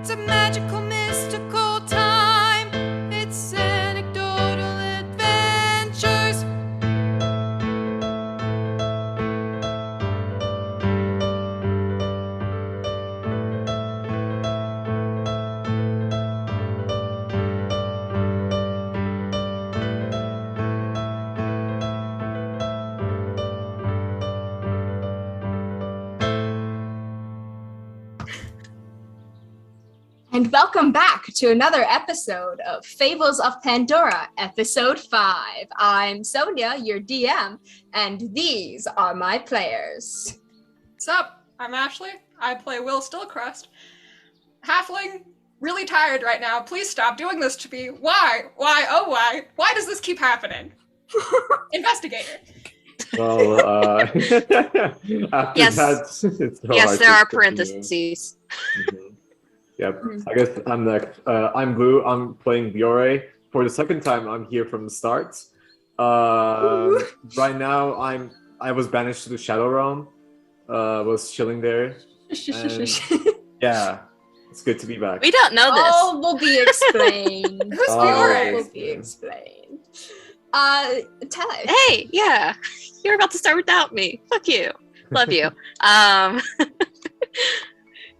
It's a magical, mystical time. It's Anecdotal Adventures. And welcome back to another episode of Fables of Pandora, episode 5. I'm Sonya, your DM, and these are my players. What's up? I'm Ashley. I play Will Stillcrest. Halfling, really tired right now. Please stop doing this to me. Why? Why? Oh, why? Why does this keep happening? Investigator. Well, after Yes. that, it's so Yes, hard there to are continue. parentheses. Mhm. Yep. I guess I'm next. I'm Blue. I'm playing Vioré. For the second time, I'm here from the start. Right now, I was banished to the Shadow Realm. Was chilling there. And yeah, it's good to be back. We don't know this. All will be explained. Who's All Vioré? will be explained. Tele. Hey, yeah, you're about to start without me. Fuck you. Love you.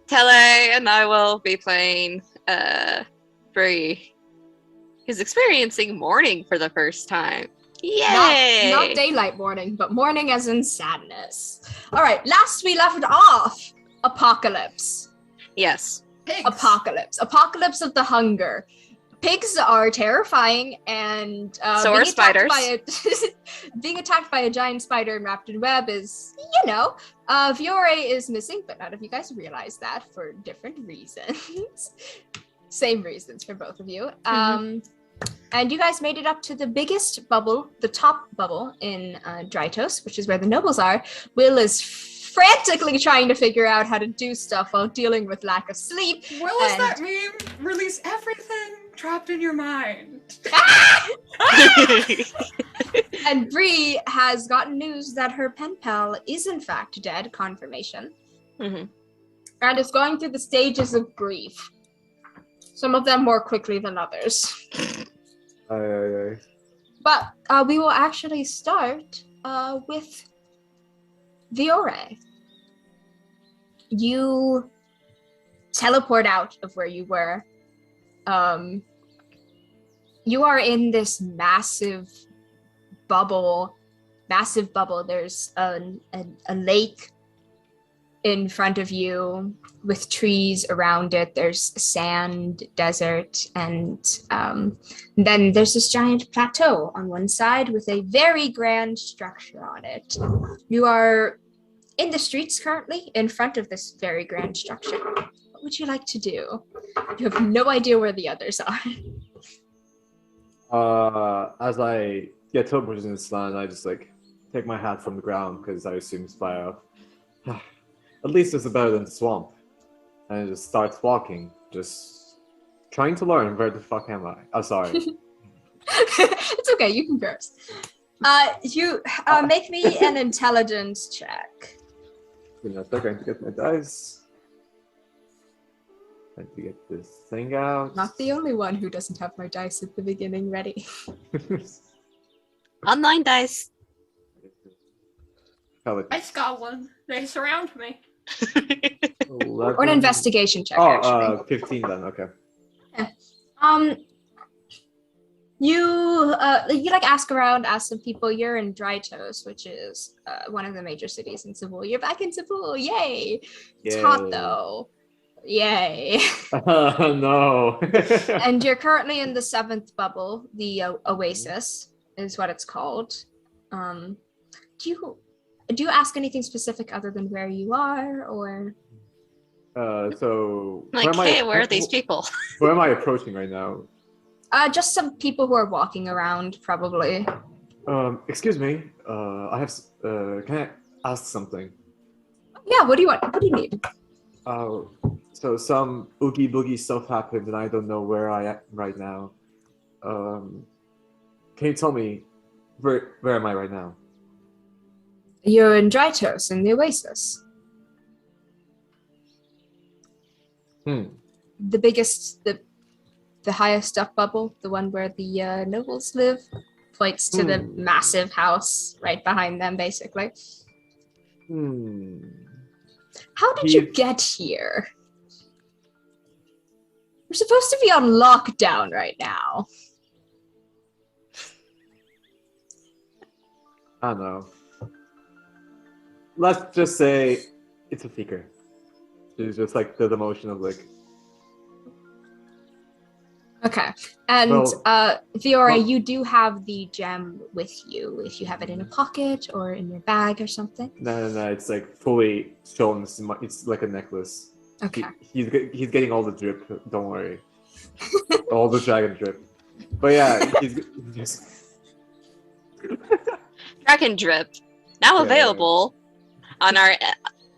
Tele and I will be playing Bree. He's experiencing morning for the first time. Yay! Not daylight morning, but morning as in sadness. All right, last we left off, apocalypse. Yes. Pigs. Apocalypse of the hunger. Pigs are terrifying, and So are spiders. Being attacked by a giant spider and wrapped in web is, Vioré is missing, but none of you guys realize that for different reasons. Same reasons for both of you. And you guys made it up to the biggest bubble, the top bubble in Drytos, which is where the nobles are. Will is frantically trying to figure out how to do stuff while dealing with lack of sleep. Will is that meme? Release everything trapped in your mind. And Bree has gotten news that her pen pal is in fact dead, confirmation, Mhm. and is going through the stages of grief. Some of them more quickly than others. Aye. But we will actually start with Vioré. You teleport out of where you were. You are in this massive bubble. There's a lake in front of you with trees around it. There's sand, desert, and then there's this giant plateau on one side with a very grand structure on it. You are in the streets currently in front of this very grand structure. What would you like to do? You have no idea where the others are. As I get teleported in this land, I just take my hat from the ground because I assume it's fire. At least it's better than the swamp. And I just start walking, just trying to learn where the fuck am I. Oh, sorry. It's okay, you can curse. You make me an intelligence check. I'm going to get my dice. Trying to get this thing out. Not the only one who doesn't have my dice at the beginning ready. Online dice. I got one. They surround me. Or an investigation check, actually. 15 then, okay. You ask around, ask some people. You're in Drytos, which is one of the major cities in Cebu. You're back in Cebu, yay! It's hot though, yay! No. And you're currently in the 7th bubble, the Oasis is what it's called. Do you ask anything specific other than where you are, or? So Where are these people? Where am I approaching right now? Just some people who are walking around, probably. Excuse me. I have. Can I ask something? Yeah. What do you want? What do you need? So some oogie boogie stuff happened, and I don't know where I am right now. Can you tell me where am I right now? You're in Drytos in the Oasis. the biggest, the highest up bubble, the one where the nobles live, points to the massive house right behind them, basically. How did you get here? We're supposed to be on lockdown right now. I don't know. Let's just say it's a seeker. She's just like the motion of like. Okay, and Well, Vioré, well- you do have the gem with you if you have it in a pocket or in your bag or something. No, it's like fully shown. It's like a necklace. Okay. He's getting all the drip. Don't worry, all the dragon drip. But yeah, he's just. Dragon Drip, now Yeah. available on our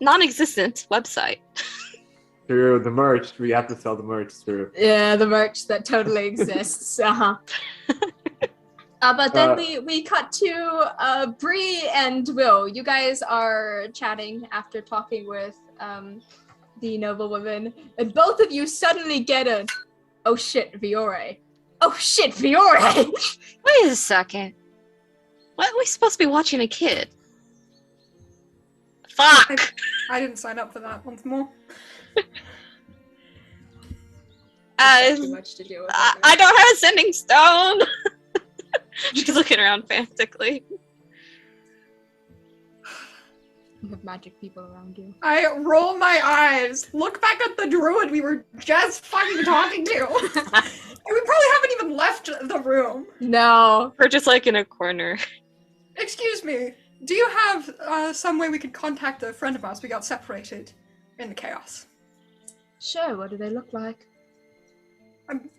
non-existent website. Through the merch, we have to sell the merch through. Yeah, the merch that totally exists. But then we cut to Bree and Will. You guys are chatting after talking with the noblewoman, and both of you suddenly get a, oh shit, Vioré. Oh shit, Vioré! Wait a second. What? We're supposed to be watching a kid. Fuck! I didn't sign up for that once more. Too much to do with I don't have a sending stone! She's looking around frantically. You have magic people around you. I roll my eyes, look back at the druid we were just fucking talking to. And we probably haven't even left the room. No. We're just like in a corner. Excuse me, do you have some way we could contact a friend of ours? We got separated in the chaos. Sure, what do they look like?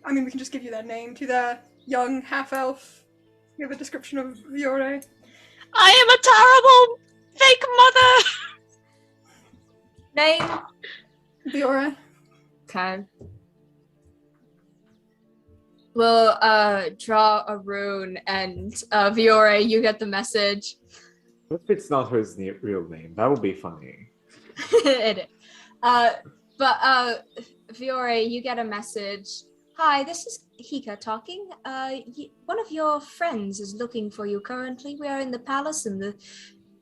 I mean, we can just give you their name to their young half-elf. You have a description of Vioré. I am a terrible fake mother! Name? Vioré. Okay. We'll draw a rune, and Vioré, you get the message. What if it's not her real name? That would be funny. It is. But Vioré, you get a message. Hi, this is Hika talking. One of your friends is looking for you currently. We are in the palace in the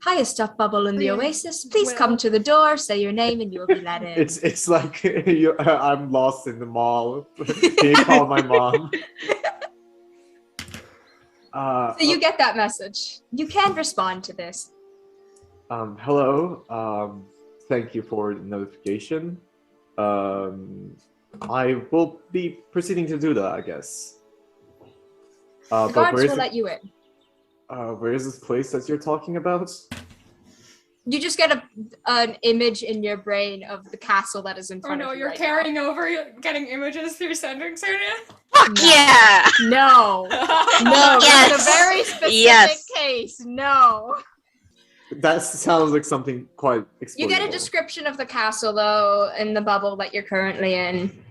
highest up bubble in the oasis. Please come to the door, say your name, and you will be let in. It's like I'm lost in the mall. Can you call my mom? So you get that message. You can respond to this. Hello. Thank you for the notification. I will be proceeding to do that, I guess. The guards will let you in. Where is this place that you're talking about? You just get an image in your brain of the castle that is in Oh front no, of you. you're right carrying over, getting images through sending, Sonya? Fuck No. yeah! now. No, Yes. it's a very specific Yes. case. No. That sounds like something quite You get a exploitable. description of the castle, though, in the bubble that you're currently in.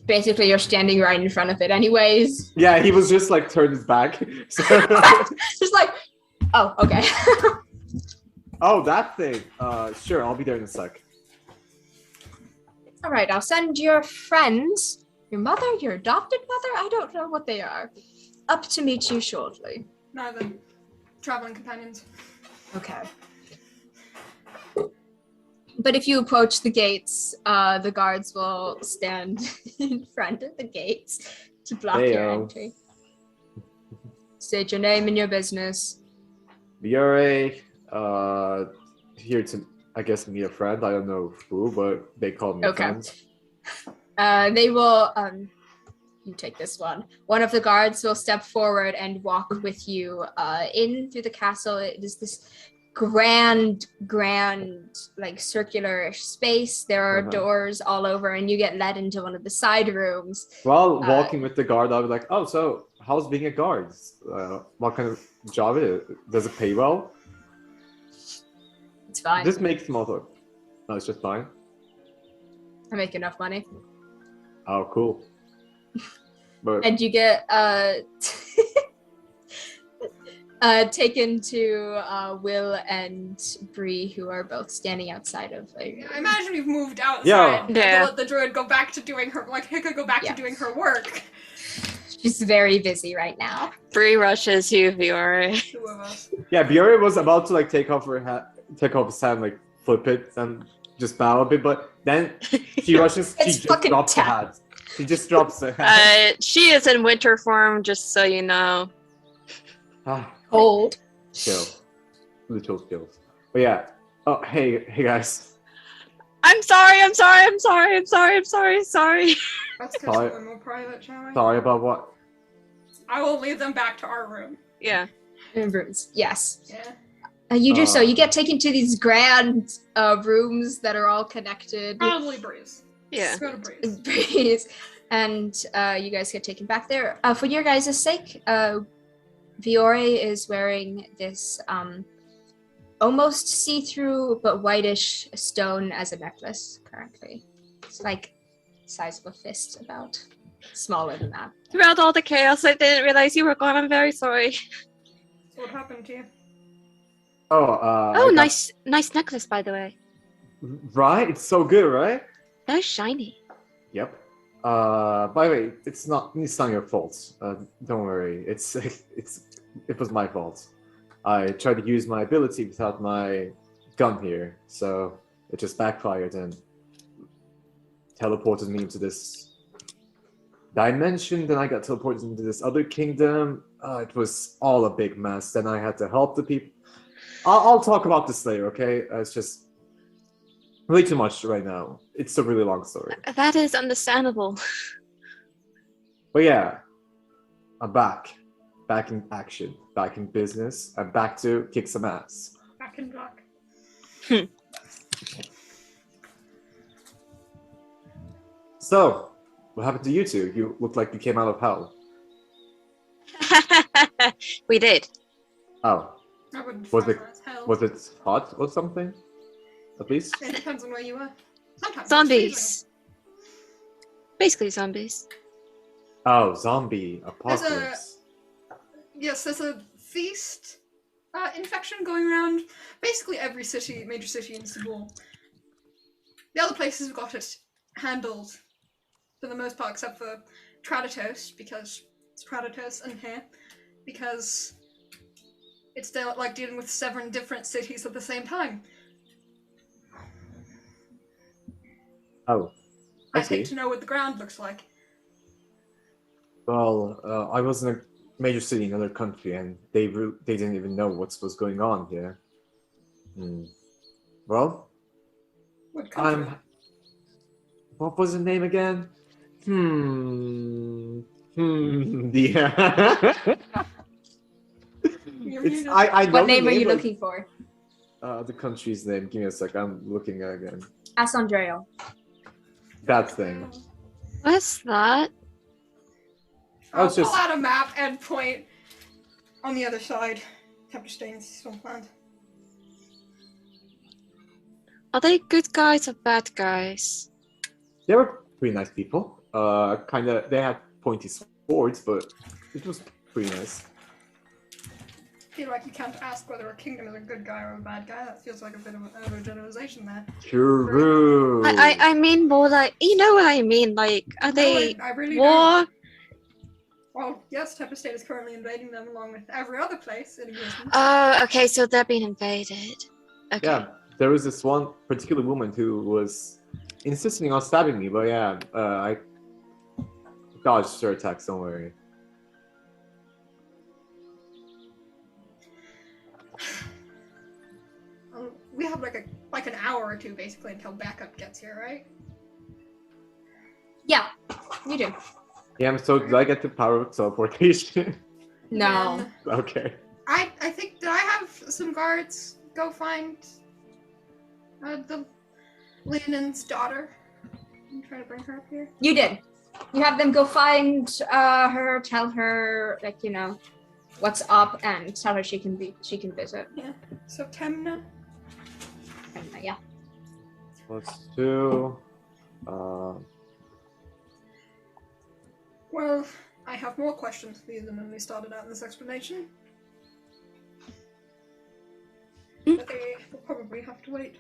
Basically, you're standing right in front of it anyways. Yeah, he was just like turned his back. So... Just like, oh, okay. Oh, that thing. Sure, I'll be there in a sec. All right, I'll send your friends, your mother, your adopted mother, I don't know what they are, up to meet you shortly. Neither. Traveling companions. Okay. But if you approach the gates, the guards will stand in front of the gates to block your Heyo. entry. State your name and your business. Vioré, here to, I guess, meet a friend. I don't know who, but they call me a Okay. friend. They will, you take this one. One of the guards will step forward and walk with you in through the castle. It is this grand, like circular space. There are doors all over, and you get led into one of the side rooms. While walking with the guard, I was like, oh, so how's being a guard? What kind of job it is? Does it pay well? It's fine. Just make small talk. No, it's just fine. I make enough money. Oh, cool. But And you get taken to Will and Bree, who are both standing outside of a I imagine we've moved outside Yeah. to let the druid go back to doing her, like, Hika go back Yeah. to doing her work. She's very busy right now. Bree rushes you, Vioré. Two of us. Yeah, Vioré was about to like take off his hat, and like flip it and just bow a bit, but then she rushes. She It's just fucking drops the tap. hat. She just drops the hat. She is in winter form, just so you know. Cold. Chill. Little skills. But yeah. Oh, hey guys. I'm sorry. Let's get Sorry. something more private, shall we? Sorry about what? I will lead them back to our room. Yeah. Rooms. Yes. Yeah. You do so. You get taken to these grand rooms that are all connected. Probably Breeze. Yeah. Let's go to Breeze. Breeze. And you guys get taken back there. For your guys' sake, Vioré is wearing this almost see-through but whitish stone as a necklace currently. It's like the size of a fist, about smaller than that. Throughout all the chaos, I didn't realize you were gone. I'm very sorry. So what happened to you? Oh, nice necklace, by the way. Right? It's so good, right? That was shiny. Yep. By the way, it's not your fault. Don't worry. It was my fault. I tried to use my ability without my gun here, so it just backfired and teleported me into this dimension. Then I got teleported into this other kingdom. It was all a big mess. Then I had to help the people. I'll talk about this later, okay? It's just way too much right now. It's a really long story. That is understandable. But yeah, I'm back. Back in action. Back in business. I'm back to kick some ass. Back in black. So, what happened to you two? You look like you came out of hell. We did. Oh, I wouldn't Was define it- that as hell. was it hot or something? At least? It depends on where you are. Sometimes it's Zombies. Basically zombies. Oh, zombie apocalypse. Yes, there's a feast infection going around basically every city, major city in Cebu. The other places have got it handled for the most part, except for Traditos, because it's Traditos in here, because it's still like dealing with 7 different cities at the same time. Oh, I I'd hate see. to know what the ground looks like. Well, I was in a major city in another country, and they didn't even know what was going on here. Well, What country? What was the name again? Yeah. It's I know What the name are you but, looking for? the country's name. Give me a sec. I'm looking again. Asandreo. That thing. What's that? I'll was just- pull out a map and point on the other side. Tempestain's swampland. Are they good guys or bad guys? They were pretty nice people. Kinda. They had pointy swords, but it was pretty nice. I feel like you can't ask whether a kingdom is a good guy or a bad guy. That feels like a bit of an overgeneralization there. True. I mean more like, you know what I mean, like, are they I really war? don't. Well, yes, Tempestain is currently invading them along with every other place in existence. Oh, okay, so they're being invaded. Okay. Yeah, there was this one particular woman who was insisting on stabbing me, but yeah, I dodged her attacks. Don't worry. We have like an hour or two basically until backup gets here, right? Yeah, you do. Yeah, so did I get the power of teleportation? No. Then Okay. I think, did I have some guards go find the Leonin's daughter? I'm trying to bring her up here. You did. You have them go find her, tell her, like, you know, what's up, and tell her she can visit. So Temna. And, yeah. Let's do. Well, I have more questions for you than when we started out in this explanation. But they will probably have to wait.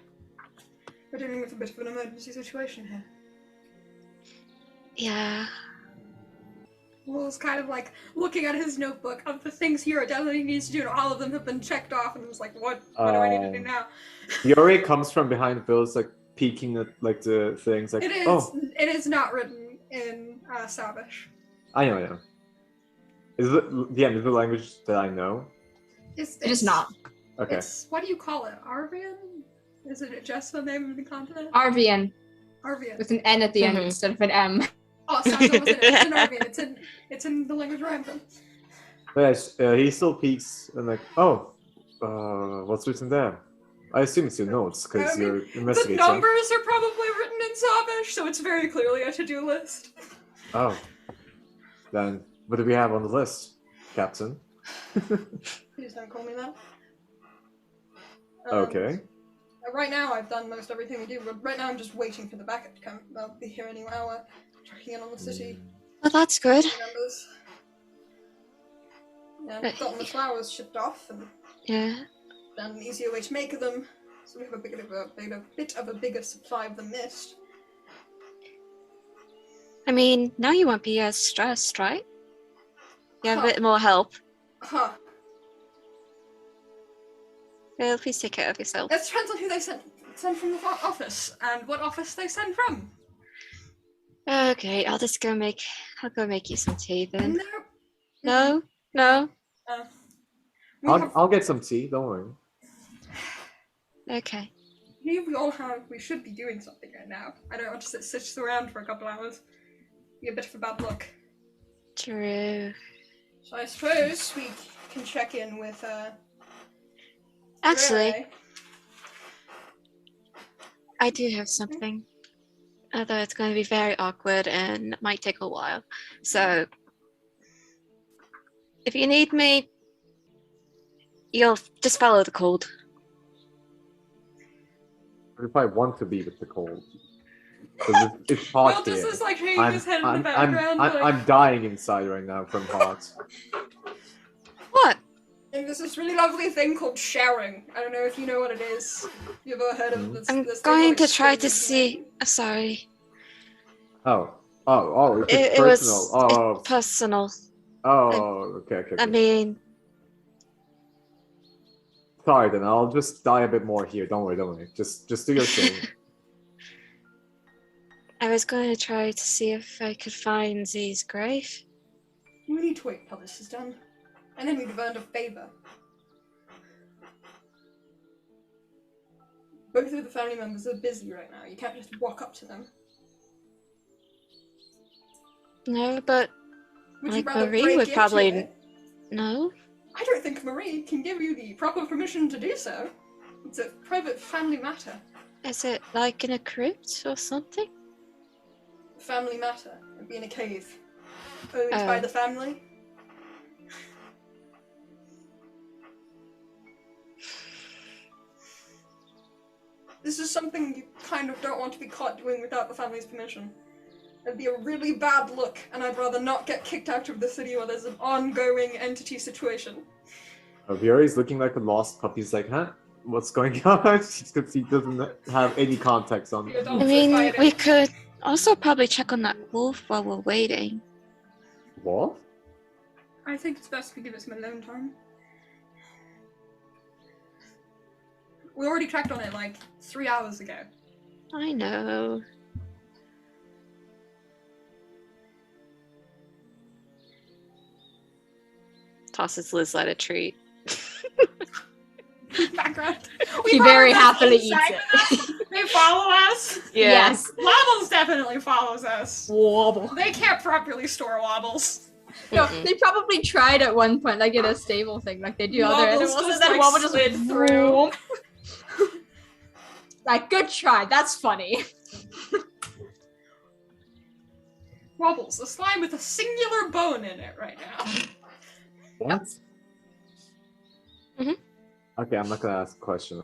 We're dealing with a bit of an emergency situation here. Yeah. Will's kind of like looking at his notebook of the things he definitely needs to do, and all of them have been checked off, and was like, what do I need to do now? Vioré comes from behind Bill's, like, peeking at, like, the things, like, It is, oh, it is not written in Savish. I know. Is it the language that I know? It is not. Okay. What do you call it? Arvian? Is it just the name of the continent? Arvian, Arvian. with an N at the end Mhm. instead of an M. Oh, it sounds almost it's in Arvian. It's in the language where I'm from. But yes, he still peeks and like, oh, what's written there? I assume it's your notes because I mean, you're The investigating. numbers are probably written in Savish, so it's very clearly a to-do list. Oh, then what do we have on the list, Captain? Please don't call me that. Okay. Right now, I've done most everything we do, but right now I'm just waiting for the backup to come. They'll be here any hour, tracking in on the city. Well, that's good. Numbers. And I've gotten the flowers shipped off, and Yeah. done an easier way to make them, so we have a bit of a bigger supply of the mist. I mean, now you won't be as stressed, right? You have a Huh. bit more help. Huh. Well, please take care of yourself. It depends on who they send from the office, and what office they send from. Okay, I'll go make you some tea then. No. No? We I'll get some tea. Don't worry. Okay. We should be doing something right now. I don't want to sit around for a couple hours. Be a bit of a bad look. True. So I suppose we can check in with Actually, Vioré. I do have something. Although it's going to be very awkward and might take a while. So, if you need me, you'll just follow the cold. If I want to be with the cold, 'cause it's hot Will here. just is like shaking his head in the I'm background. I'm dying inside right now from hot. What? And there's this really lovely thing called sharing. I don't know if you know what it is. You ever heard of this? I'm this thing going called to try to extended see. Sorry. Oh, it's It personal. was personal. Okay. I mean, Sorry, then I'll just die a bit more here. Don't worry. Just do your thing. I was going to try to see if I could find Z's grave. We need to wait till this is done. And then we've earned a favor. Both of the family members are busy right now. You can't just walk up to them. No, but Would Like you rather Marie break would into probably- it? no. I don't think Marie can give you the proper permission to do so. It's a private family matter. Is it like in a crypt or something? Family matter. It'd be in a cave. Owned by Oh. the family. This is something you kind of don't want to be caught doing without the family's permission. It'd be a really bad look, and I'd rather not get kicked out of the city where there's an ongoing entity situation. Vioré looking like a lost puppy. He's like, huh? What's going on? Because he doesn't have any context on. The I adults are mean, fighting. we could also probably check on that wolf while we're waiting. What? I think it's best we give it some alone time. We already tracked on it like 3 hours ago. I know. Tosses Liz at a treat. Background. He follow very them happily eats inside it. of us. They follow us. Yes. Wobbles definitely follows us. Wobble. They can't properly store wobbles. No, Mm-mm. they probably tried at one point, like in a stable thing, like they do other Wobbles animals, just, and then like, Wobble just slid through. Like, good try. That's funny. Wobbles, a slime with a singular bone in it right now. What? Mhm. Okay, I'm not gonna ask a question.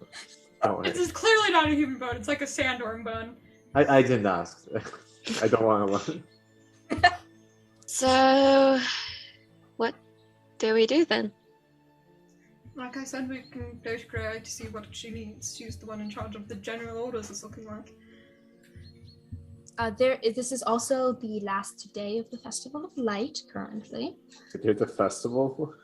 Don't worry. This is clearly not a human bone, it's like a sandworm bone. I didn't ask. I don't want to learn. So, what do we do then? Like I said, we can go to Grey to see what she needs. She's the one in charge of the general orders, it's looking like. This is also the last day of the Festival of Light currently. Here's a festival.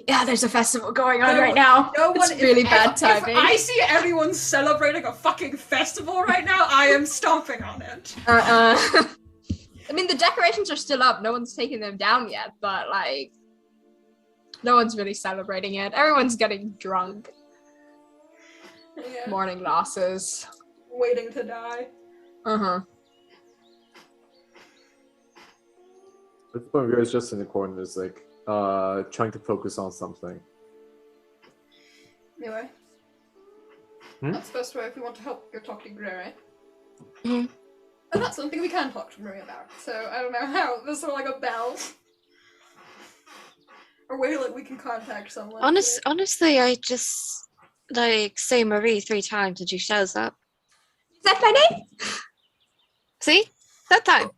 Yeah, there's a festival going on right now. No one, it's really bad timing. If I see everyone celebrating a fucking festival right now, I am stomping on it. I mean, the decorations are still up. No one's taken them down yet, but like, no one's really celebrating it. Everyone's getting drunk. Yeah. Mourning losses. Waiting to die. Uh-huh. This point, we was just in the corner, is like trying to focus on something. Anyway. That's the best way if we want to help go talk to Grey, right? Mhm. And that's something we can talk to Marie about. So I don't know how this is like a bell. Or way like we can contact someone. Honestly, I just like say Marie 3 times and she shows up. Is that my name? See? That time.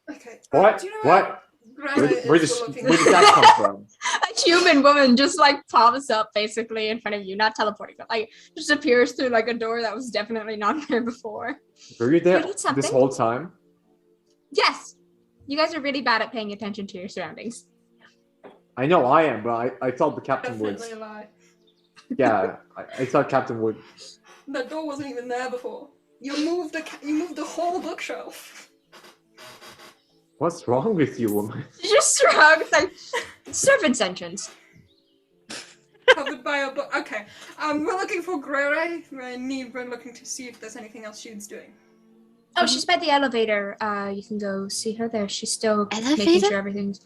Okay. What? Do you know What? Where did looking that come from? A human woman just like pops up basically in front of you, not teleporting, but like just appears through like a door that was definitely not there before. Were you there You need something? this whole time? Yes. You guys are really bad at paying attention to your surroundings. I know I am, but I thought the captain would. Definitely a lie. Yeah, I thought captain would. That door wasn't even there before. You moved the whole bookshelf. What's wrong with you, woman? You just shrugged like servant's entrance. Covered by a book. Okay. We're looking for Grey. We're looking to see if there's anything else she's doing. Oh, she's by the elevator. You can go see her there. She's still making Elevator? sure everything's.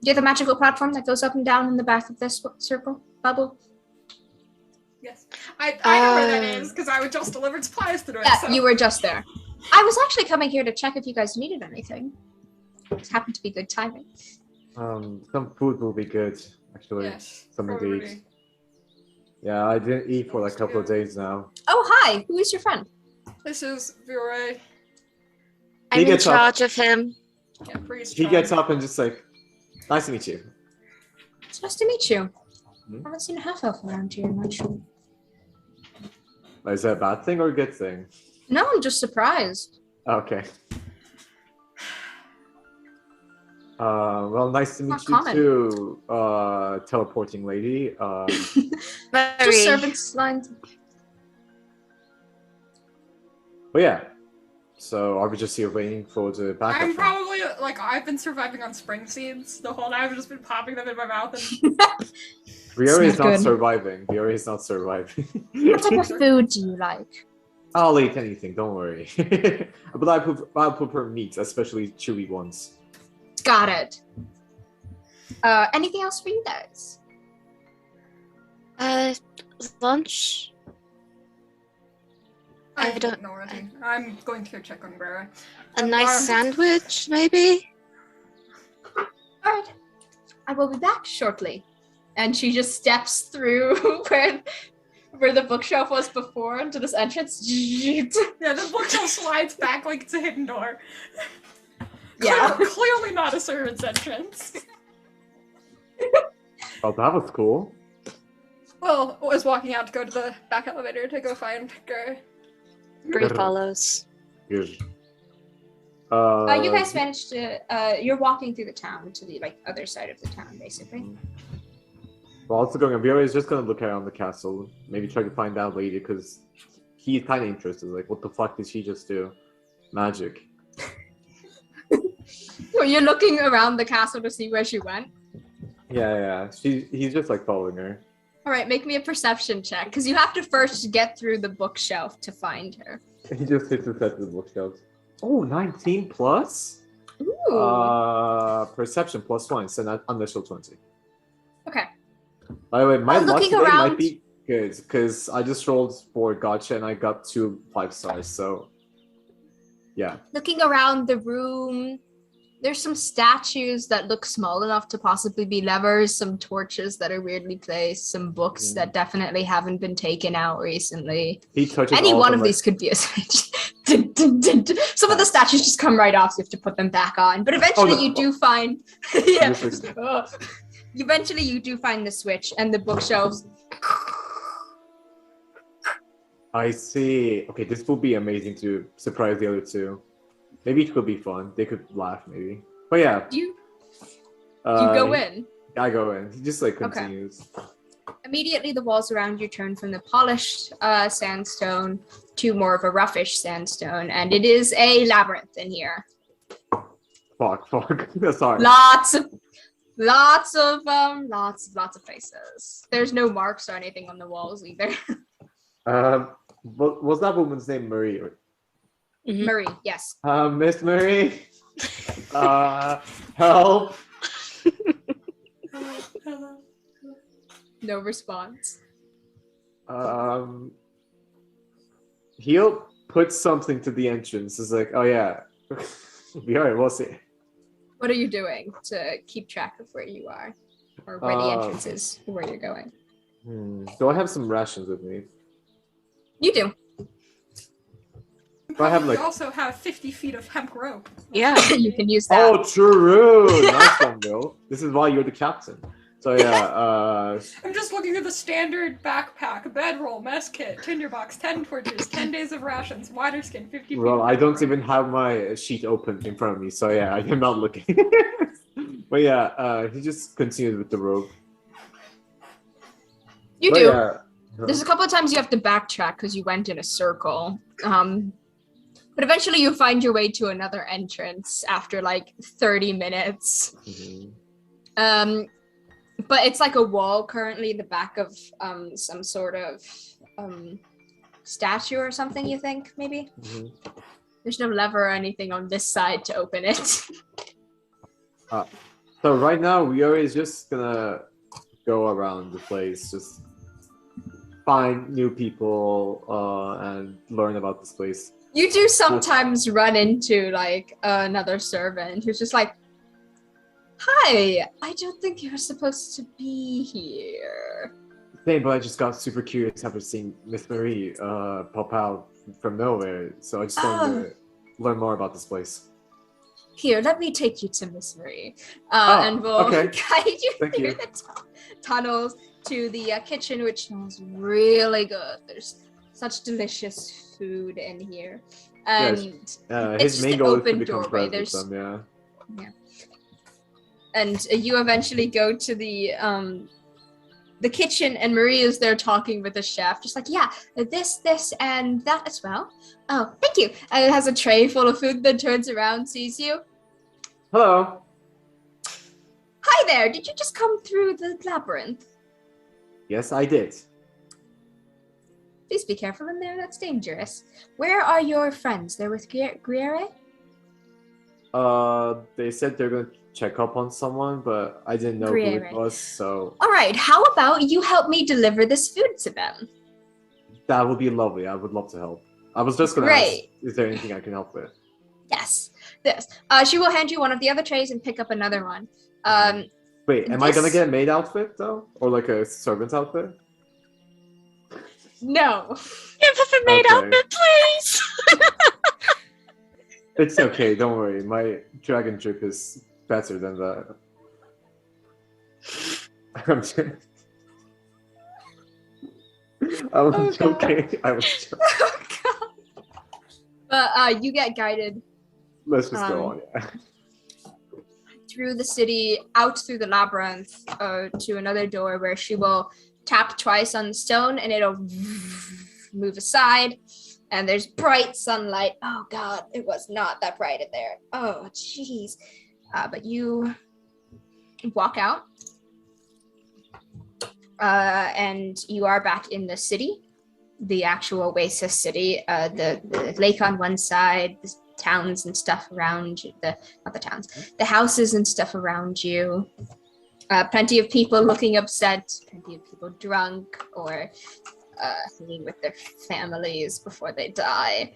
Yeah, the magical platform that goes up and down in the back of this circle bubble. Yes. I know where that is because I was just delivered supplies to it. Yeah, So. you were just there. I was actually coming here to check if you guys needed anything. It happened to be good timing. Some food will be good, actually. Yes. Something to probably. eat. Yeah, I didn't eat for like a couple of days now. Oh, hi. Who is your friend? This is Vioré. I'm in gets up. charge of him. Yeah, priest. He gets up and just like, nice to meet you. It's nice to meet you. Hmm? I haven't seen a half-elf around here much. Is that a bad thing or a good thing? No, I'm just surprised. Okay. Well, nice to meet Not you common. too, teleporting lady. Just Marie. servants lines. But yeah. So are we just here waiting for the backup? I'm from- probably like I've been surviving on spring seeds the whole night. I've just been popping them in my mouth and Vioré It's is not not good. surviving. Vioré is not surviving. What type of food do you like? I'll eat anything, don't worry. But I'll prefer meats, especially chewy ones. Got it. Anything else for you guys? Lunch. I I don't don't- know already. I'm going to go check on Grey. A nice sandwich, maybe? All right. I will be back shortly. And she just steps through where the bookshelf was before into this entrance. Yeah, the bookshelf slides back like it's a hidden door. Yeah. Clearly not a servant's entrance. Oh, that was cool. Well, I was walking out to go to the back elevator to go find Grey. Bree follows. Good. You guys managed to. You're walking through the town to the like other side of the town, basically. Well, also going on, Vioré is just gonna look around the castle, maybe try to find that lady, because he's kind of interested. Like, what the fuck did she just do? Magic. Well, you're looking around the castle to see where she went. Yeah. He's just like following her. All right, make me a perception check because you have to first get through the bookshelf to find her. He just hits his head to the bookshelves. Oh, 19 plus? Ooh. Perception +1, so not initial 20. Okay. By the way, my luck looking today around- might be good, because I just rolled for gotcha and I got 2 5 stars, so... Yeah. Looking around the room, there's some statues that look small enough to possibly be levers, some torches that are weirdly placed, some books that definitely haven't been taken out recently. He touches Any all one them, of like- these could be a Some of the statues just come right off, so you have to put them back on. But eventually no. you do find... yeah. Just like- Ugh. Eventually, you do find the switch, and the bookshelves. I see. Okay, this will be amazing to surprise the other two. Maybe it could be fun. They could laugh, maybe. But yeah. You go in. I go in. He just like Okay. continues. Immediately, the walls around you turn from the polished sandstone to more of a roughish sandstone, and it is a labyrinth in here. Fuck. Sorry. Lots of places. There's no marks or anything on the walls either. Was that woman's name Marie? Mhm. Marie, yes. Miss Marie. Help. Hello. No response. He'll put something to the entrance. It's like, oh yeah. Vioré, we'll see. What are you doing to keep track of where you are? Or where the entrance is, where you're going? Do I have some rations with me? You do. I have, You like- also have 50 feet of hemp rope. Yeah. You can use that. Oh, true. Nice one, Bill. This is why you're the captain. So yeah, I'm just looking at the standard backpack, bedroll, mess kit, tinderbox, 10 torches, 10 days of rations, water skin, 50 feet well, of I hemp don't rope. even have my sheet open in front of me, so yeah, I am not looking. But yeah, he just continues with the rope. You But do. yeah, There's a couple of times you have to backtrack because you went in a circle. But eventually you find your way to another entrance after like 30 minutes. Mhm. But it's like a wall currently in the back of some sort of statue or something, you think, maybe? Mhm. There's no lever or anything on this side to open it. So right now, we are just gonna go around the place, just find new people and learn about this place. You do sometimes run into like another servant who's just like, "Hi, I don't think you're supposed to be here." Same, but I just got super curious after seeing Miss Marie pop out from nowhere, so I just wanted to learn more about this place. Here, let me take you to Miss Marie, Oh, and we'll okay. guide you Thank through you. the tunnels to the kitchen, which smells really good. There's such delicious food in here, and Yes. It's His just main an goal is to open become doorway, friends with them, yeah. and you eventually go to the kitchen, and Marie is there talking with the chef, just like, yeah, this, and that as well. Oh, thank you. And it has a tray full of food, then turns around, sees you. Hello. Hi there, did you just come through the labyrinth? Yes, I did. Please be careful in there, that's dangerous. Where are your friends? They're with Vioré? They said they're gonna check up on someone, but I didn't know who it Vioré. was, so All right, how about you help me deliver this food to them? that would be lovely. I would love to help. I was just gonna Great. ask, is there anything I can help with? Yes, this. She will hand you one of the other trays and pick up another one. Wait, am I gonna this- get a maid outfit though, or like a servant outfit? No. Give us a maid Okay. outfit, please. It's okay, don't worry. My dragon drip is better than that. I'm joking. I was Oh, God. joking. I was joking. Oh, God. But you get guided Let's just go on. Yeah. through the city, out through the labyrinth, to another door where she will tap twice on the stone and it'll move aside. And there's bright sunlight. Oh God, it was not that bright in there. Oh jeez. But you walk out, and you are back in the city, the actual Oasis city. The lake on one side, the towns and stuff around you. Not the towns, the houses and stuff around you. Plenty of people looking upset. Plenty of people drunk or hanging with their families before they die,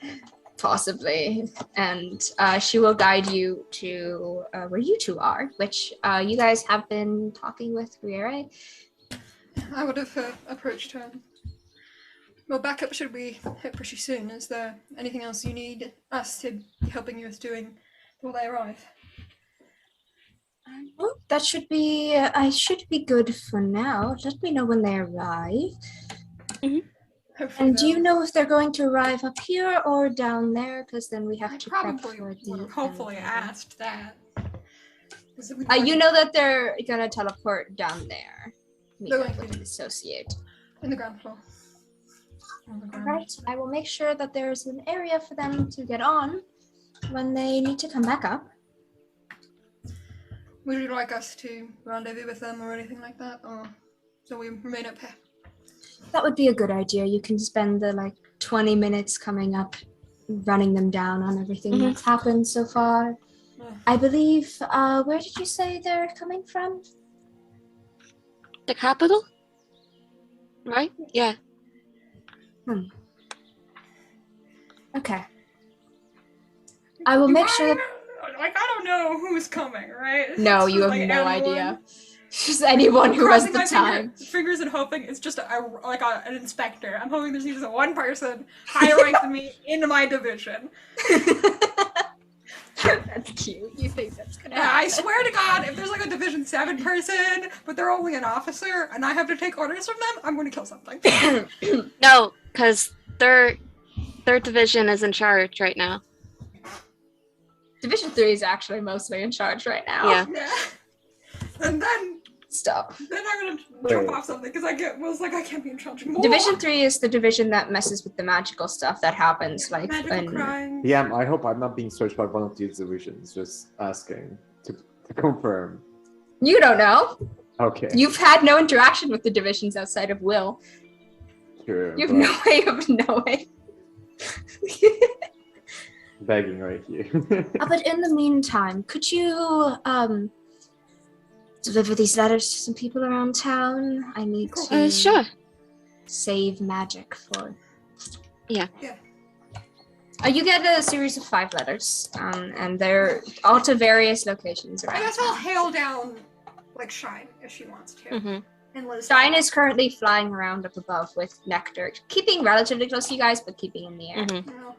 possibly. And she will guide you to where you two are, which you guys have been talking with Vioré. I would have approached her. Well, backup should be hit pretty soon. Is there anything else you need us to be helping you with doing while they arrive? Oh, that should be. I should be good for now. Let me know when they arrive. Hopefully And do you they'll- know if they're going to arrive up here or down there? Because then we I have to prep probably for would have the. hopefully asked that. You know that they're gonna teleport down there. Meet They're up going with to- the associate. in the ground floor. On the ground. Right. I will make sure that there's an area for them to get on when they need to come back up. Would you like us to rendezvous with them or anything like that, or so we remain up here? That would be a good idea. You can spend the 20 minutes coming up, running them down on everything that's happened so far. Yeah. I believe, where did you say they're coming from? The capital? Right? Yeah. Okay. I will make sure that... Like, I don't know who's coming, right? No, It's you just, have like, no anyone. idea. Just anyone who has Crossing the my time. fingers and hoping it's just an inspector. I'm hoping there's even one person higher ranked than me in my division. That's cute. You think that's gonna Yeah, happen? I swear to God, if there's like a Division 7 person, but they're only an officer, and I have to take orders from them, I'm going to kill something. No, because their division is in charge right now. Division 3 is actually mostly in charge right now. Yeah. Yeah. And then Stop. I'm gonna jump off something because I can't be in charge more. Division 3 is the division that messes with the magical stuff that happens, like Magical when... crime. Yeah, I hope I'm not being searched by one of these divisions. Just asking to confirm. You don't know. Okay. You've had no interaction with the divisions outside of Will. Sure, You have but no way of knowing. begging right here. But in the meantime, could you deliver these letters to some people around town? I need to Sure. save magic for... Yeah. Yeah. You get a series of 5 letters, and they're all to various locations I around guess I'll town. hail down like Shine if she wants to. Mm-hmm. And Liz. Shine is currently flying around up above with Nectar, keeping relatively close to you guys, but keeping in the air. Mm-hmm. No.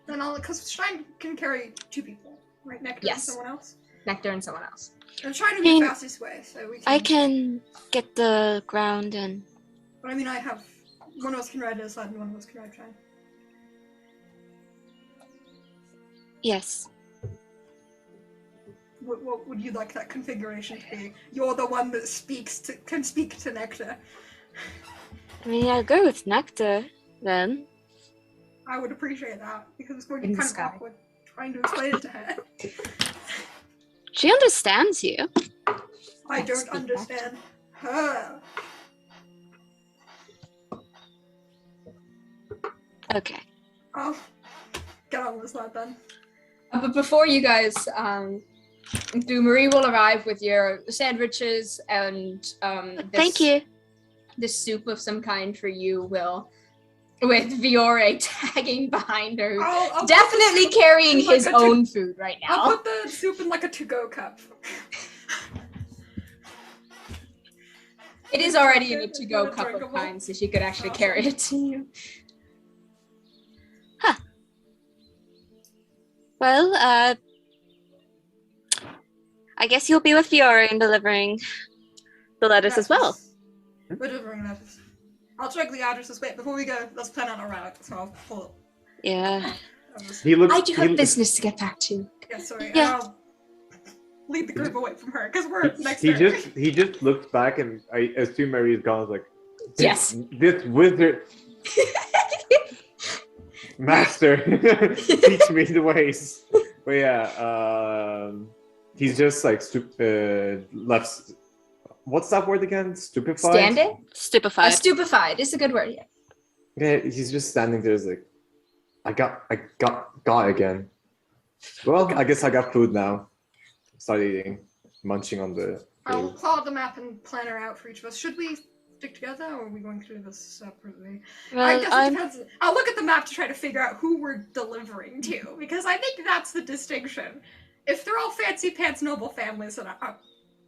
Then because Shine can carry 2 people, right? Nectar Yes. and someone else. Nectar and someone else. And Shine would be the Can- fastest way, so we can. I can get the ground and But I mean, I have one of us can ride a sled and one of us can ride Shine. yes. What would you like that configuration to be? You're the one that can speak to Nectar. I mean, I'll go with Nectar then. I would appreciate that because it's going to In be the kind of sky. awkward trying to explain it to her. She understands you. I don't Speak understand her. Okay. Oh, get on with that then. But before you guys do, Marie will arrive with your sandwiches and Thank you. this soup of some kind for you, Will, with Vioré tagging behind her, I'll definitely carrying in like his a own food right I'll now. put the soup in like a to-go cup. It is already in a It's to-go not cup of drinkable. kind, so she could actually Awesome. carry it to you. Well, I guess you'll be with Vioré in delivering the letters as well. We're delivering letters. I'll check the addresses. Wait, before we go, let's plan out a route. So I'll pull it. Yeah. He looks. I do have he- business to get back to. Yeah, sorry. Yeah. I'll lead the group away from her because we're next He to her. he just looks back, and I assume Mary's gone. Like, Yes. This wizard master, teach me the ways. But yeah, he's just like left. What's that word again? Stupefied. Standing? Stupefied. Stupefied is a good word, yeah. Yeah, he's just standing there, is like, I got again. Well, I guess I got food now. Start eating, munching on the. I'll plot the map and plan her out for each of us. Should we stick together, or are we going to do this separately? I well, guess it depends. I'll look at the map to try to figure out who we're delivering to, because I think that's the distinction. If they're all fancy pants noble families, then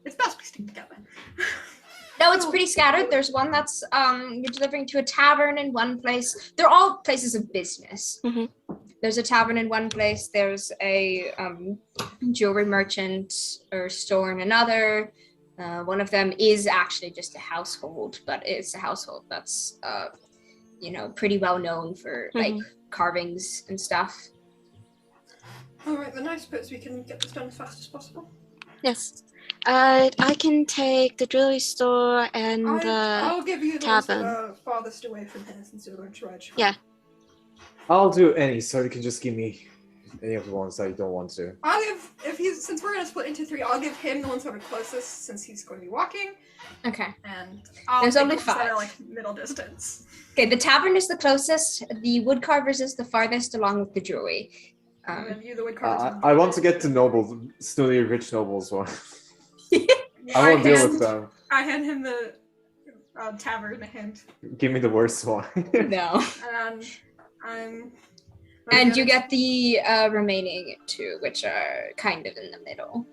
it's best we stick together. No, it's pretty scattered. There's one that's you're delivering to a tavern in one place. They're all places of business. Mhm. there's a tavern in one place. There's a jewelry merchant or store in another. One of them is actually just a household, but it's a household that's pretty well known for like carvings and stuff. All right, then I suppose we can get this done as fast as possible. Yes. I can take the jewelry store and I'll give you the ones that tavern. are farthest away from here since you're going to ride. Yeah. I'll do any, so you can just give me any of the ones that you don't want to. I'll give since we're gonna split into 3, I'll give him the ones that are closest since he's going to be walking. Okay. And I'll There's take only the ones that 5. are like middle distance. Okay, the tavern is the closest. The woodcarvers is the farthest, along with the jewelry. I'll give you the woodcarvers. I want to get to nobles, snooty rich nobles one. I I won't deal hand- with them. I hand him the tavern hand, Give me the worst one. No. and I'm. And you get the remaining 2, which are kind of in the middle.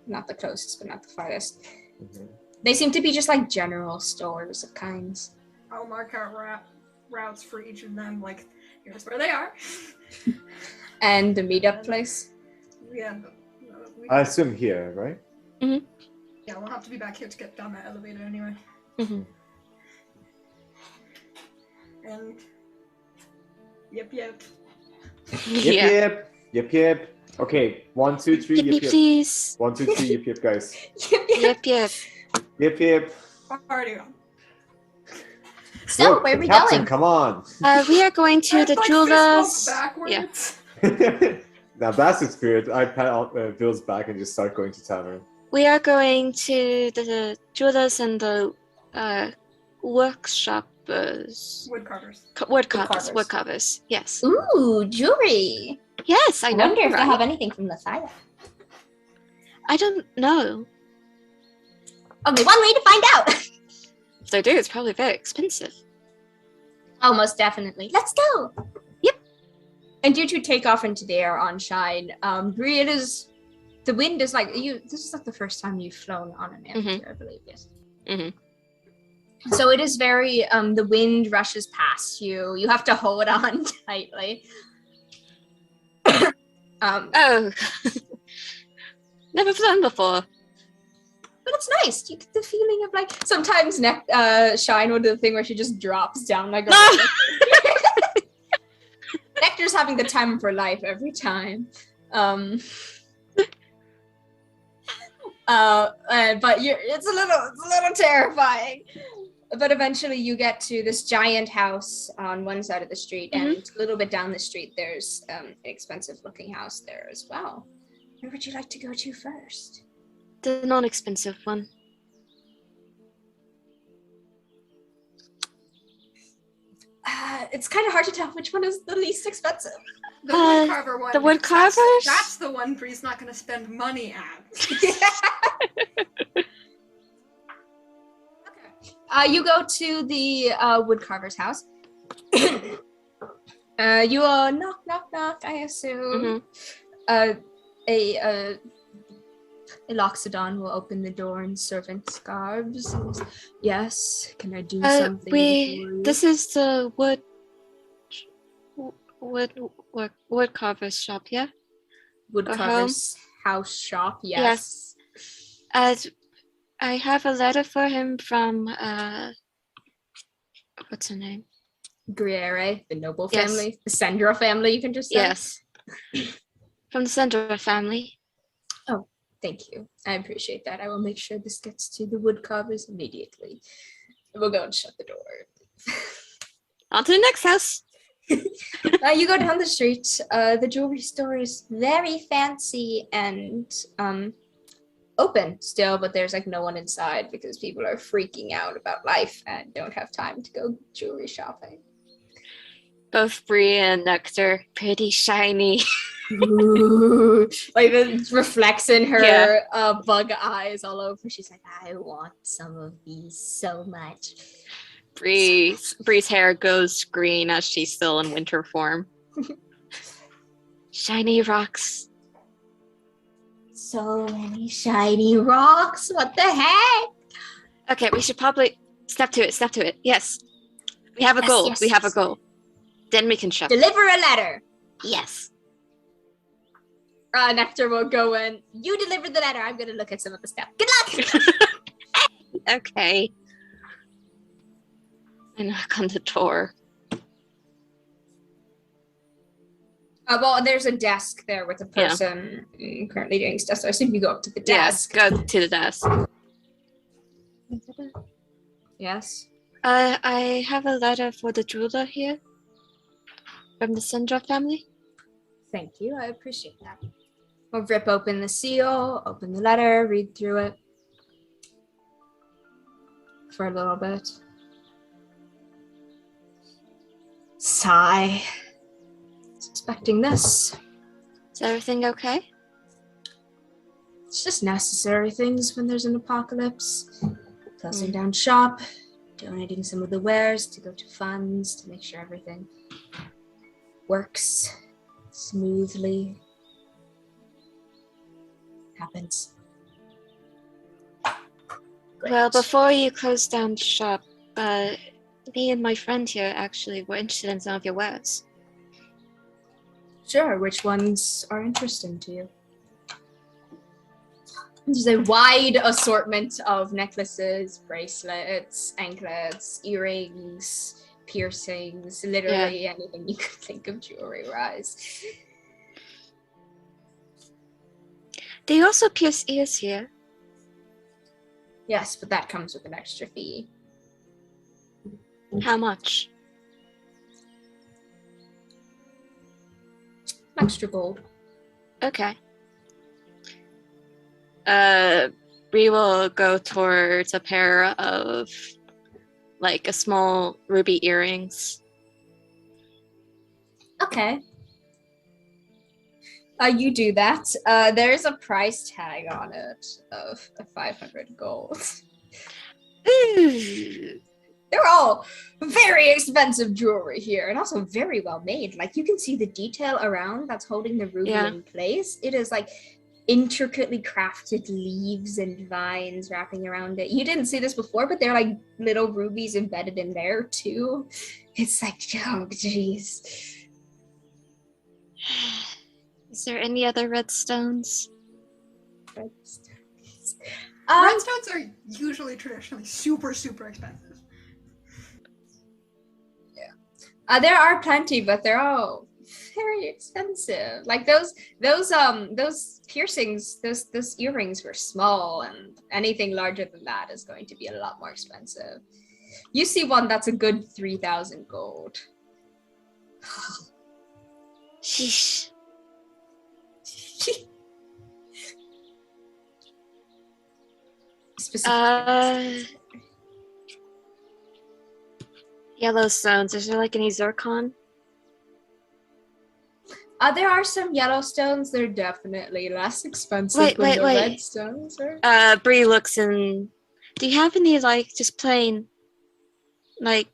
Not the closest, but not the farthest. Mhm. They seem to be just like general stores of kinds. I'll mark out routes for each of them. Like, here's where they are. And the meetup place. Yeah. I assume here, right? Yeah, we'll have to be back here to get down that elevator anyway. Mm-hmm. And. Yep. Yeah. Yep. Okay, 1, 2, 3, Give me, yep. please. 1, 2, 3, yep, guys. Yep. Yep. Already on. So, Look, where are the we captain, going? come on. We are going to I'd the like jewelers. fist bump backwards. Now that's the spirit. I pat out Bill's back and just start going to tavern. We are going to the jewelers and the workshoppers. Woodcarvers. Woodcarvers. Yes. Ooh, jewelry. Yes, I I know. wonder if right? they have anything from the Thyla. I don't know. Only one way to find out. If they do, it's probably very expensive. Oh, most definitely. Let's go. Yep. And you two take off into the air on Shine. Bree, the wind is like this is not the first time you've flown on an amphitheater, I believe, yes. So it is very the wind rushes past you. You have to hold on tightly. Oh. Never flown before. But it's nice. You get the feeling of like sometimes Shine will do the thing where she just drops down like a Nectar's having the time of her life every time. But it's a little terrifying. But eventually you get to this giant house on one side of the street, and a little bit down the street there's an expensive looking house there as well. Where would you like to go to first? The non-expensive one. It's kind of hard to tell which one is the least expensive. The woodcarver one. The woodcarvers? That's the one Bree's not going to spend money at. You go to the woodcarver's house. You knock, I assume. A Loxodon will open the door in servant's garbs. Yes, can I do something for you? This is the woodcarver's shop, yeah? Woodcarver's house shop, yes. I have a letter for him from what's her name? Vioré, the noble Yes. family, the Sendra family, you can just say. Yes. From the Sendra family. Thank you. I appreciate that. I will make sure this gets to the woodcarvers immediately. We'll go and shut the door. On to the next house. You go down the street. The jewelry store is very fancy and open still, but there's like no one inside because people are freaking out about life and don't have time to go jewelry shopping. Both Bree and Nectar, pretty shiny. Ooh, like it reflects in her bug eyes all over. She's like, I want some of these so much. Bree's hair goes green as she's still in winter form. Shiny rocks. So many shiny rocks. What the heck? Okay, we should probably step to it. Yes. We have a Yes, goal. yes, we have a yes. goal. Then we can shop. Deliver a letter. Yes. Nectar will go in. You delivered the letter. I'm going to look at some of the stuff. Good luck! Okay. I knock on the door. Well, there's a desk there with a person currently doing stuff, so I assume you go up to the Yes, desk. go to the desk. Yes? I have a letter for the jeweler here from the Sindra family. Thank you. I appreciate that. We'll rip open the seal, open the letter, read through it for a little bit. Sigh. Was expecting this. Is everything okay? It's just necessary things when there's an apocalypse. Closing down shop, donating some of the wares to go to funds to make sure everything works smoothly. Happens. Great. Well, before you close down shop, me and my friend here actually were interested in some of your wares. Sure, which ones are interesting to you? There's a wide assortment of necklaces, bracelets, anklets, earrings, piercings, literally anything you could think of jewelry-wise. Do you also pierce ears here? Yes, but that comes with an extra fee. How much? Extra gold. Okay. Bree will go towards a pair of like a small ruby earrings. Okay. You do that. There's a price tag on it of 500 gold. Ooh. They're all very expensive jewelry here and also very well made. Like you can see the detail around that's holding the ruby in place. It is like intricately crafted leaves and vines wrapping around it. You didn't see this before, but they're like little rubies embedded in there too. It's like, oh, jeez. Is there any other red stones? Redstones. Redstones are usually traditionally super, super expensive. There are plenty, but they're all very expensive. Like those piercings, those earrings were small, and anything larger than that is going to be a lot more expensive. You see one that's a good 3,000 gold. Sheesh. Yellow stones. Is there like any zircon? There are some yellow stones. They're definitely less expensive than the red stones are. Bree looks in. Do you have any like just plain, like,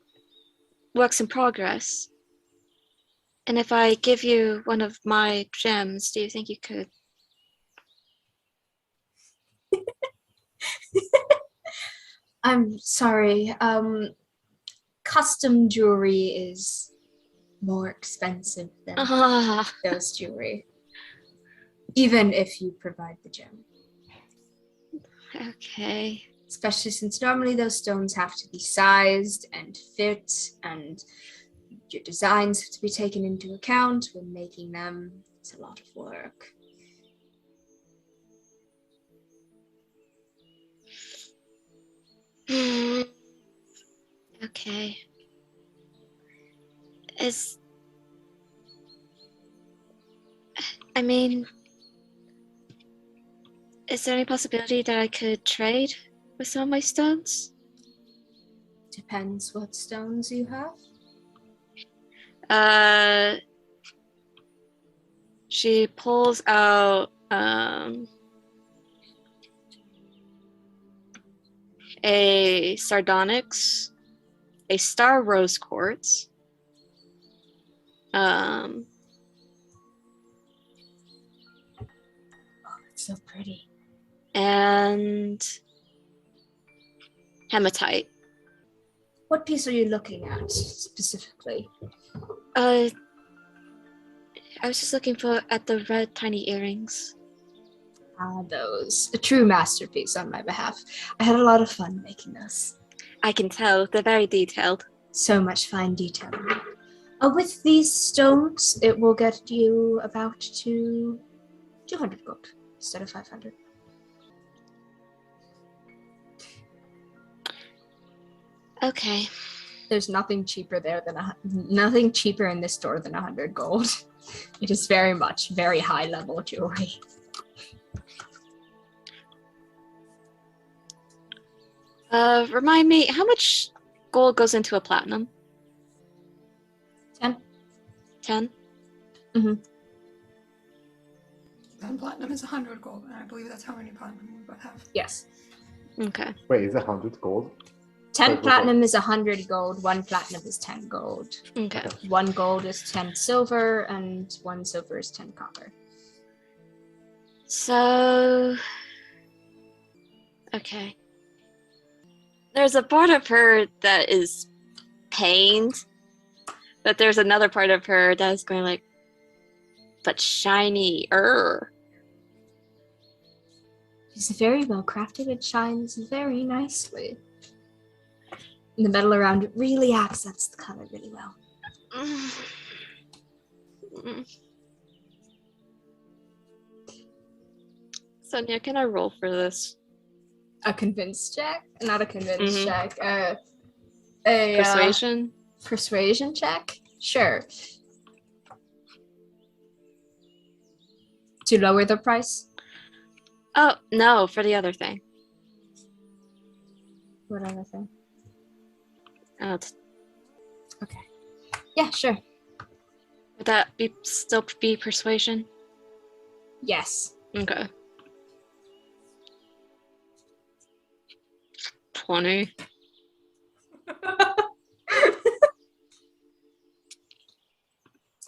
works in progress? And if I give you one of my gems, do you think you could? I'm sorry. Custom jewelry is more expensive than those jewelry, even if you provide the gem. Okay. Especially since normally those stones have to be sized and fit, and your designs have to be taken into account when making them. It's a lot of work. Okay. Is there any possibility that I could trade with some of my stones? Depends what stones you have. She pulls out a sardonyx, a star rose quartz, Oh, it's so pretty. and hematite. What piece are you looking at specifically? I was just looking at the red tiny earrings. Ah, those. A true masterpiece on my behalf. I had a lot of fun making those. I can tell, they're very detailed. So much fine detail. With these stones, it will get you about to 200 gold instead of 500. Okay. There's nothing cheaper there than nothing cheaper in this store than 100 gold. It is very much very high level jewelry. Remind me, how much gold goes into a platinum? 10. 10? And platinum is 100 gold, and I believe that's how many platinum we both have. Yes. Okay. Wait, is it 100 gold? 10 platinum is 100 gold, 1 platinum is 10 gold. Okay. 1 gold is 10 silver, and 1 silver is 10 copper. So... Okay. There's a part of her that is pained, but there's another part of her that is going like, but shiny-er. It's very well crafted. It shines very nicely. And the metal around it really accents the color really well. Sonya, can I roll for this? A convince check? Not a convince Mhm. check. A Persuasion? persuasion check? Sure. To lower the price? Oh, no, for the other thing. What other thing? Oh, Okay. Yeah, sure. would that still be persuasion? Yes. Okay. 20.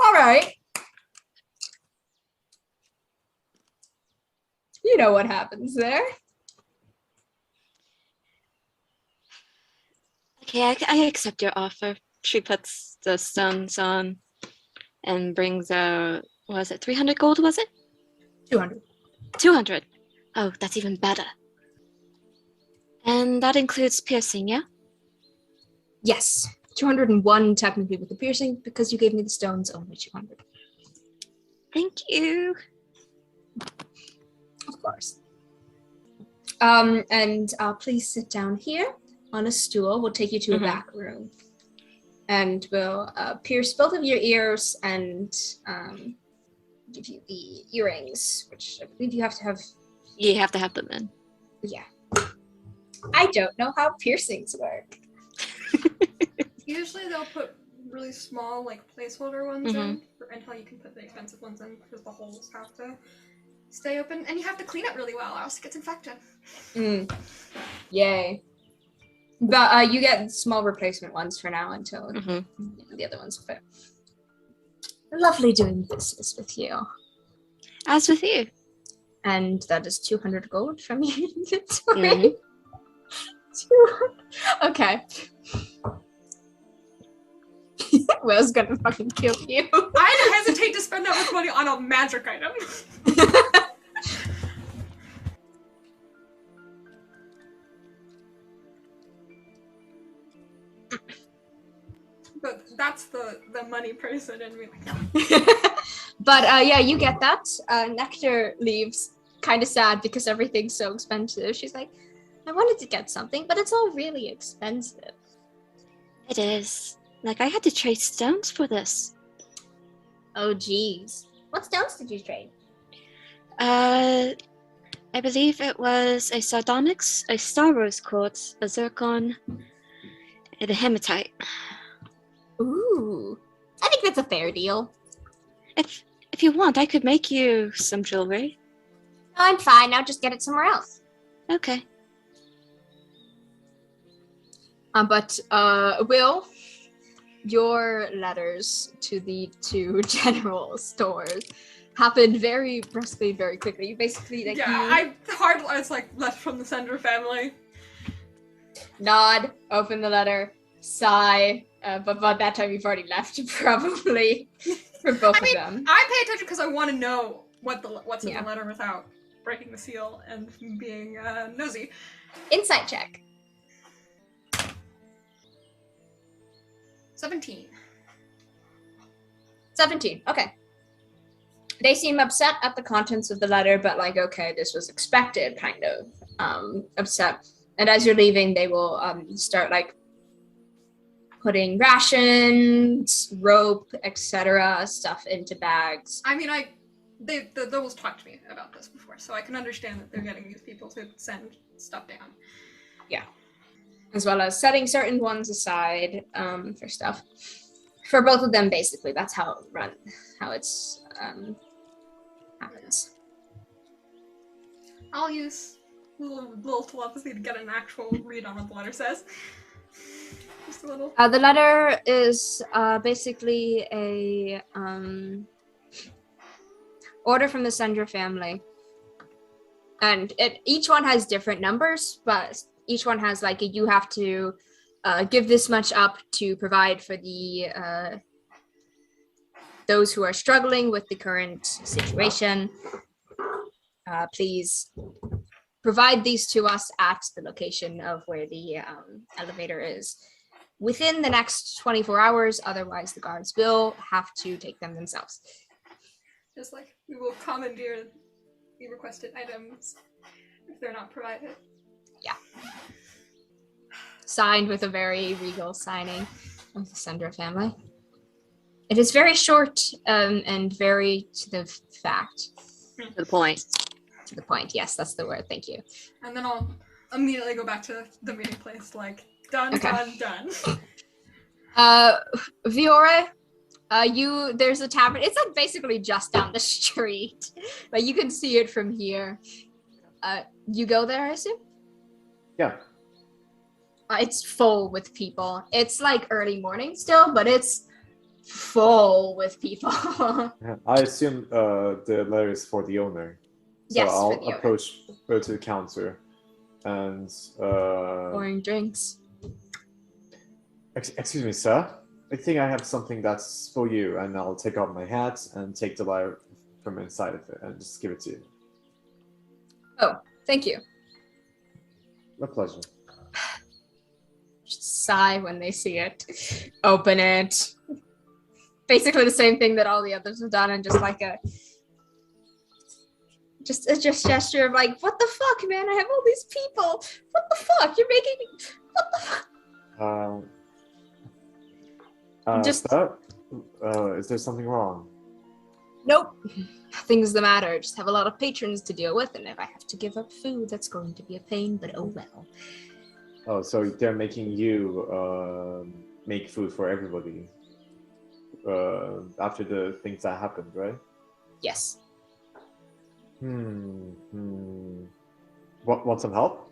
All right. You know what happens there. Okay, I accept your offer. She puts the stones on and brings out, what was it, 300 gold, was it? 200. 200. Oh, that's even better. And that includes piercing, yeah? Yes. 201 technically with the piercing, because you gave me the stones, only 200. Thank you. Of course. And please sit down here on a stool. We'll take you to a back room. And we'll pierce both of your ears and give you the earrings, which I believe you have to have. You have to have them in. Yeah. I don't know how piercings work. Usually they'll put really small, like, placeholder ones in until you can put the expensive ones in, because the holes have to stay open, and you have to clean it really well, else it gets infected. Yay. But you get small replacement ones for now until the other ones fit. Lovely doing business with you. As with you. And that is 200 gold from your inventory. Okay. Will's gonna fucking kill you. I hesitate to spend that much money on a magic item. But that's the money person in me. But yeah, you get that. Nectar leaves kind of sad because everything's so expensive. She's like, I wanted to get something, but it's all really expensive. It is. Like, I had to trade stones for this. Oh, geez. What stones did you trade? I believe it was a sardonyx, a star rose quartz, a zircon, and a hematite. Ooh. I think that's a fair deal. If you want, I could make you some jewelry. No, I'm fine. I'll just get it somewhere else. Okay. But Will, your letters to the two general stores happened very brusquely, very quickly. You basically like It's like left from the Sender family. Nod, open the letter, sigh, but by that time you've already left, probably. For both I mean, of them. I pay attention because I want to know what's in Yeah. the letter without breaking the seal and being nosy. Insight check. 17. 17. Okay. They seem upset at the contents of the letter, but like, okay, this was expected, kind of upset. And as you're leaving, they will start like putting rations, rope, etc., stuff into bags. I mean, the nobles talked to me about this before, so I can understand that they're getting these people to send stuff down. Yeah. As well as setting certain ones aside for stuff. For both of them, basically, that's how it's happens. I'll use little telepathy to get an actual read on what the letter says. Just a little. The letter is basically a order from the Sender family, and each one has different numbers, but each one has like you have to give this much up to provide for the those who are struggling with the current situation. Please provide these to us at the location of where the elevator is within the next 24 hours. Otherwise, the guards will have to take them themselves. Just like, we will commandeer the requested items if they're not provided. Yeah. Signed with a very regal signing of the Sender family. It is very short and very to the fact. To the point. To the point, yes, that's the word, thank you. And then I'll immediately go back to the meeting place, like, done, Okay. done. Vioré, there's a tavern. It's like basically just down the street, but you can see it from here. You go there, I assume? Yeah. It's full with people. It's like early morning still, but it's full with people. I assume the letter is for the owner. So Yes, I'll for the owner. go to the counter and Pouring drinks. excuse me, sir. I think I have something that's for you, and I'll take off my hat and take the letter from inside of it and just give it to you. Oh, thank you. My pleasure. Just sigh when they see it. Open it. Basically the same thing that all the others have done, and just like a gesture of like, what the fuck, man? I have all these people. What the fuck? You're making me. What the fuck? Just- Sir? Is there something wrong? Nope. Nothing's the matter. Just have a lot of patrons to deal with, and if I have to give up food, that's going to be a pain, but oh well. Oh, so they're making you make food for everybody after the things that happened, right? Yes. Want some help?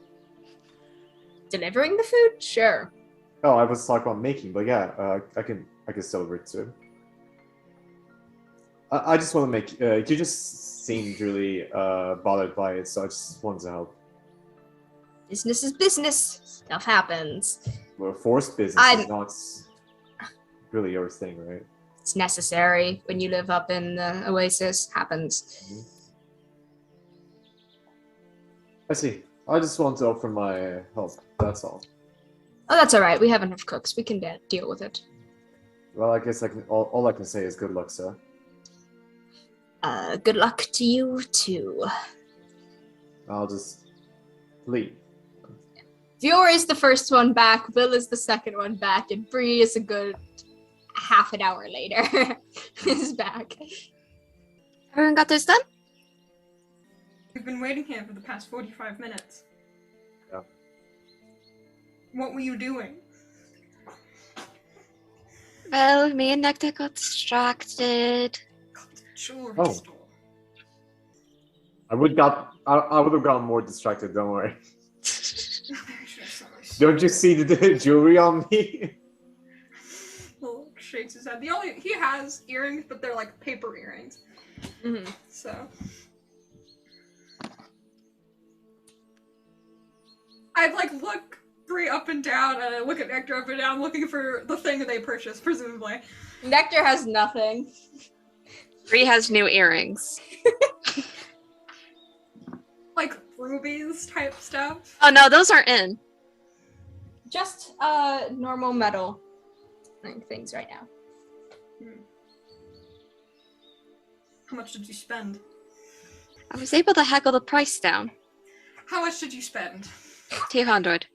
Delivering the food? Sure. Oh, I was talking about making, but yeah, I can celebrate too. I just want to make. You just seemed really bothered by it, so I just wanted to help. Business is business. Stuff happens. Well, forced business is not really your thing, right? It's necessary when you live up in the Oasis. Happens. Mm-hmm. I see. I just want to offer my help. That's all. Oh, that's all right. We have enough cooks. We can deal with it. Well, I guess all I can say is good luck, sir. Good luck to you too. I'll just leave. Vioré is the first one back. Will is the second one back, and Bree is a good half an hour later is back. Everyone got this done? We've been waiting here for the past 45 minutes. Yeah. What were you doing? Well, me and Nectar got distracted. Jewelry Oh. store. I would have gotten more distracted. Don't worry. Don't you see the jewelry on me? Well, shakes his head. He has earrings, but they're like paper earrings. Mm-hmm. So I'd like look Bree up and down, and I look at Nectar up and down, looking for the thing that they purchased, presumably. Nectar has nothing. Bree has new earrings. Like rubies type stuff. Oh no, those aren't in. Just normal metal things right now. How much did you spend? I was able to haggle the price down. How much did you spend? 200.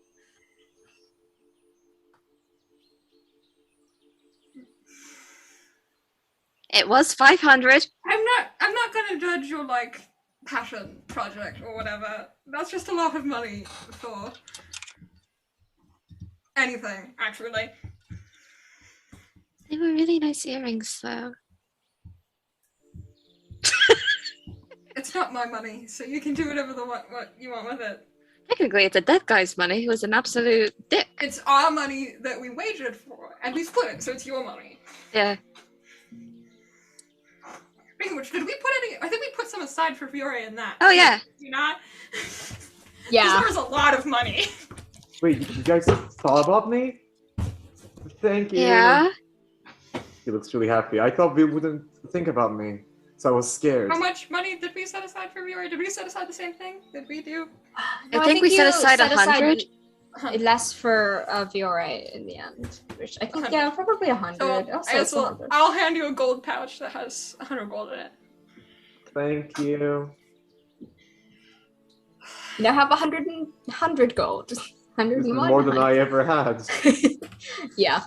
It was 500. I'm not gonna judge your like passion project or whatever. That's just a lot of money for anything, actually. They were really nice earrings, though. It's not my money, so you can do whatever what you want with it. Technically, it's a dead guy's money who was an absolute dick. It's our money that we wagered for, and we split it, so it's your money. Yeah. Speaking of which, did we put any? I think we put some aside for Vioré in that. Oh, yeah. Did you not? Yeah. Because there was a lot of money. Wait, you guys thought about me? Thank you. Yeah. He looks really happy. I thought we wouldn't think about me, so I was scared. How much money did we set aside for Vioré? Did we set aside the same thing? Did we do? No, I think we set you aside 100. Less for Vioré in the end, which I think 100. yeah, probably 100. So I'll say it's 100. I'll hand you a gold pouch that has 100 gold in it. Thank you. You now have 100 gold. This is 101. more than I ever had. Yeah.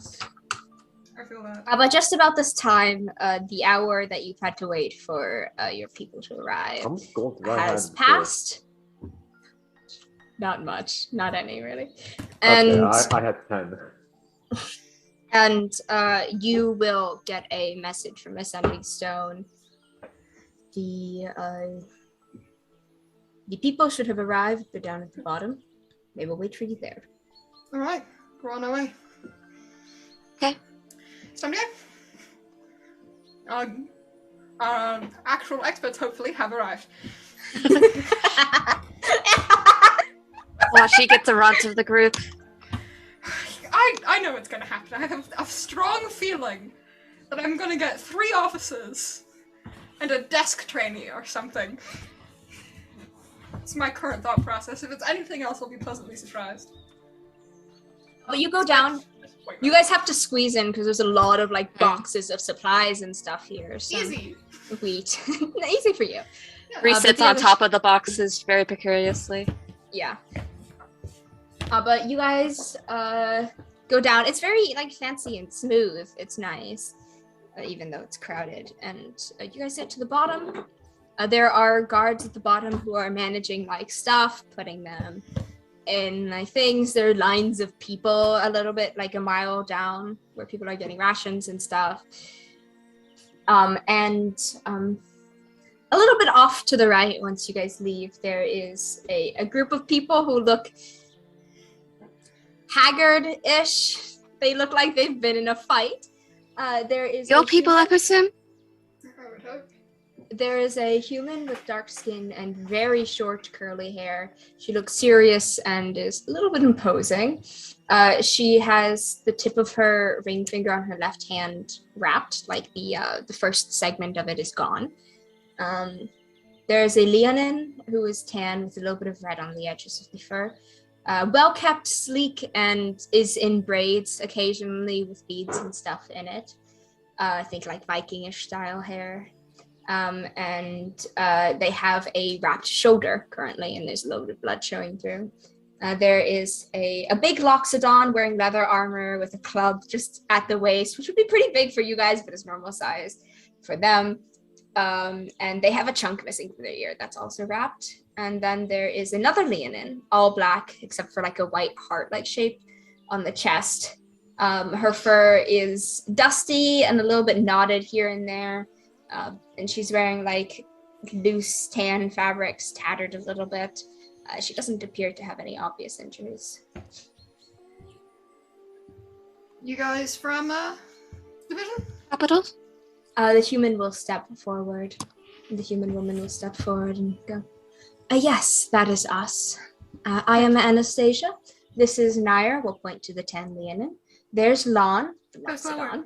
I feel that. But just about this time, the hour that you've had to wait for your people to arrive How much gold did I has have? passed. Not much, not any really. Okay, And I had 10. and you will get a message from Ascending Stone. The people should have arrived. They're down at the bottom. They will wait for you there. All right, we're on our way. Okay. Someday, actual experts hopefully have arrived. Well, she gets a runt of the group. I know what's gonna happen. I have a strong feeling that I'm gonna get 3 officers and a desk trainee or something. It's my current thought process. If it's anything else, I'll be pleasantly surprised. But you go down. You guys have to squeeze in because there's a lot of like boxes of supplies and stuff here. So Easy. wheat, easy for you. Bree but sits the on other- top of the boxes very precariously. Yeah. But you guys go down. It's very like fancy and smooth. It's nice, even though it's crowded. And you guys get to the bottom. There are guards at the bottom who are managing like stuff, putting them in like things. There are lines of people a little bit like a mile down where people are getting rations and stuff. And a little bit off to the right, once you guys leave, there is a group of people who look haggard-ish. They look like they've been in a fight. There is Your a people, I human- presume? I would hope. There is a human with dark skin and very short curly hair. She looks serious and is a little bit imposing. She has the tip of her ring finger on her left hand wrapped, like the first segment of it is gone. There's a Leonin who is tan with a little bit of red on the edges of the fur. Well kept, sleek, and is in braids occasionally with beads and stuff in it. I think like Vikingish style hair. And they have a wrapped shoulder currently, and there's a little bit of blood showing through. There is a big Loxodon wearing leather armor with a club just at the waist, which would be pretty big for you guys, but it's normal size for them. And they have a chunk missing from their ear that's also wrapped. And then there is another Leonin, all black, except for like a white heart-like shape on the chest. Her fur is dusty and a little bit knotted here and there. And she's wearing like loose tan fabrics, tattered a little bit. She doesn't appear to have any obvious injuries. You guys from division? Capital? The human will step forward. The human woman will step forward and go, yes, that is us. I am Anastasia. This is Nair. We'll point to the 10 Leonin. There's Lon, the Where's Lower? Loxodon.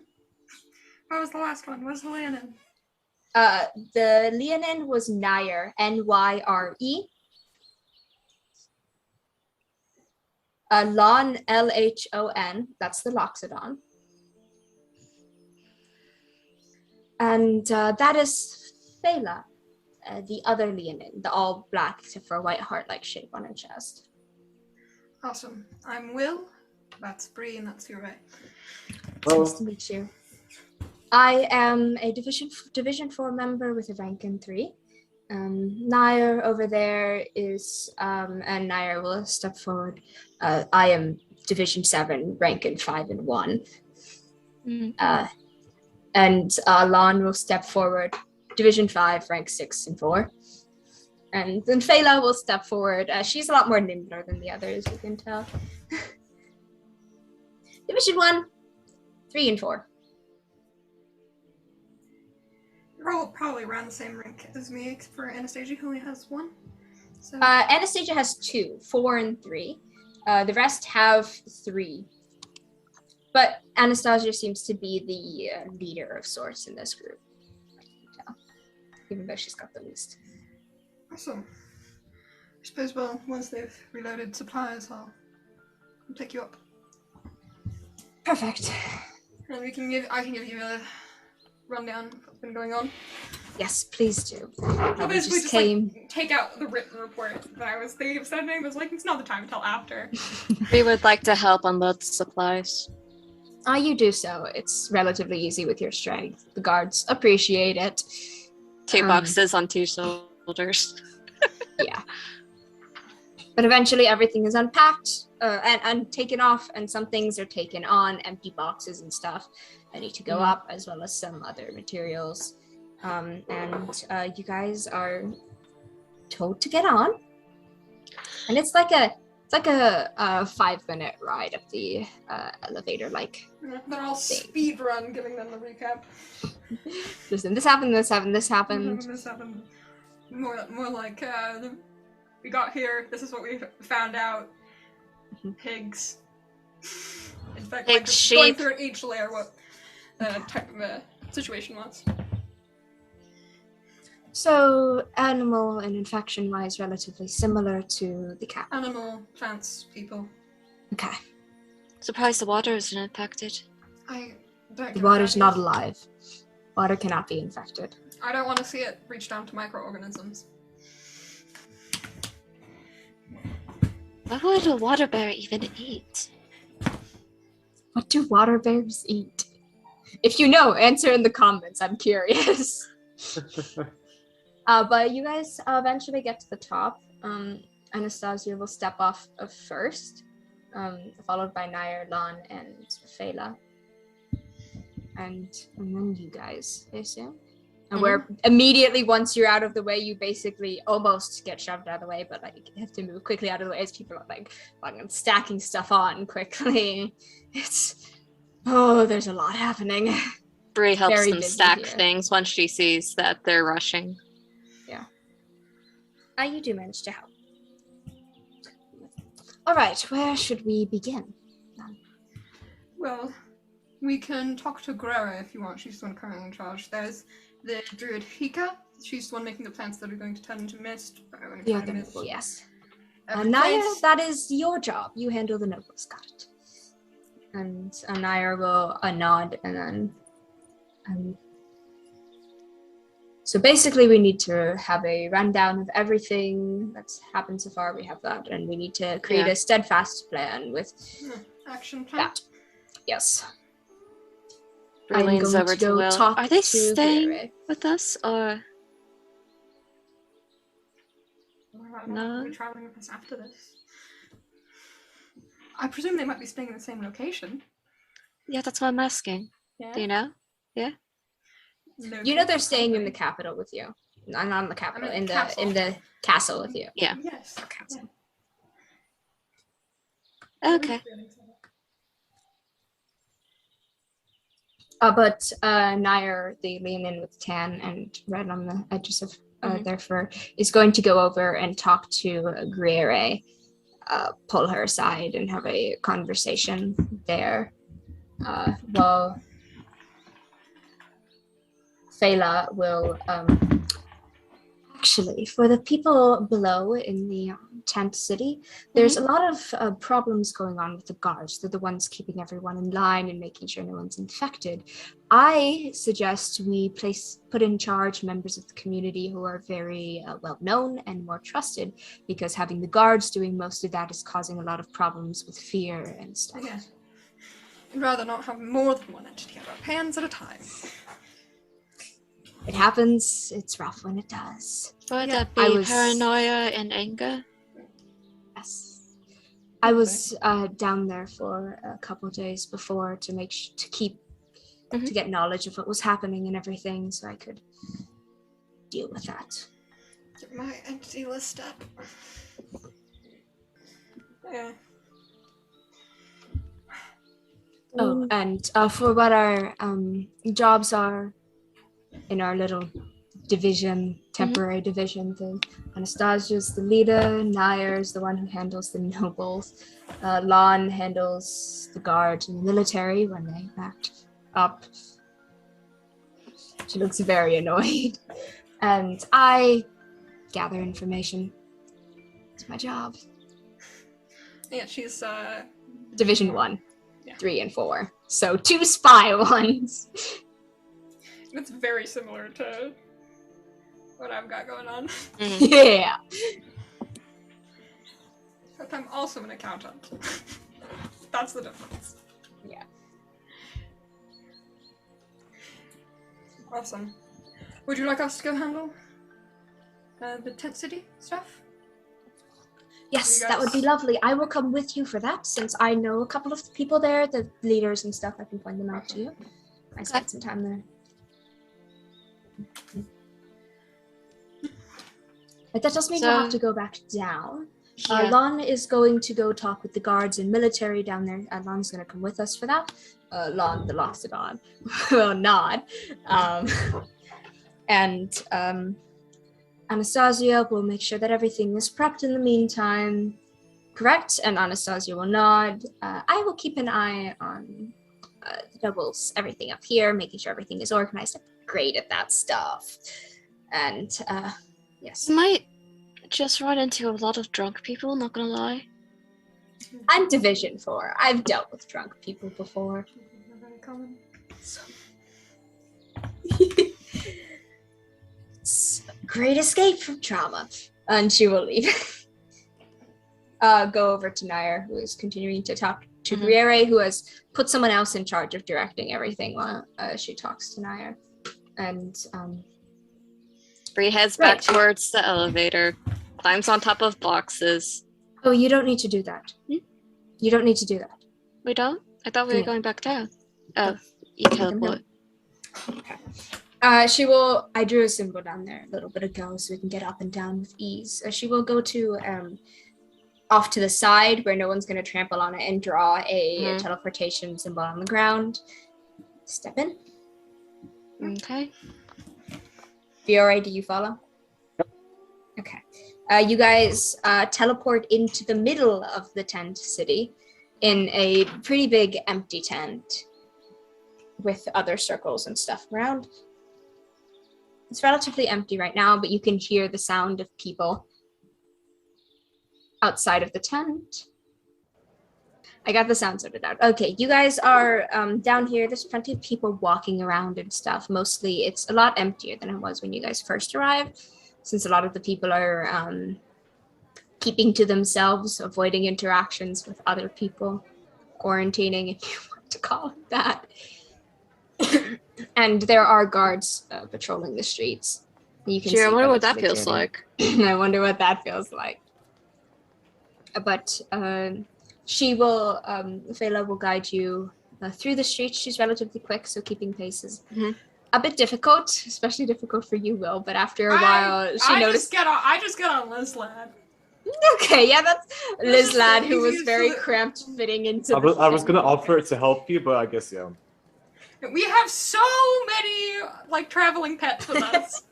What was the last one? Where's the Leonin? The Leonin was Nyre, Nyre. Lon, Lhon. That's the Loxodon. And that is Fela, the other Leonin, the all black except for a white heart-like shape on her chest. Awesome. I'm Will. That's Bree, and that's Vioré. Nice to meet you. I am a Division 4 member with a rank in 3. Nyre over there is, and Nyre will step forward. I am Division 7, rank in 5 and 1. And Lon will step forward, Division 5, rank 6 and 4. And then Fela will step forward. She's a lot more nimbler than the others, you can tell. Division 1, 3 and 4. You're all probably around the same rank as me, except for Anastasia, who only has 1. So. Anastasia has 2, 4 and 3. The rest have 3. But Anastasia seems to be the leader of sorts in this group. I can tell, even though she's got the least. Awesome. I suppose, well, once they've reloaded supplies, I'll pick you up. Perfect. And I can give you a rundown of what's been going on. Yes, please do. I'll We basically just just came. like, take out the written report that I was thinking of sending. I was like, it's not the time until after. We would like to help unload the supplies. You do so. It's relatively easy with your strength. The guards appreciate it. 2 boxes on 2 shoulders. Yeah. But eventually everything is unpacked and taken off, and some things are taken on, empty boxes and stuff that need to go up, as well as some other materials. And you guys are told to get on. And it's like a 5-minute ride up the elevator, like. They're all speed run, giving them the recap. Listen, this happened, this happened, this happened. This happened. More like, we got here, this is what we found out. Pigs. In fact, Pigs, like, sheep. going through each layer what type of situation was. So, animal and infection-wise, relatively similar to the cat. Animal, plants, people. Okay. Surprised the water isn't infected. I don't The give a water's damn. not alive. Water cannot be infected. I don't want to see it reach down to microorganisms. What would a water bear even eat? What do water bears eat? If you know, answer in the comments. I'm curious. But you guys eventually get to the top. Anastasia will step off first, followed by Nyre, Lon, and Fela. And then you guys, I assume. And where immediately once you're out of the way, you basically almost get shoved out of the way, but like you have to move quickly out of the way as people are like stacking stuff on quickly. There's a lot happening. Bree helps Very them busy stack here. things once she sees that they're rushing. You do manage to help. All right, where should we begin? Well, we can talk to Grera if you want. She's the one currently in charge. There's the druid Hika. She's the one making the plants that are going to turn into mist. Yes. Every Nyre, place- that is your job. You handle the nobles, got it. And Nyre will nod, and then so basically we need to have a rundown of everything that's happened so far. We have that, and we need to create a steadfast plan with action plan. that. Yes. Bree I'm leans going over to to go Will. talk Are they to staying Vioré. with us, or We're No. traveling with us after this. I presume they might be staying in the same location. yeah? That's what I'm asking. Yeah. Do you know? You know they're staying in the capital with you. Not in the capital, in in the the castle. in the castle with you. Yeah. Yes. Castle. Okay. But Nyre, the lean-in with tan and red on the edges of their fur, is going to go over and talk to Vioré, pull her aside and have a conversation there. Fela will actually, for the people below in the tent city, there's a lot of problems going on with the guards. They're the ones keeping everyone in line and making sure no one's infected. I suggest we put in charge members of the community who are very well known and more trusted, because having the guards doing most of that is causing a lot of problems with fear and stuff. Yeah. I'd rather not have more than one entity out of our hands at a time. It happens. It's rough when it does. Would Yeah, that be paranoia and anger? Yes. I was down there for a couple of days before to to get knowledge of what was happening and everything, so I could deal with that. Get my entity list up. Yeah. Oh, and for what our jobs are in our little division, temporary division thing, Anastasia's the leader, Nayar's the one who handles the nobles, Lon handles the guard and the military when they act up. She looks very annoyed. And I gather information. It's my job. Yeah, she's Division 1, Yeah. 3, and 4. So 2 spy ones. It's very similar to what I've got going on. Yeah. But I'm also an accountant. That's the difference. Yeah. Awesome. Would you like us to go handle the tent city stuff? Yes, You that would be guys- lovely. I will come with you for that, since I know a couple of the people there, the leaders and stuff. I can point them out to you. I spent some time there. But that does mean we'll have to go back down. Yeah. Lon is going to go talk with the guards and military down there. Lon's going to come with us for that. Lon, the Loxodon, will nod. And Anastasia will make sure that everything is prepped in the meantime. Correct? And Anastasia will nod. I will keep an eye on the doubles, everything up here, making sure everything is organized. I'm great at that stuff. And yes. You might just run into a lot of drunk people, not gonna lie. I'm Division 4. I've dealt with drunk people before. Very common. So. It's a great escape from trauma. And she will leave. Go over to Nair, who is continuing to talk to Vioré, who has put someone else in charge of directing everything while she talks to Nair. And Bree heads back towards the elevator, climbs on top of boxes. oh, you don't need to do that. You don't need to do that. We don't? I thought we were Yeah. going back down. Oh, you teleport. She will. I drew a symbol down there a little bit ago, so we can get up and down with ease. She will go to off to the side where no one's going to trample on it and draw a teleportation symbol on the ground. Step in. Okay. Vioré, do you follow? Yep. Okay. You guys teleport into the middle of the tent city in a pretty big empty tent with other circles and stuff around. It's relatively empty right now, but you can hear the sound of people outside of the tent. I got the sound sorted out. Okay, you guys are down here. There's plenty of people walking around and stuff. Mostly it's a lot emptier than it was when you guys first arrived, since a lot of the people are keeping to themselves, avoiding interactions with other people, quarantining, if you want to call it that. And there are guards patrolling the streets. You can Gee, I see wonder what that relatively feels clearly. like. I wonder what that feels like. But she will, Fela will guide you through the streets. She's relatively quick, so keeping pace is a bit difficult, especially difficult for you, Will. But after a while, she noticed. I just get on Liz Lad. Okay, yeah, that's This is Liz Lad, the who was easiest very to- cramped fitting into I was, the I was thing. gonna offer it to help you, but I guess yeah. We have so many like traveling pets with us.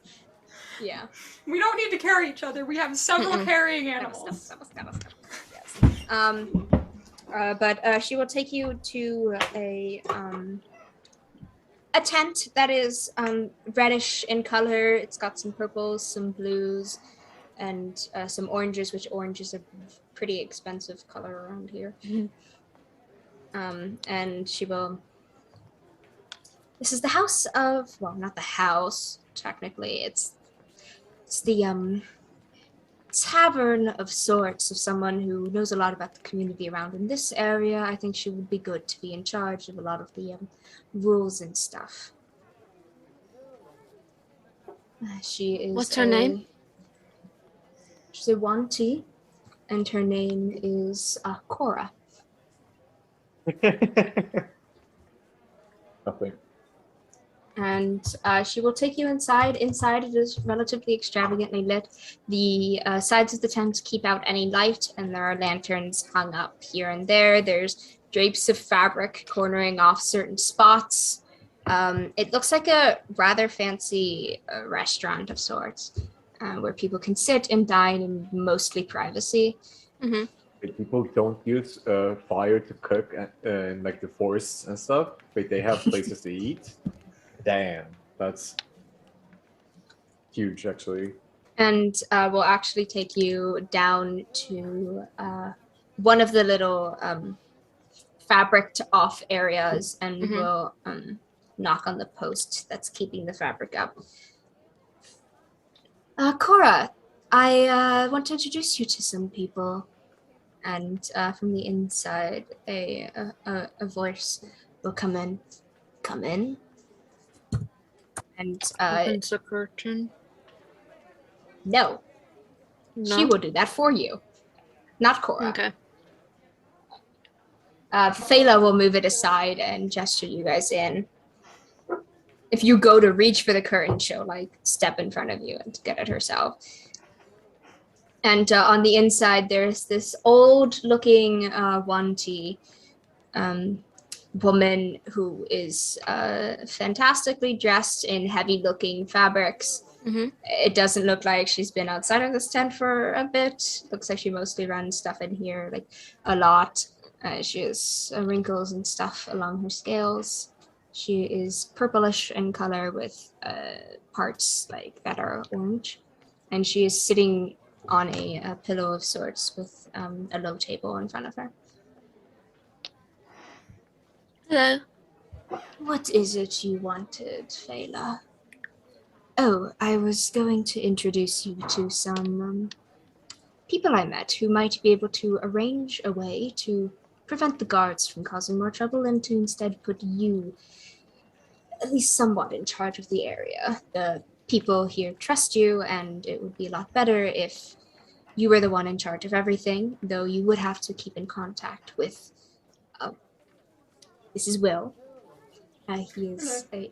Yeah. We don't need to carry each other. We have several carrying animals. Yes. But she will take you to a tent that is reddish in color. It's got some purples, some blues, and some oranges, which oranges are pretty expensive color around here. And she will. This is the house of, well, not the house technically. It's the tavern of sorts of someone who knows a lot about the community around in this area. I think she would be good to be in charge of a lot of the rules and stuff. She is. What's her name? She's a Wanti, and her name is Cora. Nothing. And she will take you inside. Inside, it is relatively extravagantly lit. The sides of the tent keep out any light, and there are lanterns hung up here and there. There's drapes of fabric cornering off certain spots. It looks like a rather fancy restaurant of sorts, where people can sit and dine in mostly privacy. Mm-hmm. People don't use fire to cook and like the forest and stuff, but they have places to eat. Damn, that's huge, actually. And we'll actually take you down to one of the little fabric off areas, and we'll knock on the post that's keeping the fabric up. Cora, I want to introduce you to some people. And from the inside, a voice will come in. Come in. And Opens the curtain. no, she will do that for you, not Cora. Okay. Fela will move it aside and gesture you guys in. If you go to reach for the curtain, she'll like step in front of you and get it herself. And on the inside, there's this old-looking Wanti woman who is fantastically dressed in heavy-looking fabrics. Mm-hmm. It doesn't look like she's been outside of this tent for a bit. Looks like she mostly runs stuff in here, like a lot. She has wrinkles and stuff along her scales. She is purplish in color with parts like that are orange, and she is sitting on a pillow of sorts with a low table in front of her. Hello. What is it you wanted, Fela? Oh, I was going to introduce you to some people I met who might be able to arrange a way to prevent the guards from causing more trouble and to instead put you at least somewhat in charge of the area. The people here trust you, and it would be a lot better if you were the one in charge of everything, though you would have to keep in contact with this is Will. He is a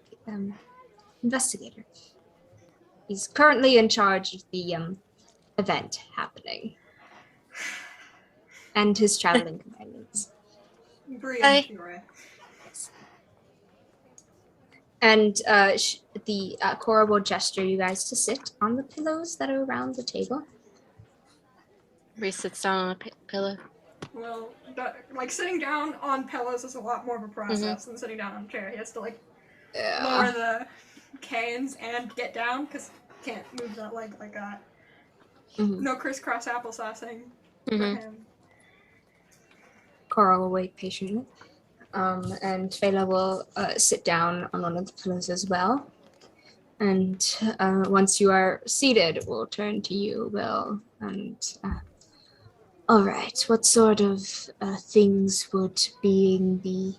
investigator. He's currently in charge of the event happening. And his traveling companions. Brianna, Vioré. And the Cora will gesture you guys to sit on the pillows that are around the table. Reese sits down on a pillow. Well, like sitting down on pillows is a lot more of a process than sitting down on a chair. He has to like lower the canes and get down because he can't move that leg like that. No crisscross applesaucing for him. Cora will wait patiently. And Fela will sit down on one of the pillows as well. And once you are seated, we'll turn to you, Will. And all right, what sort of things would being the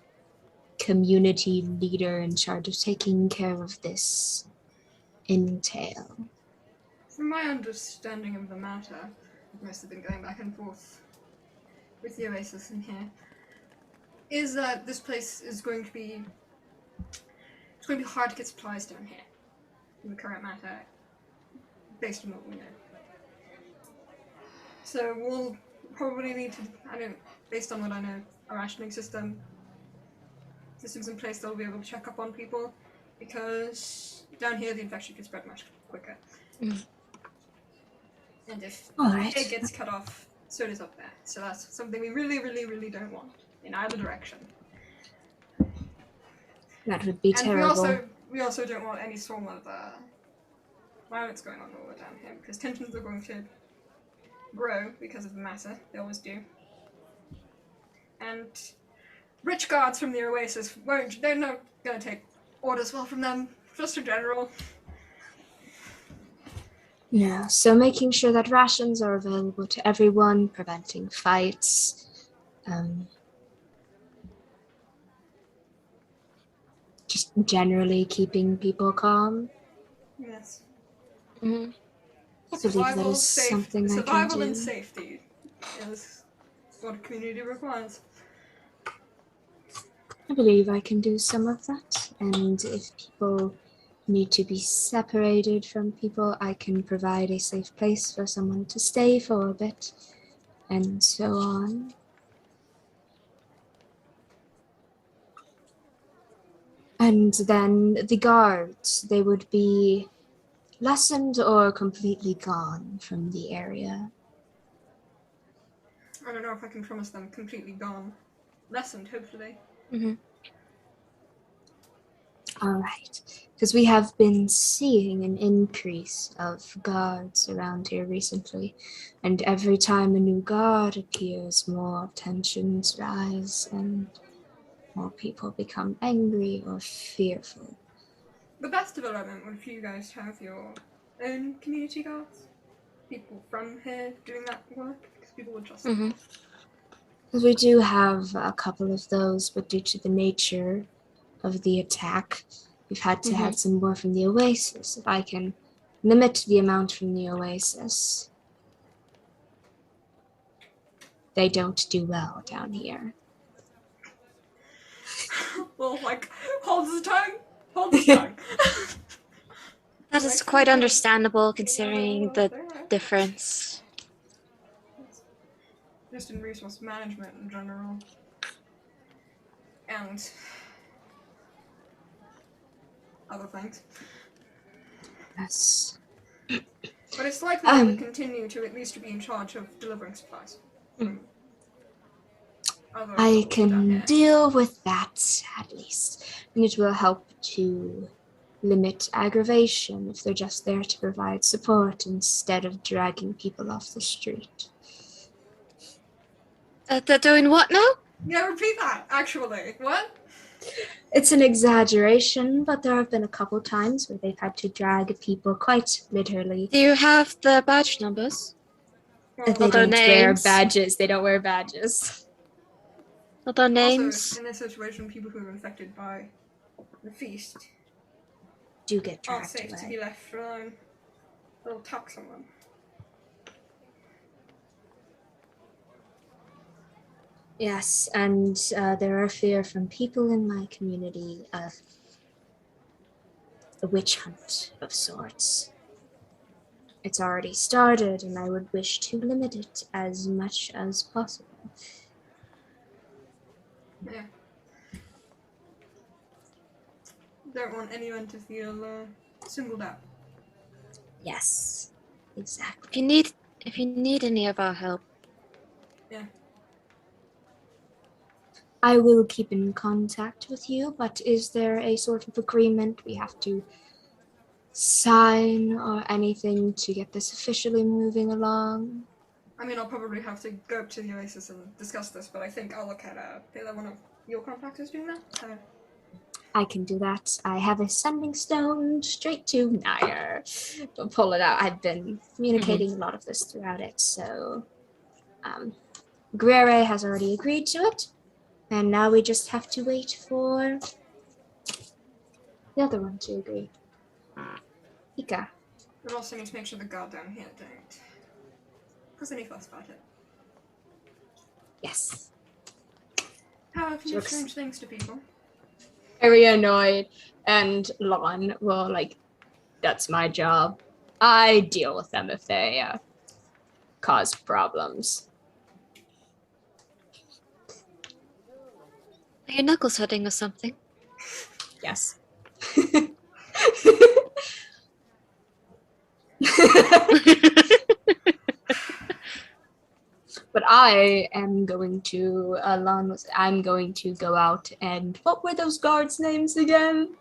community leader in charge of taking care of this entail? From my understanding of the matter, I've mostly been going back and forth with the Oasis in here, is that this place is going to be hard to get supplies down here in the current matter, based on what we know. So we'll probably need to, based on what I know, a rationing systems in place that will be able to check up on people, because down here the infection can spread much quicker. And if it gets cut off, so does up there. So that's something we really, really, really don't want in either direction. That would be And terrible. we also don't want any sort of violence going on over down here, because tensions are going to grow because of the matter. They always do. And rich guards from the Oasis they're not going to take orders well from them, just in general. Yeah, so making sure that rations are available to everyone, preventing fights, just generally keeping people calm. Yes. Mhm. I believe that is something I can survival do. and safety is what a community requires. I believe I can do some of that, and if people need to be separated from people, I can provide a safe place for someone to stay for a bit, and so on. And then the guards, they would be lessened or completely gone from the area. I don't know if I can promise them completely gone. Lessened, hopefully. Mhm. All right, because we have been seeing an increase of guards around here recently, and every time a new guard appears, more tensions rise and more people become angry or fearful. The best development would for you guys to have your own community guards. People from here doing that work, because people would trust them. Mhm. Because we do have a couple of those, but due to the nature of the attack, we've had to have some more from the Oasis. If I can limit the amount from the Oasis, they don't do well down here. Well, like, hold his tongue. Hold his tongue. That is quite understandable considering the difference. Just in resource management in general. And other things. Yes. But it's likely they would continue to at least be in charge of delivering supplies. I can deal with that, at least. And it will help to limit aggravation if they're just there to provide support instead of dragging people off the street. They're doing what now? Yeah, repeat that, actually. What? It's an exaggeration, but there have been a couple times where they've had to drag people quite literally. Do you have the badge numbers? They their don't wear names? badges. They don't wear badges. Not their Also, names? in this situation, people who are infected by the feast Do get aren't dragged safe to away. be left alone. They'll attack someone. Yes, and there are fear from people in my community of a witch hunt of sorts. It's already started, and I would wish to limit it as much as possible. Yeah. Don't want anyone to feel singled out. Yes, exactly. If you need any of our help. Yeah. I will keep in contact with you, but is there a sort of agreement we have to sign or anything to get this officially moving along? I mean, I'll probably have to go up to the Oasis and discuss this, but I think I'll look at Tele, one of your contractors doing that. So. I can do that. I have a sending stone straight to Nair. Don't pull it out. I've been communicating a lot of this throughout it, so Vioré has already agreed to it, and now we just have to wait for the other one to agree. Ika. But also need to make sure the guard down here don't cause any fuss about it. Yes. How often do strange things to people? Very annoyed, and Lon will that's my job. I deal with them if they cause problems. Are your knuckles hurting or something? Yes. But I am going to, I'm going to go out and what were those guards' names again?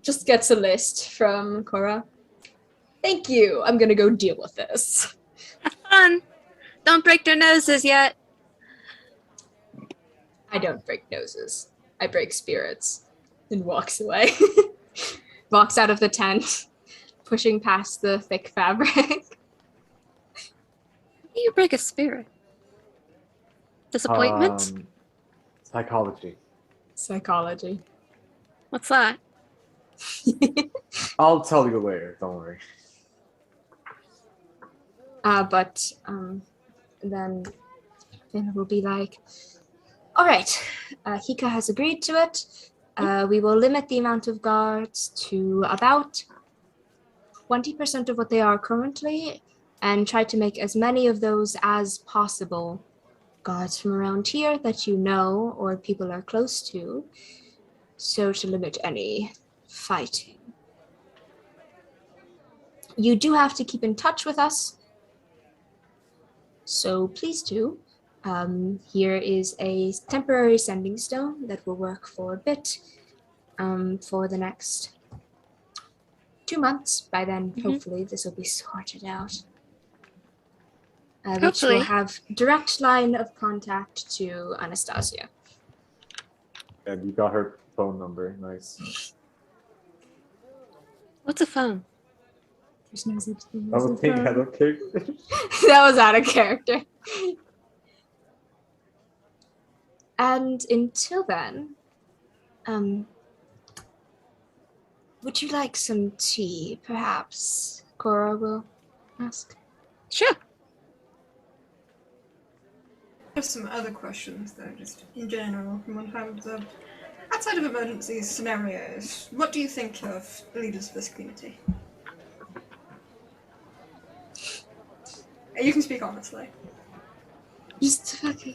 Just gets a list from Cora. Thank you. I'm gonna go deal with this. Have fun. Don't break their noses yet. I don't break noses. I break spirits. And walks away. Walks out of the tent, pushing past the thick fabric. How do you break a spirit? Disappointment? Psychology. Psychology. What's that? I'll tell you later. Don't worry. But then Finn will be like, all right, Hika has agreed to it. We will limit the amount of guards to about 20% of what they are currently and try to make as many of those as possible guards from around here that you know or people are close to, so to limit any fighting. You do have to keep in touch with us, so please do. Here is a temporary sending stone that will work for a bit for the next 2 months. By then, hopefully, this will be sorted out. Which will Hopefully. have direct line of contact to Anastasia. And you got her phone number. Nice. What's a phone? There's no such thing I as don't a think I phone. don't care. That was out of character. And until then, would you like some tea, perhaps? Cora will ask. Sure. I have some other questions, though, just in general, from what I've observed. Outside of emergency scenarios, what do you think of leaders of this community? You can speak honestly. Just fucking.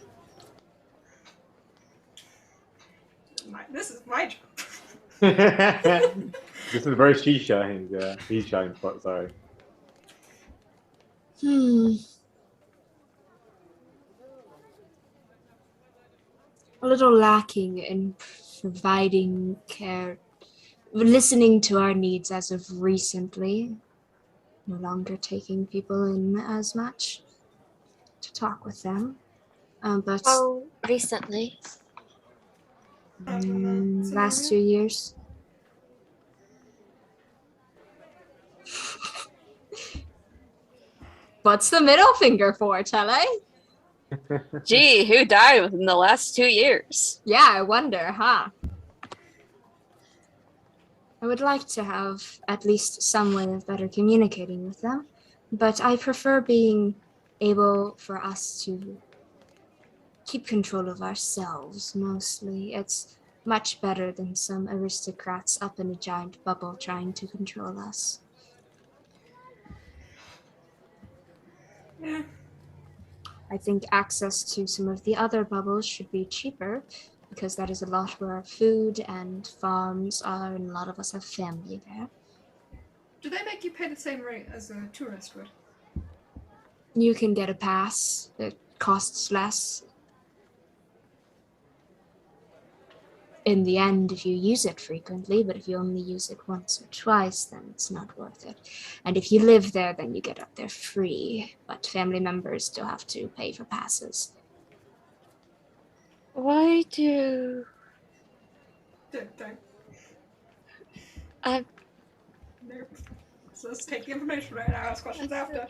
This is my job. This is very she shines. Yeah, he shines. Sorry. A little lacking in providing care, listening to our needs as of recently. No longer taking people in as much to talk with them. But How recently? last 2 years. What's the middle finger for, Tele? Gee, who died within the last 2 years? Yeah, I wonder, huh? I would like to have at least some way of better communicating with them, but I prefer being able for us to keep control of ourselves, mostly. It's much better than some aristocrats up in a giant bubble trying to control us. Yeah. I think access to some of the other bubbles should be cheaper, because that is a lot where our food and farms are, and a lot of us have family there. Do they make you pay the same rate as a tourist would? You can get a pass that costs less. In the end, if you use it frequently, but if you only use it once or twice, then it's not worth it. And if you live there, then you get up there free, but family members still have to pay for passes. Why do... Don't. I... No. So let's take the information right now, ask questions after.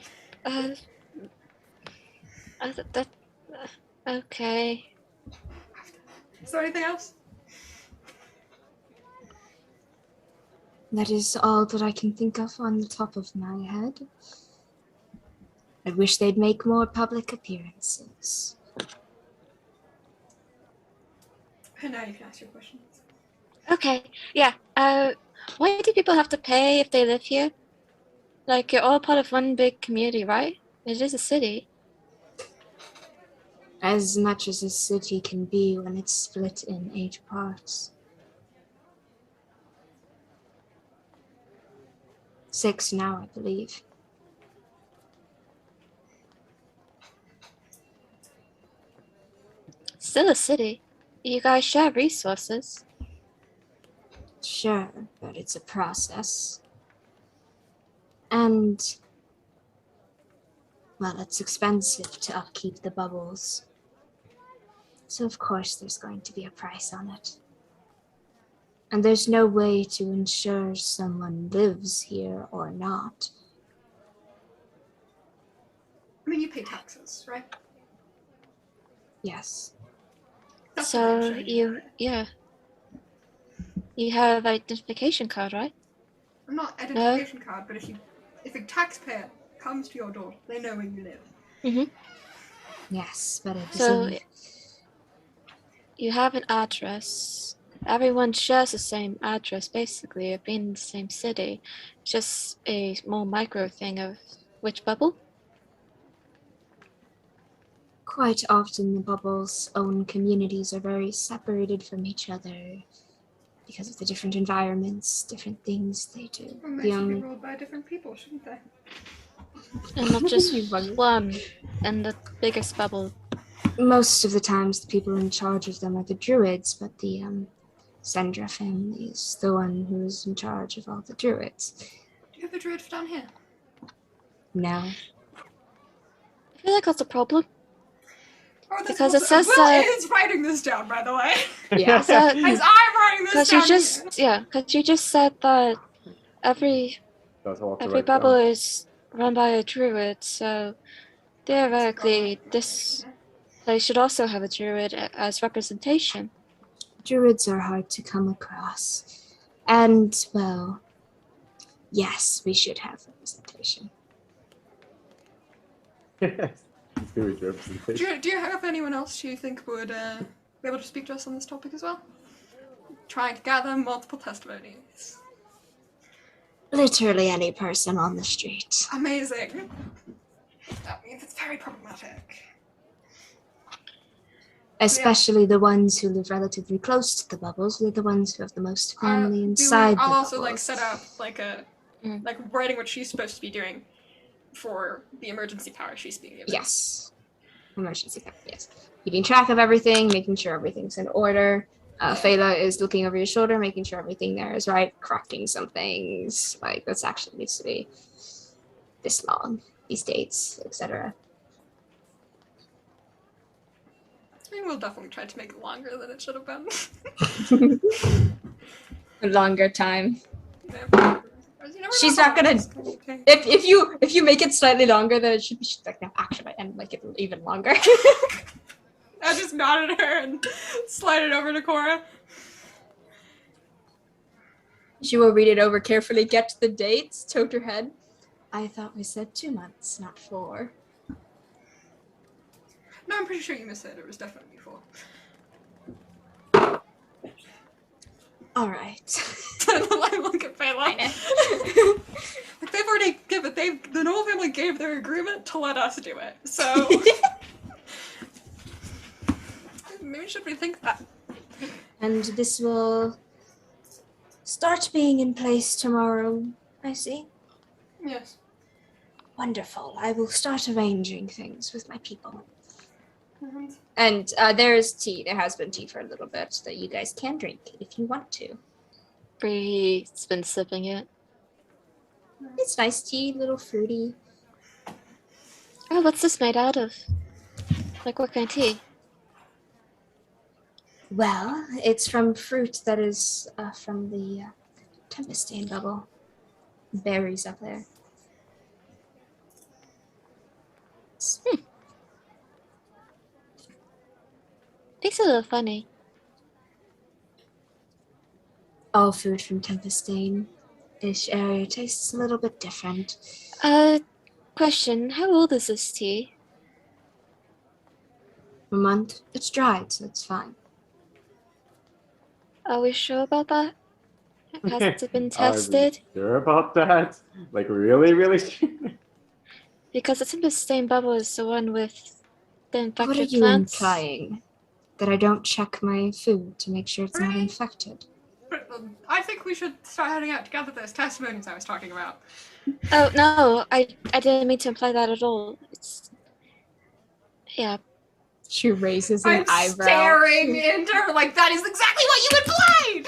Okay. Is there anything else? That is all that I can think of on the top of my head. I wish they'd make more public appearances. And now you can ask your questions. Okay, yeah. Why do people have to pay if they live here? Like, you're all part of one big community, right? It is a city. As much as a city can be when it's split in 8 parts. 6 now, I believe. Still a city. You guys share resources. Sure, but it's a process. And, well, it's expensive to upkeep the bubbles. So of course there's going to be a price on it. And there's no way to ensure someone lives here or not. I mean, you pay taxes, right? Yes. That's So what I'm saying. you have identification card, right? I'm not identification card, but if a taxpayer comes to your door, they know where you live. Mm-hmm. Yes, but it So isn't. you have an address. Everyone shares the same address, basically, of being in the same city. Just a more micro thing of which bubble? Quite often the bubbles' own communities are very separated from each other because of the different environments, different things they do. And they The should be only ruled by different people, shouldn't they? And not just You bug- one in the biggest bubble. Most of the times the people in charge of them are the druids, but the Sendra family is the one who is in charge of all the druids. Do you have a druid down here? No. I feel like that's a problem. Oh, this Because was, it says Will that- is writing this down, by the way. Yeah. So, As I'm writing this because down. you just because you just said that every That's all to every write bubble down. is run by a druid, so theoretically this place should also have a druid as representation. Druids are hard to come across. And, well, yes, we should have representation. Yes. Spirit representation. Do you have anyone else you think would be able to speak to us on this topic as well? Trying to gather multiple testimonies. Literally any person on the street. Amazing. That means it's very problematic. Especially the ones who live relatively close to the bubbles. They're the ones who have the most family inside the I'll bubbles. also set up like a writing what she's supposed to be doing for the emergency power she's being given. Yes. Emergency power, yes. Keeping track of everything, making sure everything's in order. Fela is looking over your shoulder, making sure everything there is right, correcting some things. Like, this actually needs to be this long, these dates, etc. I mean, we'll definitely try to make it longer than it should have been. A longer time. She's know not gonna- Okay. If you make it slightly longer than it should be, she's like, no, actually, and make it even longer. I just nodded at her and slide it over to Cora. She will read it over carefully, get to the dates, tilt her head. I thought we said 2 months, not 4. No, I'm pretty sure you missaid it. It was definitely 4. All right. I look at Fela. Like, they've already given. The Noel family gave their agreement to let us do it. So maybe should rethink that. And this will start being in place tomorrow, I see. Yes. Wonderful. I will start arranging things with my people. Mhm. And there is tea. There has been tea for a little bit that you guys can drink if you want to. Bree's been sipping it. It's nice tea, little fruity. Oh, what's this made out of? Like what kind of tea? Well, it's from fruit that is from the Tempest bubble. Berries up there. Tastes a little funny. All food from Tempest-ish area tastes a little bit different. Question, how old is this tea? A month. It's dried, so it's fine. Are we sure about that? Has it been tested? Are we sure about that? Like, really, really sure? Because the Tempest bubble is the one with the infected What are you plants. implying? That I don't check my food to make sure it's not Right. infected? But I think we should start heading out to gather those testimonies I was talking about. Oh no, I didn't mean to imply that at all. It's She raises an I'm eyebrow. staring into her like, that is exactly what you implied!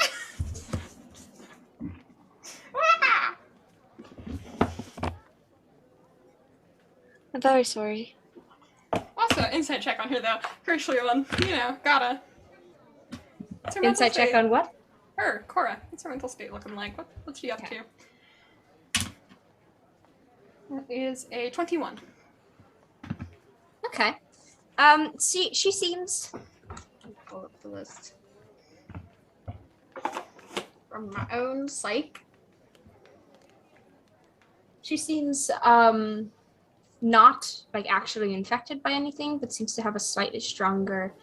Ah! I'm very sorry. Also, insight check on her though. Crucially one, gotta. What's her mental Insight check state? on what? Her, Cora. What's her mental state looking like? What's she up to? That is a 21. Okay. She seems. Let me pull up the list from my own psych. She seems not like actually infected by anything, but seems to have a slightly stronger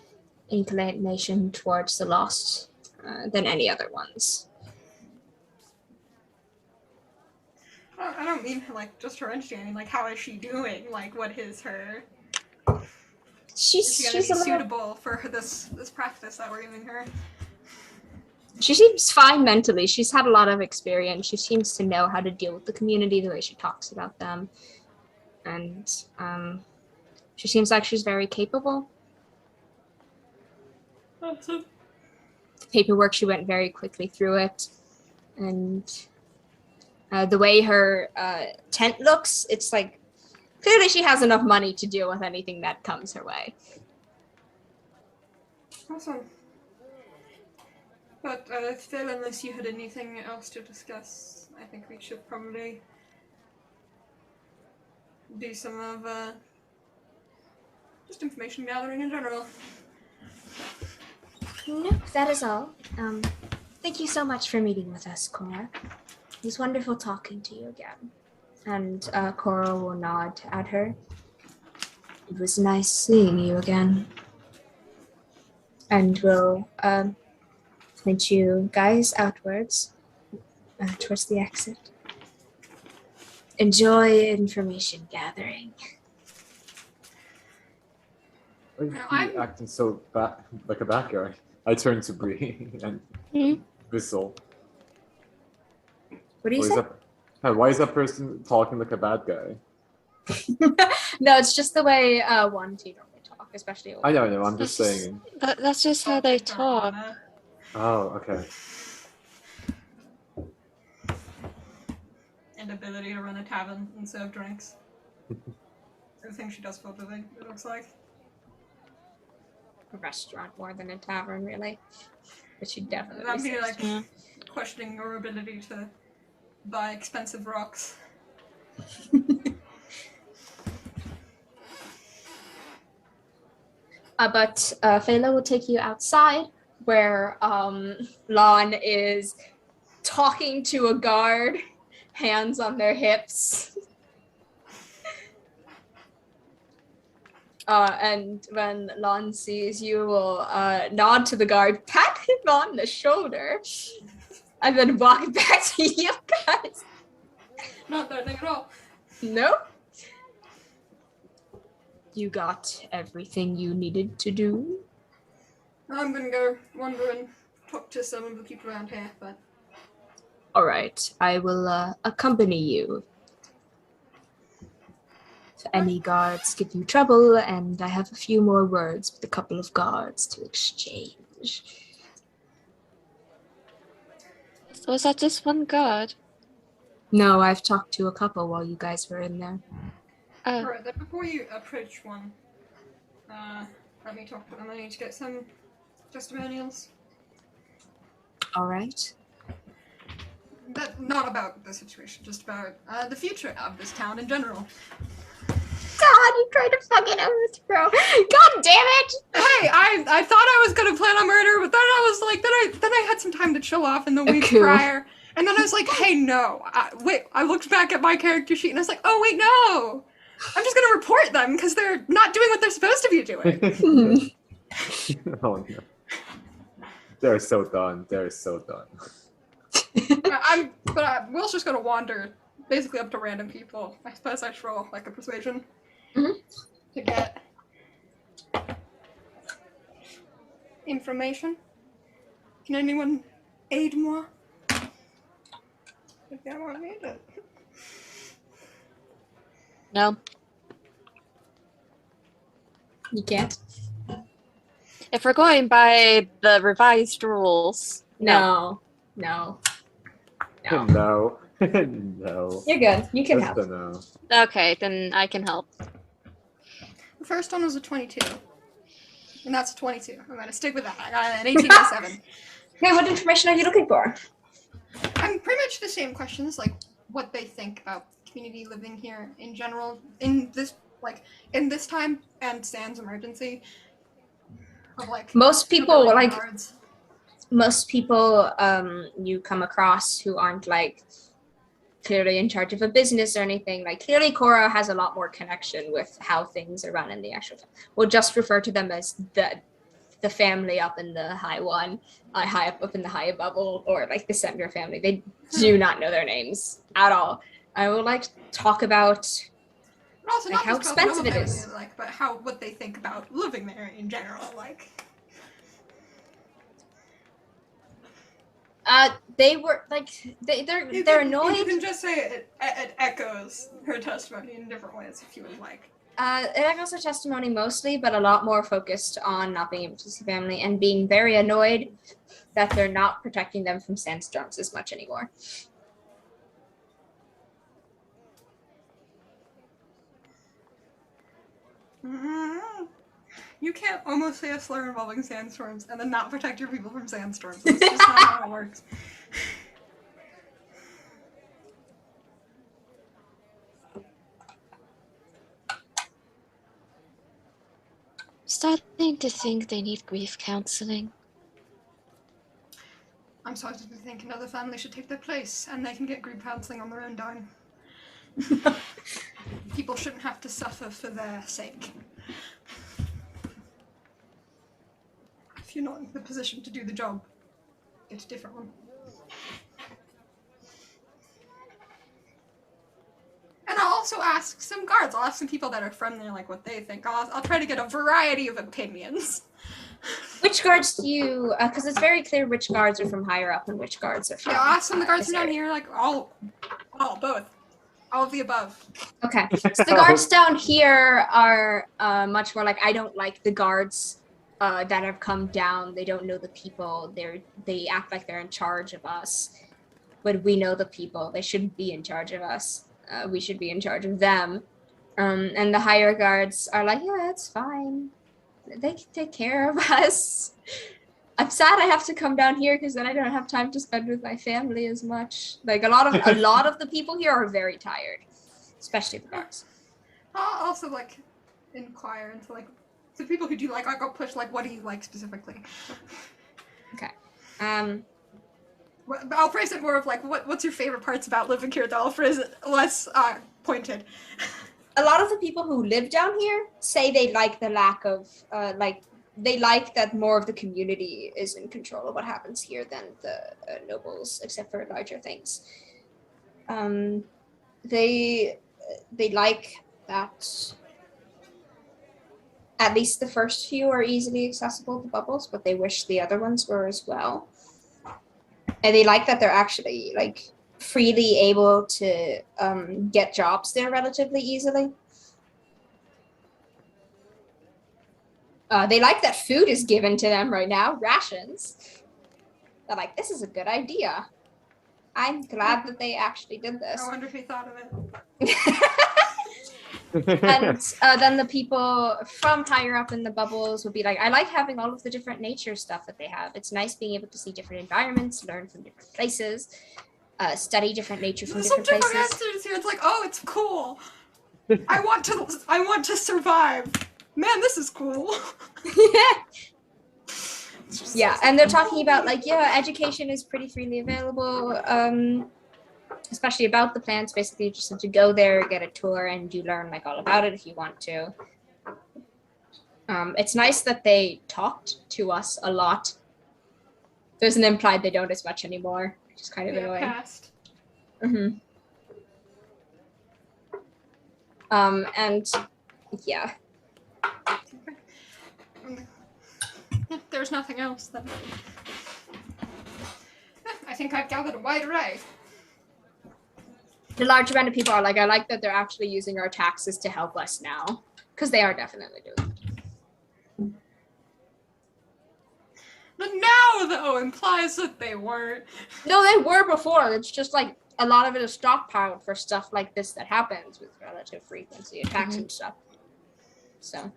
inclination towards the lost than any other ones. I don't mean like just her entity. I mean like how is she doing? Like what is her? Is she gonna be suitable for this practice that we're giving her? She seems fine mentally. She's had a lot of experience. She seems to know how to deal with the community, the way she talks about them, and she seems like she's very capable. Awesome. The paperwork, she went very quickly through it, and the way her tent looks, it's like clearly she has enough money to deal with anything that comes her way. Awesome. But Phil, unless you had anything else to discuss, I think we should probably do some of just information gathering in general. No, that is all. Thank you so much for meeting with us, Cora. It was wonderful talking to you again. And Cora will nod at her. It was nice seeing you again. And we'll point you guys outwards towards the exit. Enjoy information gathering. Why is he acting so like a bad guy? I turn to Bree and whistle. What do you say? Why is that person talking like a bad guy? No, it's just the way one T normally talk, especially old. I know, I'm just That's saying. That's just how they talk. Oh, okay. And ability to run a tavern and serve drinks. Everything she does for a living, it looks like. A restaurant more than a tavern, really. But she definitely. I'm being like Yeah. questioning your ability to buy expensive rocks. But Phela will take you outside where Lon is talking to a guard, hands on their hips. And when Lon sees you, will nod to the guard, pat him on the shoulder, and then walk back to you guys. Not threatening at all. Nope. You got everything you needed to do? I'm gonna go wander and talk to some of the people around here, but... Alright, I will accompany you. If any guards give you trouble, and I have a few more words with a couple of guards to exchange. So is that just one guard? No, I've talked to a couple while you guys were in there. Oh, Alright, then before you approach one, let me talk to them. I need to get some testimonials. Alright. Not about the situation, just about the future of this town in general. God, you tried to fucking overthrow. God damn it! Hey, I thought I was gonna plan on murder, but then I was like, then I had some time to chill off in the week coup. prior, and then I was like, hey, no. I looked back at my character sheet and I was like, oh wait, no. I'm just gonna report them because they're not doing what they're supposed to be doing. Oh no. They're so done. They're so done. Will's just gonna wander basically up to random people. I suppose I should roll like a persuasion to get information. Can anyone aid moi? If I want to aid it. no. You can't? If we're going by the revised rules, no. No. No. No. You're good. You can Just help. a no. Okay, then I can help. The first one was a 22. And that's a 22. I'm gonna stick with that. I got an 18 and a 7. Okay, what information are you looking for? I'm pretty much the same questions, like what they think about community living here in general, in this time and Sans emergency. Of like Most people ability like guards. most people you come across who aren't like clearly in charge of a business or anything, like clearly Cora has a lot more connection with how things are run in the actual. We'll just refer to them as the family up in the high one, high up in the high bubble, or like the Sender family. They do not know their names at all. I will like talk about But also like not how just about expensive it the is. family, like, but what they think about living there in general, like. They were like they're You annoyed. can just say it echoes her testimony in different ways if you would like. It echoes her testimony mostly, but a lot more focused on not being able to see family and being very annoyed that they're not protecting them from sandstorms as much anymore. You can't almost say a slur involving sandstorms and then not protect your people from sandstorms. That's just not how it works. Starting to think they need grief counseling. I'm starting to think another family should take their place and they can get grief counseling on their own dime. People shouldn't have to suffer for their sake. If you're not in the position to do the job, get a different one. And I'll also ask some guards. I'll ask some people that are from there, like what they think. I'll try to get a variety of opinions. Which guards do you? Because it's very clear which guards are from higher up and which guards are from. Yeah, I'll ask some of the guards this from down area. here, like both. All of the above. Okay, so the guards down here are much more like I don't like the guards that have come down. They don't know the people. They act like they're in charge of us, but we know the people. They shouldn't be in charge of us. We should be in charge of them. And the higher guards are like, yeah, it's fine. They can take care of us. I'm sad I have to come down here because then I don't have time to spend with my family as much. Like a lot of the people here are very tired, especially the guards. I'll also like inquire into like the people who do like I'll push like what do you like specifically. Okay. I'll phrase it more of like what's your favorite parts about living here, though I'll phrase it less pointed. A lot of the people who live down here say they like the lack of they like that more of the community is in control of what happens here than the nobles, except for larger things. They like that at least the first few are easily accessible to bubbles, but they wish the other ones were as well. And they like that they're actually like freely able to get jobs there relatively easily. They like that food is given to them right now, rations. They're like, this is a good idea. I'm glad that they actually did this. I wonder if he thought of it. And then the people from higher up in the bubbles would be like, I like having all of the different nature stuff that they have. It's nice being able to see different environments, learn from different places, study different nature from Some different different places. answers here. It's like, oh, it's cool. I want to survive. Man, this is cool. Yeah, and they're talking about like, yeah, education is pretty freely available, especially about the plants. Basically, you just have to go there, get a tour, and you learn like all about it if you want to. It's nice that they talked to us a lot. There's an implied they don't as much anymore, which is kind of annoying. Past. Mm-hmm. And yeah. If there's nothing else, then I think I've gathered a wide array. The large amount of people are like, I like that they're actually using our taxes to help us now, because they are definitely doing it. The now, though, implies that they weren't. No, they were before. It's just like a lot of it is stockpiled for stuff like this that happens with relative frequency, attacks and stuff. So,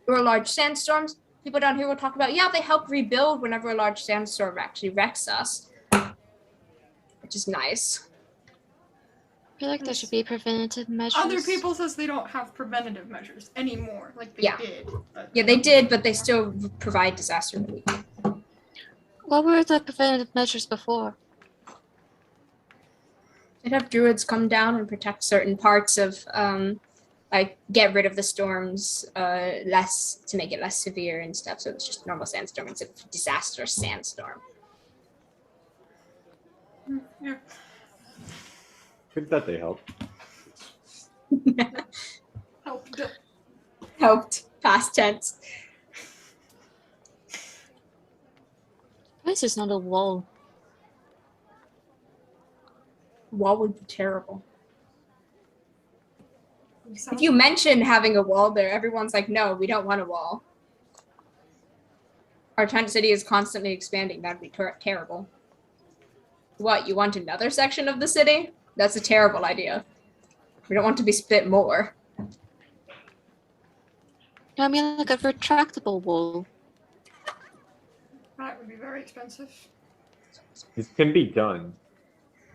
or large sandstorms. People down here will talk about, yeah, they help rebuild whenever a large sandstorm actually wrecks us, which is nice. I feel like there should be preventative measures. Other people says they don't have preventative measures anymore, like they did. But Yeah, they did, but they still provide disaster relief. What were the preventative measures before? They'd have druids come down and protect certain parts of, like, get rid of the storms less, to make it less severe and stuff, so it's just normal sandstorm instead of disaster sandstorm. Yeah. Couldn't that they help? Helped. Past tense. Why is there's not a wall? Wall would be terrible. If you mention having a wall there, everyone's like, no, we don't want a wall. Our tent city is constantly expanding. That'd be terrible. What, you want another section of the city? That's a terrible idea. We don't want to be split more. I mean, like a retractable wall. That would be very expensive. It can be done.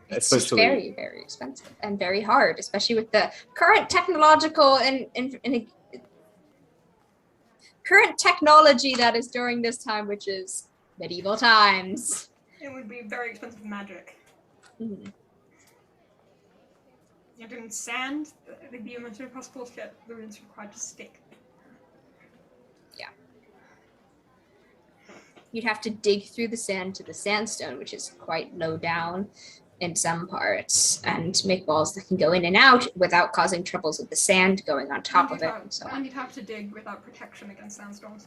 It's just very, very expensive and very hard, especially with the current technological and current technology that is during this time, which is medieval times. It would be very expensive magic. Mm-hmm. And in sand, it would be almost impossible to get the runes required to stick. Yeah. You'd have to dig through the sand to the sandstone, which is quite low down in some parts, and make walls that can go in and out without causing troubles with the sand going on top of it. And so And you'd have to dig without protection against sandstorms.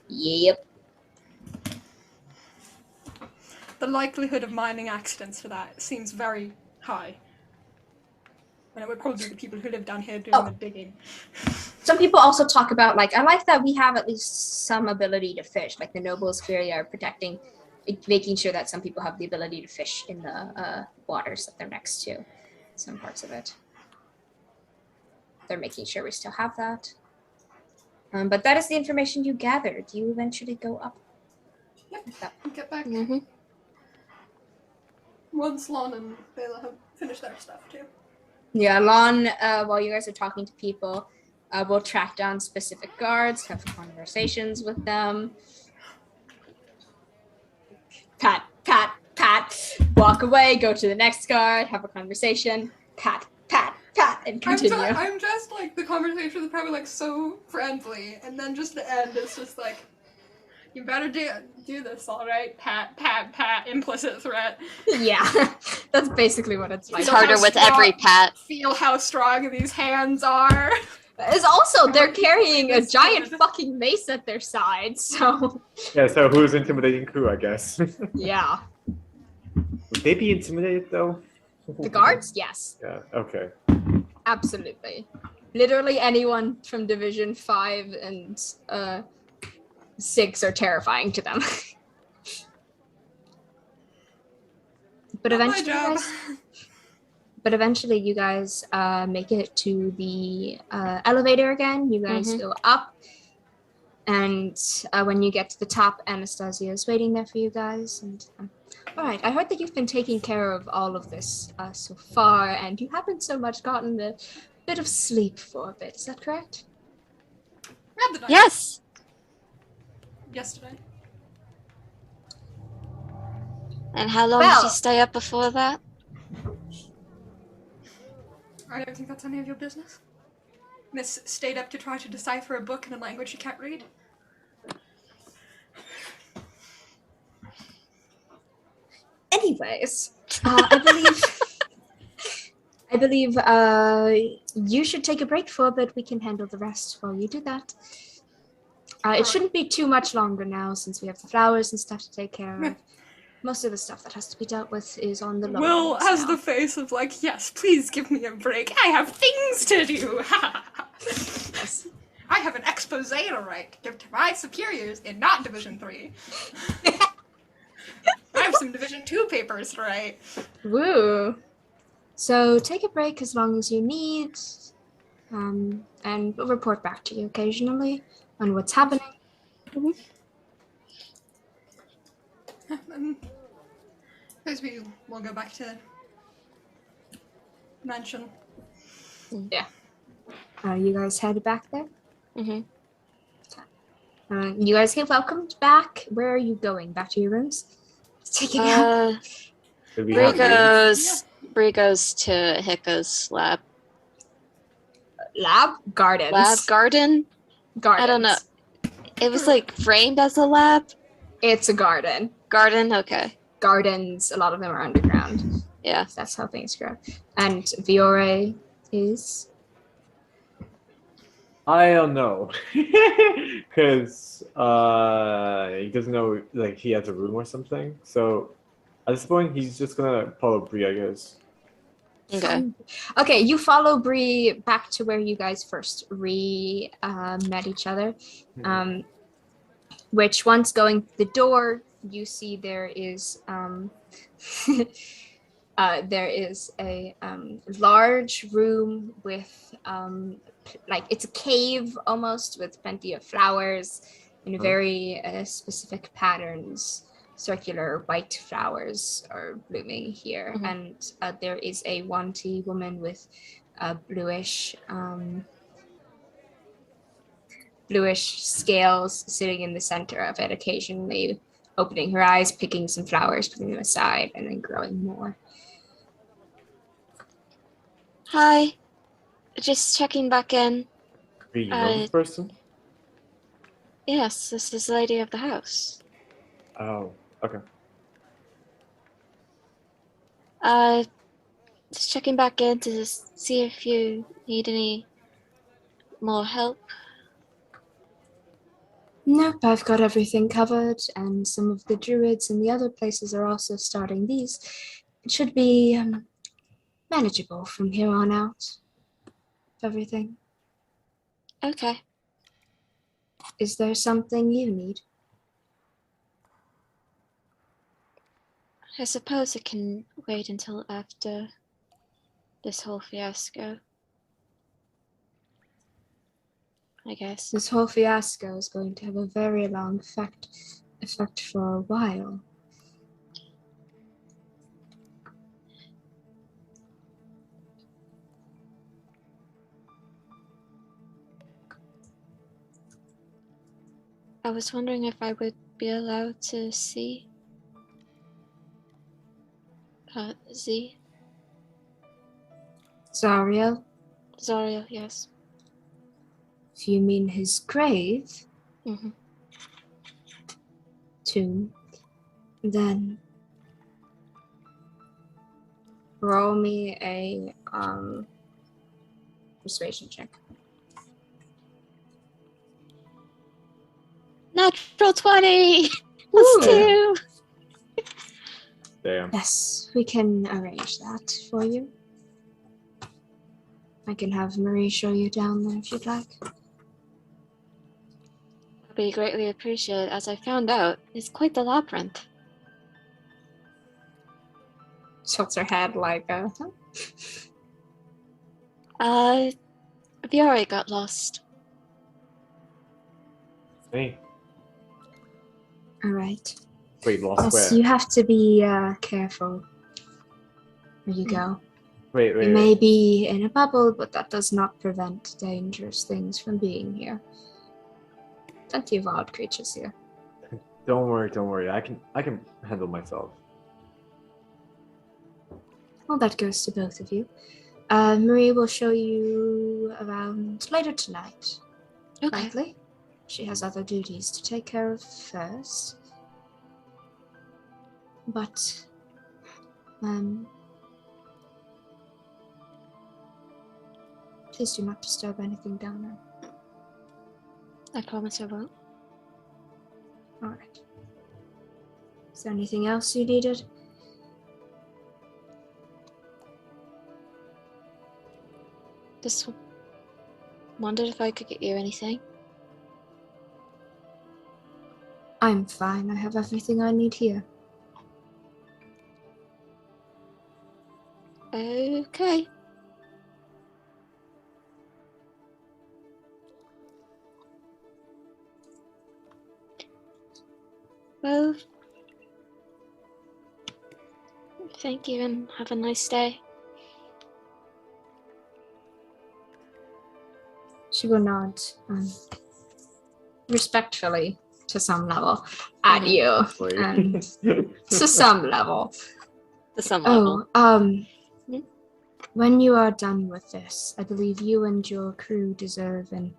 Yep. The likelihood of mining accidents for that seems very high. And it would probably be the people who live down here doing the digging. Some people also talk about, like, I like that we have at least some ability to fish. Like, the nobles clearly are protecting, making sure that some people have the ability to fish in the waters that they're next to. Some parts of it. They're making sure we still have that. But that is the information you gathered. You eventually go up. Yep. Get back. Mm-hmm. Once Lon and Bela have finished their stuff too. Yeah, Lon, while you guys are talking to people, we'll track down specific guards, have conversations with them. Pat, pat, pat. Walk away, go to the next guard, have a conversation. Pat, pat, pat, and continue. I'm just like, the conversation is probably like so friendly, and then just the end is just like, you better do this, all right? Pat, pat, pat, implicit threat. Yeah, that's basically what it's like. It's harder with every pat. Feel how strong these hands are. It's also, they're carrying a giant fucking mace at their side, so... Yeah, so who's intimidating who, I guess? Yeah. Would they be intimidated, though? The guards? Yes. Yeah, okay. Absolutely. Literally anyone from Division 5 and 6 are terrifying to them. But eventually you guys make it to the elevator again. You guys go up, and when you get to the top, Anastasia is waiting there for you guys. And all right, I heard that you've been taking care of all of this so far, and you haven't so much gotten a bit of sleep for a bit. Is that correct? Yes. Yesterday. And how long did you stay up before that? I don't think that's any of your business. Miss stayed up to try to decipher a book in a language she can't read. Anyways, I believe you should take a break for a bit. We can handle the rest while you do that. It shouldn't be too much longer now, since we have the flowers and stuff to take care of. Most of the stuff that has to be dealt with is on the lower Will levels has now. the face of like, yes, please give me a break. I have things to do. Yes. I have an expose to write to give to my superiors in not Division 3. I have some Division 2 papers to write. Woo. So take a break as long as you need, and we'll report back to you occasionally on what's happening. Suppose we'll go back to mansion. You guys head back there. Mm-hmm. You guys get welcomed back. Where are you going? Back to your rooms? Taking out. Did we Bree have rooms? goes to Hika's lab. Lab? Gardens. Lab garden? Gardens. I don't know. It was like framed as a lab. It's a garden. Garden, okay. Gardens, a lot of them are underground. Yeah. That's how things grow. And Vioré is? I don't know. Because he doesn't know, like, he has a room or something. So at this point, he's just gonna follow Bree, I guess. Okay. Okay, you follow Bree back to where you guys first met each other. Which once going through the door, you see there is there is a large room with like it's a cave almost with plenty of flowers in very specific patterns. Circular white flowers are blooming here, and there is a wanty woman with bluish scales sitting in the center of it, occasionally opening her eyes, picking some flowers, putting them aside, and then growing more. Hi. Just checking back in. Bree, you know this person? Yes, this is the lady of the house. Oh, okay. Just checking back in to see if you need any more help. Nope, I've got everything covered, and some of the druids in the other places are also starting these. It should be manageable from here on out. Everything. Okay. Is there something you need? I suppose it can wait until after this whole fiasco. I guess. This whole fiasco is going to have a very long effect for a while. I was wondering if I would be allowed to see Z. Zariel? Zariel, yes. If you mean his grave, tomb, then roll me a persuasion check. Natural 20! Ooh. Plus 2! Damn. Yes, we can arrange that for you. I can have Marie show you down there if you'd like. Would be greatly appreciated. As I found out, it's quite the labyrinth. Tilts her head like a... Vioré got lost. Hey. All right. Wait, lost Yes, where? you have to be careful where you go. Wait. You may be in a bubble, but that does not prevent dangerous things from being here. Plenty of odd creatures here. Don't worry. I can handle myself. Well, that goes to both of you. Marie will show you around later tonight. Okay. Likely. She has other duties to take care of first. But, please do not disturb anything down there. I promise I won't. All right. Is there anything else you needed? Wondered if I could get you anything. I'm fine. I have everything I need here. Okay. Well, thank you and have a nice day. She will nod respectfully to some level at you. And to some level. To some level. When you are done with this, I believe you and your crew deserve an...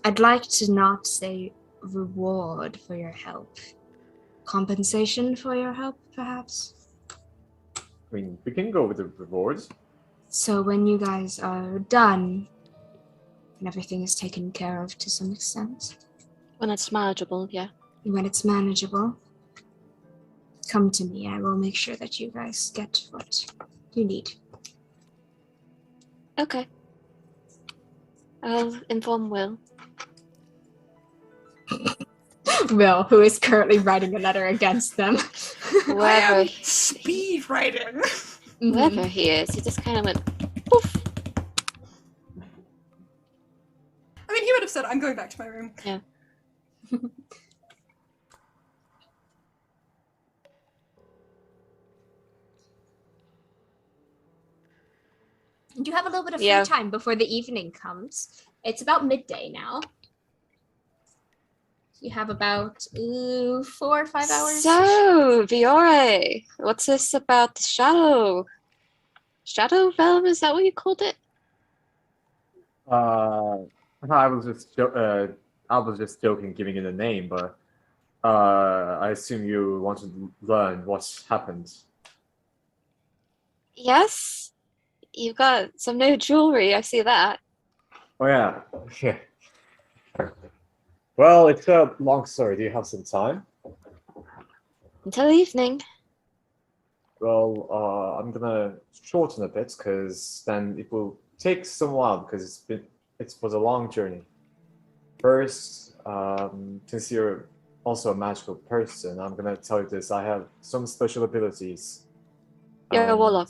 I'd like to not say reward for your help. Compensation for your help, perhaps? I mean, we can go with the rewards. So when you guys are done, and everything is taken care of to some extent. When it's manageable, yeah. When it's manageable, come to me. I will make sure that you guys get what you need. Okay. I'll inform Will. Will, who is currently writing a letter against them. I Wherever, am speed writing. wherever he is, he just kind of went poof. I mean, he would have said, "I'm going back to my room." Yeah. You have a little bit of free Yeah. time before the evening comes. It's about midday now. You have about 4 or 5 hours. So, Vioré, what's this about the shadow? Shadow realm, is that what you called it? I was just joking, giving it a name, but I assume you want to learn what's happened. Yes. You got some new jewelry, I see that. Oh yeah, yeah. Well, it's a long story. Do you have some time? Until evening. Well, I'm gonna shorten a bit because then it will take some while because it was a long journey. First, since you're also a magical person, I'm gonna tell you this. I have some special abilities. You're a And- warlock.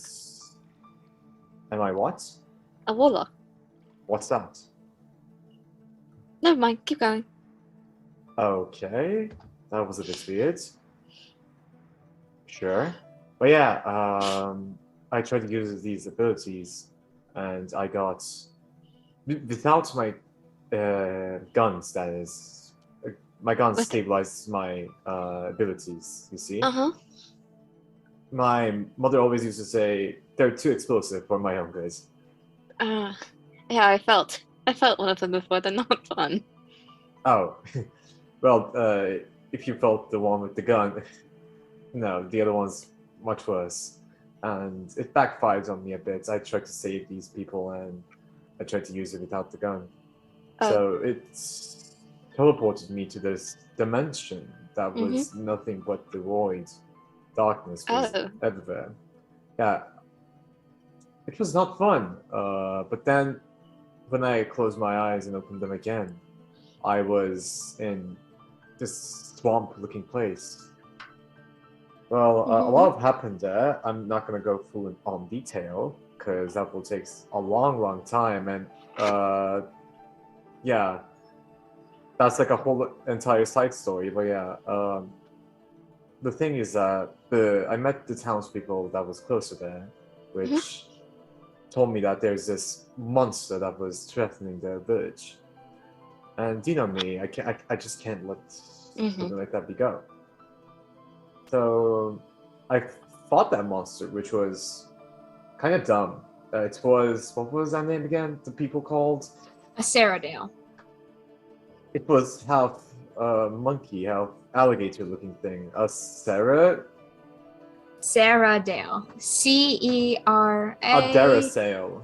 Am I what? A warlock. What's that? Never mind, keep going. Okay, that was a bit weird. Sure. But yeah, I tried to use these abilities, and I got without my guns. That is, my guns What? stabilized my abilities. You see, Uh-huh. my mother always used to say they're too explosive for my own good. Yeah, I felt one of them before. They're not fun. Oh, well, if you felt the one with the gun, no, the other one's much worse. And it backfired on me a bit. I tried to save these people and I tried to use it without the gun. Oh. So it teleported me to this dimension that was nothing but the void. Darkness was everywhere. Yeah. It was not fun. But then when I closed my eyes and opened them again, I was in this swamp-looking place. Well, a lot happened there. I'm not going to go full on detail because that will take a long time. And yeah, that's like a whole entire side story. But yeah, the thing is that I met the townspeople that was closer there, which told me that there's this monster that was threatening their village. And you know me, I just can't let something like that be go. So I fought that monster, which was kind of dumb. It was, what was that name again? The people called? A Saradale. It was half monkey, half alligator-looking thing. A Sarah? Saradale. C-E-R-A. A Darasail.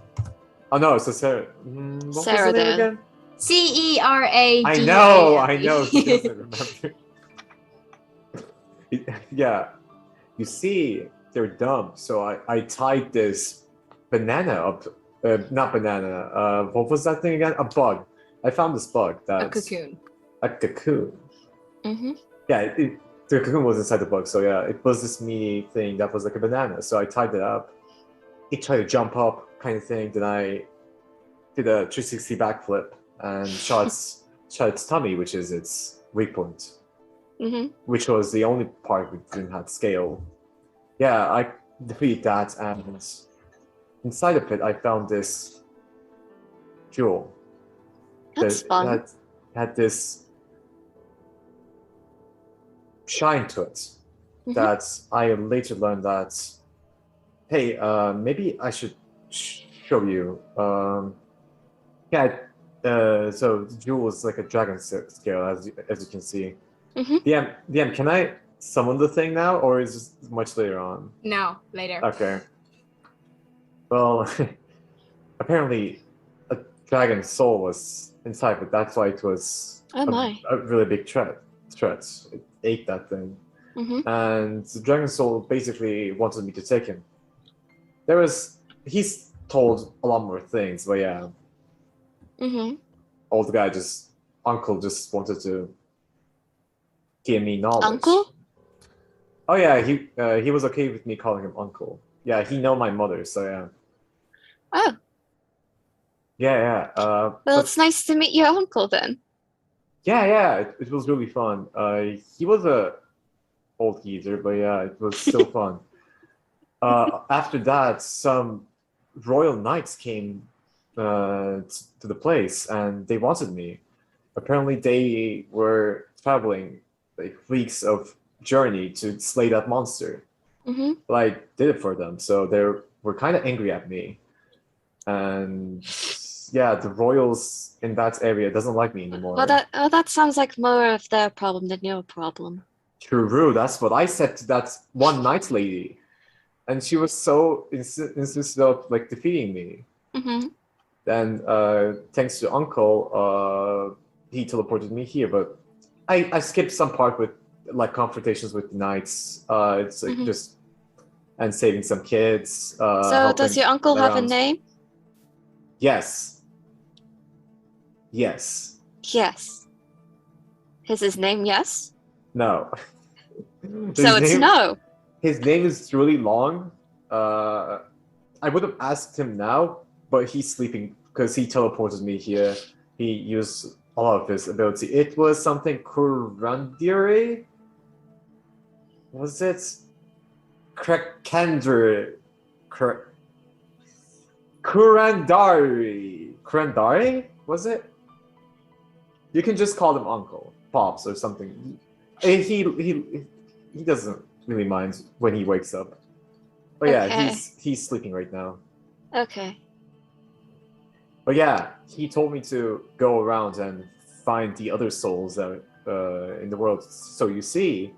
Oh no, it's a Sarah. What was the name Saradale. again? C-E-R-A. I know. He doesn't remember. Yeah, you see, they're dumb. So I tied this banana up not banana. What was that thing again? A bug. I found this bug. A That's cocoon. a cocoon. Mm-hmm. Yeah, the cocoon was inside the bug, so yeah, it was this meaty thing that was like a banana. So I tied it up. It tried to jump up, kind of thing. Then I did a 360 backflip and shot its tummy, which is its weak point, Mm-hmm. which was the only part we didn't have scale. Yeah, I defeated that, and inside of it, I found this jewel. That's fun. That had this shine to it. Mhm. That I later learned that, hey, maybe I should show you. So the jewel is like a dragon scale, as you can see. Mhm. DM, can I summon the thing now, or is this much later on? No, later. Okay. Well, apparently a dragon soul was inside, but that's why it was Oh my. a really big threat. It ate that thing. Mm-hmm. And the dragon soul basically wanted me to take him. He's told a lot more things, but yeah, Mm-hmm. old guy uncle just wanted to give me knowledge. Uncle? Oh yeah, he was okay with me calling him uncle. Yeah, he know my mother, so yeah. Oh, Yeah. well, But it's nice to meet your uncle then. yeah, it was really fun. He was a old geezer, but yeah, it was still fun. After that, some royal knights came to the place, and they wanted me. Apparently, they were traveling like weeks of journey to slay that monster. Mm-hmm. But I did it for them, so they were kind of angry at me. And yeah, the royals in that area doesn't like me anymore. Well, that sounds like more of their problem than your problem. True, that's what I said to that one knight lady, and she was so insistent of like defeating me. Mm-hmm. Then, thanks to Uncle, he teleported me here. But I skipped some part with like confrontations with the knights. It's like Mhm. just and saving some kids. So does helping your uncle have a around. name? Yes. Yes. Is his name yes? No. So it's no. His name is really long. I would have asked him now, but he's sleeping because he teleported me here. He used a lot of his ability. It was something Kurandire? Was it? Kurandari? Was it? You can just call him Uncle, Pops, or something. He doesn't really mind when he wakes up. But yeah, Okay. he's sleeping right now. Okay. But yeah, he told me to go around and find the other souls that in the world. So you see,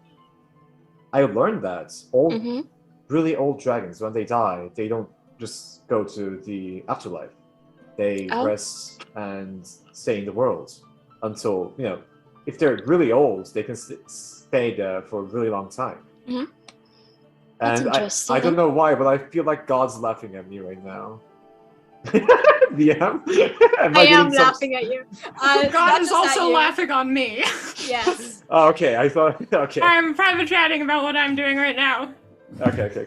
I learned that Mm-hmm. really old dragons, when they die, they don't just go to the afterlife. They Oh. rest and stay in the world until, if they're really old, they can stay there for a really long time. Mhm. That's And interesting. I don't know why, but I feel like God's laughing at me right now. DM? I am laughing at you. God not is just at also you. laughing on me. Yes. Oh, okay, I thought. Okay. I'm private chatting about what I'm doing right now. Okay.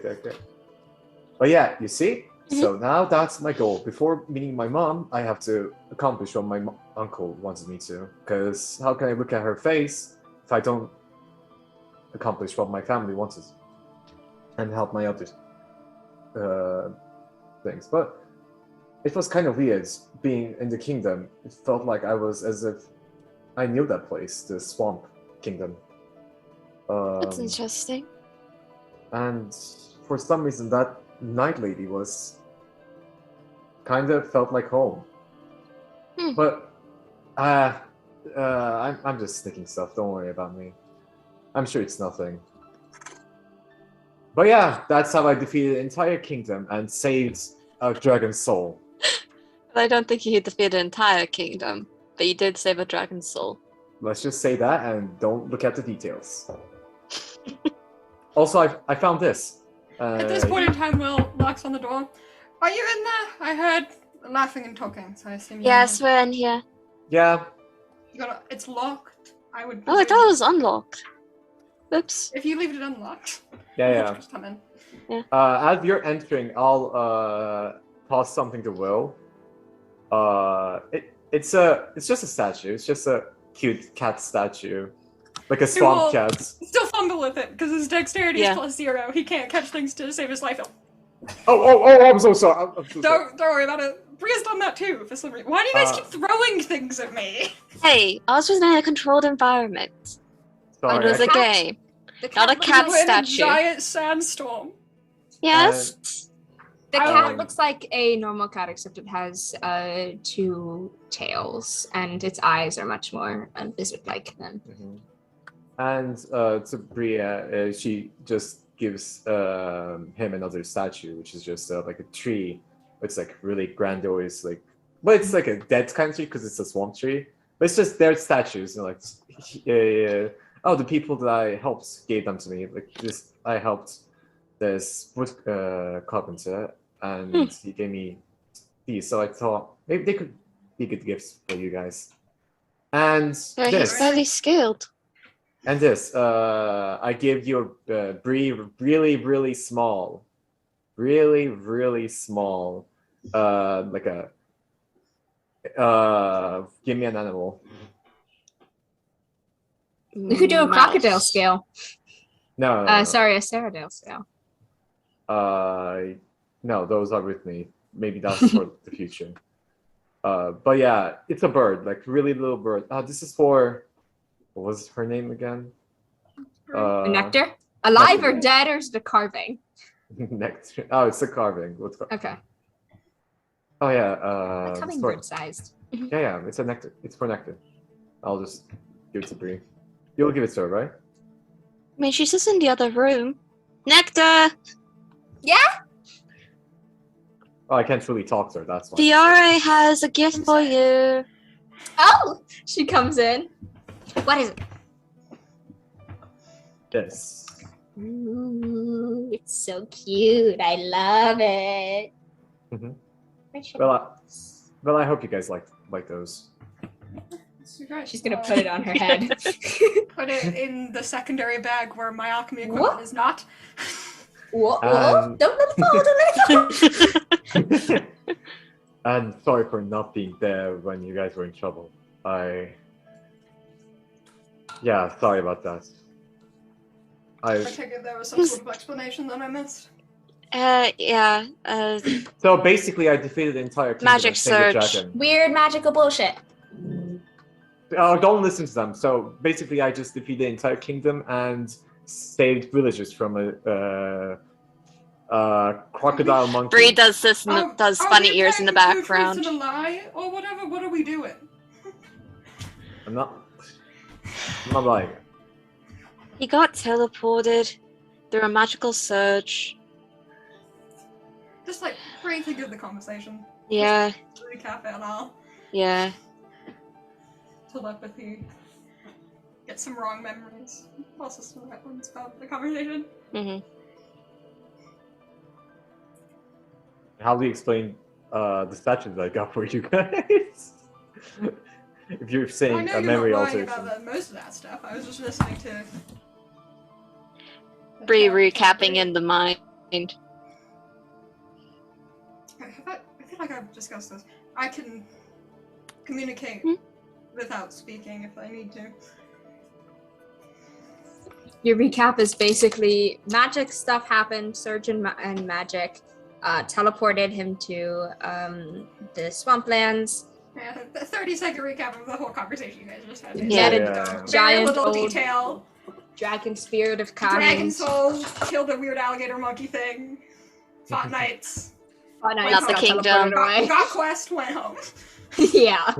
But yeah, you see? So now that's my goal. Before meeting my mom, I have to accomplish what my uncle wanted me to. Because how can I look at her face if I don't accomplish what my family wanted and help my other things? But it was kind of weird being in the kingdom. It felt like I was as if I knew that place, the swamp kingdom. That's interesting. And for some reason, that night lady was kind of felt like home. But I'm just thinking stuff. Don't worry about me. I'm sure it's nothing. But yeah, that's how I defeated the entire kingdom and saved a dragon's soul. But I don't think you defeated the entire kingdom, but you did save a dragon's soul. Let's just say that and don't look at the details. Also, I found this. At this point in time, Will knocks on the door. Are you in there? I heard laughing and talking, so I assume Yes, we're in here. Yeah. it's locked. I would. Oh, I thought it was unlocked. Oops. If you leave it unlocked, Yeah. just come in. As you're entering, I'll toss something to Will. It's just a statue. It's just a cute cat statue, like a swamp will cat. Still fumble with it because his dexterity Yeah. is +0. He can't catch things to save his life. Oh! I'm so sorry. I'm so sorry. Don't worry about it. Bria's done that too for some reason. Why do you guys keep throwing things at me? Hey, ours was in a controlled environment. Sorry. It was a cat- game. The Not a looks cat like- We're in a statue. giant sandstorm. Yes. The I cat like- looks like a normal cat, except it has 2 tails, and its eyes are much more lizard-like than. Mhm. And to Bria, she just gives him another statue, which is just like a tree. It's like really grandiose, like, but it's like a dead kind of tree because it's a swamp tree. But it's just their statues, you know, like, oh, the people that I helped gave them to me. Like this, I helped this wood carpenter, and he gave me these. So I thought maybe they could be good gifts for you guys. And He's this. very skilled. And this, I give you a Brie really small, really small, like a, give me an animal. We could do a crocodile scale. No. Sorry, a Saradale scale. No, those are with me. Maybe that's for the future. But yeah, it's a bird, like really little bird. This is for, what was her name again? A nectar? Alive nectar. or dead, or is it a carving? Nectar. Oh, it's a carving. Okay. Oh yeah. A it's for- hummingbird sized. Yeah, it's a nectar. It's for nectar. I'll just give it to Brie. You'll give it to her, right? I mean, she's just in the other room. Nectar! Oh, I can't really talk to her. That's why. Vioré has a gift for you. Oh! She comes in. What is it? Yes. Ooh, it's so cute. I love it. Mhm. Where'd she- Well, I hope you guys like those. She's gonna put it on her head. Put it in the secondary bag where my alchemy equipment What? is not. Whoa, Um, don't let it fall, don't let it fall. And sorry for not being there when you guys were in trouble. Yeah, sorry about that. I take it there was some sort of explanation that I missed. Yeah. So basically, I defeated the entire kingdom Magic and tamed the surge. dragon. Weird magical bullshit. Oh, don't listen to them. So basically, I just defeated the entire kingdom and saved villagers from a crocodile monkey. Bree does this and does Are funny we ears in the playing Two Truths background. and a lie or whatever? What are we doing? I'm not lying. He got teleported through a magical surge. Just like briefly give the conversation. Yeah, Recap it and all. yeah. Telepathy. Get some wrong memories. Also some right ones about the conversation. How do you explain the statues I got for you guys? If you're I saying know a you're memory not lying alteration. about most of that stuff. I was just listening to. Bree recapping in the mind. I feel like I've discussed this. I can communicate without speaking if I need to. Your recap is basically magic stuff happened, Surge and magic teleported him to the swamplands. Yeah, the 30-second recap of the whole conversation you guys just had. Yeah. Met a Yeah. giant Very little old detail. dragon spirit of Dragon kind. soul killed a weird alligator monkey thing. Fought knights. Oh, no, Not the got kingdom. teleported away. Got quest. Went home. Yeah.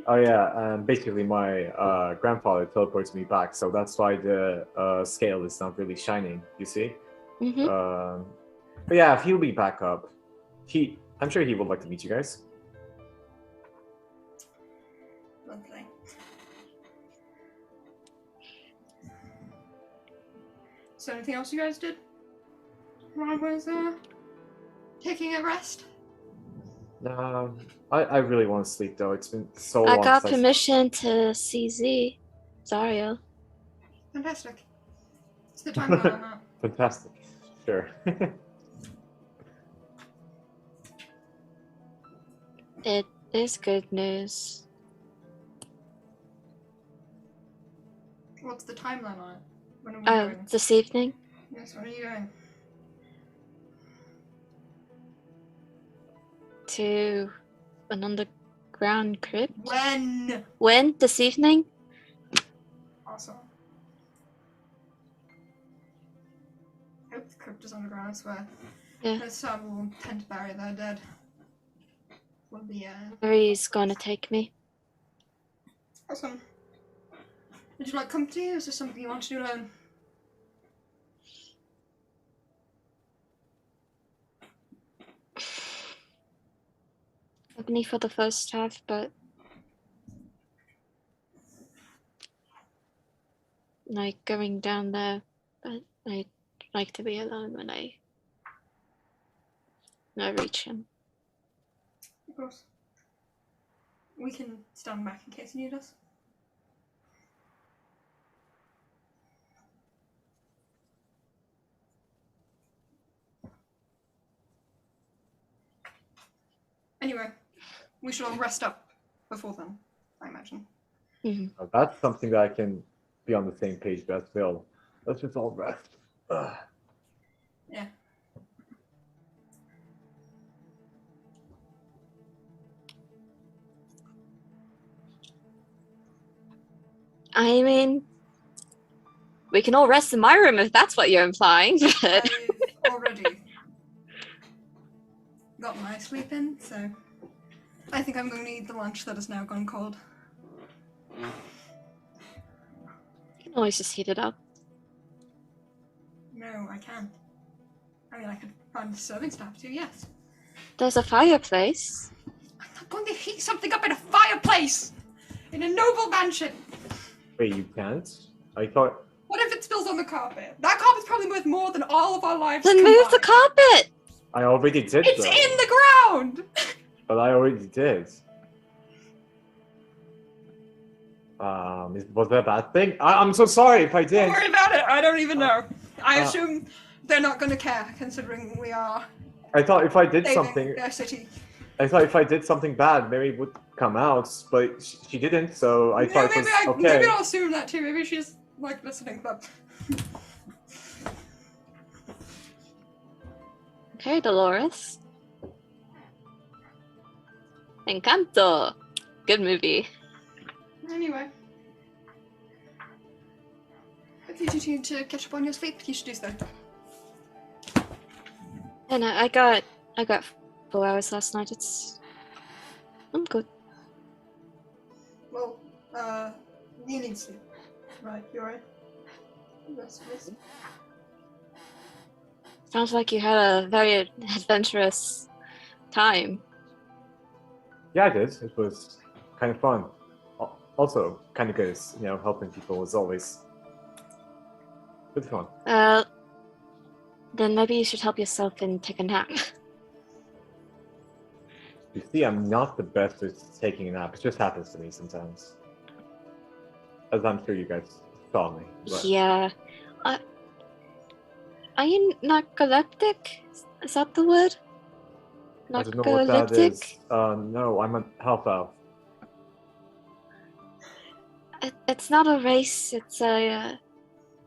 Oh yeah, basically my grandfather teleports me back, so that's why the scale is not really shining. You see? But yeah, if he'll be back up, I'm sure he would like to meet you guys. Lovely. So anything else you guys did? While I was taking a rest? No, I really want to sleep though. It's been so I long got since permission to CZ. Zario. Fantastic. It's the time going out. Fantastic. Sure. It is good news. What's the timeline on it? When are we Oh, going? this evening? Yes, when are you going? To an underground crypt? When? When? This evening? Awesome. I hope the crypt is underground, I swear. Yeah. There's some will tend to bury their dead. Will be, Where he's gonna take me. awesome. Would you like company, or is this something you want to do alone? Company for the first half, but like going down there, but I'd like to be alone when I reach him. Of course. We can stand back in case you need us. Anyway, we should all rest up before then, I imagine. Now, that's something that I can be on the same page with as well. Let's just all rest. Ugh. Yeah. I mean, we can all rest in my room if that's what you're implying, but I've already got my sleep in, so I think I'm going to eat the lunch that has now gone cold. you can always just heat it up. No, I can't. I mean, I could find the serving staff to, yes. There's a fireplace. I'm not going to heat something up in a fireplace! In a noble mansion! Wait, you can't? I thought. What if it spills on the carpet? That carpet's probably worth more than all of our lives Then combined. move the carpet! I already did. It's though. in the ground! But I already did. Was that a bad thing? I'm so sorry if I did. Don't worry about it, I don't even know. I uh, assume they're not going to care, considering we are I thought if I did saving something, their city. I thought if I did something bad, maybe it would come out. But she didn't, so I thought it was okay. Maybe I'll assume that too. Maybe she's like listening, but Okay, Dolores. Encanto. Good movie. anyway. If you do need to catch up on your sleep, you should do so. And I got 4 hours last night. I'm good. Well, you need sleep. Right, you're right. Rest. Sounds like you had a very adventurous time. Yeah, I did. It was kind of fun. Also, kind of good. Helping people was always good fun. Then maybe you should help yourself and take a nap. You see, I'm not the best at taking a nap. It just happens to me sometimes. As I'm sure you guys saw me. But Yeah. Are you narcoleptic? Is that the word? I don't know what that is. No, I'm a half-elf. It's not a race, it's a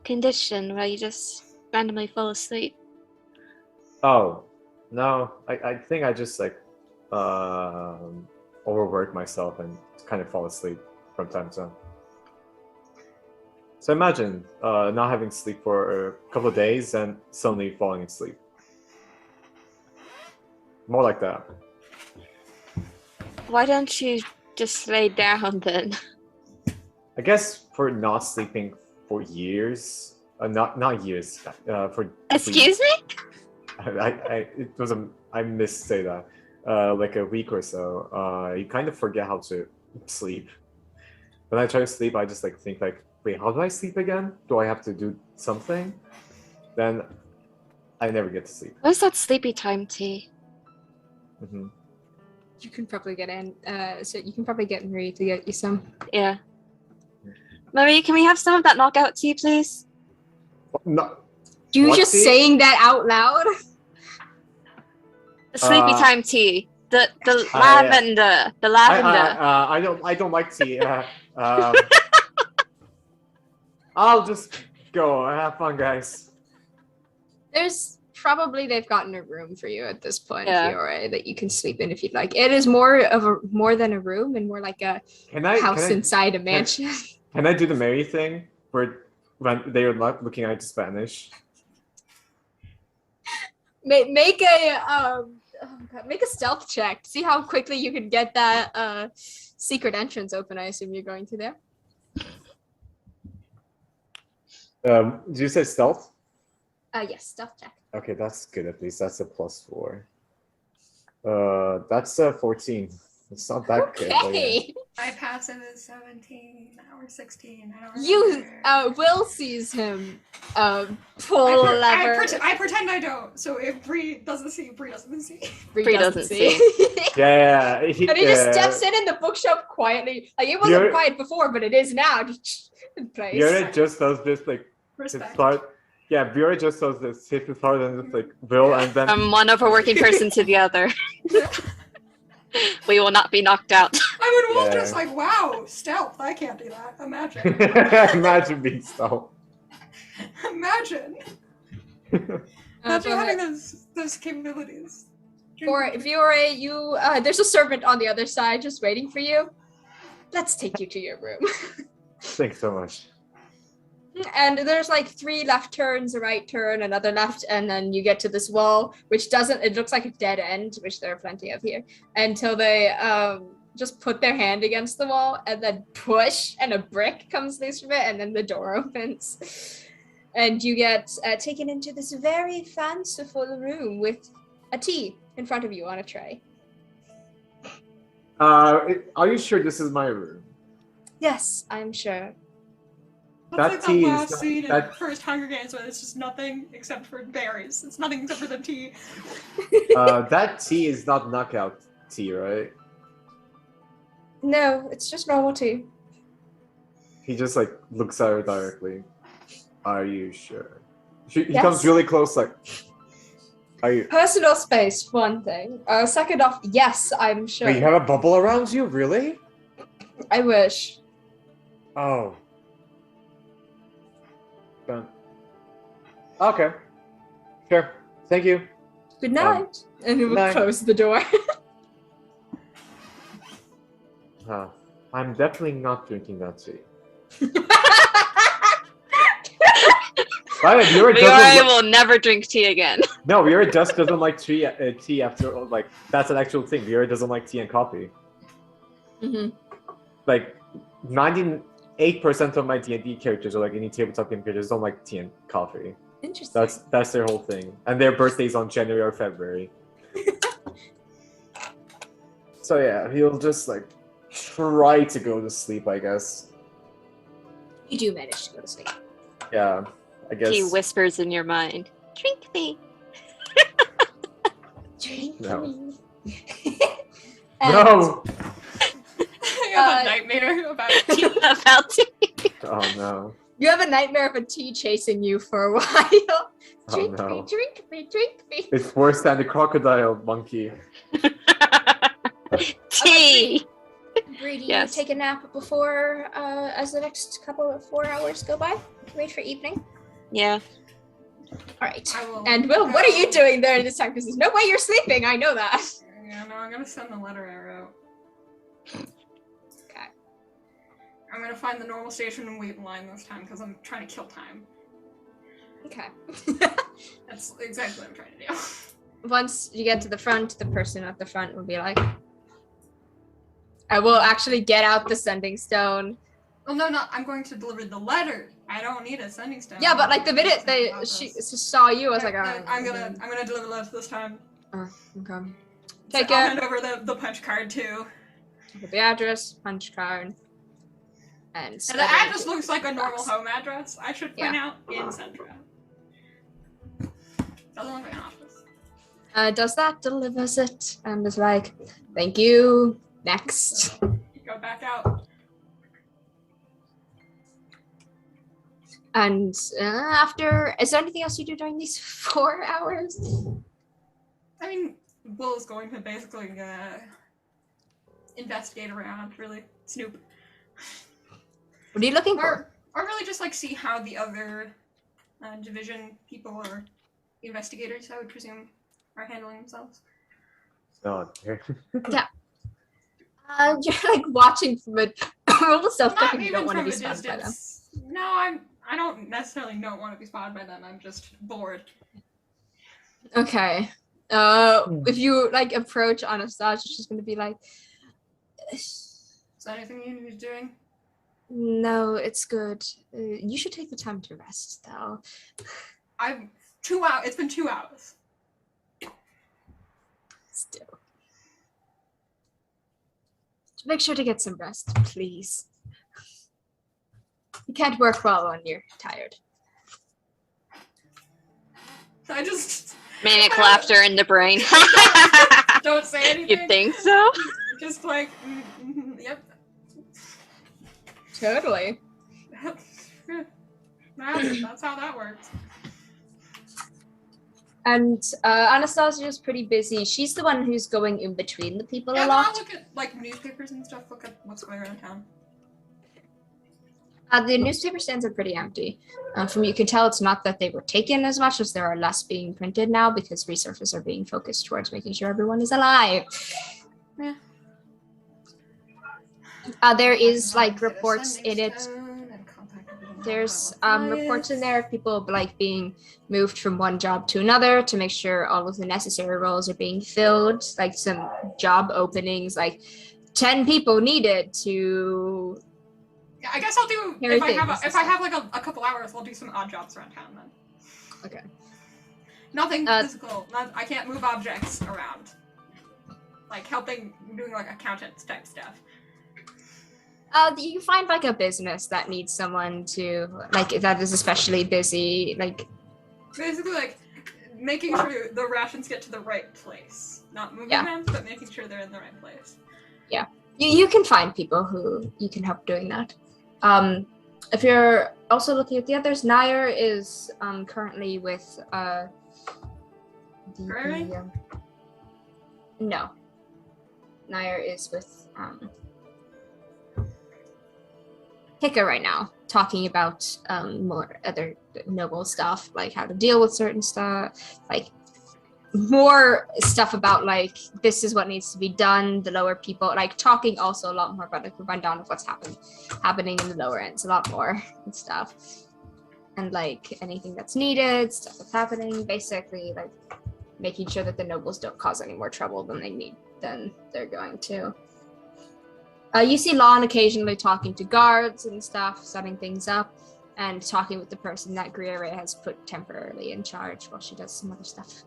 condition where you just randomly fall asleep. Oh, no. I think I just overwork myself and kind of fall asleep from time to time. So imagine not having sleep for a couple of days and suddenly falling asleep. More like that. Why don't you just lay down then? I guess for not sleeping for years, not years. For Excuse me? I missay that. Like a week or so. You kind of forget how to sleep. When I try to sleep, I just think wait, how do I sleep again? Do I have to do something? Then I never get to sleep. Where's that sleepy time tea? Mm-hmm. You can probably get in. So you can probably get Marie to get you some. Yeah. Marie, can we have some of that knockout tea, please? No. You What just tea? saying that out loud? The sleepy Uh, time tea. The I- lavender. The lavender. I don't like tea. I'll just go. Have fun, guys. There's probably they've gotten a room for you at this point, Yeah. Vioré, that you can sleep in if you'd like. It is more than a room and more like a house inside a mansion. Can I do the Mary thing where when they are not looking at Spanish? Make a stealth check. See how quickly you can get that secret entrance open. I assume you're going to there. Did you say stealth? Yes, stealth check. Okay, that's good. At least that's a +4. That's a 14. It's not that good. But yeah. Okay. My passive is 17 or 16. I don't You remember. Will sees him pull a lever. I pretend I don't. So if Bree doesn't see, Bree doesn't see. Bree doesn't Yeah. And he just steps in the bookshop quietly. Like it wasn't quiet before, but it is now. Place. Vioré just does this like his Respect. part. Yeah, Vioré just does this. Hits his heart and just like Will, and then From one overworking person to the other. We will not be knocked out. I mean, Wolf Yeah. just like, wow, stealth. I can't do that. Imagine. imagine being stealth. Imagine. Imagine having those capabilities. For Vioré, you there's a servant on the other side just waiting for you. Let's take you to your room. Thanks so much. And there's like 3 left turns, a right turn, another left, and then you get to this wall, which it looks like a dead end, which there are plenty of here, until they just put their hand against the wall and then push, and a brick comes loose from it, and then the door opens. And you get taken into this very fanciful room with a tea in front of you on a tray. Are you sure this is my room? Yes, I'm sure. That's That like tea the is last not- scene in that- first Hunger Games where it's just nothing except for berries. It's nothing except for the tea. That tea is not knockout tea, right? No, it's just normal tea. He just like looks at her directly. Are you sure? He Yes. comes really close, like. Are you? Personal space, one thing. Second off, yes, I'm sure. Wait, you have a bubble around you, really? I wish. Oh. Done. Okay. Sure. Thank you. Good night. And he will night. close the door. Huh. I'm definitely not drinking that tea. By the way, Vioré Vioré doesn't will never drink tea again. no, Vioré just doesn't like tea after like that's an actual thing. Vioré doesn't like tea and coffee. Mm-hmm. Like 98% of my D&D characters or like any tabletop game characters don't like tea and coffee. Interesting. That's their whole thing. And their birthday's on January or February. So yeah, he'll just like try to go to sleep, I guess. You do manage to go to sleep. Yeah, I guess. He whispers in your mind, "Drink me." Drink No. me. No! I have a nightmare about tea. About tea. Oh no. You have a nightmare of a tea chasing you for a while. Drink no. me, drink me, drink me. It's worse than the crocodile monkey. Tea. Bree, do Yes. you take a nap before, as the next couple of 4 hours go by? Wait for evening? Yeah. Alright. I will And Will, what are you go- doing there this time? Because there's no way you're sleeping, I know that. Yeah, no, I'm gonna send the letter arrow. Okay. I'm gonna find the normal station and wait in line this time because I'm trying to kill time. Okay. That's exactly what I'm trying to do. Once you get to the front, the person at the front will be like, I will actually get out the sending stone. Well, no, I'm going to deliver the letter. I don't need a sending stone. Yeah, but like the minute she saw you, I was like, I'm gonna deliver the letter this time. okay. So Take I'll it. hand over the punch card too. With the address, punch card, and And set the it address into looks like a normal box. home address. I should point out in Centra. Doesn't look like an office. Does that, delivers it, and is like, thank you, next. Go back out. And after, is there anything else you do during these 4 hours? I mean, Will is going to basically investigate around, really snoop. What are you looking for? Or really just like see how the other division people or investigators, I would presume, are handling themselves. Oh, dear. You're like watching from a roll of self Not and you even don't want to from be a spotted by them. distance. No, I don't necessarily don't want to be spotted by them. I'm just bored. Okay. If you like approach Anastasia, she's gonna be like, Is there anything you need doing? no, it's good. You should take the time to rest, though. I've 2 hours. It's been 2 hours. Still. Make sure to get some rest, please. You can't work well when you're tired. I just Manic laughter in the brain. don't say anything. You think so? Just like, yep. Totally. That's how that works. And Anastasia's pretty busy. She's the one who's going in between the people Yeah, a but I'll lot. look at like newspapers and stuff. Look at what's going around town. The newspaper stands are pretty empty. From you can tell, it's not that they were taken as much as there are less being printed now because resources are being focused towards making sure everyone is alive. Yeah. There is like reports in it. There's reports in there of people like being moved from one job to another to make sure all of the necessary roles are being filled. Like some job openings, like 10 people needed to. Yeah, I guess I'll do if I have like a couple hours. I'll do some odd jobs around town then. Okay. Nothing physical. I can't move objects around. Like helping, doing like accountants type stuff. You find like a business that needs someone to like that is especially busy, like basically like making sure the rations get to the right place, not moving them, but making sure they're in the right place. Yeah, you can find people who you can help doing that. If you're also looking at the others, Nair is currently with no, Nair is with Hika right now, talking about more other noble stuff, like how to deal with certain stuff, like more stuff about like this is what needs to be done, the lower people, like talking also a lot more about like the rundown of what's happening in the lower ends, a lot more and stuff. And like anything that's needed, stuff that's happening, basically like making sure that the nobles don't cause any more trouble than they're going to. You see Lon occasionally talking to guards and stuff, setting things up, and talking with the person that Vioré has put temporarily in charge while she does some other stuff.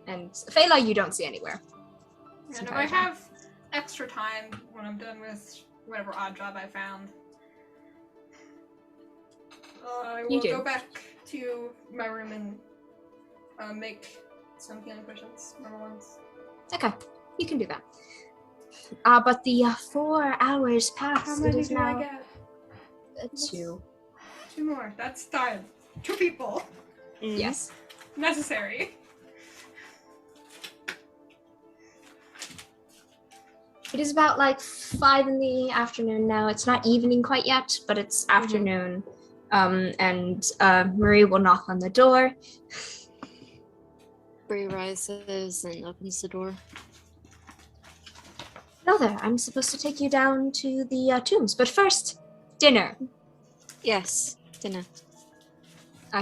And Fela, you don't see anywhere. And if I have extra time when I'm done with whatever odd job I found, I will go back to my room and make some healing potions, number ones. Okay, you can do that. But the 4 hours passed. How many do now I get? 2. 2 more. That's time. 2 people. Yes. Necessary. It is about like 5 in the afternoon now. It's not evening quite yet, but it's afternoon. And Marie will knock on the door. Bree rises and opens the door. Hello there. I'm supposed to take you down to the tombs, but first, dinner. Yes, dinner.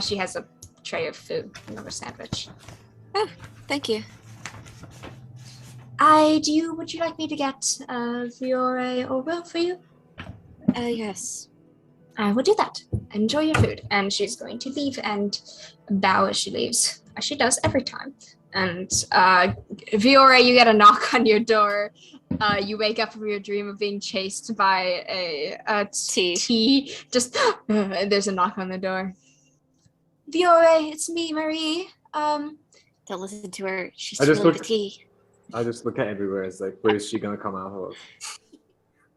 She has a tray of food, another sandwich. Oh, thank you. Would you like me to get Vioré or Will for you? Yes. I will do that. Enjoy your food. And she's going to leave and bow as she leaves, as she does every time. And Vioré, you get a knock on your door. You wake up from your dream of being chased by a T. Just there's a knock on the door. Vioré, it's me, Marie. Don't listen to her. She's I just spilling the looked- tea. I just look at everywhere. It's like, where is she gonna come out of?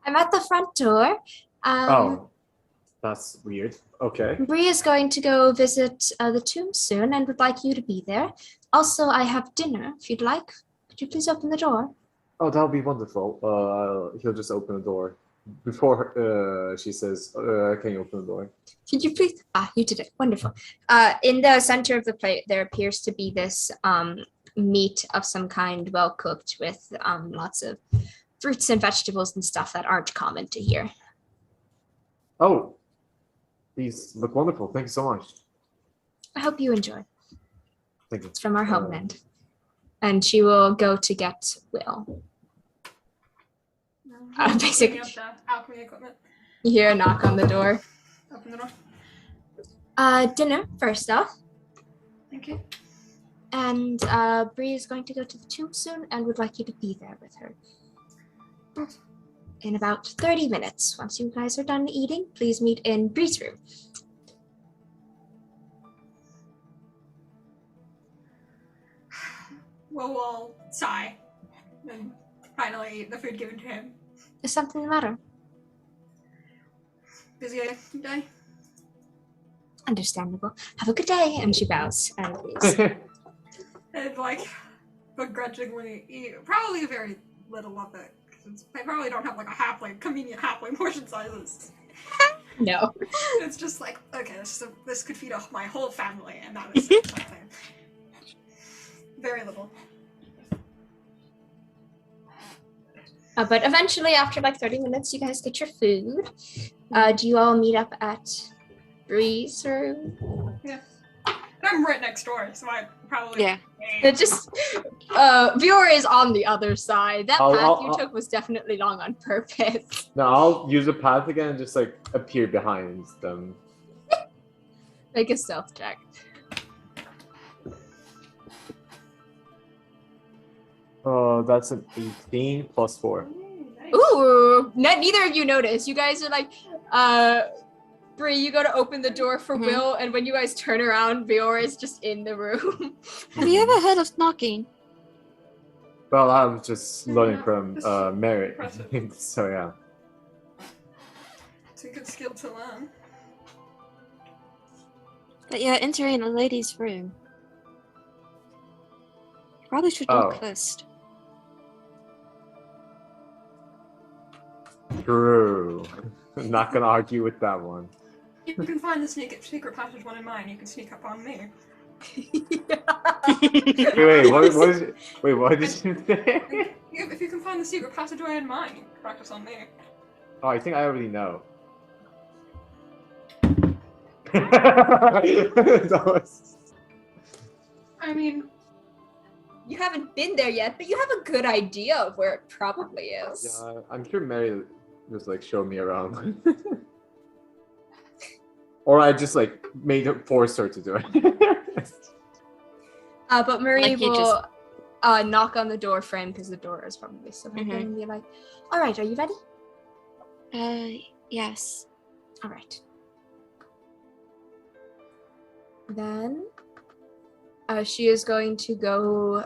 I'm at the front door. Oh, that's weird. Okay. Bree is going to go visit the tomb soon and would like you to be there. Also, I have dinner if you'd like. Could you please open the door? Oh, that would be wonderful. He'll just open the door. Before she says, can you open the door? Could you please? Ah, you did it. Wonderful. In the center of the plate, there appears to be this meat of some kind, well cooked, with lots of fruits and vegetables and stuff that aren't common to here. Oh, these look wonderful. Thank you so much. I hope you enjoy. Thank you. It's from our homeland. And she will go to get Will. Basically, Picking up the alchemy equipment. you hear a knock on the door. Open the door. Dinner, first off. Thank you. And Bree is going to go to the tomb soon and would like you to be there with her. In about 30 minutes. Once you guys are done eating, please meet in Bree's room. Will sigh and finally eat the food given to him. Is something the matter? Busy day? Understandable. Have a good day. And she bows and leaves. And like begrudgingly eat probably very little of it. They probably don't have like a convenient halfling portion sizes. No. It's just like, okay, this could feed off my whole family, and that is it. Very little. But eventually, after like 30 minutes, you guys get your food. Do you all meet up at Bree's room? Yeah. I'm right next door, so I probably... Yeah. It just, Vioré is on the other side. That path you I'll- took was definitely long on purpose. No, I'll use a path again and just like appear behind them. Make a stealth check. Oh, that's an 18 plus 4. Nice. Ooh, neither of you notice. You guys are like, Bree, you go to open the door for Mhm. Will, and when you guys turn around, Vioré is just in the room. Have you ever heard of knocking? Well, I'm just learning Yeah, from this is Mary. impressive. So yeah. It's a good skill to learn. But you're entering a lady's room. You probably should Oh. look first. True. I'm not gonna argue with that one. You can find the secret passage one in mine. You can sneak up on me. Wait, what did you say? If you can find the secret passageway in mine, you can practice on me. Oh, I think I already know. That was- I mean, You haven't been there yet, but you have a good idea of where it probably is. yeah, I'm sure Mary just like showed me around. Or I just like made her force her to do it. But Marie Like you will knock on the door frame because the door is probably still open and be like, all right, are you ready? Yes. All right. Then she is going to go,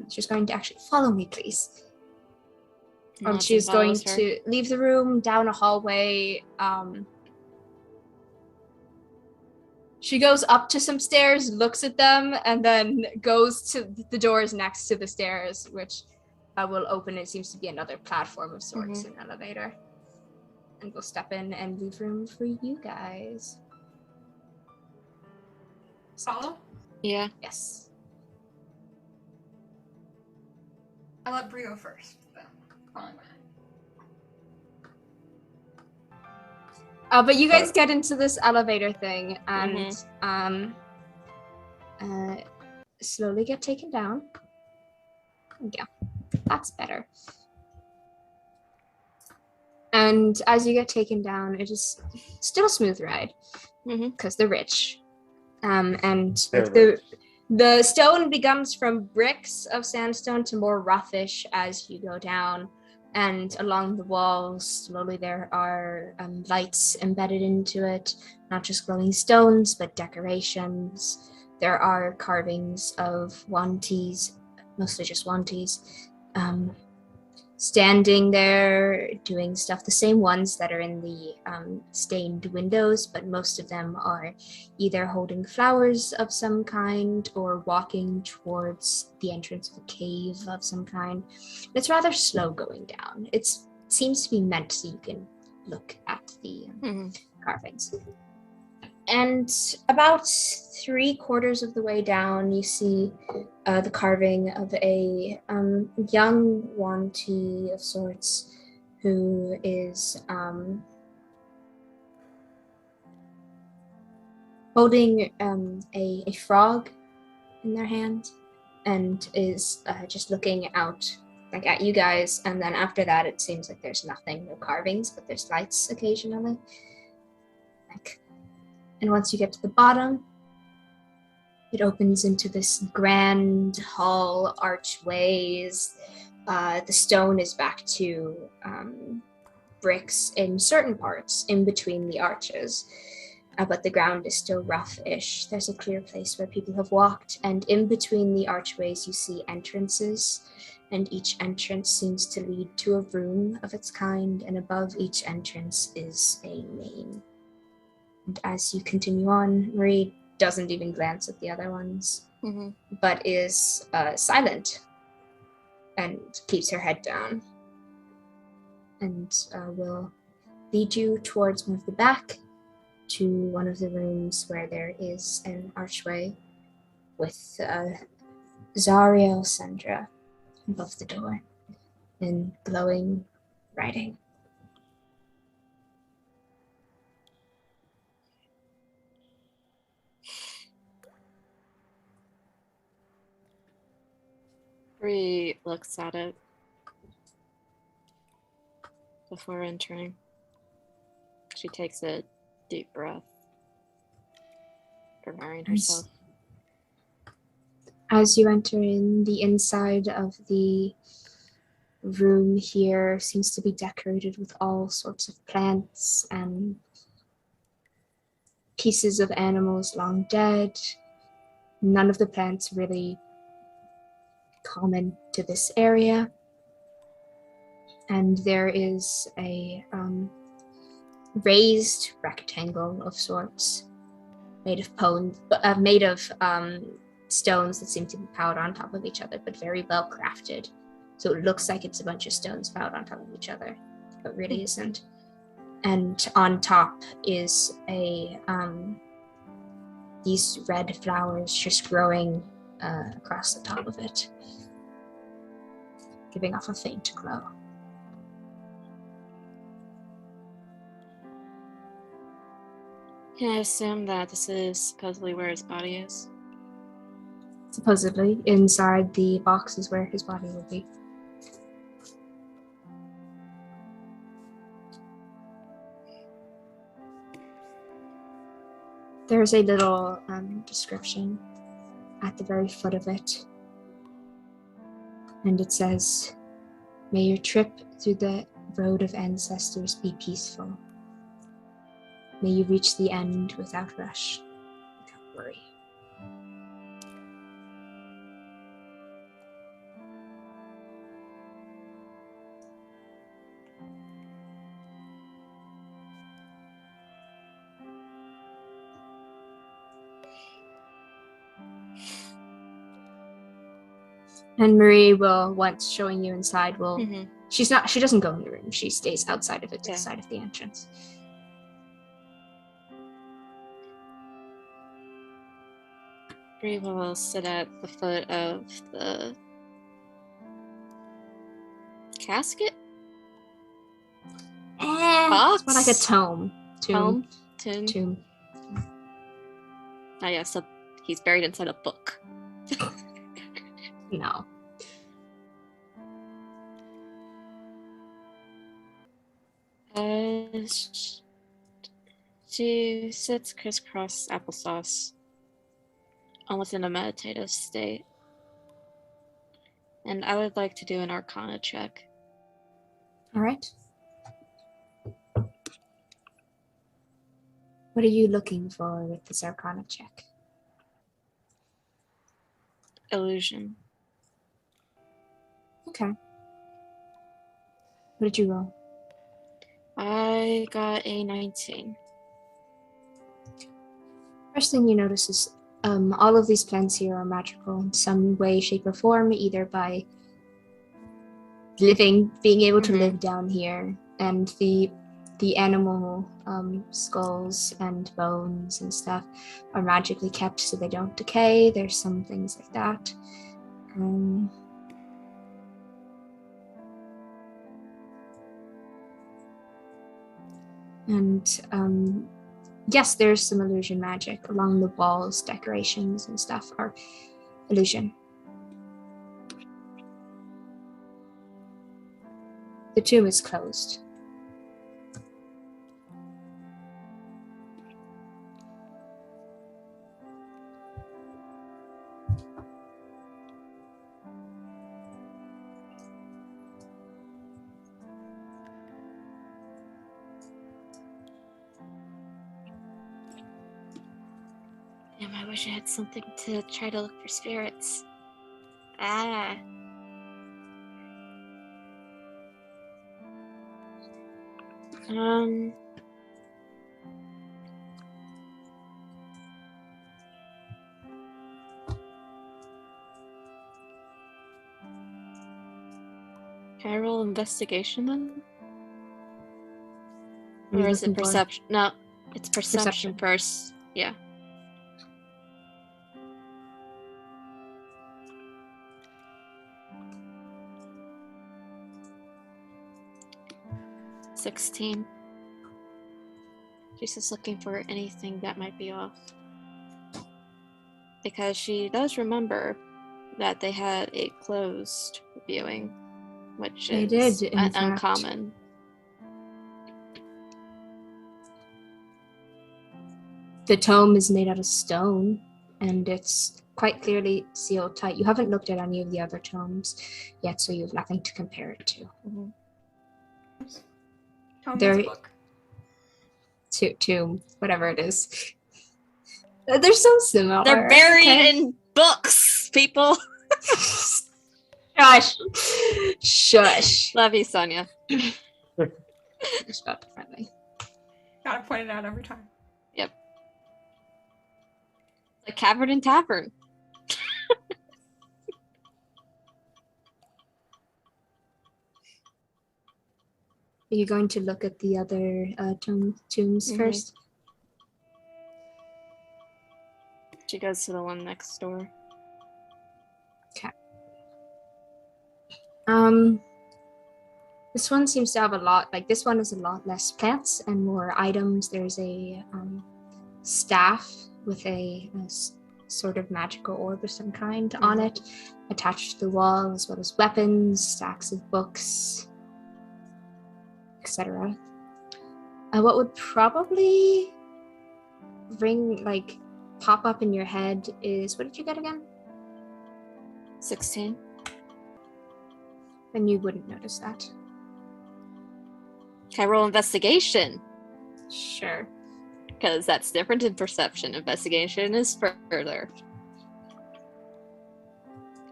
she's going to actually follow me, please. She's going to leave the room down a hallway. She goes up to some stairs, looks at them, and then goes to the doors next to the stairs, which will open. It seems to be another platform of sorts, an elevator. And we'll step in and leave room for you guys. follow. Yeah. Yes. I let Brio first. So, following behind. But you guys get into this elevator thing and slowly get taken down. Yeah, that's better. And as you get taken down, it is still a smooth ride because they're rich. And like the stone becomes from bricks of sandstone to more roughish as you go down. And along the walls, slowly there are lights embedded into it, not just glowing stones, but decorations. There are carvings of wanties, mostly just wanties, standing there doing stuff, the same ones that are in the stained windows, but most of them are either holding flowers of some kind or walking towards the entrance of a cave of some kind. It's rather slow going down. It seems to be meant so you can look at the carvings. And about 3/4 of the way down, you see the carving of a young wanty of sorts who is holding a frog in their hand and is just looking out like at you guys. And then after that, it seems like there's nothing, no carvings, but there's lights occasionally. And once you get to the bottom, it opens into this grand hall, archways. The stone is back to bricks in certain parts in between the arches, but the ground is still rough-ish. There's a clear place where people have walked, and in between the archways you see entrances, and each entrance seems to lead to a room of its kind, and above each entrance is a name. And as you continue on, Marie doesn't even glance at the other ones, but is silent and keeps her head down, and will lead you towards one of the back to one of the rooms where there is an archway with Zariel Sandra above the door in glowing writing. Bree looks at it before entering. She takes a deep breath, preparing herself. As you enter in, the inside of the room here seems to be decorated with all sorts of plants and pieces of animals long dead. None of the plants really common to this area. And there is a raised rectangle of sorts made of stones that seem to be piled on top of each other, but very well crafted. So it looks like it's a bunch of stones piled on top of each other, but really isn't. And on top is these red flowers just growing across the top of it, giving off a faint glow. Can I assume that this is supposedly where his body is? Supposedly, inside the box is where his body will be. There's a little description at the very foot of it. And it says, "May your trip through the road of ancestors be peaceful. May you reach the end without rush, without worry." And Marie will, once showing you inside, she doesn't go in the room. She stays outside of it to the side of the entrance. Bree will sit at the foot of the casket? Box? It's more like a tome. Tomb? Tomb. Oh yeah, so he's buried inside a book. No. She sits crisscross applesauce, almost in a meditative state. And I would like to do an Arcana check. All right. What are you looking for with this Arcana check? illusion. Okay. What did you roll? I got a 19. First thing you notice is all of these plants here are magical in some way, shape, or form, either by being able to live down here, and the animal skulls and bones and stuff are magically kept so they don't decay. There's some things like that. And yes, there's some illusion magic along the walls. Decorations and stuff are illusion. The tomb is closed. Damn, I wish I had something to try to look for spirits. Ah. Can I roll investigation then? What are you Or is it looking for? perception? No, it's perception Perception. first. Yeah. $16. She's just looking for anything that might be off. Because she does remember that they had a closed viewing, which They is did, in fact. uncommon. The tome is made out of stone, and it's quite clearly sealed tight. You haven't looked at any of the other tomes yet, so you have nothing to compare it to. Tell me There- the book. To whatever it is. They're so similar. They're buried okay? in books, people. Shush. Shush. Love you, Sonya. Just about differently. Gotta point it out every time. The Cavern and Tavern. Are you going to look at the other tombs first? She goes to the one next door. This one seems to have a lot, like this one is a lot less plants and more items. There's a staff with a sort of magical orb of some kind on it, attached to the wall, as well as weapons, stacks of books, etc. What would probably pop up in your head is, what did you get again? 16. Then you wouldn't notice that. Can I roll investigation? Sure. Because that's different in perception. Investigation is further.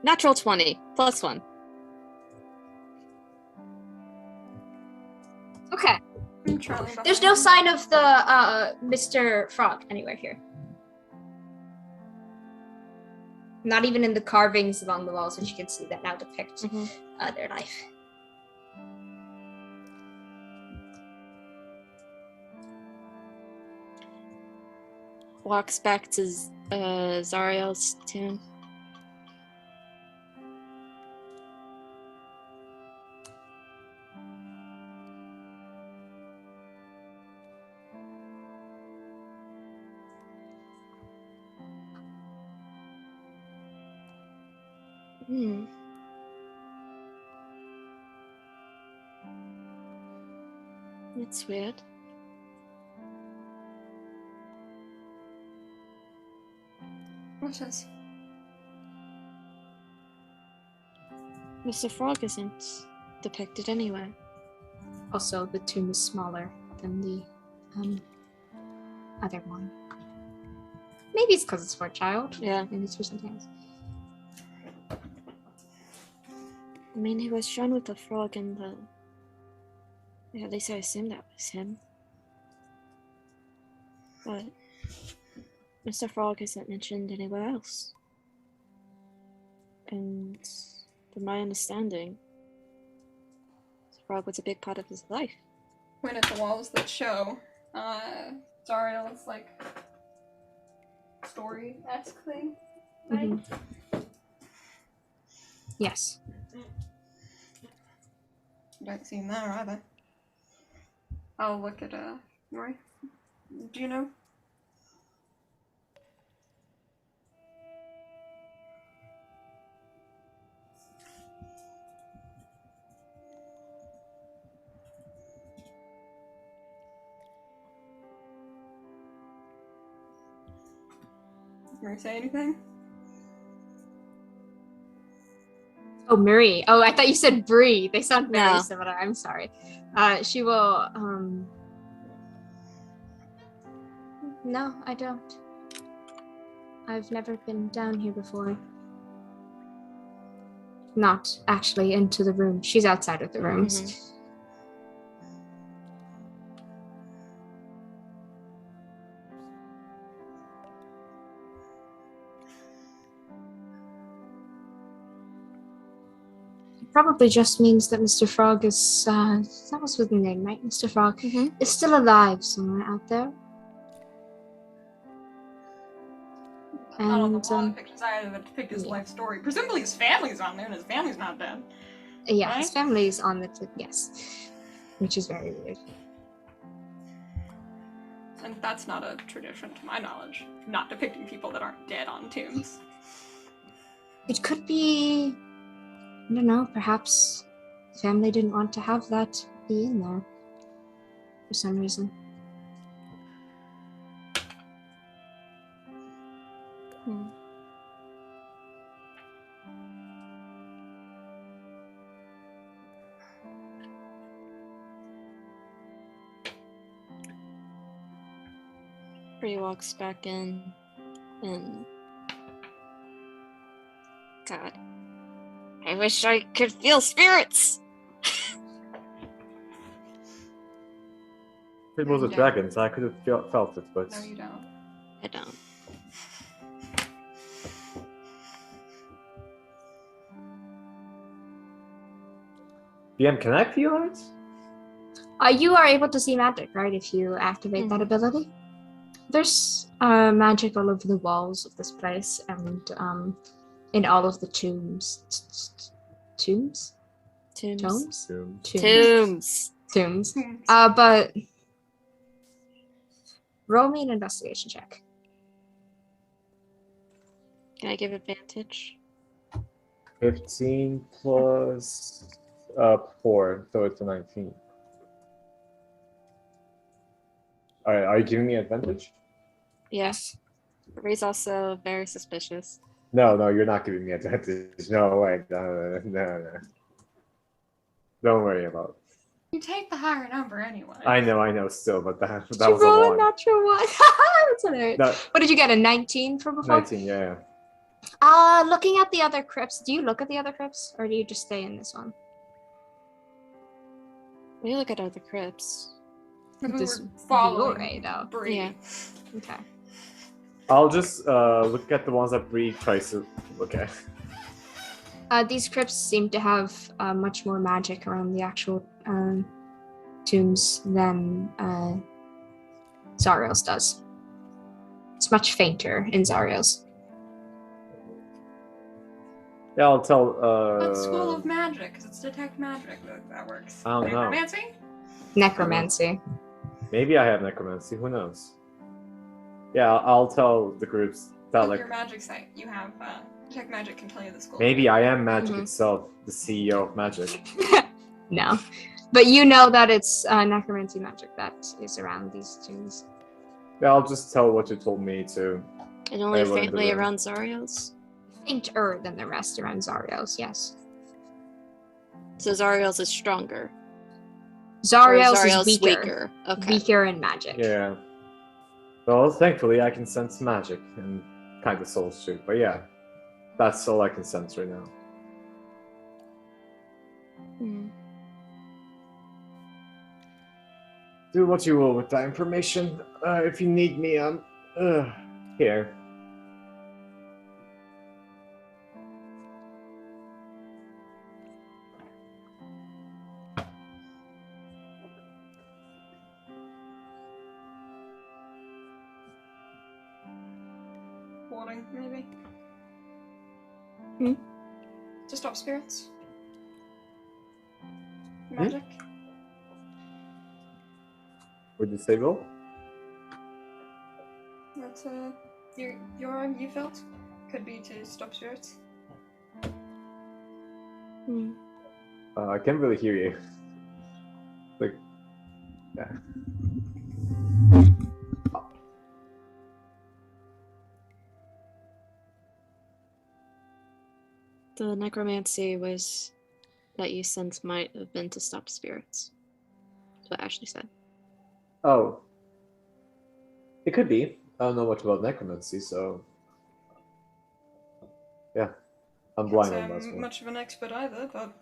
Natural 20, +1. Okay. I'm trailing There's behind. no sign of the Mr. Frog anywhere here. Not even in the carvings along the walls, which you can see that now depict their life. Walks back to Zariel's tomb. That's weird. What's this? Mr. Frog isn't depicted anyway. Also, the tomb is smaller than the other one. Maybe it's because it's for a child. Yeah. Maybe it's for something else. I mean, he was shown with the frog in the... Yeah, at least I assumed that was him. But Mr. Frog isn't mentioned anywhere else. And from my understanding, Mr. Frog was a big part of his life. Point at the walls that show Zariel's like story-esque thing, right? Mm-hmm. Yes. Don't see him there either. I'll look at Roy. Do you know? Can you say anything? Oh, Marie. Oh, I thought you said Bree. They sound very No. similar. I'm sorry. She will, No, I don't. I've never been down here before. Not actually into the room. She's outside of the rooms. Mm-hmm. Probably just means that Mr. Frog is, that was with the name, right? Mr. Frog Mm-hmm. is still alive somewhere out there. Not on the And, wall depictions either that depict his life story. Presumably his family's on there and his family's not dead. yeah, Right? his family is on the tip, yes. Which is very weird. And that's not a tradition to my knowledge. Not depicting people that aren't dead on tombs. It could be, I don't know, perhaps the family didn't want to have that be in there for some reason. Bree walks back in and... God. I wish I could feel spirits! Fables of Yeah. Dragons, I could have felt it, but... No, you don't. I don't. DM, can I feel it? You are able to see magic, right, if you activate that ability? There's magic all over the walls of this place and in all of the tombs. Tombs? Tombs. Tombs? Tombs. Tombs. Hmm. But roll me an investigation check. Can I give advantage? 15 plus 4, so it's a 19. Alright, are you giving me advantage? Yes. Bree's also very suspicious. No, you're not giving me advantage. No, wait, no. Don't worry about it. You take the higher number anyway. I know, still, but that Did was you a roll a 1. natural one? That's hilarious. No, What did you get, a 19 for before? 19, yeah. Looking at the other crypts, do you look at the other crypts or do you just stay in this one? We look at other crypts. We This were following Vioré, though. Bree. Yeah. Okay. I'll just look at the ones that Bree tries to look at. These crypts seem to have much more magic around the actual tombs than Zariel's does. It's much fainter in Zariel's. Yeah, I'll tell. What school of magic? Because it's detect magic that works. I don't know. Necromancy? Necromancy. Maybe I have necromancy. Who knows? Yeah, I'll tell the groups that On like your magic site, you have detect magic can tell you the school. maybe I am magic Mhm. itself, the CEO of magic. No. But you know that it's necromancy magic that is around these tombs. Yeah, I'll just tell what you told me to. And only Everyone in the faintly room. around Zariel's. Fainter than the rest around Zariel's, yes. So Zariel's is stronger. Zariel's Or is weaker. Okay. Weaker in magic. Yeah. Well, thankfully I can sense magic and kind of souls too. But yeah, that's all I can sense right now. Hmm. Do what you will with that information. If you need me, I'm here. Warding, maybe. Hmm? To stop spirits. Magic. Would you say, Will? That's you felt could be to stop spirits. Hmm. I can't really hear you. Like, yeah. The necromancy was that you sense might have been to stop spirits. That's what Ashley said. Oh. It could be. I don't know much about necromancy, so... Yeah. I'm Can't blind say on that I'm one. much of an expert either, but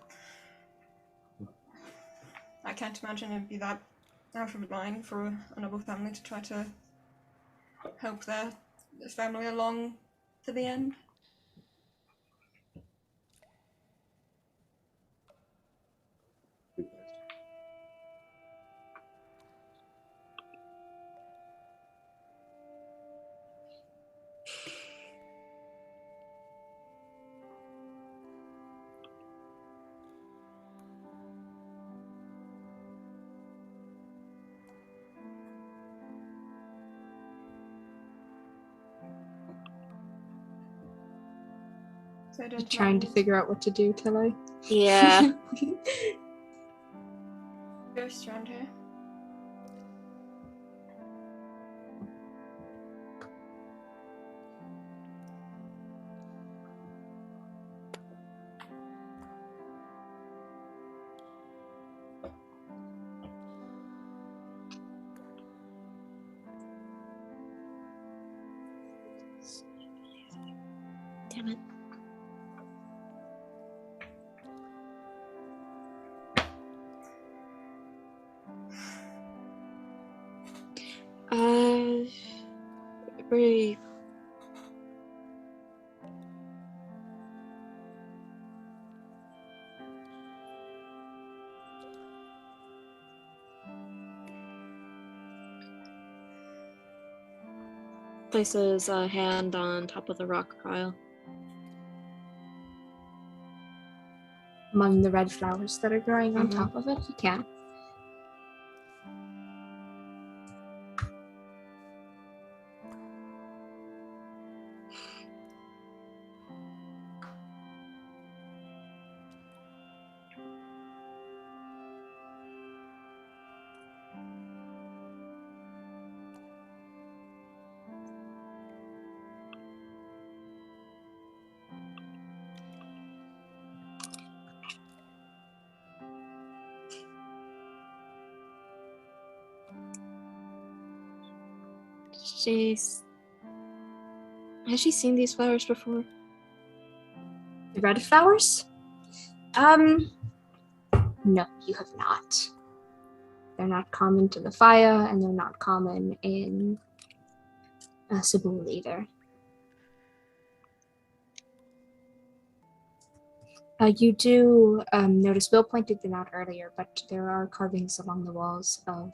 I can't imagine it'd be that out of line for a noble family to try to help their family along to the end. So I don't Trying to imagine figure out what to do, Tele. Yeah. ghosts around here. Damn it. We places a hand on top of the rock pile. Among the red flowers that are growing on Mhm. top of it, you can. Has she seen these flowers before? The red flowers? No, you have not. They're not common to the Fire, and they're not common in Cebu either. You do notice, Will pointed them out earlier, but there are carvings along the walls of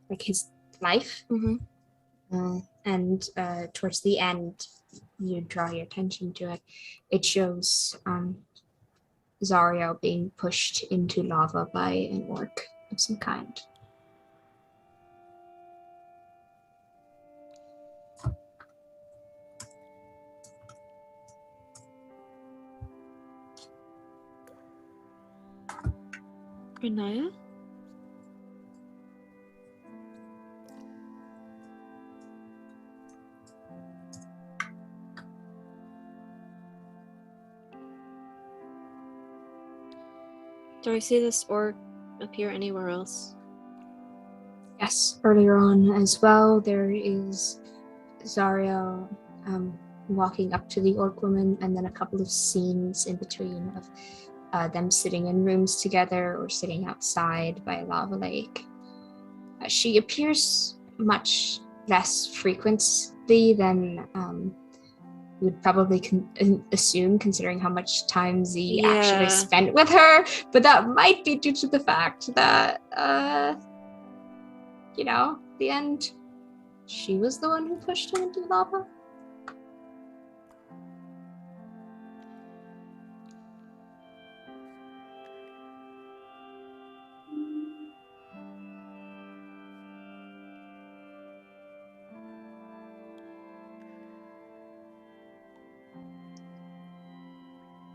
like his life. Mm-hmm. And towards the end, you draw your attention to it. It shows Zario being pushed into lava by an orc of some kind. Renaya? Do I see this orc appear anywhere else? Yes, earlier on as well, there is Zario walking up to the orc woman, and then a couple of scenes in between of them sitting in rooms together or sitting outside by a lava lake. She appears much less frequently than you would probably assume, considering how much time Z actually spent with her, but that might be due to the fact that, the end, she was the one who pushed him into the lava.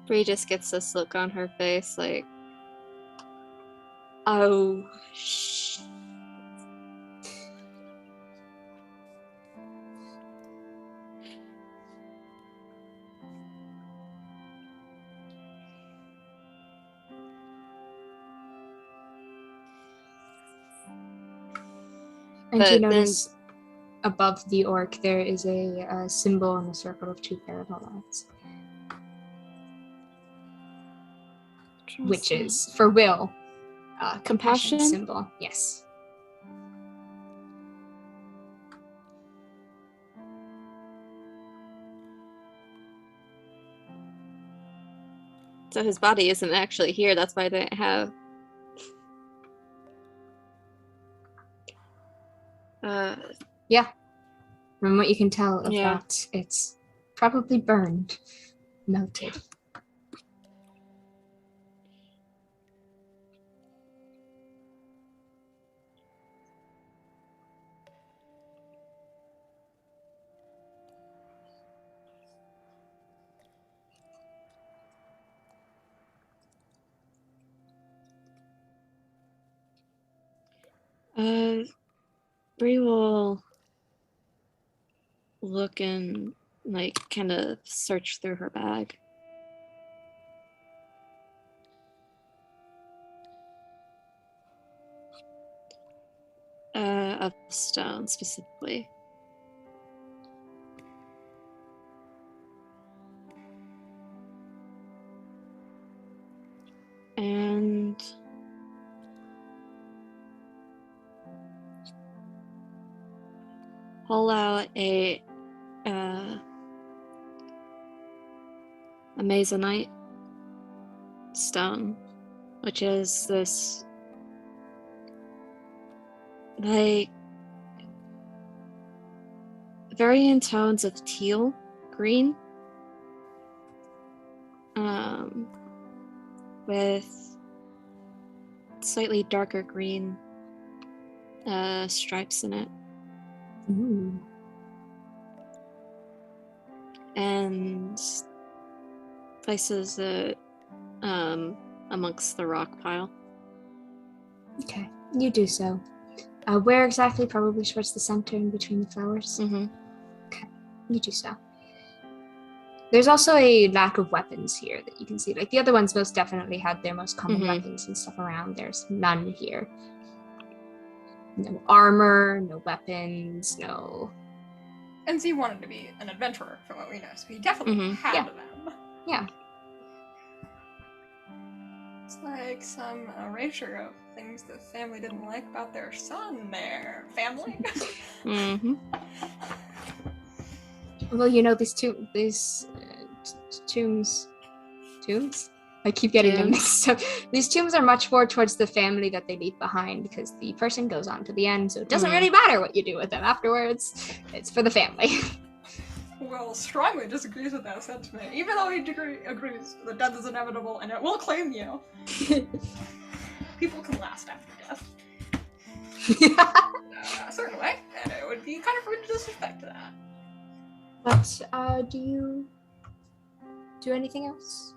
Bree just gets this look on her face like, oh, And But you notice above the orc there is a symbol in a circle of 2 parallel lines, which is for Will. Compassion symbol. Yes. So his body isn't actually here. That's why they didn't have. Yeah. From what you can tell of Yeah. that, it's probably burned, melted. Bree will look and like kind of search through her bag. Of stone specifically. And pull out a amazonite stone, which is this like varying tones of teal green, with slightly darker green stripes in it. Ooh. And places it amongst the rock pile. Okay, you do so. Where exactly? Probably towards the center in between the flowers? Mm-hmm. Okay, you do so. There's also a lack of weapons here that you can see. Like, the other ones most definitely had their most common weapons and stuff around. There's none here. No armor, no weapons, no... And Z wanted to be an adventurer, from what we know, so he definitely had them. Yeah. It's like some erasure of things the family didn't like about their son there. Family? Mm-hmm. Well, these tombs. I keep getting them mixed up. These tombs are much more towards the family that they leave behind, because the person goes on to the end, so it doesn't really matter what you do with them afterwards. It's for the family. Will strongly disagrees with that sentiment, even though he agrees that death is inevitable and it will claim you. People can last after death. A certain way, and it would be kind of rude to disrespect that. But, do you do anything else?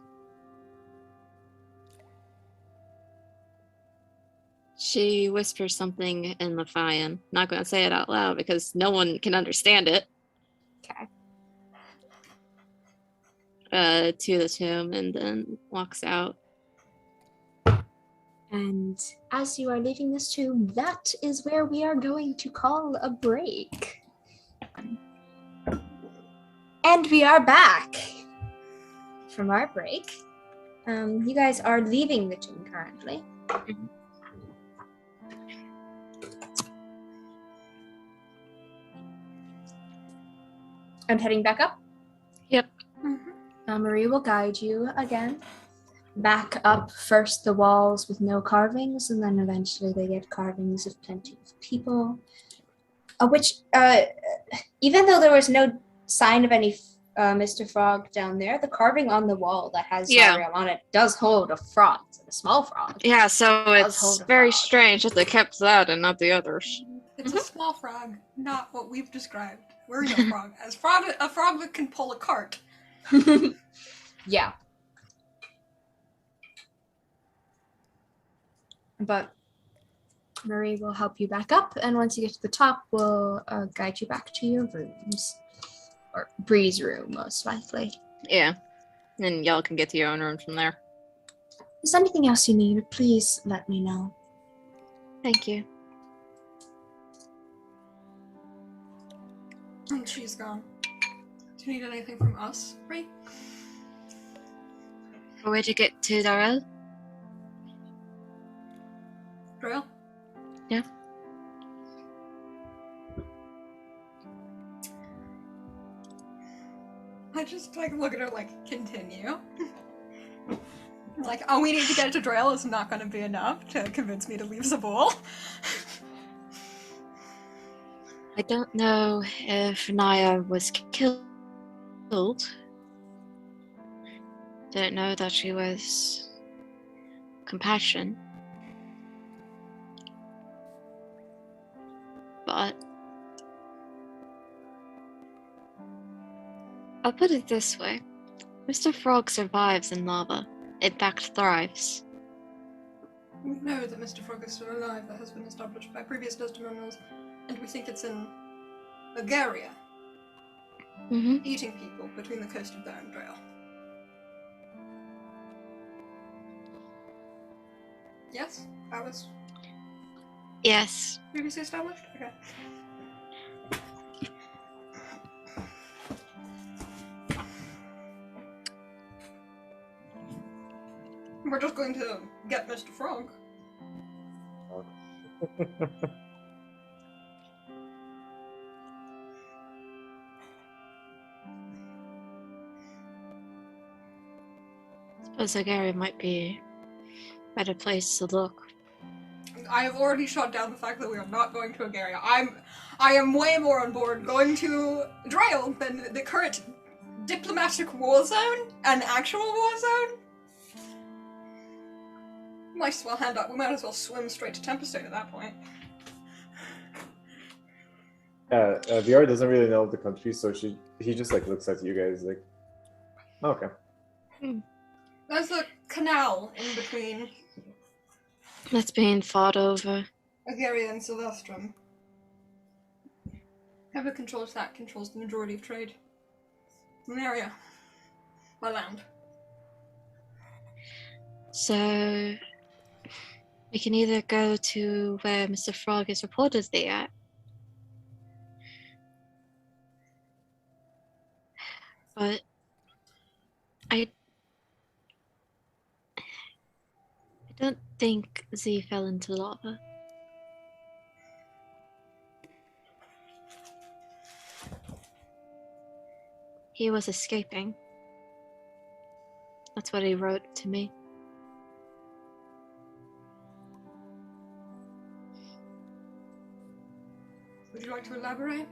She whispers something in Mafian. Not going to say it out loud because no one can understand it. Okay. To the tomb, and then walks out. And as you are leaving this tomb, that is where we are going to call a break. And we are back from our break. You guys are leaving the gym currently. And heading back up. Yep. Marie will guide you again. Back up first the walls with no carvings, and then eventually they get carvings of plenty of people. Even though there was no sign of any Mr. Frog down there, the carving on the wall that has Zariel on it does hold a frog, a small frog. Yeah, so it's very strange that they kept that and not the others. It's a small frog, not what we've described. We're no frog. As a frog that can pull a cart. Yeah. But Marie will help you back up, and once you get to the top, we'll guide you back to your rooms. Or Bree's room, most likely. Yeah. And y'all can get to your own room from there. If there's anything else you need, please let me know. Thank you. And she's gone. Do you need anything from us, Bree? Where to get to Darrell? Drill? Yeah. I just look at her continue. Oh, we need to get to Drill is not going to be enough to convince me to leave Zabul. I don't know if Naya was killed. Don't know that she was compassion. But I'll put it this way. Mr. Frog survives in lava. In fact, thrives. We know that Mr. Frog is still alive. That has been established by previous testimonials. And we think it's in Bulgaria. Eating people between the coast of there and Drill. Yes? That was Yes. previously established? Okay. We're just going to get Mr. Frog. Suppose Bulgaria might be a better place to look. I have already shot down the fact that we are not going to Bulgaria. I am way more on board going to Drail than the current diplomatic war zone, an actual war zone. Might as well hand up. We might as well swim straight to Tempestate at that point. Vioré doesn't really know the country, so he just looks at you guys oh, okay. There's a canal in between That's being fought over. Bulgaria and Silvestrum. Whoever controls that controls the majority of trade in the area. By land. So we can either go to where Mr. Frog is reportedly at. But I don't think Z fell into lava. He was escaping. That's what he wrote to me. Would you like to elaborate?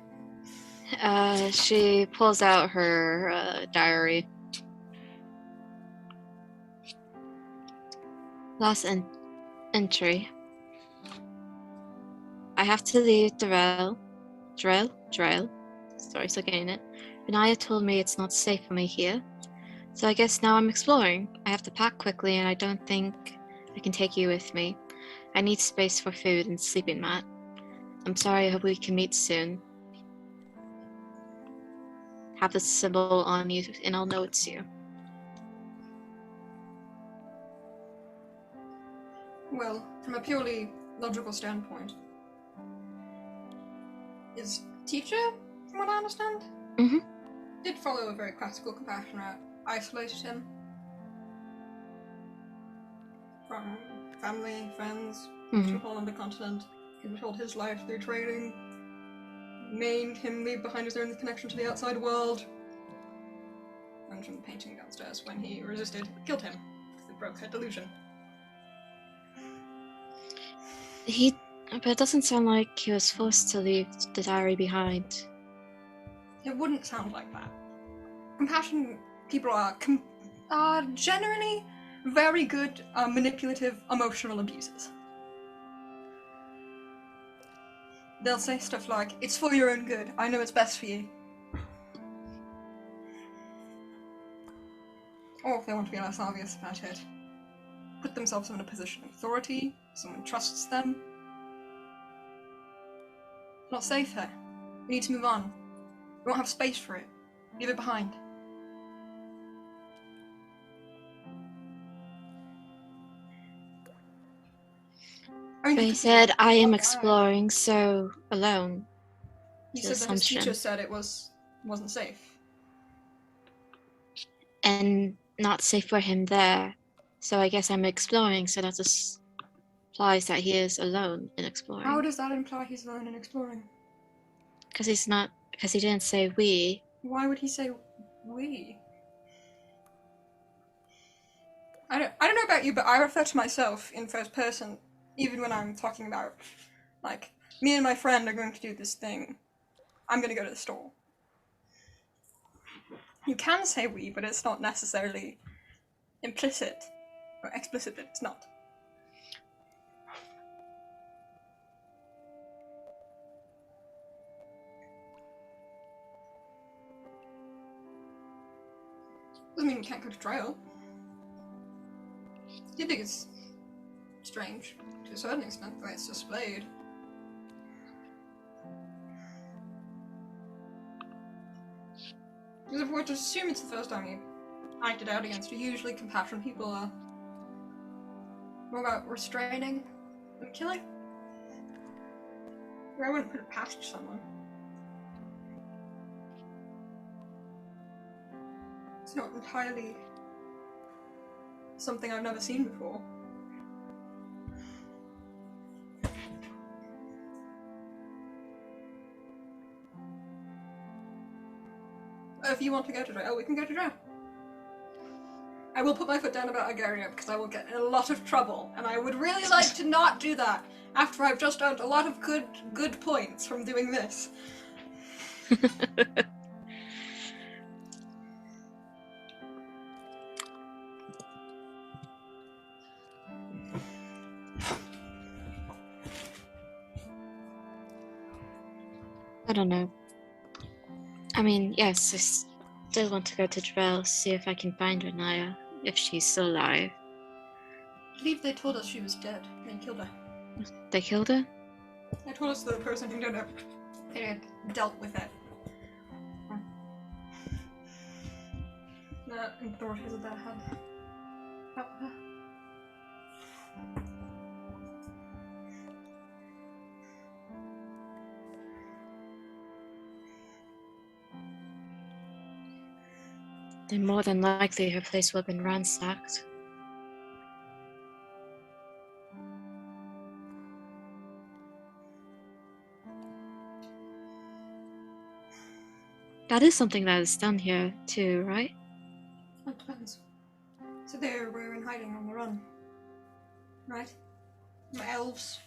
She pulls out her diary. Last entry. I have to leave Drill. Sorry, still getting it. Benaya told me it's not safe for me here. So I guess now I'm exploring. I have to pack quickly and I don't think I can take you with me. I need space for food and sleeping mat. I'm sorry, I hope we can meet soon. Have the symbol on you and I'll know it's you. Well, from a purely logical standpoint, is teacher, from what I understand? Mm-hmm. Did follow a very classical compassion route. Isolated him from family, friends, control on the continent, controlled his life through trading, made him leave behind his own connection to the outside world, and from the painting downstairs when he resisted, killed him because it broke her delusion. But it doesn't sound like he was forced to leave the diary behind. It wouldn't sound like that. Compassion people are generally very good manipulative emotional abusers. They'll say stuff like, "It's for your own good. I know it's best for you." Or if they want to be less obvious about it, put themselves in a position of authority, someone trusts them. It's not safe here. We need to move on. We won't have space for it. Leave it behind. But he said, "I am exploring, so alone." He said that his teacher said it wasn't safe. And not safe for him there. So I guess I'm exploring, so that just implies that he is alone in exploring. How does that imply he's alone in exploring? Because he didn't say we. Why would he say we? I don't know about you, but I refer to myself in first person, even when I'm talking about, like, me and my friend are going to do this thing. I'm going to go to the store. You can say we, but it's not necessarily implicit or explicit that it's not. Doesn't mean we can't go to trial. I do think it's strange, to a certain extent, the way it's displayed. Because if we're to assume it's the first time you acted out against her, usually compassion people are more about restraining than killing. Or I wouldn't put it past someone. It's not entirely something I've never seen before. If you want to go to jail, we can go to jail. I will put my foot down about Agaria because I will get in a lot of trouble, and I would really like to not do that after I've just earned a lot of good points from doing this. I don't know. I mean, yes, I still want to go to Drell, see if I can find Renaya, if she's still alive. I believe they told us she was dead. They killed her. They killed her? They told us the person who did it had dealt with it. The authorities of that had helped her. Then more than likely her place will have been ransacked. That is something that is done here too, right? It depends. So they were in hiding on the run. Right? The elves.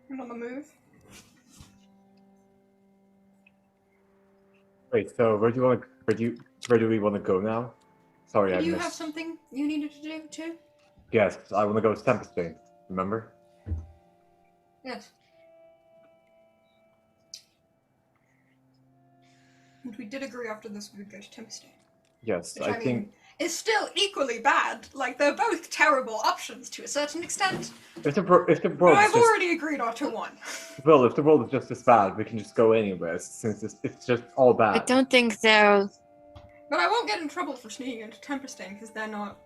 And on the move. Wait, so where do we want to go now? Sorry, I Do you missed. have something you needed to do too? Yes, I want to go to Tempest. Remember? Yes. And we did agree after this we would go to Tempest. Yes, Which I think. is still equally bad. Like, they're both terrible options to a certain extent. If the But world I've is just, already agreed onto one. well, if the world is just as bad, we can just go anywhere since it's just all bad. I don't think they'll... But I won't get in trouble for sneaking into Tempestain because they're not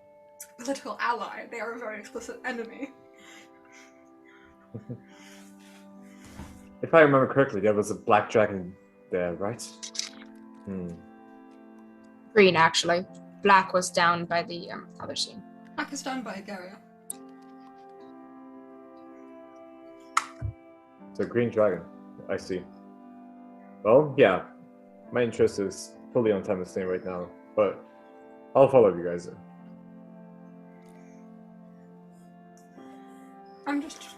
a political ally. They are a very explicit enemy. If I remember correctly, there was a black dragon there, right? Green, actually. Black was down by the other scene. Black is done by Agaria. So green dragon. I see. Well, yeah. My interest is fully on time staying right now, but I'll follow you guys in. I'm just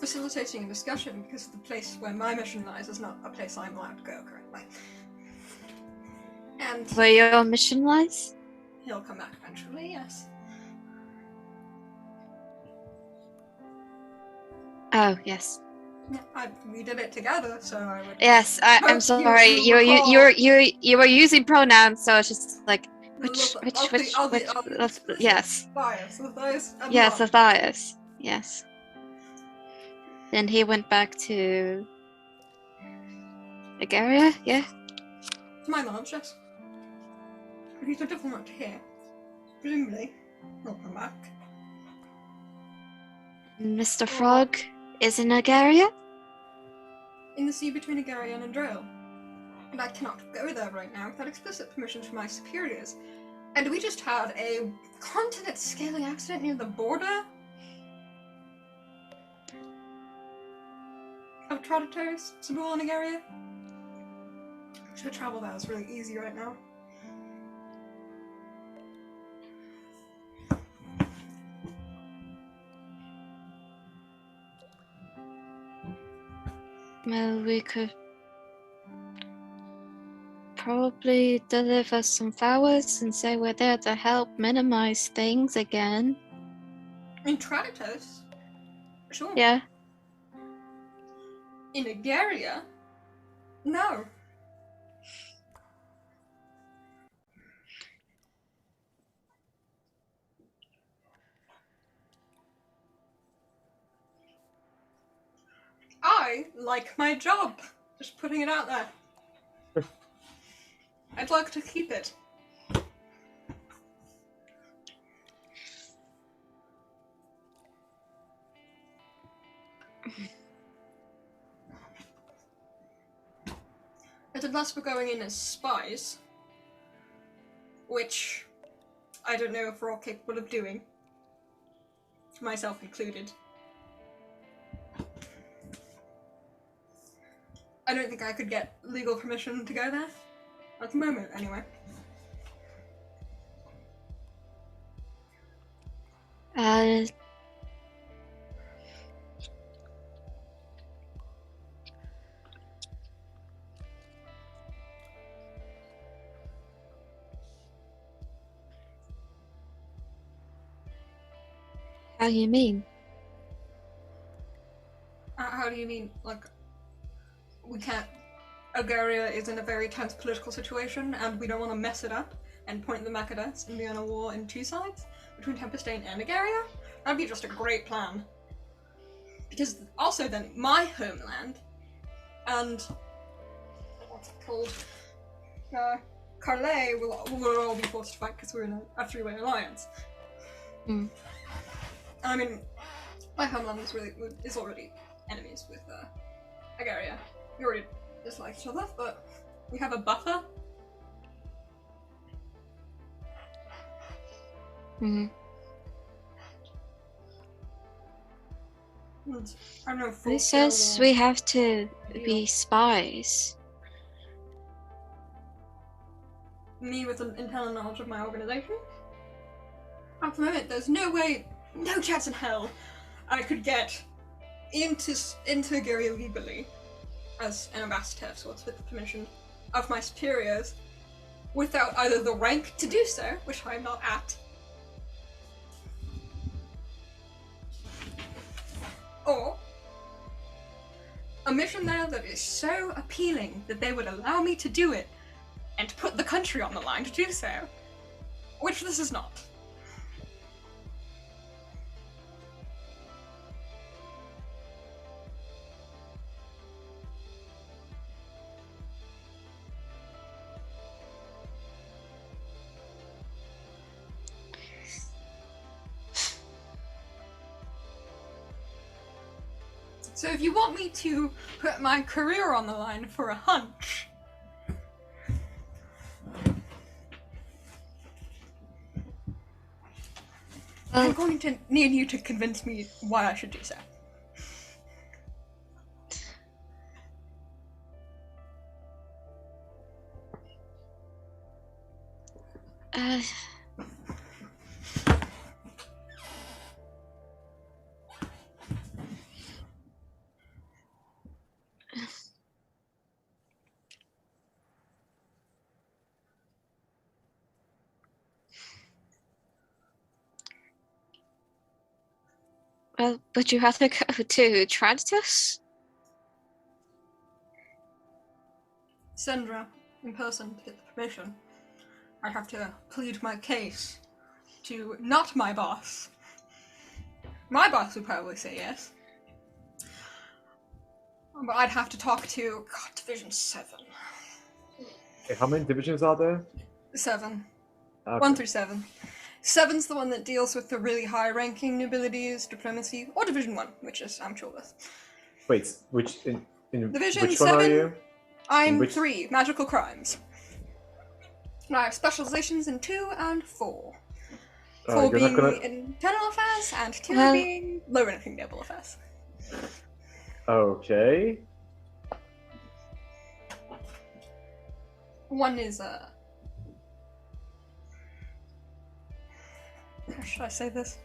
facilitating a discussion because the place where my mission lies is not a place I'm allowed to go currently. And Where your mission lies? he'll come back eventually, yes. Oh, yes. Yeah, we did it together, so I would. Yes, I'm Hope sorry. you recall- You were using pronouns, so it's just like which I'll yes. Bias, and Yes, love. Matthias. Yes. Then he went back to Agaria, yeah? To my knowledge, yes. He's a diplomat here. Presumably, he'll come back. Mr. Frog is in Agaria? In the sea between Agaria and Andrel. And I cannot go there right now without explicit permission from my superiors. And we just had a continent-scaling accident near the border of Traditors, Sabul and Agaria. Should travel there is really easy right now. Well, we could probably deliver some flowers and say we're there to help minimize things again. In Traditors? Sure. Yeah. In Agaria? No. I like my job. Just putting it out there. I'd like to keep it. But unless we're going in as spies, which I don't know if we're all capable of doing, myself included. I don't think I could get legal permission to go there. At the moment, anyway. How you mean? How do you mean, like, we can't... Agaria is in a very tense political situation, and we don't want to mess it up and point the Macadets and be on a war in two sides, between Tempestane and Agaria? That'd be just a great plan. Because also then, my homeland, and... what's it called? Carlet will all be forced to fight because we're in a three-way alliance. Mm. I mean, my homeland is already enemies with Agaria. We already dislike each other, but we have a buffer. Mm-hmm. And I don't know. Who says we have to be spies? Me with an intel knowledge of my organization? At the moment, there's no way, no chance in hell, I could get into Agaria legally as an ambassador of sorts with the permission of my superiors without either the rank to do so, which I'm not at, or a mission there that is so appealing that they would allow me to do it and put the country on the line to do so, which this is not. So if you want me to put my career on the line for a hunch, I'm going to need you to convince me why I should do so. Well, would you rather go to Trantus? Sandra, in person, to get the permission. I'd have to plead my case to not my boss. My boss would probably say yes. But I'd have to talk to Division 7. Okay, how many divisions are there? 7. Okay. 1 through 7. 7's the one that deals with the really high-ranking nobilities, diplomacy, or Division 1, which is I'm sure with. Wait, which Division which one are 7? you? I'm Which- 3, magical crimes. And I have specializations in 2 and 4. 4 you're being not gonna... internal affairs, and 2 Well- being low-ranking naval affairs. Okay. One is, how should I say this?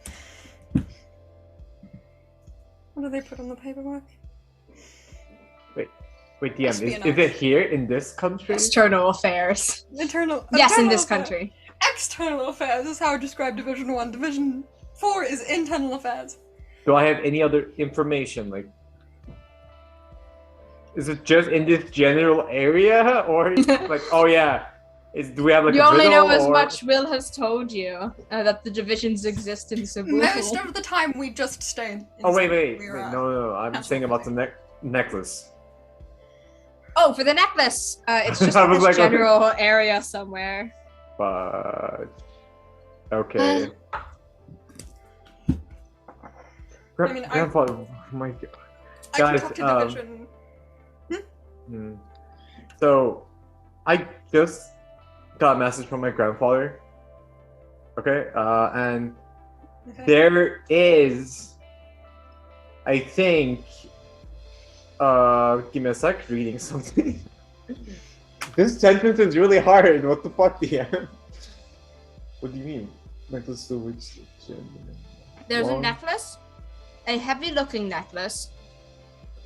What do they put on the paperwork? Wait, DM, is Espionage. it here in this country? External affairs. Internal. Yes, in internal this affairs. country. External affairs is how I describe Division 1. Division 4 is internal affairs. Do I have any other information? Like, is it just in this general area, or like, oh yeah, do we have like You a only know riddle, as or... much Will has told you that the divisions exist in Cebu. Most of the time, we just stay in. Oh wait, We're, no, I'm that's saying what about the necklace. Oh, for the necklace, it's just I in was this like, okay. general area somewhere. But okay. I mean, Grandfather, oh my God. I Guys, can talk to Division. So, I just got a message from my grandfather. Okay, and Okay. there is, I think, give me a sec, reading something. This sentence is really hard. What the fuck, DM? What do you mean? Necklace to which? There's a Long- necklace, a heavy-looking necklace,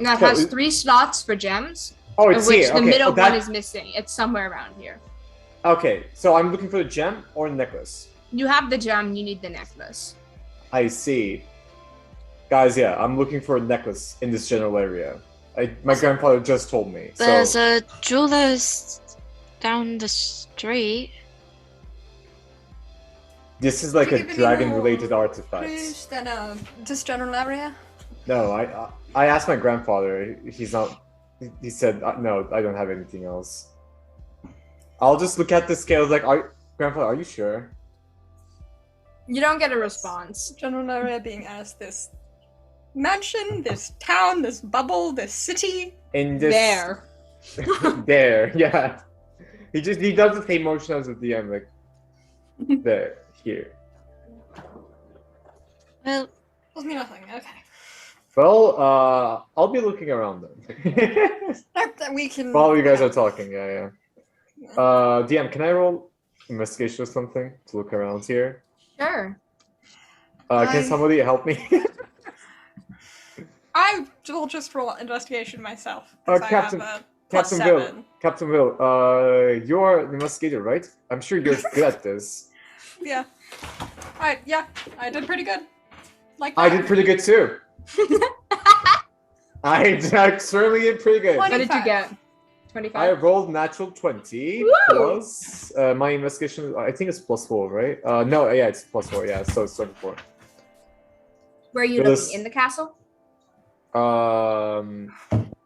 that So has it- 3 slots for gems, Oh, of it's which here. the Okay. middle that- one is missing. It's somewhere around here. Okay, so I'm looking for the gem or necklace. You have the gem, you need the necklace. I see. Guys, yeah, I'm looking for a necklace in this general area. My grandfather just told me. There's So a jeweler's down the street. this is like Can a you give me dragon-related more artifact. Clues than this general area. No, I asked my grandfather. He's not. He said no. I don't have anything else. I'll just look at the scales. Like, grandfather, are you sure? You don't get a response. General area being as this mansion, this town, this bubble, this city. In this There. there, yeah. He does the same motion as the DM, like there, here. Well, Tells me nothing. Okay. Well, I'll be looking around then. That we can. While you guys are talking, yeah. DM, can I roll investigation or something to look around here? Sure. Can somebody help me? I will just roll investigation myself. 'cause I Captain- have a Captain +7. Will, Captain Will, you're an investigator, right? I'm sure you're good at this. Yeah. I did pretty good. Like I that. did pretty good too. I certainly did pretty good. What did you 25. get? I 25? rolled natural 20 Woo! plus my investigation. I think it's +4, right? No, yeah, it's +4. Yeah, so it's 24. Where are you It was- looking? In the castle? Um,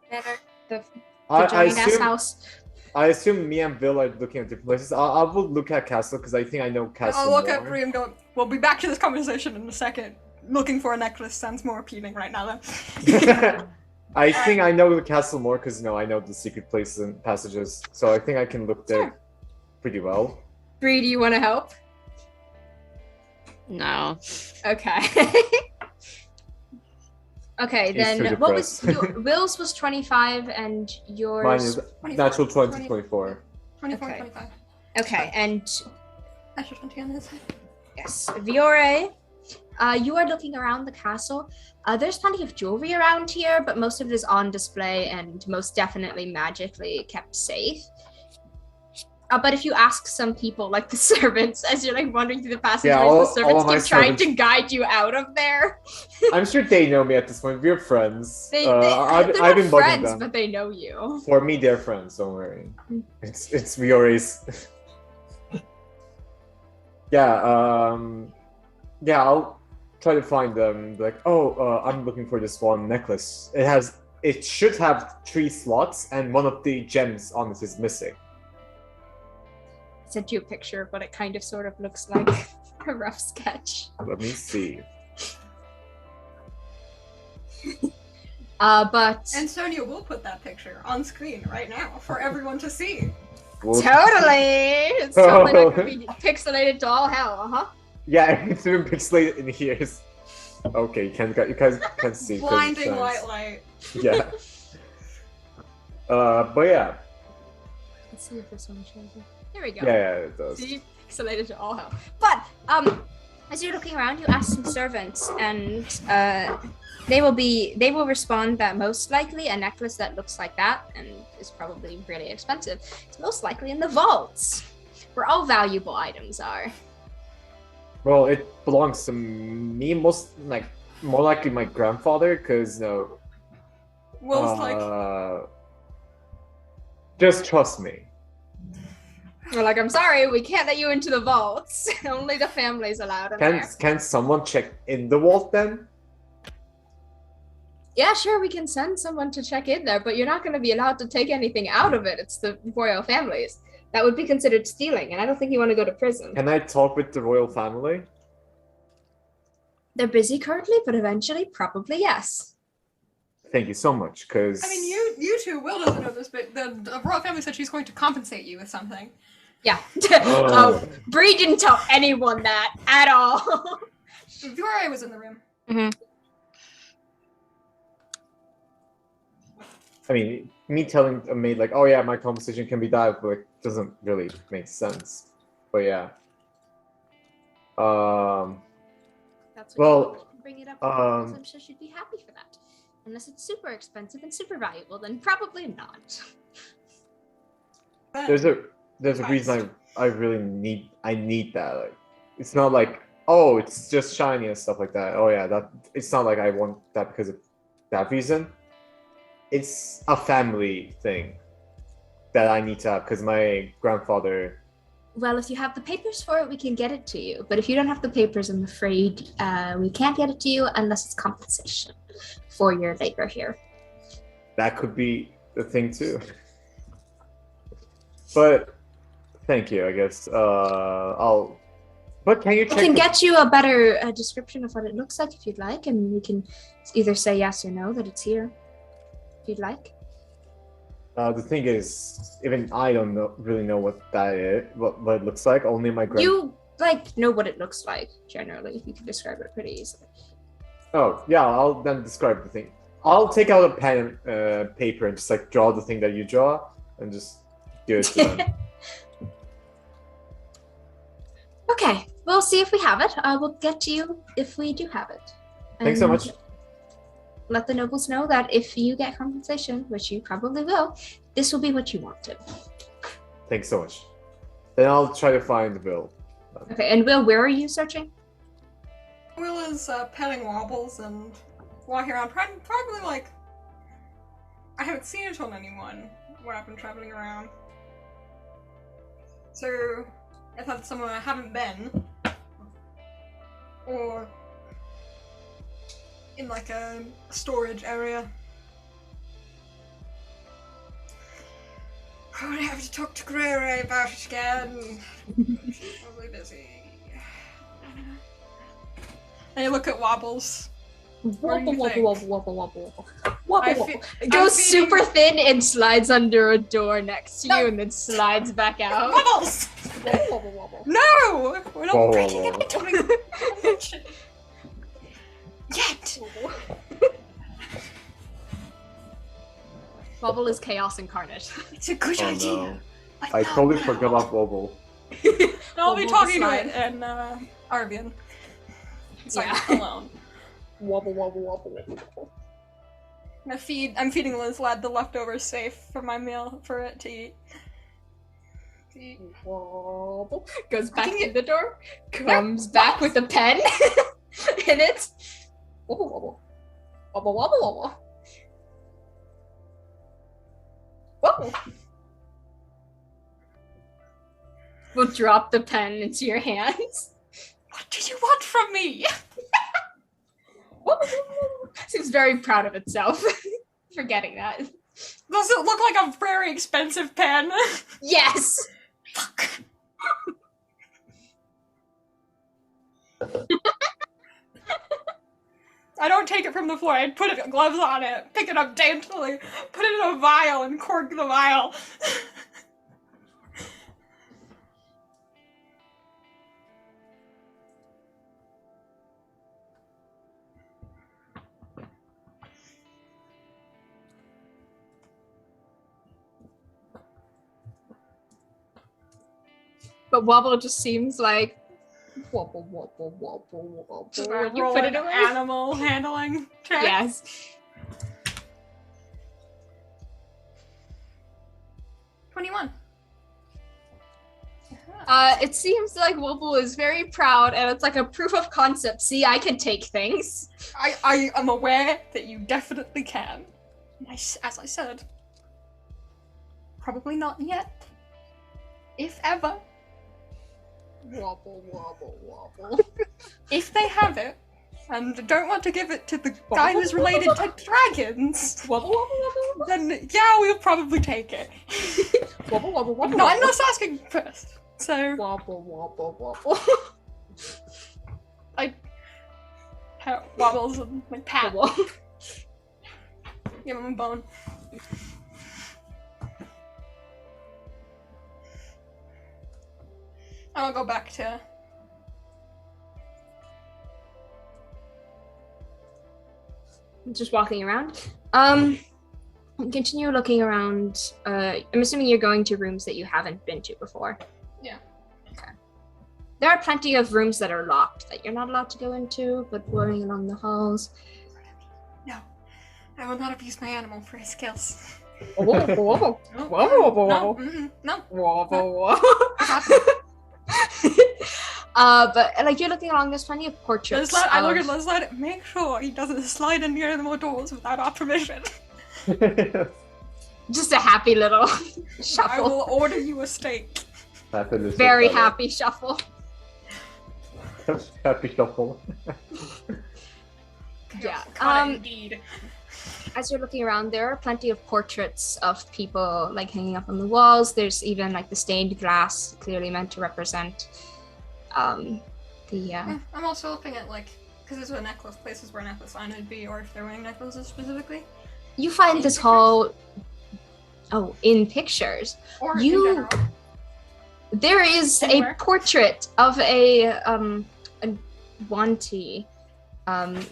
Better. The I giant ass assume house. I assume me and Bill are looking at different places. I will look at Castle because I think I know Castle I'll look at more. Bree and go, we'll be back to this conversation in a second. Looking for a necklace sounds more appealing right now, though. I think I know the castle more because I know the secret places and passages, so I think I can look there pretty well. Bree, do you want to help? No. Okay. Okay, He's too then what was depressed. Will's was 25 and yours? Mine is 24. natural 20, 24. 24, Okay. 25. Okay, and Extra 20 on this side. yes, Vioré, you are looking around the castle. There's plenty of jewelry around here, but most of it is on display and most definitely magically kept safe. But if you ask some people, like the servants, as you're like wandering through the passageways, all the of servants my keep trying servants- to guide you out of there. I'm sure they know me at this point. We're friends. They're I've not been bugging friends, them. but they know you. For me, they're friends. Don't worry. It's Viore's. Yeah. Yeah. I'll try to find them. Like, I'm looking for this one necklace. It should have 3 slots, and one of the gems on it is missing. I sent you a picture of what it kind of sort of looks like. A rough sketch. Let me see. But And Sonya will put that picture on screen right now for everyone to see. We'll- totally, it's totally not gonna be pixelated to all hell, huh? Yeah, it's been pixelated in here. Okay, you guys can't see. 'cause it Blinding shines. white light. Yeah. But yeah. Let's see if this one shows it. There we go. Yeah, it does. See, pixelated to all hell. But as you're looking around, you ask some servants, and they will respond that most likely a necklace that looks like that and is probably really expensive. It's most likely in the vaults, where all valuable items are. Well, it belongs to me, more likely my grandfather, because Will's like, just trust me. We're like, I'm sorry, we can't let you into the vaults. Only the family's allowed in there. Can someone check in the vault then? Yeah, sure, we can send someone to check in there, but you're not going to be allowed to take anything out of it. It's the royal families. That would be considered stealing, and I don't think you want to go to prison. Can I talk with the royal family? They're busy currently, but eventually, probably yes. Thank you so much, because... I mean, you two, Will doesn't know this, but the royal family said she's going to compensate you with something. Yeah. Oh. Bree didn't tell anyone that at all. Vioré was in the room. I mean, me telling a maid, like, oh yeah, my compensation can be that, but doesn't really make sense. But yeah. That's Well, you can bring it up with her, because I'm sure she'd be happy for that. Unless it's super expensive and super valuable, then probably not. But there's a reason I really need that. Like, it's not like, oh, it's just shiny and stuff like that. Oh yeah, it's not like I want that because of that reason. It's a family thing that I need to have because my grandfather. Well, if you have the papers for it, we can get it to you. But if you don't have the papers, I'm afraid we can't get it to you unless it's compensation for your labor here. That could be the thing too. But thank you, I guess. But can you check? I can get you a better description of what it looks like if you'd like, and we can either say yes or no that it's here, if you'd like. The thing is, even I don't really know what that is, what it looks like. Only my You know what it looks like generally. You can describe it pretty easily. Oh yeah, I'll then describe the thing. I'll take out a pen and paper and just like draw the thing that you draw and just do it to them. Okay, we'll see if we have it. We'll get to you if we do have it. Thanks so And much. Let the nobles know that if you get compensation, which you probably will, this will be what you wanted. Thanks so much. Then I'll try to find the bill. Okay, and Will, where are you searching? Will is petting Wobbles and walking around. Probably like, I haven't seen it on anyone when I've been traveling around. So if that's somewhere I haven't been, or in like a storage area. Probably have to talk to Vioré about it again. She's probably busy. And you look at Wobbles. What do you think? It goes super thin and slides under a door next to you and then slides back out. Bubbles! No! We're not Whoa, breaking whoa, whoa. into it. Yet! Bubble is chaos incarnate. It's a good Oh idea. no. But I not totally now. forgot about Wobble. I'll be Wobble talking to slide. it in Arvian. It's like Yeah. alone. Wobble. I'm feeding Liz Lad the leftovers safe for my meal for it to eat. Wobble. Goes back Can you- in the door. Comes back with a pen in it. Wobble. Wobble. We'll drop the pen into your hands. What do you want from me? Seems very proud of itself for getting that. Does it look like a very expensive pen? Yes! Fuck. I don't take it from the floor. I'd put gloves on it, pick it up daintily, put it in a vial, and cork the vial. But Wobble just seems like wobble. Just When you roll put an it away. animal handling check. Yes. 21. It seems like Wobble is very proud, and it's like a proof of concept. See, I can take things. I am aware that you definitely can. As I said, probably not yet. If ever. Wobble. If they have it, and don't want to give it to the guy who's related to dragons, Wobble. then yeah, we'll probably take it. Wobble. No, I'm not asking first. So, Wobble. Wobbles and like pat. Wobble. Give him a bone. I'll go back to. Just walking around. Continue looking around. I'm assuming you're going to rooms that you haven't been to before. Yeah. Okay. There are plenty of rooms that are locked that you're not allowed to go into, but walking along the halls. No, I will not abuse my animal for his skills. Wobble. No, Wobble. no, no. Wobble. But like you're looking along, there's plenty of portraits. I look at Leslie. Make sure he doesn't slide in near the doors without our permission. Just a happy little I shuffle. will order you a steak. Very happy shuffle. Happy shuffle. Yeah. Indeed. As you're looking around, there are plenty of portraits of people like hanging up on the walls. There's even like the stained glass, clearly meant to represent I'm also looking at like, because there's a necklace, places where a necklace line would be, or if they're wearing necklaces specifically. You find this hall. Oh, in pictures. Or You- in general. There is Anywhere. a portrait of a wanty,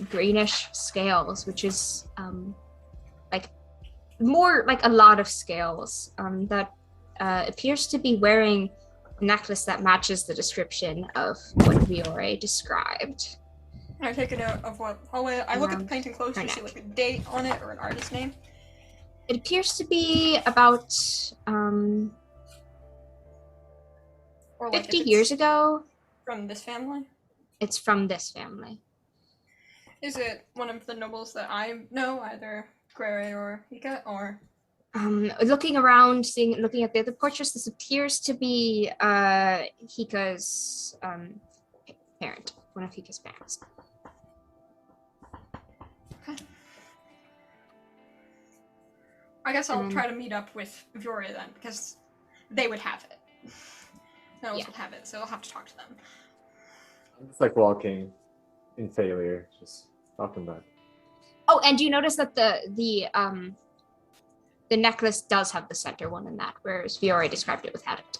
greenish scales, which is like more like a lot of scales that appears to be wearing a necklace that matches the description of what Vioré described. I take a note of what. Oh wait, I look at the Around painting closer her to see neck. like a date on it or an artist name. It appears to be about Or like 50 if it's years ago. from this family. It's from this family. Is it one of the nobles that I know, either Grere or Hika, or Looking around, looking at the other portraits, this appears to be Hika's parent, one of Hika's parents. I guess I'll try to meet up with Vioré then, because they would have it. Nobles Yeah. would have it, so I'll have to talk to them. It's like walking in failure, just talking back. Oh, and you notice that the necklace does have the center one in that, whereas Vioré described it without it.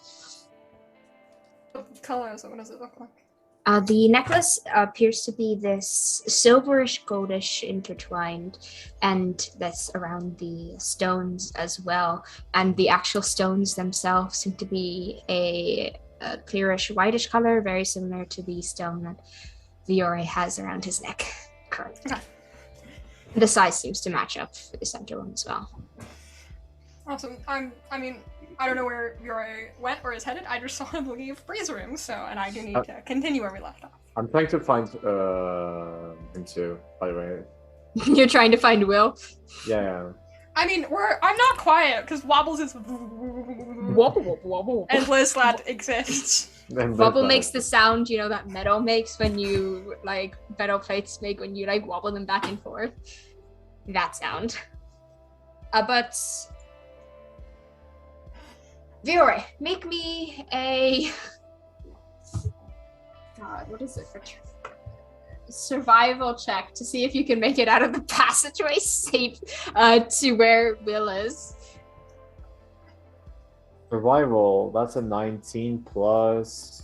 What color is it? What does it look like? The necklace appears to be this silverish, goldish intertwined, and that's around the stones as well. And the actual stones themselves seem to be a clearish, whitish color, very similar to the stone that Vioré has around his neck currently. Okay. The size seems to match up for the center one as well. Awesome. I don't know where Vioré went or is headed. I just saw him leave Bree's room, and I do need to continue where we left off. I'm trying to find him too, by the way. You're trying to find Will? Yeah. I'm not quiet, because Wobbles is Wobble, wobble. and Lizlat exists. Wobble makes the sound, that metal makes when you, metal plates make when you, wobble them back and forth. That sound. But... Vioré, make me a... God, what is it for... Survival check to see if you can make it out of the passageway safe to where Will is. Survival, that's a 19 plus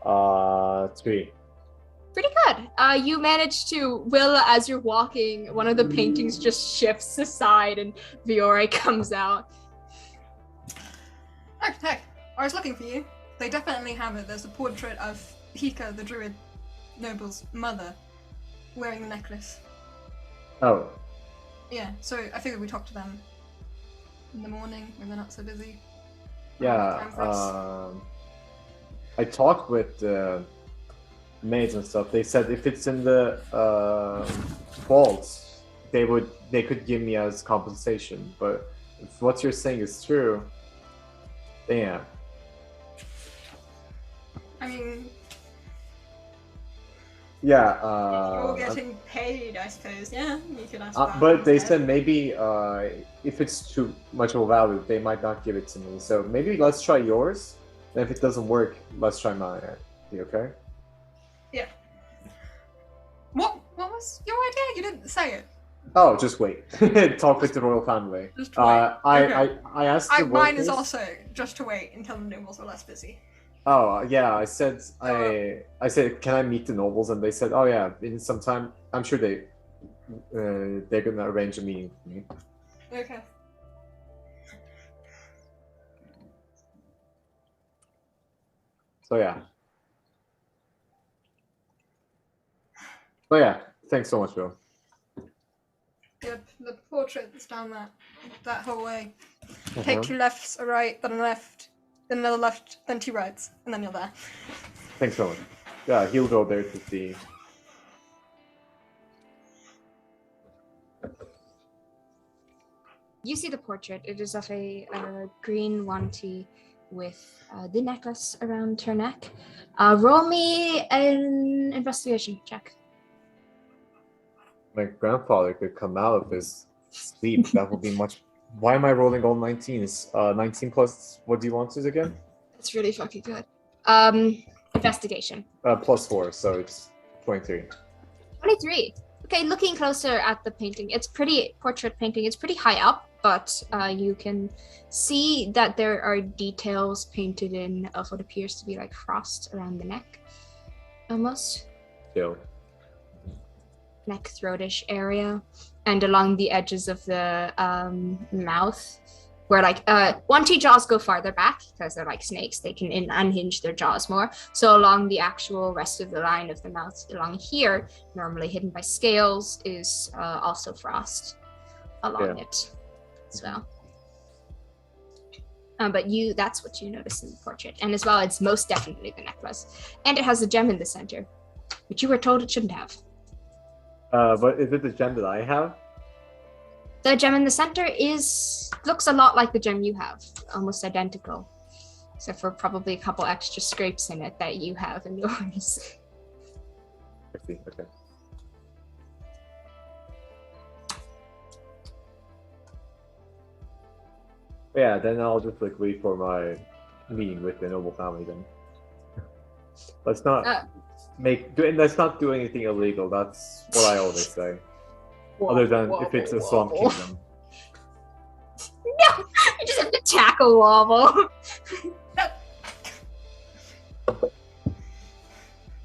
3. Pretty good. You manage to, Will, as you're walking, one of the paintings just shifts aside and Vioré comes out. Hey, I was looking for you. They definitely have it. There's a portrait of Hika, the druid noble's mother, wearing the necklace. Oh. Yeah, so I figured we'd talk to them in the morning when they're not so busy. Yeah, I talked with the maids and stuff. They said if it's in the vaults, they could give me as compensation. But if what you're saying is true, damn. Yeah. You're getting paid, I suppose. Yeah, you could ask. But they said maybe if it's too much of a value, they might not give it to me. So maybe let's try yours. And if it doesn't work, let's try mine. You okay? Yeah. What was your idea? You didn't say it. Oh, just wait. Talk with the royal family. Just wait. Okay. I asked. Mine is also just to wait until the nobles are less busy. Oh yeah, I said, can I meet the nobles? And they said, oh yeah, in some time. I'm sure they're gonna arrange a meeting for me. Okay. So yeah. But yeah, thanks so much, Bill. Yep, the portrait's down that whole way. Take 2 lefts, a right, then a left, then another left, then 2 rights, and then you're there. Thanks so much. Yeah, he'll go there to see. You see the portrait. It is of a green wanty with the necklace around her neck. Roll me an investigation check. My grandfather could come out of his sleep. That would be much. Why am I rolling all 19s? 19 plus. What do you want it again? That's really fucking good. Investigation. Plus 4, so it's 23. 23. Okay, looking closer at the painting, it's pretty portrait painting. It's pretty high up, but you can see that there are details painted in of what appears to be like frost around the neck, almost. Chill. Neck throatish area, and along the edges of the mouth, where wanty jaws go farther back because they're like snakes. They can unhinge their jaws more. So along the actual rest of the line of the mouth, along here, normally hidden by scales, is also frost along it as well. But that's what you notice in the portrait, and as well, it's most definitely the necklace, and it has a gem in the center, which you were told it shouldn't have. But is it the gem that I have? The gem in the center looks a lot like the gem you have, almost identical, except for probably a couple extra scrapes in it that you have in yours. I see. Okay. Yeah, then I'll just wait for my meeting with the noble family then. Let's not let's not do anything illegal. That's what I always say. Other than if it's a swamp kingdom. No, you just have to tackle Wobble.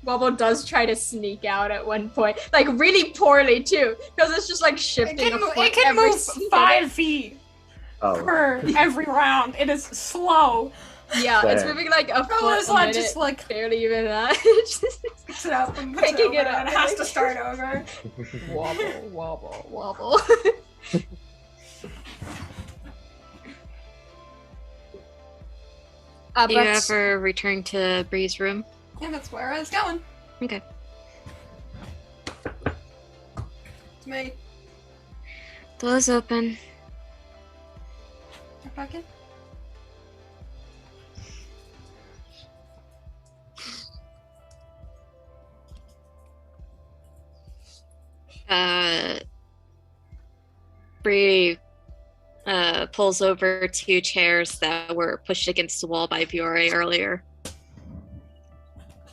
Wobble does try to sneak out at one point, like really poorly too, because it's just like shifting. It can move 5 feet per every round. It is slow. Yeah, Damn. it's moving like a foot It's a not minute, just like barely even that. picks it up and Picking it it up and it has to start over. Wobble, wobble, wobble. Do you ever return to Bree's room? Yeah, that's where I was going. Okay. It's me. Door's open. Get back in. Bree pulls over 2 chairs that were pushed against the wall by Vioré earlier.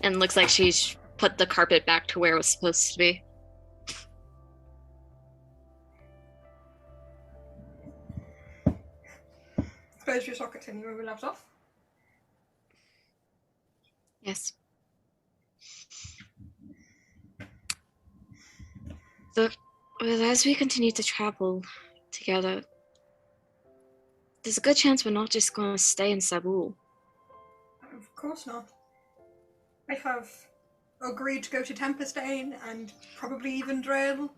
And looks like she's put the carpet back to where it was supposed to be. Suppose you shall continue where we left off. Yes. So, as we continue to travel together, there's a good chance we're not just going to stay in Sabul. Of course not. I have agreed to go to Tempestane and probably even Drael.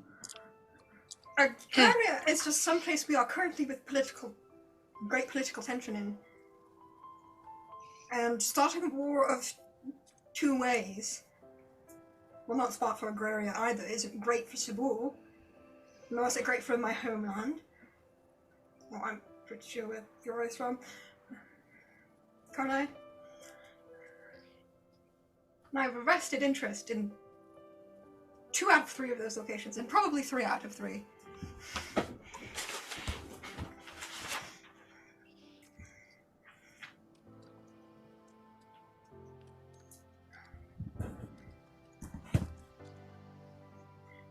Area is just someplace we are currently with great political tension in. And starting a war of 2 ways, well, not spot for Agraria either, isn't great for Sabul, nor is it great for my homeland. Well, I'm pretty sure where Vioré is from. Can't I? And I have a vested interest in 2 out of 3 of those locations, and probably 3 out of 3.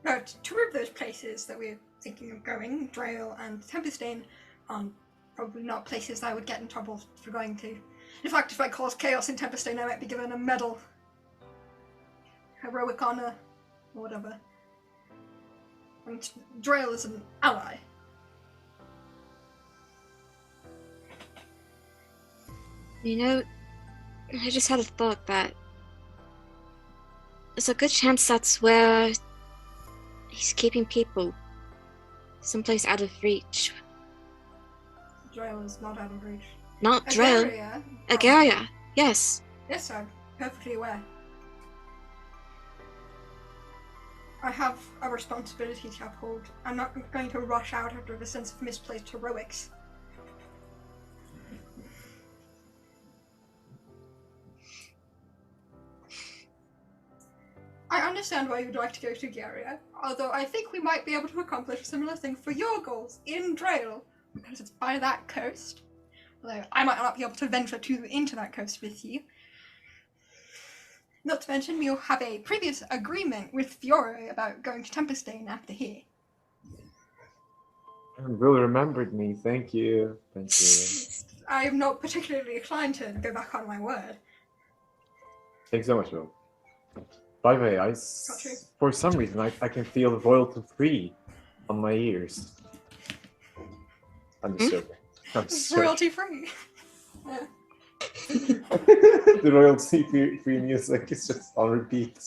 But 2 of those places that we're thinking of going, Drael and Tempestane, are probably not places I would get in trouble for going to. In fact, if I caused chaos in Tempestane, I might be given a medal. Heroic honor, or whatever. And Drael is an ally. You know, I just had a thought that there's a good chance that's where he's keeping people. Someplace out of reach. Drael is not out of reach. Not Drael. Agaria, yes. Yes, I'm perfectly aware. I have a responsibility to uphold. I'm not going to rush out of a sense of misplaced heroics. I understand why you'd like to go to Garia, although I think we might be able to accomplish a similar thing for your goals in Drael, because it's by that coast. Although I might not be able to venture into that coast with you. Not to mention, we'll have a previous agreement with Vioré about going to Tempestane after here. Will remembered me. Thank you. Thank you. I am not particularly inclined to go back on my word. Thanks so much, Will. By the way, for some reason, I can feel Royalty free on my ears. I'm just joking. I'm just joking. Royalty free. Yeah. The royalty free music is just on repeat.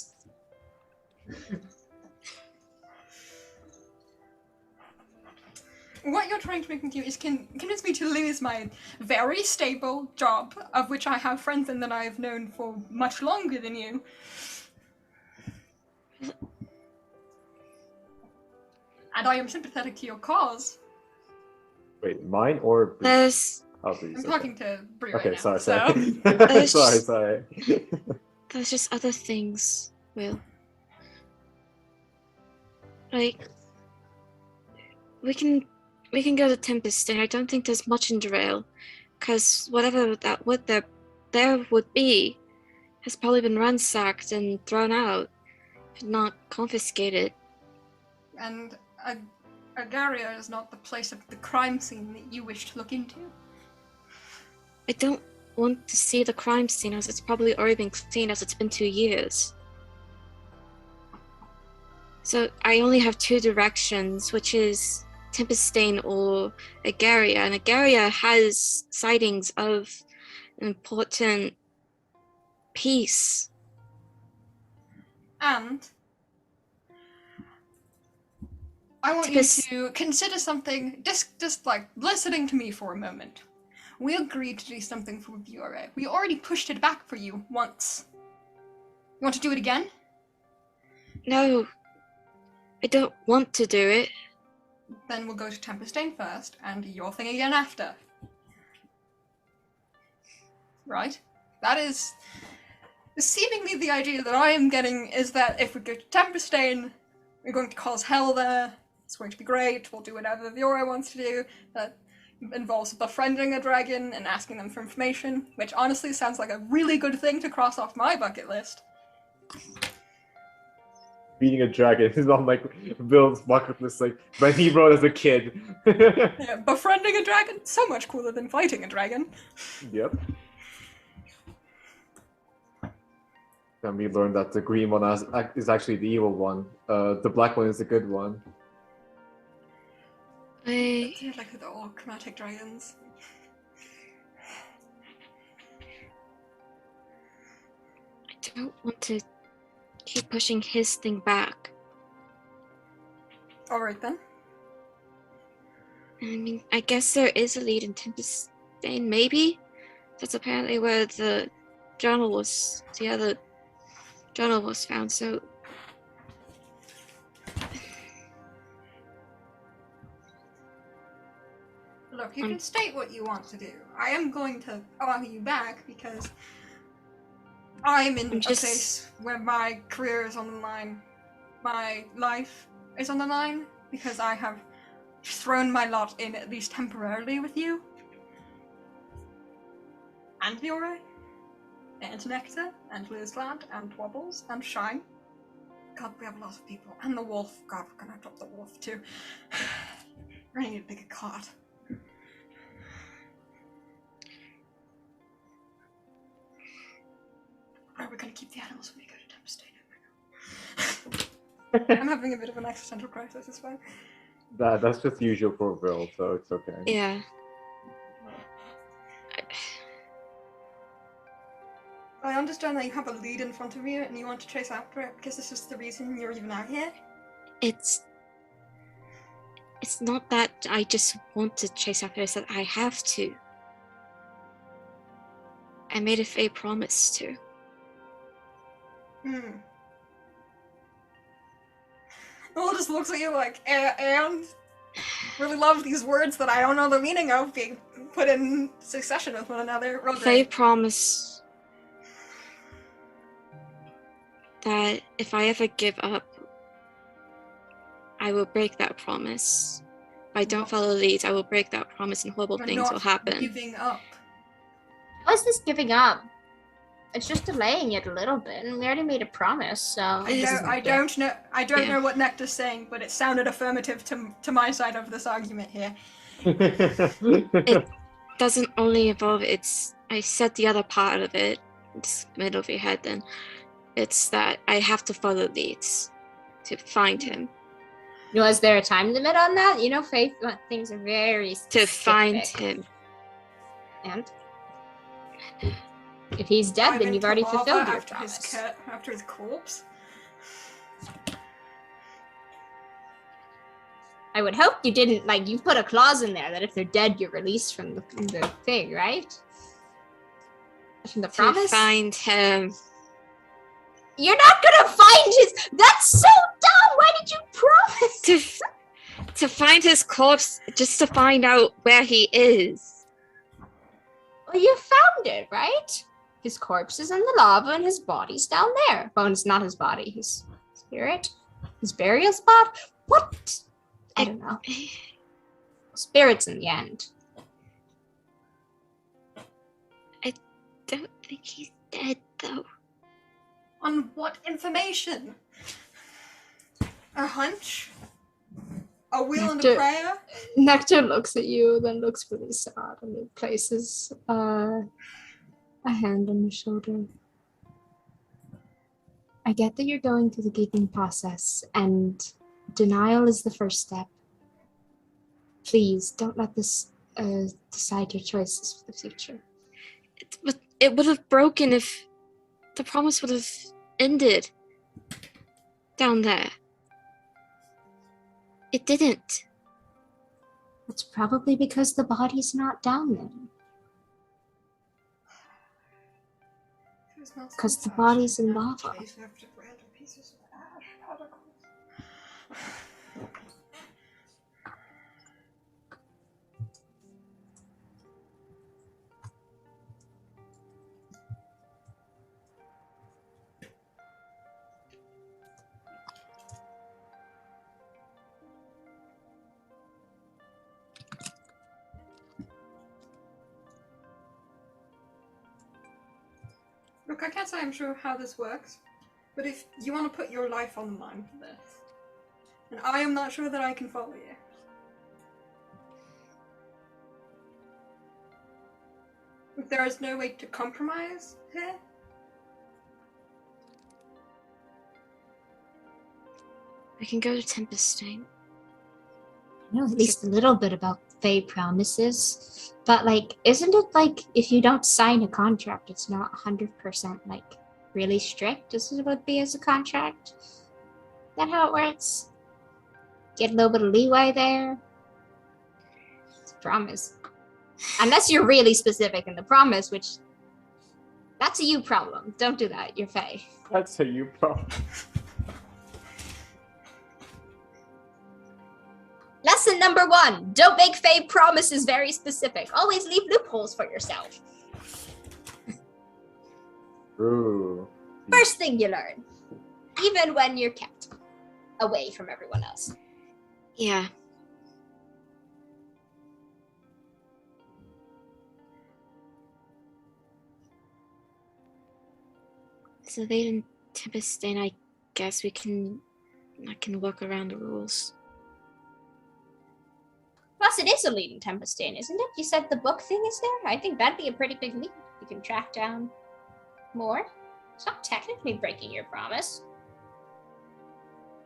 What you're trying to make me do is convince me to lose my very stable job, of which I have friends in that I have known for much longer than you. And I am sympathetic to your cause. Wait, mine or There's Oh, please. I'm talking to Brie Okay, right now. sorry. Sorry. there's just other things, Will. Like we can go to Tempest, and I don't think there's much in Drael, because whatever that would there would be has probably been ransacked and thrown out, if not confiscated. And Agaria is not the place of the crime scene that you wish to look into. I don't want to see the crime scene as it's probably already been cleaned as it's been 2 years. So I only have 2 directions, which is Tempestane or Agaria, and Agaria has sightings of important peace. And I want you to consider something, just like listening to me for a moment. We agreed to do something for Vioré. We already pushed it back for you once. You want to do it again? No, I don't want to do it. Then we'll go to Tempestane first, and your thing again after. Right? That is seemingly the idea that I am getting, is that if we go to Tempestane, we're going to cause hell there. It's going to be great. We'll do whatever Vioré wants to do. That involves befriending a dragon and asking them for information, which honestly sounds like a really good thing to cross off my bucket list. Beating a dragon is on like Bill's bucket list, like when he wrote as a kid. Yeah, befriending a dragon? So much cooler than fighting a dragon. Yep. And we learned that the green one is actually the evil one. The black one is the good one. I They're like the all chromatic dragons. don't want to keep pushing his thing back. Alright then. I mean, I guess there is a lead in Tempestane, maybe? That's apparently where the other journal was found, so... Look, you can state what you want to do. I am going to argue you back because I'm in a place where my career is on the line. My life is on the line because I have thrown my lot in, at least temporarily, with you. And Vioré. And Nectar. And Lizland. And Wobbles. And Shine. God, we have a lot of people. And the wolf. God, we're gonna drop the wolf too. We're gonna need a bigger cart. Are we gonna keep the animals when we go to Tempestane? I'm having a bit of an existential crisis, it's fine. That's just usual for Will, so it's okay. Yeah. I understand that you have a lead in front of you and you want to chase after it because this is the reason you're even out here. It's not that I just want to chase after it, it's that I have to. I made a fake promise to. Will just looks at you like, and really love these words that I don't know the meaning of being put in succession with one another. They promise that if I ever give up, I will break that promise. If I don't follow leads, I will break that promise and horrible things will happen. Giving up. How is this giving up? It's just delaying it a little bit, and we already made a promise, so... I don't know what Nectar's saying, but it sounded affirmative to my side of this argument here. It doesn't only involve I said the other part of it, just middle of your head then. It's that I have to follow leads to find him. Was there a time limit on that? You know, Faith, things are very specific. To find him. And? If he's dead, then you've already fulfilled your promise. After his corpse? I would hope you didn't, you put a clause in there that if they're dead, you're released from the thing, right? From the promise? To find him. You're not gonna find his... That's so dumb! Why did you promise? To find his corpse, just to find out where he is. Well, you found it, right? His corpse is in the lava and his body's down there. Well, it's not his body, his spirit. His burial spot? What? I don't know. Spirit's in the end. I don't think he's dead, though. On what information? A hunch? A will and a Nectar- prayer? Nectar looks at you, then looks really sad, and it places a hand on your shoulder. I get that you're going through the grieving process, and denial is the first step. Please don't let this decide your choices for the future. It would have broken if the promise would have ended down there. It didn't. It's probably because the body's not down there. Because the body's in lava. Look, I can't say I'm sure how this works, but if you want to put your life on the line for this, and I am not sure that I can follow you. If there is no way to compromise here, I can go to Tempestane. I know at least a little bit about Fae promises, but like, isn't it like if you don't sign a contract, it's not 100% like really strict as it would be as a contract? Is that how it works? Get a little bit of leeway there? It's a promise. Unless you're really specific in the promise, which that's a you problem. Don't do that, you're Fae. That's a you problem. Lesson number 1, don't make Fae promises very specific. Always leave loopholes for yourself. Ooh. First thing you learn, even when you're kept away from everyone else. Yeah. So they in Tempestane, I guess I can work around the rules. Plus, it is a lead in Tempestane, isn't it? You said the book thing is there? I think that'd be a pretty big lead. You can track down more. It's not technically breaking your promise.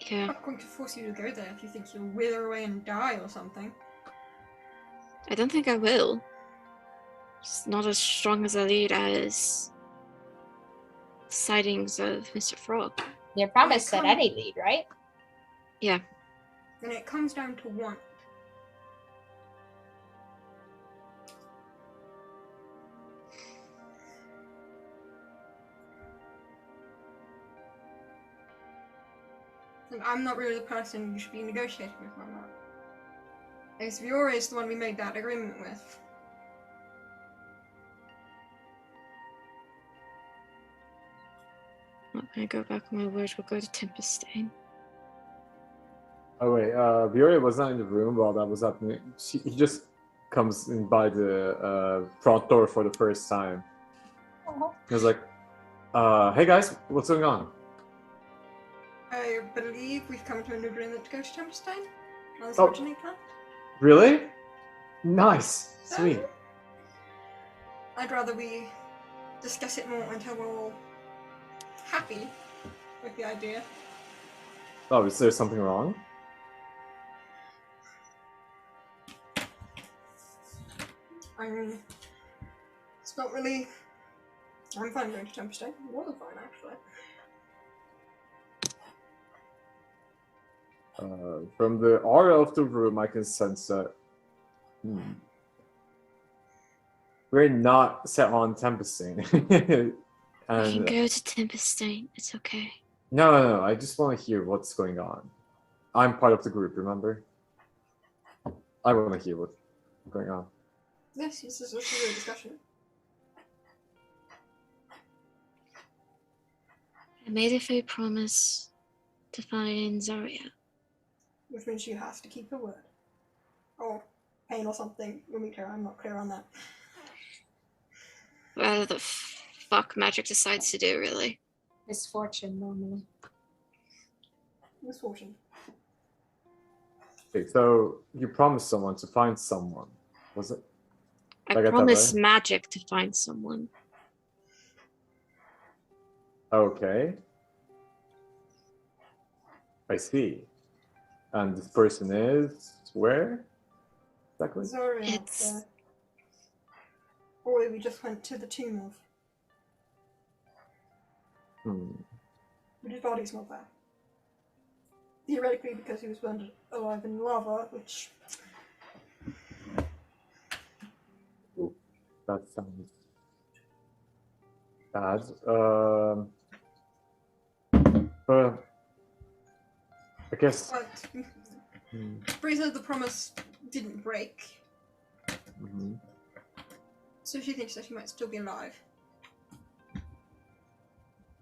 Yeah. I'm not going to force you to go there if you think you'll wither away and die or something. I don't think I will. It's not as strong as a lead as sightings of Mr. Frog. Your promise said any lead, right? Yeah. And it comes down to one. And I'm not really the person you should be negotiating with on that. As Vioré is the one we made that agreement with. I'm not gonna go back on my word. We'll go to Tempestane. Oh wait, Vioré was not in the room while that was happening. He just comes in by the front door for the first time. He was like, hey guys, what's going on? I believe we've come to an agreement to go to Tempestane on this Oh. originally plan. Really? Nice. Sweet. I'd rather we discuss it more until we're all happy with the idea. Oh, is there something wrong? I mean, it's not really... I'm fine going to Tempestane. More than fine, actually. From the aura of the room, I can sense that we're not set on Tempestane. I can And go to Tempestane. It's okay. no, I just want to hear what's going on. I'm part of the group, remember? I want to hear what's going on. Yes, this is a real discussion. I made a fair promise to find Zarya. Which means you have to keep your word. Or pain or something. We'll meet her, I'm not clear on that. Whatever the fuck magic decides to do, really. Misfortune normally. Misfortune. Okay, so you promised someone to find someone, was it? I Did I get that promise right? magic to find someone. Okay. I see. And this person is where? Exactly? Zorian, It's- boy we just went to the tomb of. But his body's not there. Theoretically, because he was burned alive in lava, which That sounds bad. But I guess. but Brisanna, the promise didn't break, Mhm. so she thinks that he might still be alive.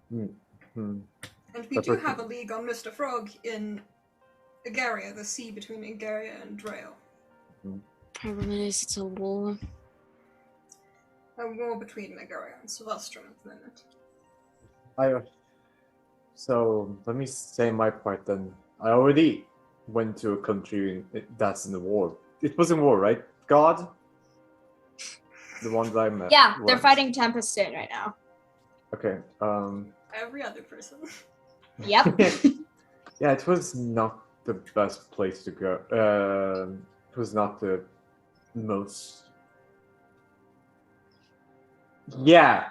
Hmm. And we That's do okay. have a league on Mr. Frog in Igaria, the sea between Igaria and Drael. Problem is, it's a war. A war between Igaria and Sylvestrum at the moment. So let me say my part then. I already went to a country that's in the war. It was in war, right? God? The one that I met. Yeah, they're went. fighting Tempest Stone right now. Okay. Every other person. Yep. Yeah, it was not the best place to go. It was not the most. Yeah.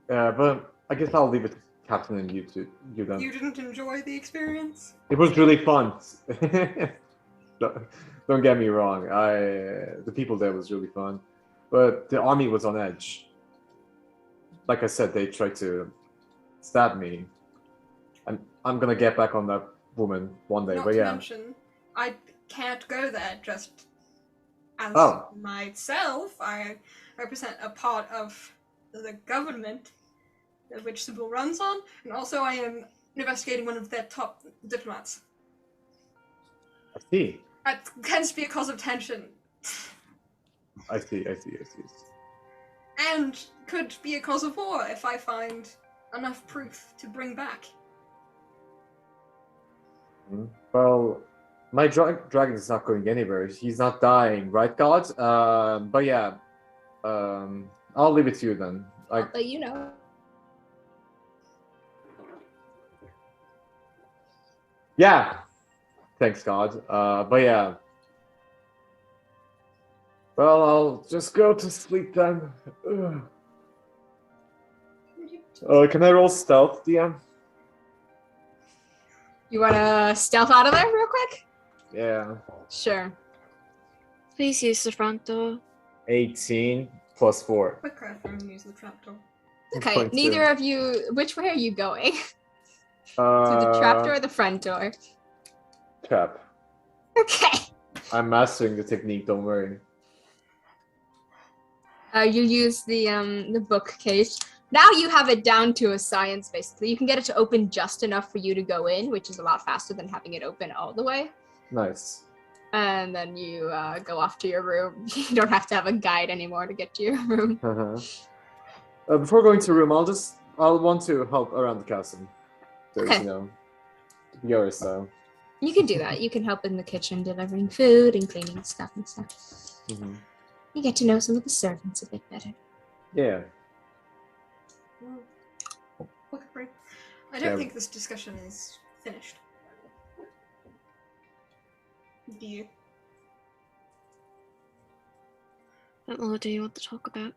But I guess I'll leave it to Captain and you then. You didn't enjoy the experience? It was really fun. Don't get me wrong. The people there was really fun, but the army was on edge. Like I said, they tried to stab me, and I'm gonna get back on that woman one day. Not but to yeah, mention, I can't go there just as Oh. myself. I represent a part of the government which Sybil runs on, and also I am investigating one of their top diplomats. I see. That tends to be a cause of tension, I see. and could be a cause of war if I find enough proof to bring back. Well, my dragon is not going anywhere. He's not dying, right, God? But yeah, I'll leave it to you then. But you know. Yeah. Thanks, God. But yeah. Well, I'll just go to sleep then. Can I roll stealth, DM? You wanna stealth out of there real quick? Yeah. Sure. Please use the front door. 18 plus 4. Quick craft and use the trapdoor. Okay, 22. neither of you. Which way are you going? Through the trap door or the front door? Trap. Okay. I'm mastering the technique, don't worry. You use the bookcase. Now you have it down to a science, basically. You can get it to open just enough for you to go in, which is a lot faster than having it open all the way. Nice. And then you go off to your room. You don't have to have a guide anymore to get to your room. Before going to room, I'll want to help around the castle. There's, Okay. Vioré style. You can do that. You can help in the kitchen delivering food and cleaning stuff and stuff. Mm-hmm. You get to know some of the servants a bit better. Yeah. Quick break. I don't Yeah. think this discussion is finished. Do you? What more do you want to talk about?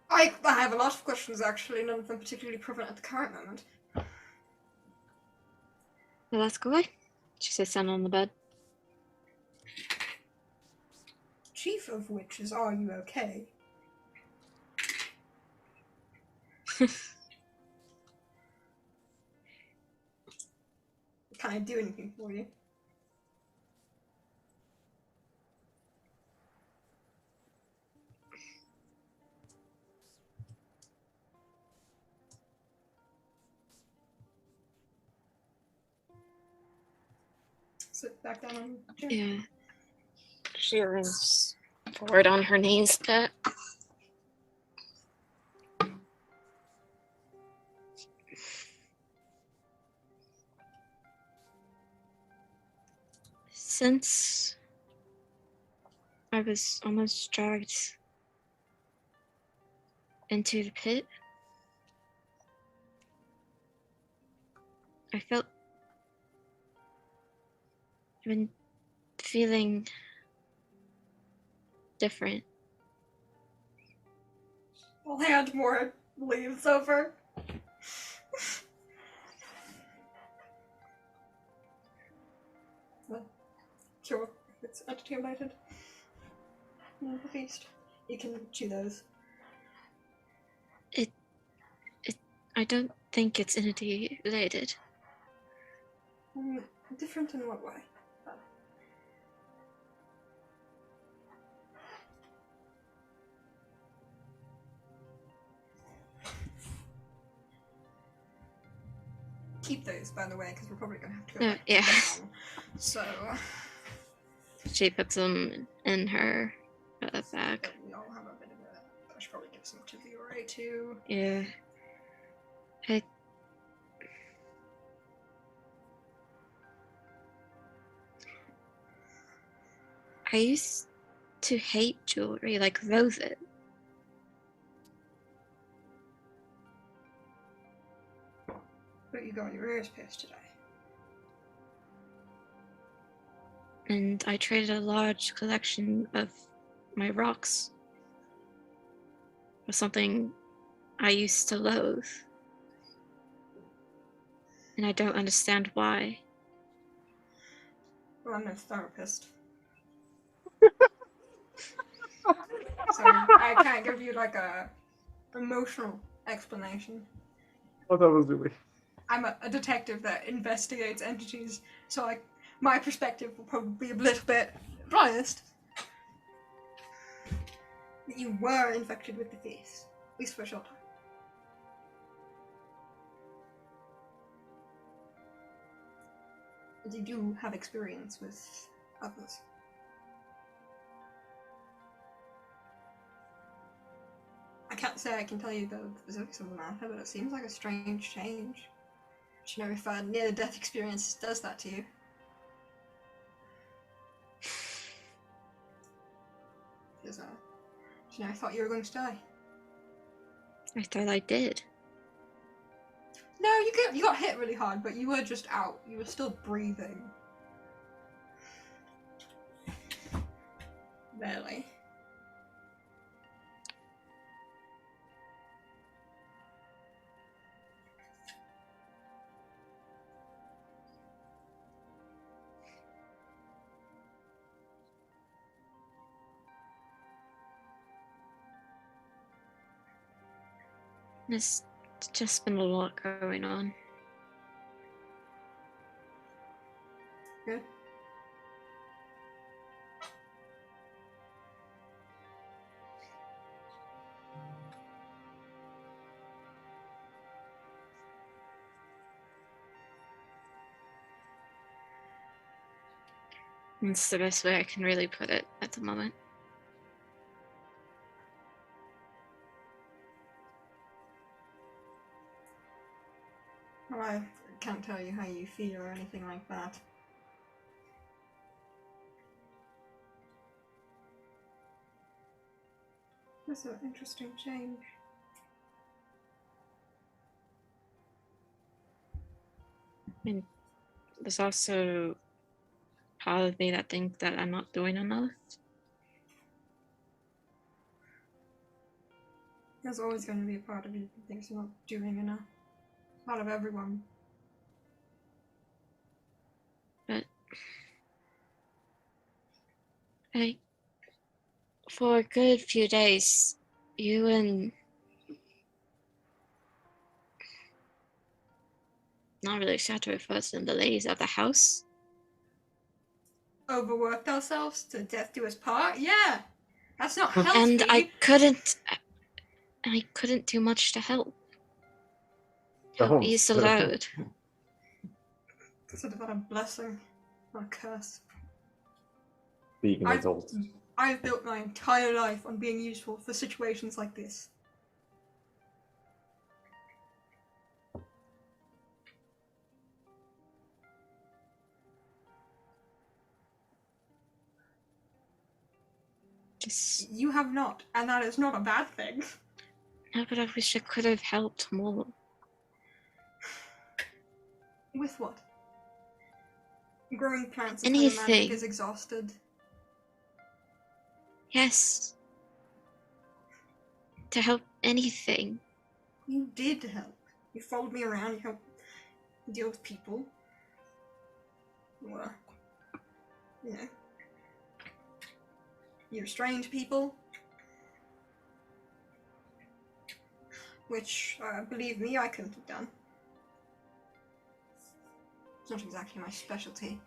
I have a lot of questions actually, none of them particularly prevalent at the current moment. Well, let's go away. She sits down on the bed. Chief of which is, are you okay? Can I do anything for you? Sit back down on the chair. Yeah. She leans forward on her knees a bit. Since I was almost dragged into the pit, I've been feeling different. I'll hand more leaves over. Well, sure, if it's entity related. No, at least you can chew those. I don't think it's entity related. Different in what way? Keep those, by the way, because we're probably going to have to go back Yeah. to them. So, She puts them in her bag. we all have a bit of a... I should probably give some to Vioré too. Yeah. I used to hate jewelry, like loathe it. But you got your ears pierced today. And I traded a large collection of my rocks for something I used to loathe. And I don't understand why. Well, I'm no therapist. So I can't give you like a emotional explanation. Oh, that was really. I'm a detective that investigates entities, so like my perspective will probably be a little bit biased. But you were infected with the face, at least for a short time. And you do have experience with others. I can't say I can tell you the specifics of the matter, but it seems like a strange change. Do you know if a near-death experience does that to you? Because, do you know, I thought you were going to die. I thought I did. No, you got hit really hard, but you were just out. You were still breathing. Barely. There's just been a lot going on. Good. It's the best way I can really put it at the moment. Well, I can't tell you how you feel or anything like that. That's an interesting change. And there's also part of me that thinks that I'm not doing enough. There's always going to be a part of you that thinks you're not doing enough. Part of everyone. But for a good few days, you and not really sure how to refer to them, the ladies of the house. Overworked ourselves to death do us part? Yeah! That's not healthy! And I couldn't do much to help. Don't. Ease the load. Consider that a blessing, not a curse. Being an adult. I've built my entire life on being useful for situations like this. Yes. You have not, and that is not a bad thing. No, but I wish I could have helped more. With what? Growing plants is how your magic Anything. is exhausted. Yes. To help anything. You did help. You followed me around, you helped deal with people. Well, you know. You restrained people. Which, believe me, I couldn't have done. It's not exactly my specialty.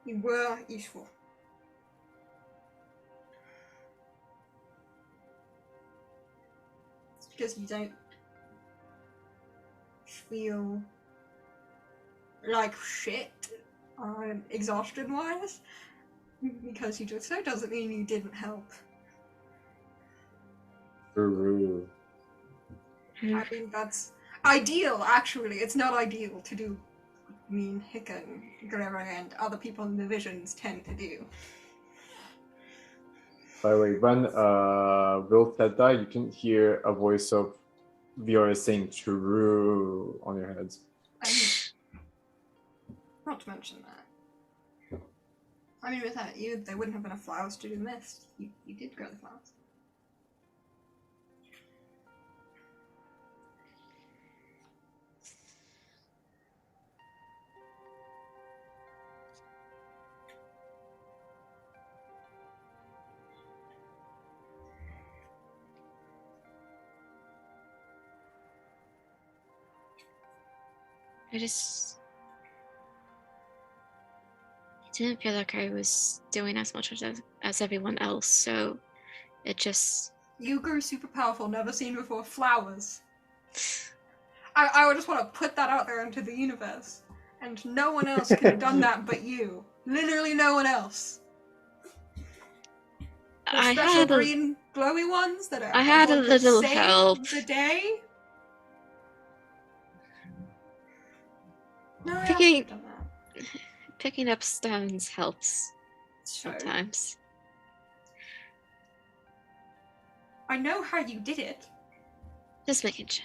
You were useful. It's because you don't feel like shit, exhaustion-wise. Because you did so doesn't mean you didn't help. True. I mean, that's ideal, actually. It's not ideal to do mean Hicka and Guerrero and other people in divisions tend to do. By the way, when Will said that, you can hear a voice of Vioré saying true on your heads. I mean, not to mention that. I mean, without you, there wouldn't have been enough flowers to do the mist. You did grow the flowers. I didn't feel like I was doing as much as everyone else, so it just... You grew super powerful, never seen before flowers. I would just want to put that out there into the universe. And no one else could have done that but you. Literally no one else. The I special had green glowy ones that are I had a that little save help. the day. No, I Picking- have done that. Picking up stones helps So, sometimes. I know how you did it, Just making sure.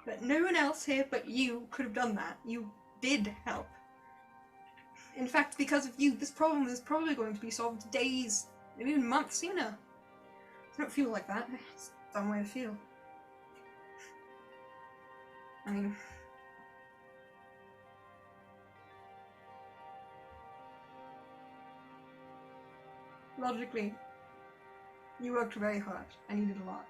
but no one else here but you could have done that. You did help. In fact, because of you, this problem is probably going to be solved days, maybe even months sooner. I don't feel like that. It's a dumb way to feel. I mean... logically, you worked very hard, and you did a lot.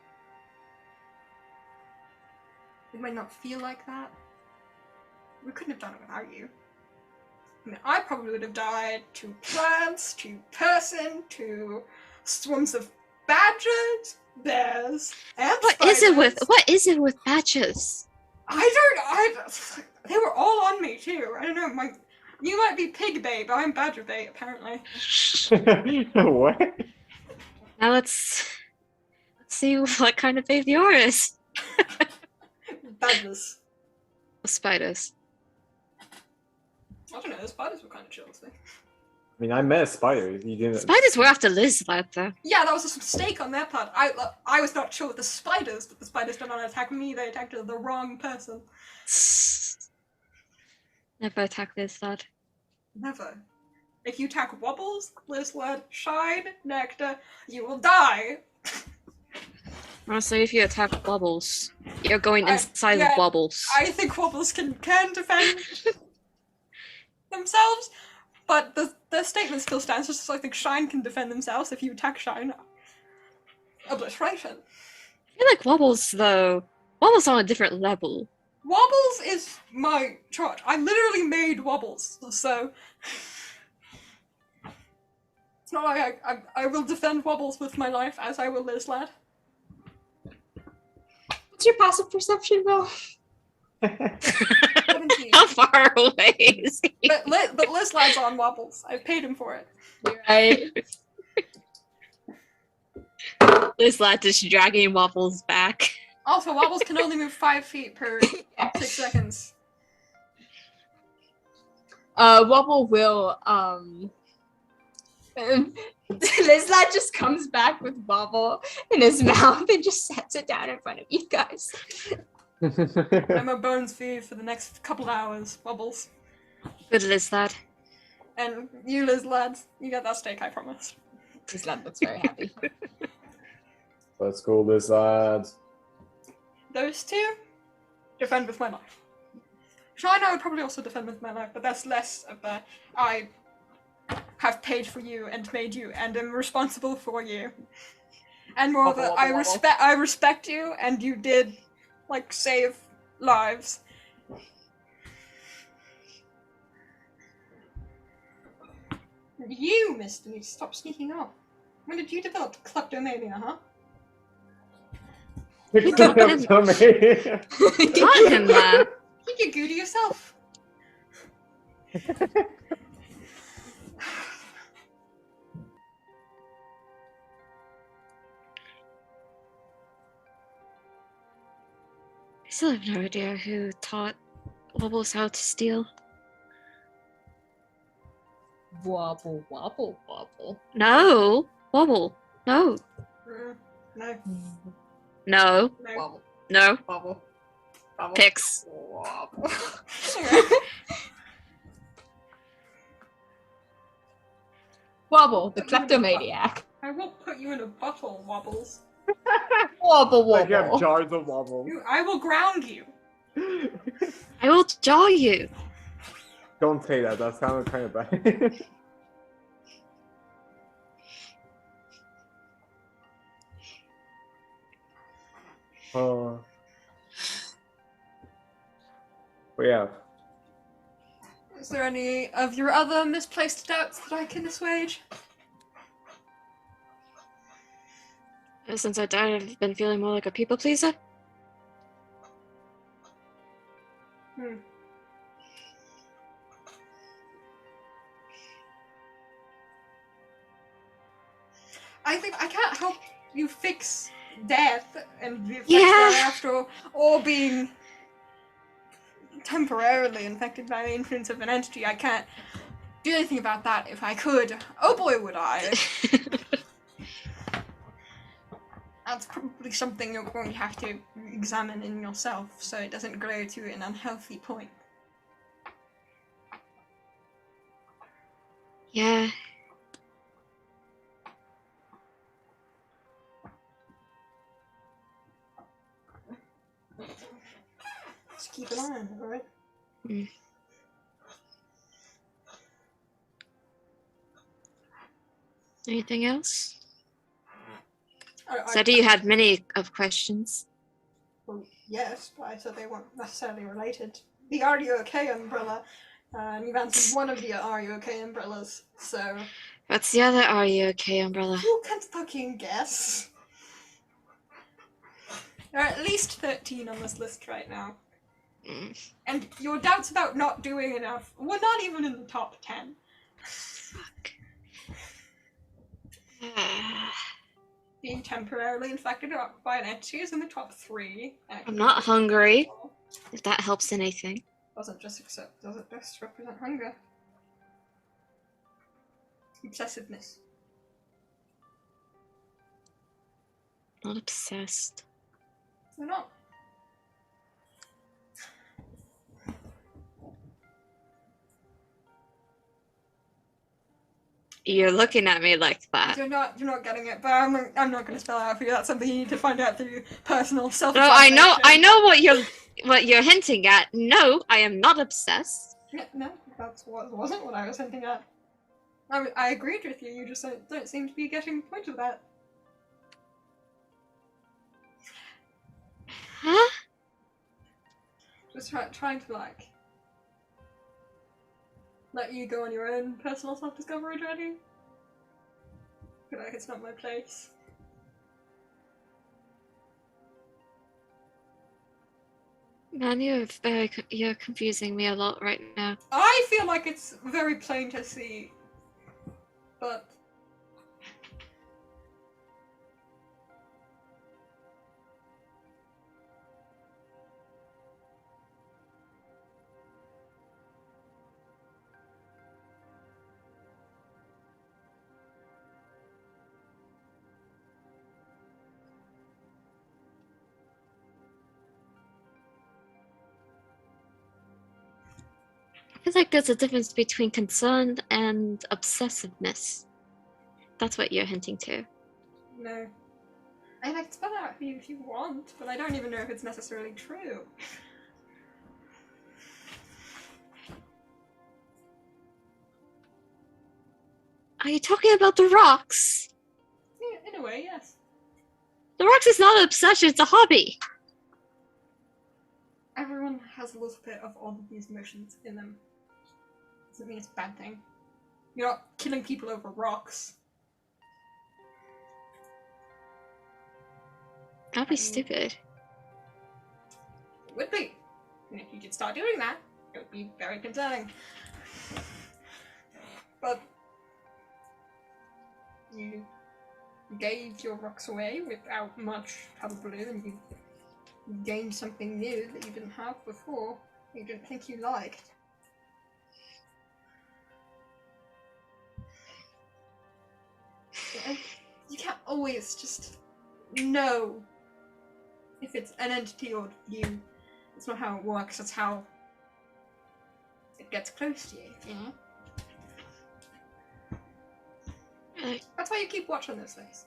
It might not feel like that. We couldn't have done it without you. I mean, I probably would have died to plants, to person, to swarms of badgers, bears, and What is it with spiders. badgers? They were all on me too. I don't know. You might be pig bait, but I'm badger bait apparently. What? Now let's see what kind of baby you is. Badgers. Spiders. I don't know. The spiders were kind of chill today. I mean, I met a spider. You didn't. Spiders were after Liz lad though. Yeah, that was a mistake on their part. I was not chill with the spiders, but the spiders did not attack me. They attacked the wrong person. Never attack Liz lad. Never. If you attack Wobbles, Lizlad, Shine, Nectar, you will die. Honestly, if you attack Wobbles, you're going inside yeah, of Wobbles. I think Wobbles can defend themselves, but the statement still stands. Just as I think Shine can defend themselves if you attack Shine. Obliteration. I feel like Wobbles though. Wobbles on a different level. Wobbles is my charge. I literally made Wobbles, so it's not like I will defend Wobbles with my life as I will Lizlad. What's your passive perception, Will? 17. How far away is he? But Lizlad's on Wobbles. I paid him for it. Right. Liz lad just dragging Wobbles back. Also, Wobbles can only move 5 feet per 6 seconds. Wobble will Lizlad just comes back with Wobble in his mouth and just sets it down in front of you guys. I'm a bones feed for the next couple hours, Bubbles. Good Lizlad. And you, Liz lads, you get that steak, I promise. Lizlad looks very happy. Let's go, Lizard. Those two, defend with my life. Shine, I would probably also defend with my life, but that's less of a I have paid for you and made you and am responsible for you. And more of a I respect you and you did like save lives. You, Mr. Need to stop sneaking off. When did you develop kleptomania, huh? Taught him that. You get goo to yourself. I still have no idea who taught Wobbles how to steal. Wobble, wobble, wobble. No! Wobble. No. No. No. No. Wobble, No. wobble, wobble. Pix. Wobble. Wobble, the kleptomaniac. I will put you in a bottle, Wobbles. Wobble, Like you have wobble. jars of wobble. I will ground you. I will jaw you. Don't say that. That sounded kind of bad. But yeah. Is there any of your other misplaced doubts that I can assuage? Ever since I died, I've been feeling more like a people pleaser. I think I can't help you fix death and the effects Yeah. thereafter, or being temporarily infected by the influence of an entity. I can't do anything about that if I could. Oh boy, would I. That's probably something you're going to have to examine in yourself so it doesn't grow to an unhealthy point. Yeah. Just keep an eye on it, alright? Anything else? I Said you had many of questions. Well, yes, but I said they weren't necessarily related. The Are You Okay umbrella, and you've answered one of the Are You Okay umbrellas, so What's the other Are You Okay umbrella? you can fucking guess. There are at least 13 on this list right now. And your doubts about not doing enough were not even in the top 10. Fuck. Being temporarily infected by an entity is in the top 3. I'm not hungry, if that helps anything. Doesn't just represent hunger. Obsessiveness. Not obsessed. They're not. You're looking at me like that. You're not getting it, but I'm not going to spell it out for you. That's something you need to find out through personal self. No, I know what you're hinting at. No, I am not obsessed. Yeah, no, that wasn't what I was hinting at. I agreed with you. You just don't seem to be getting the point of that. Huh? Just trying to let you go on your own personal self-discovery journey. I feel like it's not my place. Man, you're confusing me a lot right now. I feel like it's very plain to see, but feel like there's a difference between concern and obsessiveness. That's what you're hinting to. No. I can spell it out for you if you want, but I don't even know if it's necessarily true. Are you talking about the rocks? Yeah, in a way, yes. The rocks is not an obsession, it's a hobby. Everyone has a little bit of all of these emotions in them. Doesn't mean it's a bad thing. You're not killing people over rocks. That'd be stupid. It would be. And if you did start doing that, it would be very concerning. But you gave your rocks away without much hullabaloo, and you gained something new that you didn't have before, you didn't think you liked. And you can't always just know if it's an entity or you. It's not how it works, that's how it gets close to you, you know? That's why you keep watching those things.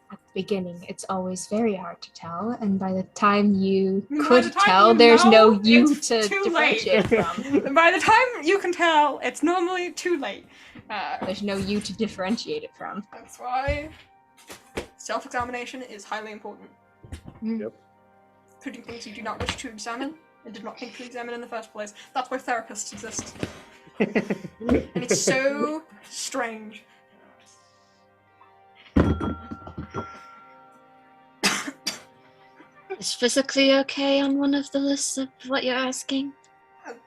At the beginning, it's always very hard to tell, and by the time you By could the time tell, you there's know, no you it's to too late. differentiate from. And by the time you can tell, it's normally too late. There's no you to differentiate it from. That's why self-examination is highly important. Yep. Including things you do not wish to examine and did not think to examine in the first place. That's why therapists exist. And it's so strange. Is physically okay on one of the lists of what you're asking?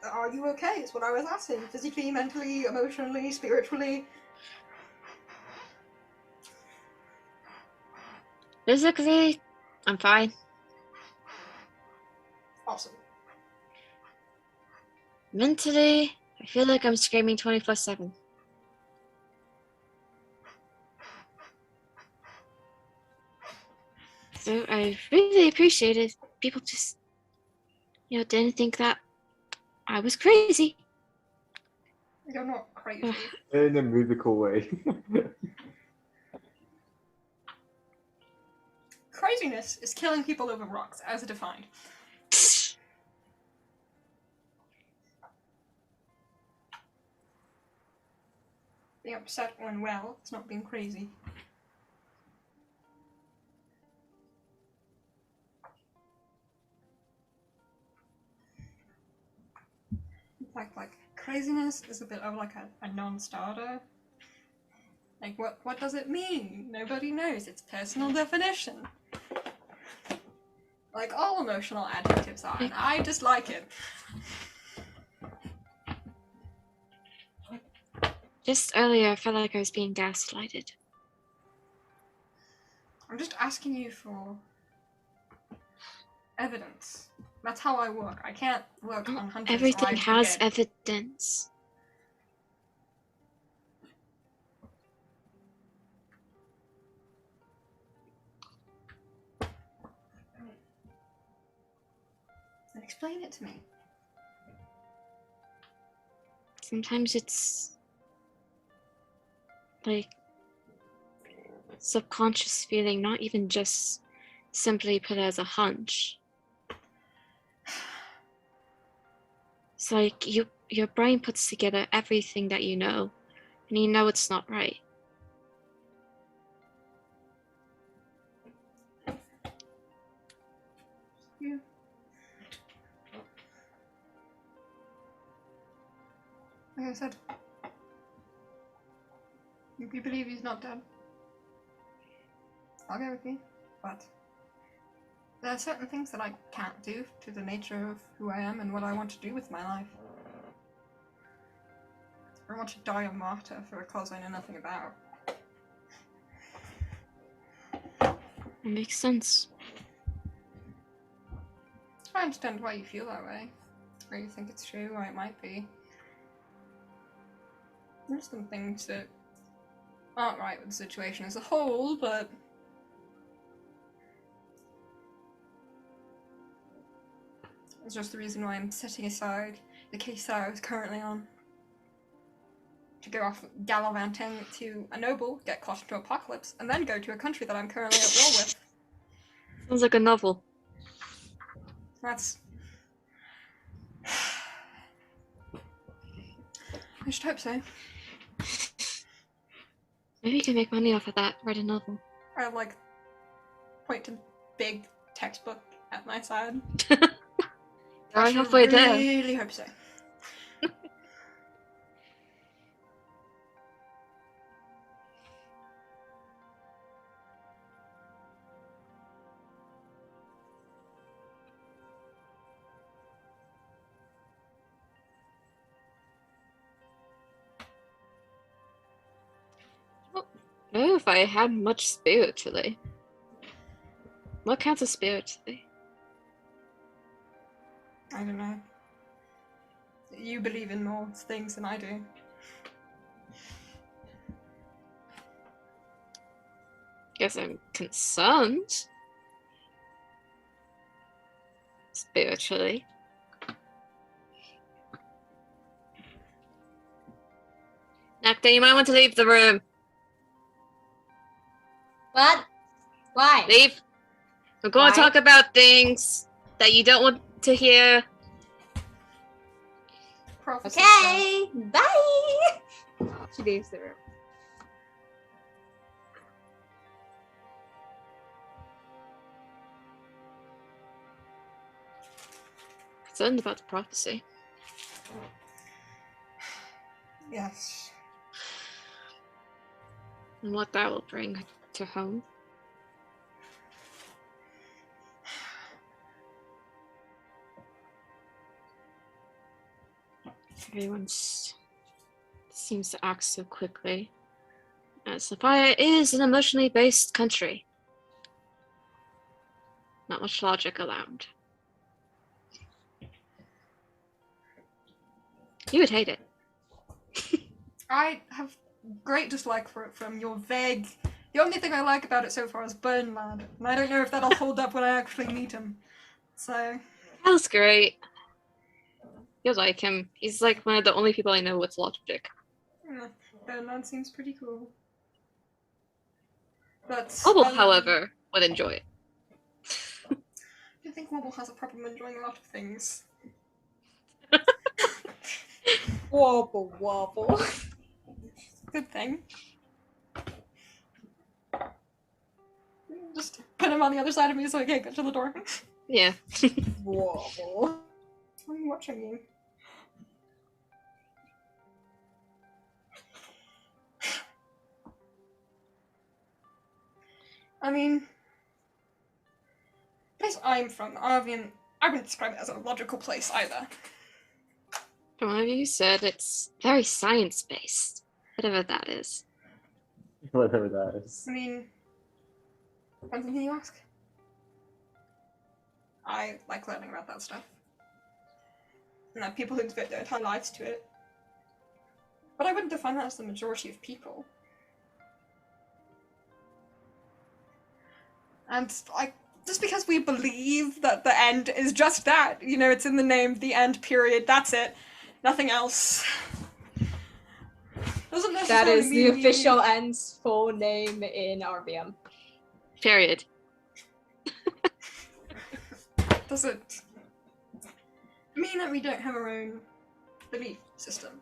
Are you okay? Is what I was asking. Physically, mentally, emotionally, spiritually. Physically, I'm fine. Awesome. Mentally, I feel like I'm screaming 24/7. So I really appreciated people just, didn't think that I was crazy. You're not crazy. In a musical way. Craziness is killing people over rocks, as defined. Being upset or unwell, it's not being crazy. Like craziness is a bit of like a non-starter. Like what does it mean? Nobody knows. It's personal definition. Like all emotional adjectives are, and I just like it. Just earlier, I felt like I was being gaslighted. I'm just asking you for evidence. That's how I work. I can't work on hunters. Everything has evidence. Explain it to me. Sometimes it's like subconscious feeling, not even just simply put as a hunch. It's like your brain puts together everything that you know, and you know it's not right. Yeah. Like I said, if you believe he's not dead, I'll go with you. But there are certain things that I can't do to the nature of who I am and what I want to do with my life. I want to die a martyr for a cause I know nothing about. It makes sense. I understand why you feel that way, or you think it's true, or it might be. There's some things that aren't right with the situation as a whole, but it's just the reason why I'm setting aside the case that I was currently on. To go off gallivanting to a noble, get caught into apocalypse, and then go to a country that I'm currently at war with. Sounds like a novel. That's... I should hope so. Maybe you can make money off of that. Write a novel. I like point to big textbook at my side. You're halfway there. I really hope so. Oh, if I had much spiritually. What counts as spiritually? I don't know. You believe in more things than I do. Guess I'm concerned. Spiritually. Nectar, you might want to leave the room. What? Why? Leave. We're going to Why? talk about things that you don't want to hear. Prophecy Okay, bye. She leaves the room. Concerned about the prophecy. Yes. And what that will bring to home. Everyone seems to act so quickly. As Sapphire is an emotionally based country. Not much logic allowed. You would hate it. I have great dislike for it from your vague... The only thing I like about it so far is Burn Lad, and I don't know if that'll hold up when I actually meet him. So... That's great. You'll like him. He's like one of the only people I know with logic. yeah, Burn Lad seems pretty cool. But... Obel, however, would enjoy it. I think Wobble has a problem enjoying a lot of things. Wobble, wobble. Good thing. Just put him on the other side of me so I can't get to the door. Yeah. Wobble. I'm watching you. I mean, the place I'm from, Arvian, I wouldn't describe it as a logical place either. From what you said, it's very science-based. Whatever that is. Whatever that is. I mean, one thing you ask? I like learning about that stuff. And that people who devote their entire lives to it. But I wouldn't define that as the majority of people. And, like, just because we believe that the end is just that, you know, it's in the name, the end, period, that's it. Nothing else. Doesn't necessarily That is the mean we- official end's full name in RBM. Period. Doesn't mean that we don't have our own belief system.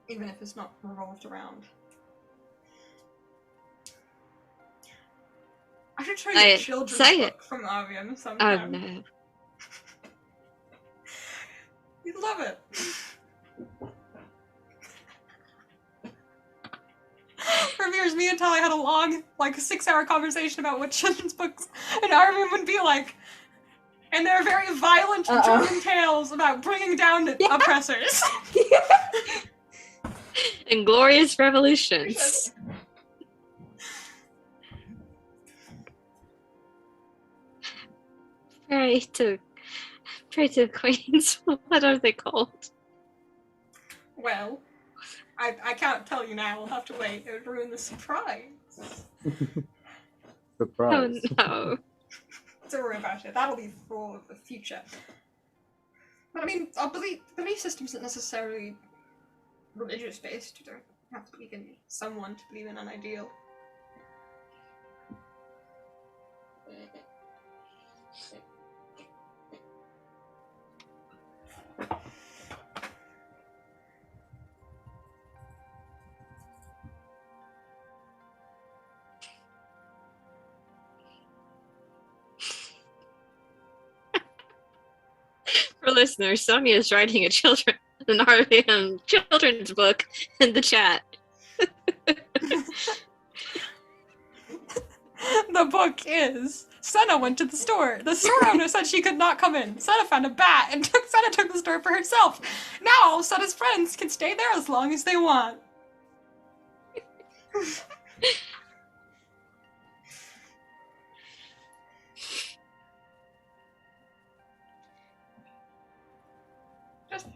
Even if it's not revolved around. I should show you Say a it. children's Say book from Arvian Oh sometime. no. You'd love it. For years, me and Tele had a long, like, 6-hour conversation about what children's books and Arvian would be like. And they're very violent German tales about bringing down oppressors. Inglorious revolutions. Pray to queens. What are they called? Well, I can't tell you now. We'll have to wait. It would ruin the surprise. Surprise. Oh no. Don't worry about it. That'll be for the future. But I mean, our belief system isn't necessarily religious-based. You don't have to believe in someone to believe in an ideal. For listeners, Sonya is writing an children's book in the chat. The book is Senna went to the store. The store owner said she could not come in. Senna found a bat and Senna took the store for herself. Now all of Senna's friends can stay there as long as they want.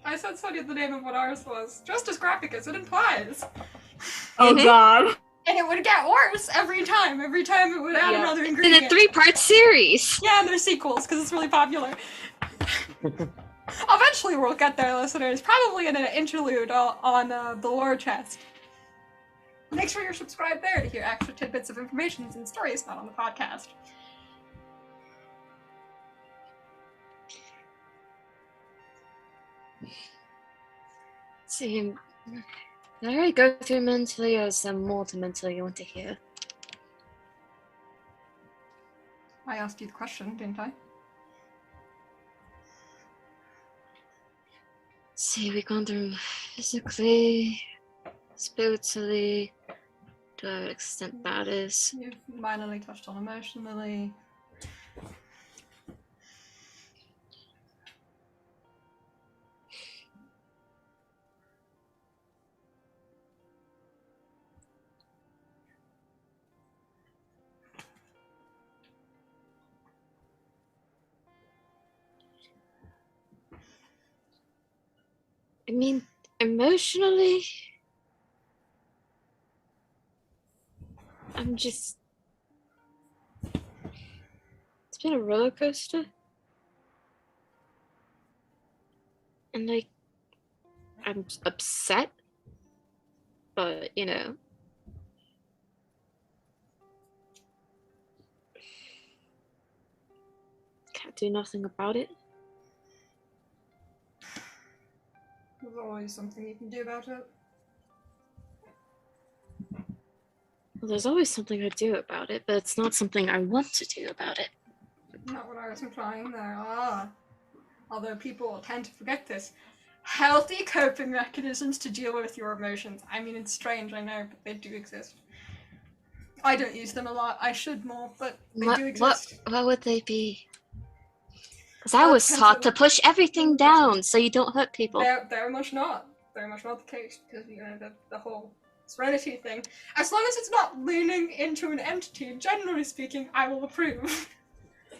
I said Sonya the name of what ours was. Just as graphic as it implies. Oh god. And it would get worse every time. Every time it would add another ingredient. In a 3-part series. Yeah, and there's sequels because it's really popular. Eventually we'll get there, listeners. Probably in an interlude on the lore chest. Make sure you're subscribed there to hear extra tidbits of information and stories not on the podcast. See, did I already go through mentally, or is there more to mentally you want to hear? I asked you the question, didn't I? See, we've gone through physically, spiritually, to what extent that is. You've minorly touched on emotionally. I mean, emotionally, I'm just... It's been a roller coaster. And, like, I'm upset, but, you know... Can't do nothing about it. There's always something you can do about it. Well, there's always something I do about it, but it's not something I want to do about it. Not what I was implying. There are, although people tend to forget this, healthy coping mechanisms to deal with your emotions. I mean, it's strange, I know, but they do exist. I don't use them a lot. I should more, but they do exist. What would they be? Because I was taught to push everything down so you don't hurt people. They're very much not. Very much not the case, because, you know, the whole serenity thing. As long as it's not leaning into an entity, generally speaking, I will approve.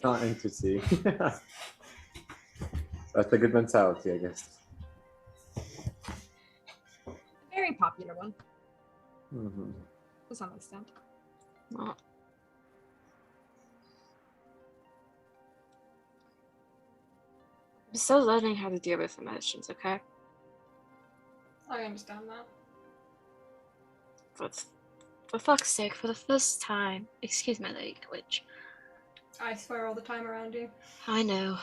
Not entity. That's a good mentality, I guess. Very popular one. Mm-hmm. To some extent. Well, I'm still learning how to deal with emotions, okay? I understand that. But for fuck's sake, for the first time, excuse my language. I swear all the time around you. I know.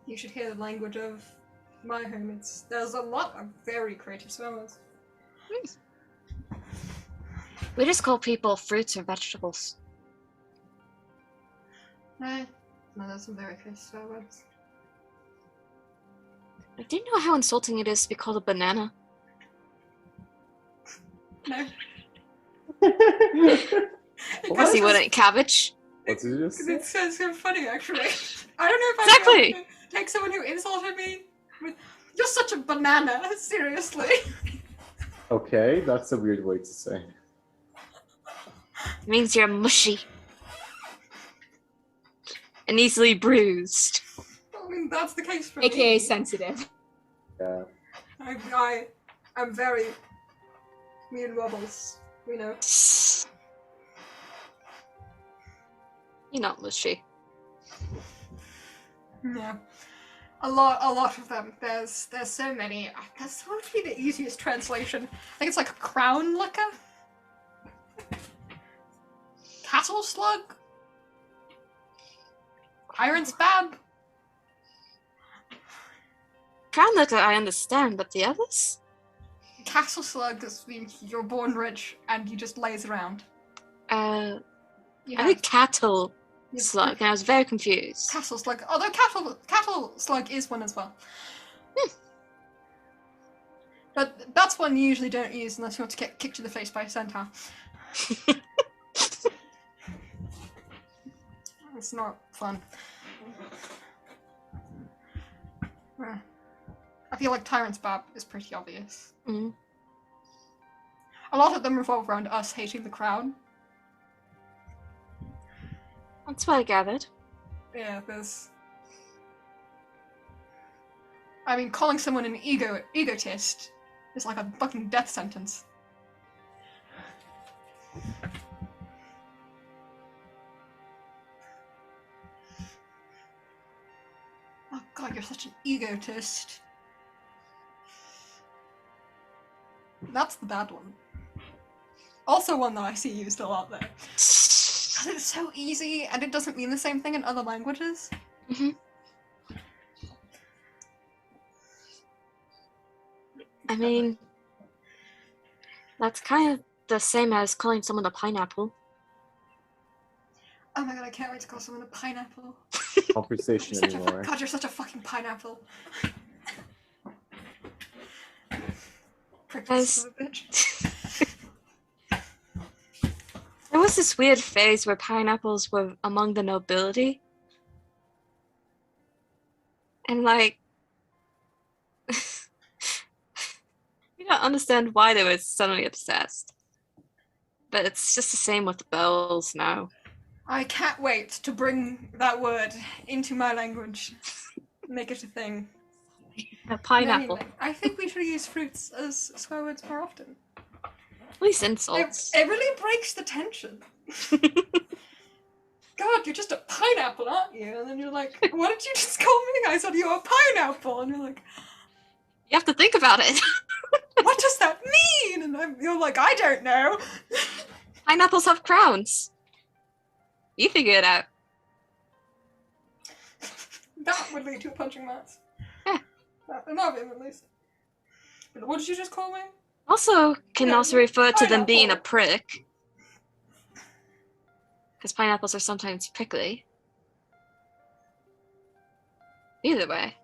You should hear the language of my home. There's a lot of very creative swearwords. We just call people fruits or vegetables. No, there's some very creative swearwords. I didn't know how insulting it is to be called a banana. No. Because you wouldn't cabbage. What did you just say? It's so funny, actually. I don't know if Exactly. I can take someone who insulted me with, "You're such a banana," seriously. Okay, that's a weird way to say. It means you're mushy. And easily bruised. I mean, that's the case for AKA me. sensitive. Yeah. I'm very weird wobbles, you know. You're not mushy. Yeah. A lot of them. There's so many. That's what would be the easiest translation. I think it's like a crown liquor? Castle slug? Iron spab? Crown liquor, I understand, but the others? Castle slug just means you're born rich and you just laze around. I You heard cattle you- slug, and I was very confused. Castle slug. Although cattle slug is one as well. But that's one you usually don't use unless you want to get kicked to the face by a centaur. It's not fun. I feel like Tyrant's Bab is pretty obvious. Mm. A lot of them revolve around us hating the crown. That's what I gathered. Yeah, there's... I mean, calling someone an egotist is like a fucking death sentence. Oh god, you're such an egotist. That's the bad one. Also one that I see used a lot there. Because it's so easy, and it doesn't mean the same thing in other languages. Mm-hmm. I mean, that's kind of the same as calling someone a pineapple. Oh my god, I can't wait to call someone a pineapple. Conversation anymore. God, you're such a fucking pineapple. Prick Guys. son of a bitch. There was this weird phase where pineapples were among the nobility. And like, you don't understand why they were suddenly obsessed. But it's just the same with the bells now. I can't wait to bring that word into my language. Make it a thing. A pineapple. Anyway, I think we should use fruits as swear words more often. At least insults. It really breaks the tension. God, you're just a pineapple, aren't you? And then you're like, what did you just call me? I said you were a pineapple. And you're like, You have to think about it. what does that mean? And you're like, I don't know. Pineapples have crowns. You figure it out. That would lead to a punching match. Yeah. Not him, at least. But what did you just call me? Also, can Yeah, also refer to them being a pineapple. prick. Because pineapples are sometimes prickly. Either way.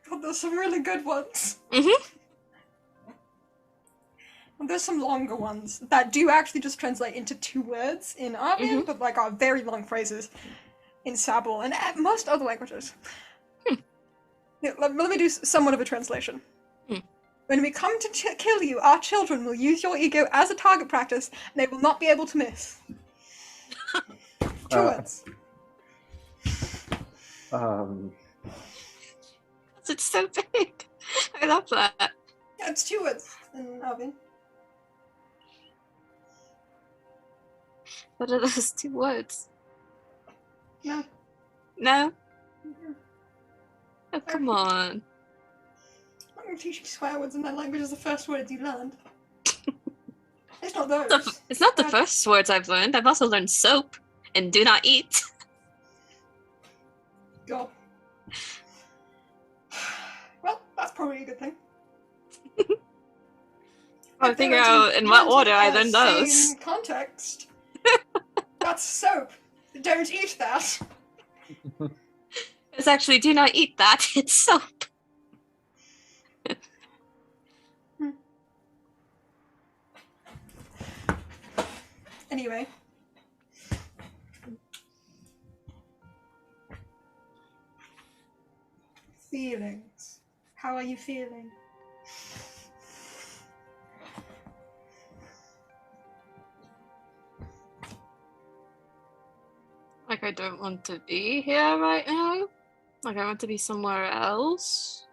God, there's some really good ones. Mm-hmm. And there's some longer ones that do actually just translate into 2 words in Arvian, but like are very long phrases in Sabal and most other languages. Yeah, let me do somewhat of a translation. When we come to kill you, our children will use your ego as a target practice, and they will not be able to miss. 2 words. It's so big. I love that. Yeah, it's 2 words in Arvian. What are those 2 words? No. No? Oh, come on. I'm going to teach you swear words in that language as the first words you learned. It's not those. It's not the first words I've learned. I've also learned soap and do not eat. God. Well, that's probably a good thing. I'll figure out in what order I learned those. Same context. That's soap. Don't eat that. It's actually do not eat that. It's soap. Anyway. Feelings. How are you feeling? Like I don't want to be here right now. Like I want to be somewhere else.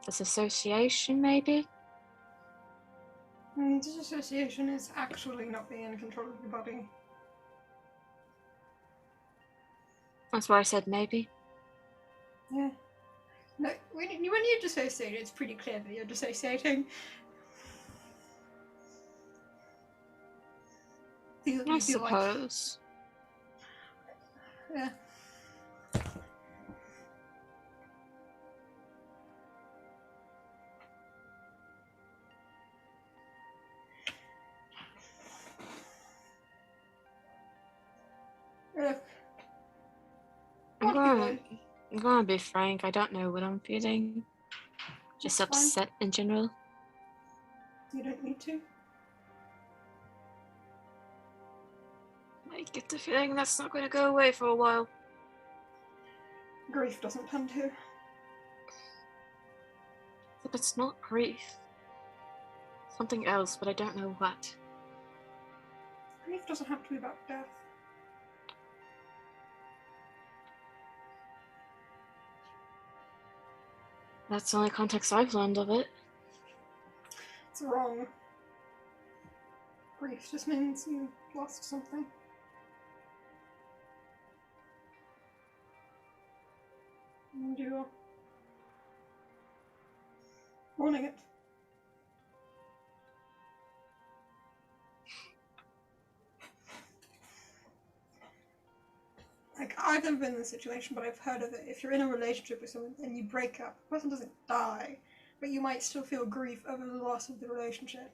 Disassociation, maybe? Disassociation is actually not being in control of your body. That's why I said maybe. Yeah. No, when you dissociate, it's pretty clear that you're dissociating. You I feel like, suppose. yeah. Look, I'm what gonna, feeling? I'm gonna be frank. I don't know what I'm feeling. Just That's fine. upset in general. You don't need to. I get the feeling that's not gonna go away for a while. Grief doesn't tend to. But it's not grief. Something else, but I don't know what. Grief doesn't have to be about death. That's the only context I've learned of it. It's wrong. Grief just means you lost something. And you're mourning it. Like, I've never been in this situation, but I've heard of it. If you're in a relationship with someone and you break up, the person doesn't die, but you might still feel grief over the loss of the relationship.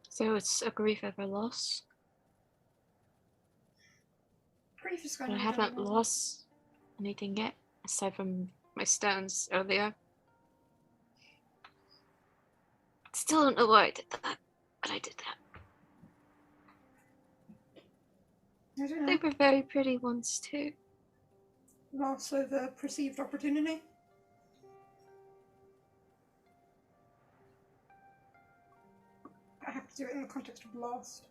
So it's a grief over loss. Grief is But kind I of haven't general. lost anything yet, aside from my stones earlier. Still don't know why I did that, but I did that. I don't know. They were very pretty ones too. Loss of a perceived opportunity. I have to do it in the context of lost.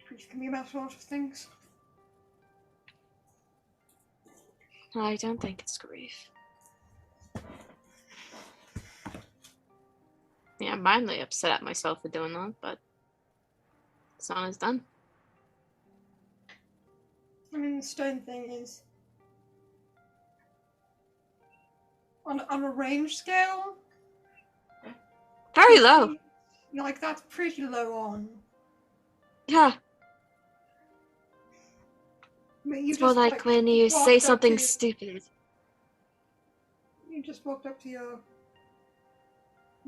Grief can be about a lot of things. I don't think it's grief. Yeah, I'm mildly upset at myself for doing that, but it's not as done. I mean, the stone thing is on a range scale. Very low. You're like, that's pretty low on. Yeah, But you it's more just like when you walked say up something to- stupid. You just walked up to your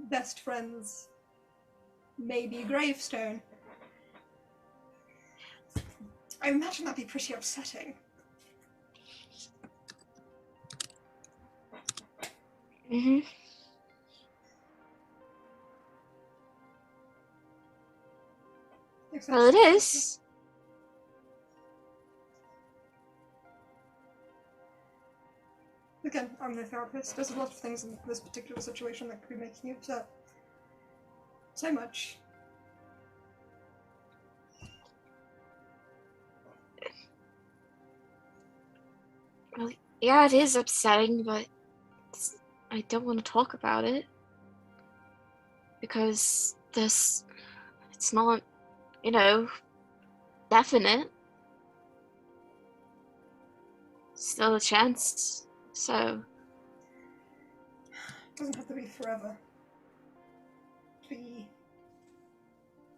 best friend's maybe gravestone. I imagine that'd be pretty upsetting. Mm-hmm. Except Well, it is. Again, I'm no therapist. There's a lot of things in this particular situation that could be making you upset. So much. Well, yeah, it is upsetting, but I don't want to talk about it because it's not, definite. Still a chance, so It doesn't have to be forever. To be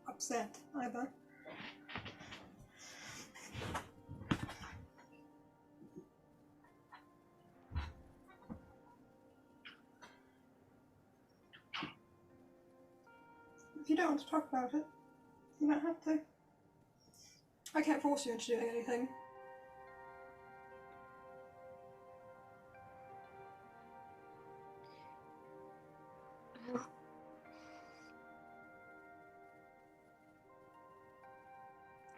upset either. If you don't want to talk about it, you don't have to. I can't force you into doing anything.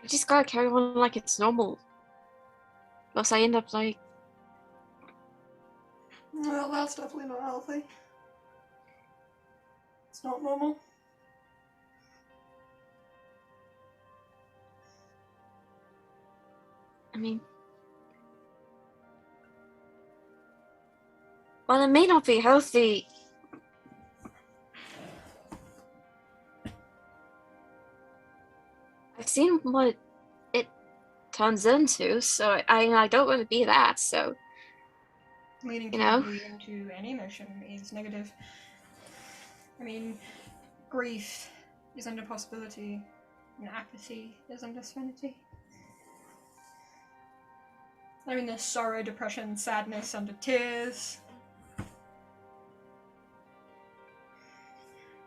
I just gotta carry on like it's normal. Else I end up like, Well, that's definitely not healthy. It's not normal. I mean, while it may not be healthy, I've seen what it turns into, so I don't want to be that, so Leading You know? too into any emotion is negative. I mean, grief is under possibility, and apathy is under serenity. I mean, there's sorrow, depression, sadness under tears,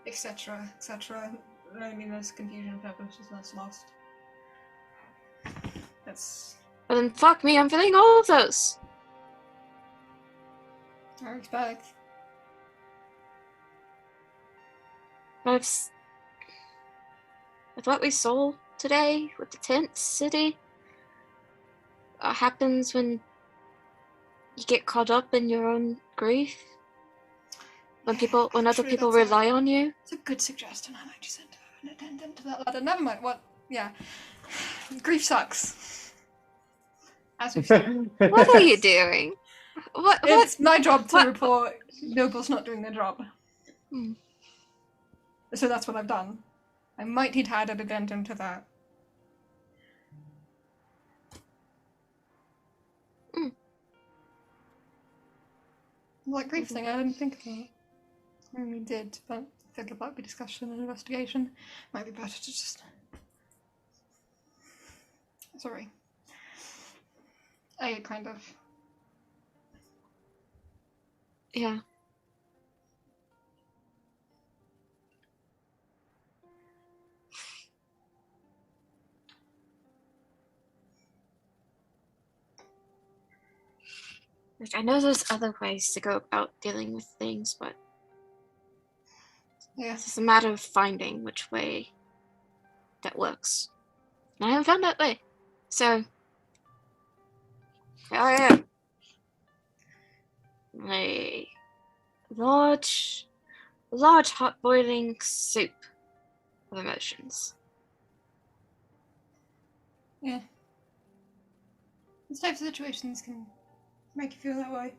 etc., etc. I mean, there's confusion of purpose, there's lost. That's. But then fuck me, I'm feeling all of those. I respect. With what we saw today with the tent city, what happens when you get caught up in your own grief? When other Actually, people that's rely on you? It's a good suggestion. I might just send an addendum to that letter. Never mind. What? Yeah. Grief sucks. As we've seen. What are you doing? What? It's my job to what- report nobles not doing their job. Hmm. So that's what I've done. I might need to add an addendum to that. Hmm. Like grief thing, I didn't think about. I mean, we did, but I think about the discussion and investigation. Might be better to just. Sorry. I kind of. Yeah. Like, I know there's other ways to go about dealing with things, but Yeah. it's just a matter of finding which way that works. And I haven't found that way. So, here I am. A large hot boiling soup of emotions. Yeah. These types of situations can make you feel that way.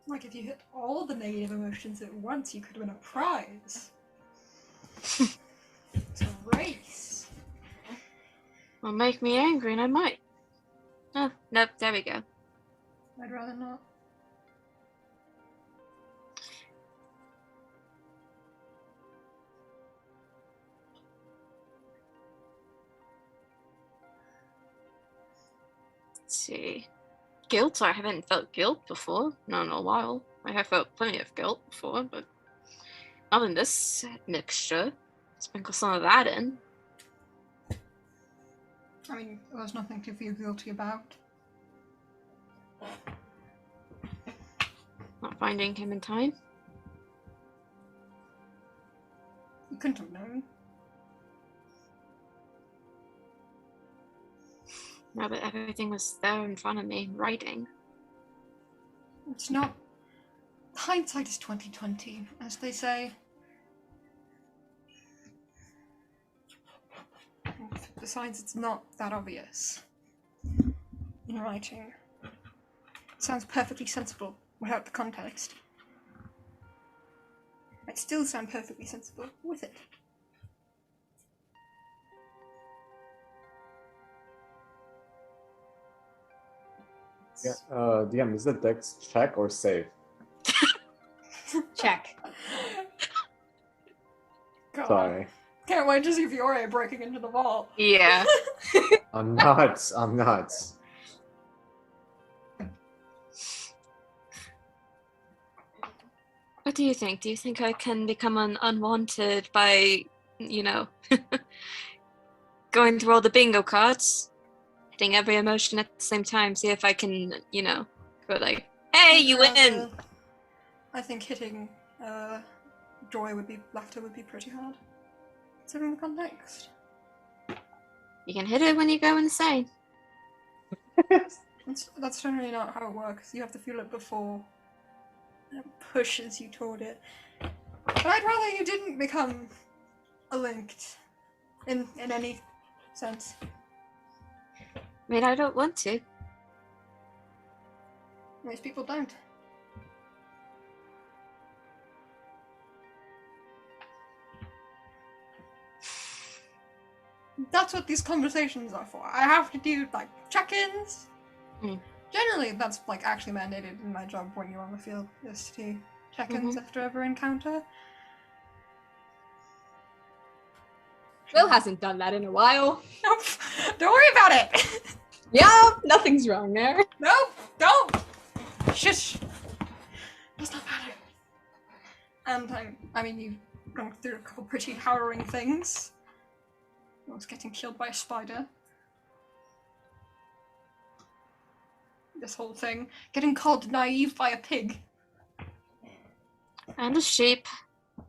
Like if you hit all the negative emotions at once, you could win a prize. It's a race. Will make me angry, and I might. Oh, nope, there we go. I'd rather not. Let's see. Guilt? I haven't felt guilt before. Not in a while. I have felt plenty of guilt before, but not in this mixture. Sprinkle some of that in. I mean, there's nothing to feel guilty about. Not finding him in time. You couldn't have known. Now that everything was there in front of me, writing. It's not. Hindsight is 20/20, as they say. Besides, it's not that obvious in writing. It sounds perfectly sensible without the context. It still sounds perfectly sensible with it. Yeah, DM, is it Dex check or save? Check. God. Sorry. Can't wait to see Vioré breaking into the vault. Yeah. I'm not. I'm not. What do you think? Do you think I can become unwanted by, going through all the bingo cards, hitting every emotion at the same time, see if I can, go like, hey, you win! I think hitting laughter would be pretty hard. Considering the context. You can hit it when you go insane. That's generally not how it works. You have to feel it before it pushes you toward it. But I'd rather you didn't become a linked in any sense. I mean, I don't want to. Most people don't. That's what these conversations are for. I have to do, like, check-ins. Mm. Generally, that's, like, actually mandated in my job when you're on the field, is to check-ins after every encounter. Will hasn't done that in a while. Nope. Don't worry about it. Yeah, nothing's wrong there. Nope. Don't. Shush. Does not matter. And I mean, you've gone through a couple pretty harrowing things. Almost getting killed by a spider. This whole thing. Getting called naive by a pig. And a sheep.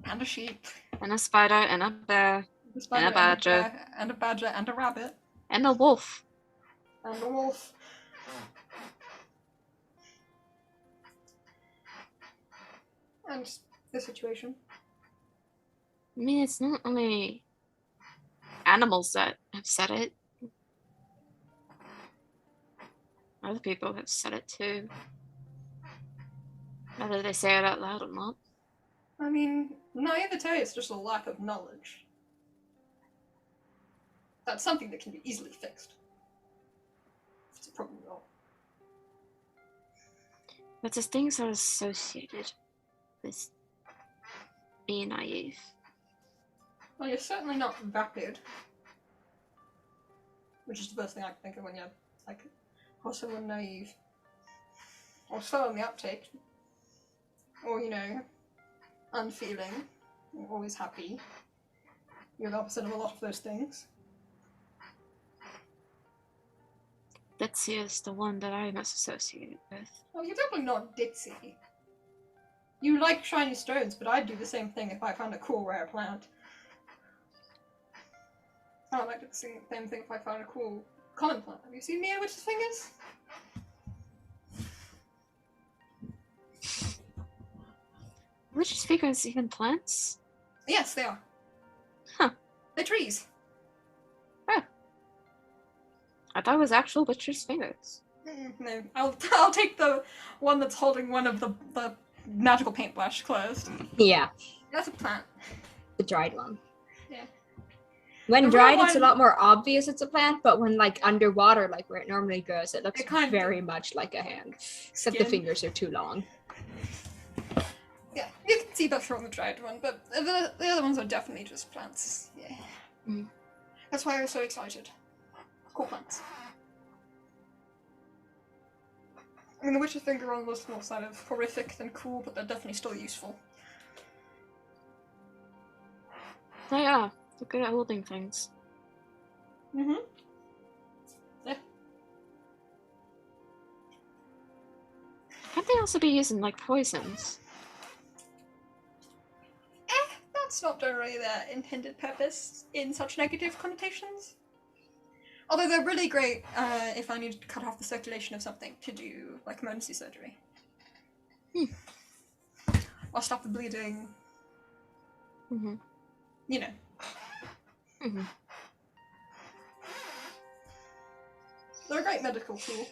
And a sheep. And a spider. And a bear. And a badger. And a badger. And a rabbit. And a wolf. And a wolf. And the situation. I mean, it's not only animals that have said it. Other people have said it too. Whether they say it out loud or not. I mean, naivete is just a lack of knowledge. That's something that can be easily fixed. If it's a problem at all. But the things are associated with being naive. Well, you're certainly not vapid. Which is the first thing I can think of when you're, like, also naive. Or slow on the uptake. Or, you know, unfeeling. You're always happy. You're the opposite of a lot of those things. Ditzy is the one that I'm most associated with. Well, you're definitely not ditzy. You like shiny stones, but I'd do the same thing if I found a cool rare plant. I would like to do the same thing if I found a cool common plant. Have you seen me in Witch's Fingers? Witch's fingers even plants? Yes, they are. Huh. They're trees. I thought it was actual witch's fingers. No, I'll take the one that's holding one of the magical paintbrush closed. Yeah, That's a plant. the dried one. Yeah. When The dried, real it's a one- lot more obvious it's a plant, but when like underwater, like where it normally grows, it looks It kind of- very much like a hand. Except the Skin. fingers are too long. Yeah, you can see better on the dried one, but the other ones are definitely just plants. Yeah. Mm. That's why I was so excited. Cool plants. I mean, the Witch's Finger one was more side of horrific than cool, but they're definitely still useful. They are. They're good at holding things. Mm-hmm. Yeah. Can't they also be used in, like, poisons? That's not generally their intended purpose in such negative connotations. Although they're really great if I need to cut off the circulation of something to do, like, emergency surgery. Or stop the bleeding. Mm-hmm. You know. Mm-hmm. They're a great medical tool.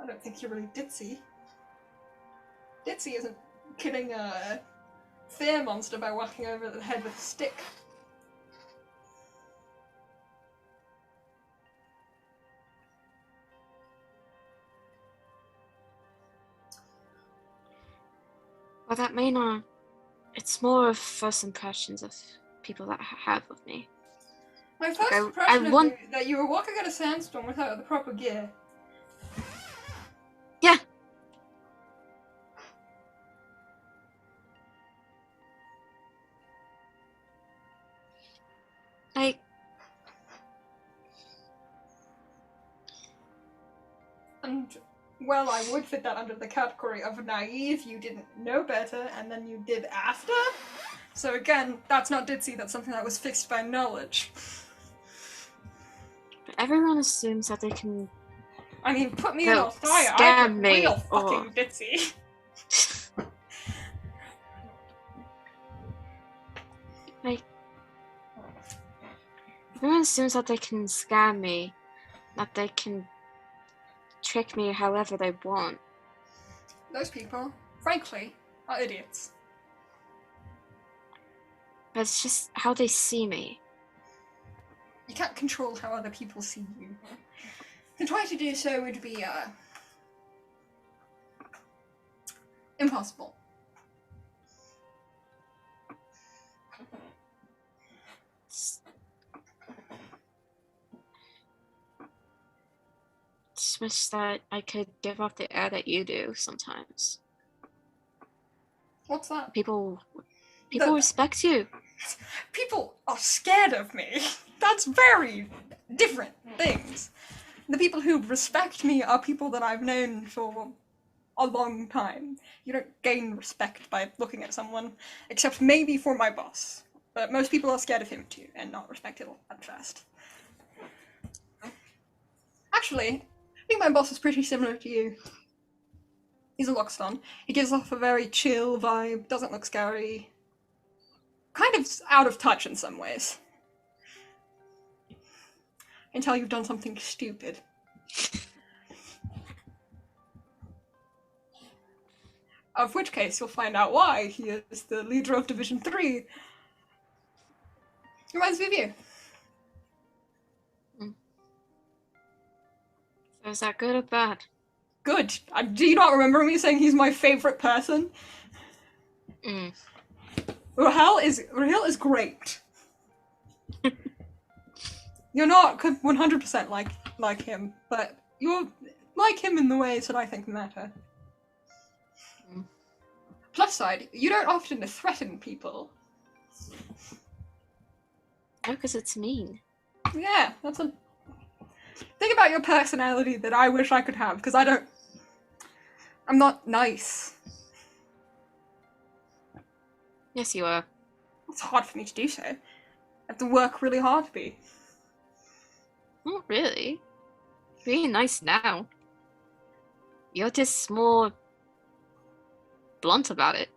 I don't think you're really ditzy. Ditzy isn't killing a fear monster by whacking over the head with a stick. Well, that may not... It's more of first impressions of people that have of me. My first I impression want- of you, that you were walking in a sandstorm without the proper gear. Yeah. Like... And, well, I would fit that under the category of naive, you didn't know better, and then you did after? So again, that's not ditzy, that's something that was fixed by knowledge. everyone assumes that they can. I mean, put me in No, Althea, I scam look me, real or- fucking ditzy. Like, everyone assumes that they can scam me, that they can trick me however they want. Those people, frankly, are idiots. But it's just how they see me. You can't control how other people see you. To try to do so would be, impossible. Just wish that I could give off the air that you do sometimes. What's that? People The- respect you. People are scared of me. That's very different things. The people who respect me are people that I've known for a long time. You don't gain respect by looking at someone, except maybe for my boss. But most people are scared of him too, and not respect him at first. Actually, I think my boss is pretty similar to you. He's a Loxton. He gives off a very chill vibe, doesn't look scary. Kind of out of touch in some ways. Until you've done something stupid. Of which case, you'll find out why he is the leader of Division 3. Reminds me of you. So is that good or bad? Good. Do you not remember me saying he's my favorite person? Mm. Rahel is great. You're not 100% like him, but you're like him in the ways that I think matter. Mm. Plus side, you don't often threaten people. No, because it's mean. Yeah, that's a thing about your personality that I wish I could have, because I'm not nice. Yes, you are. It's hard for me to do so. I have to work really hard to be. Not really. You're being nice now. You're just more blunt about it.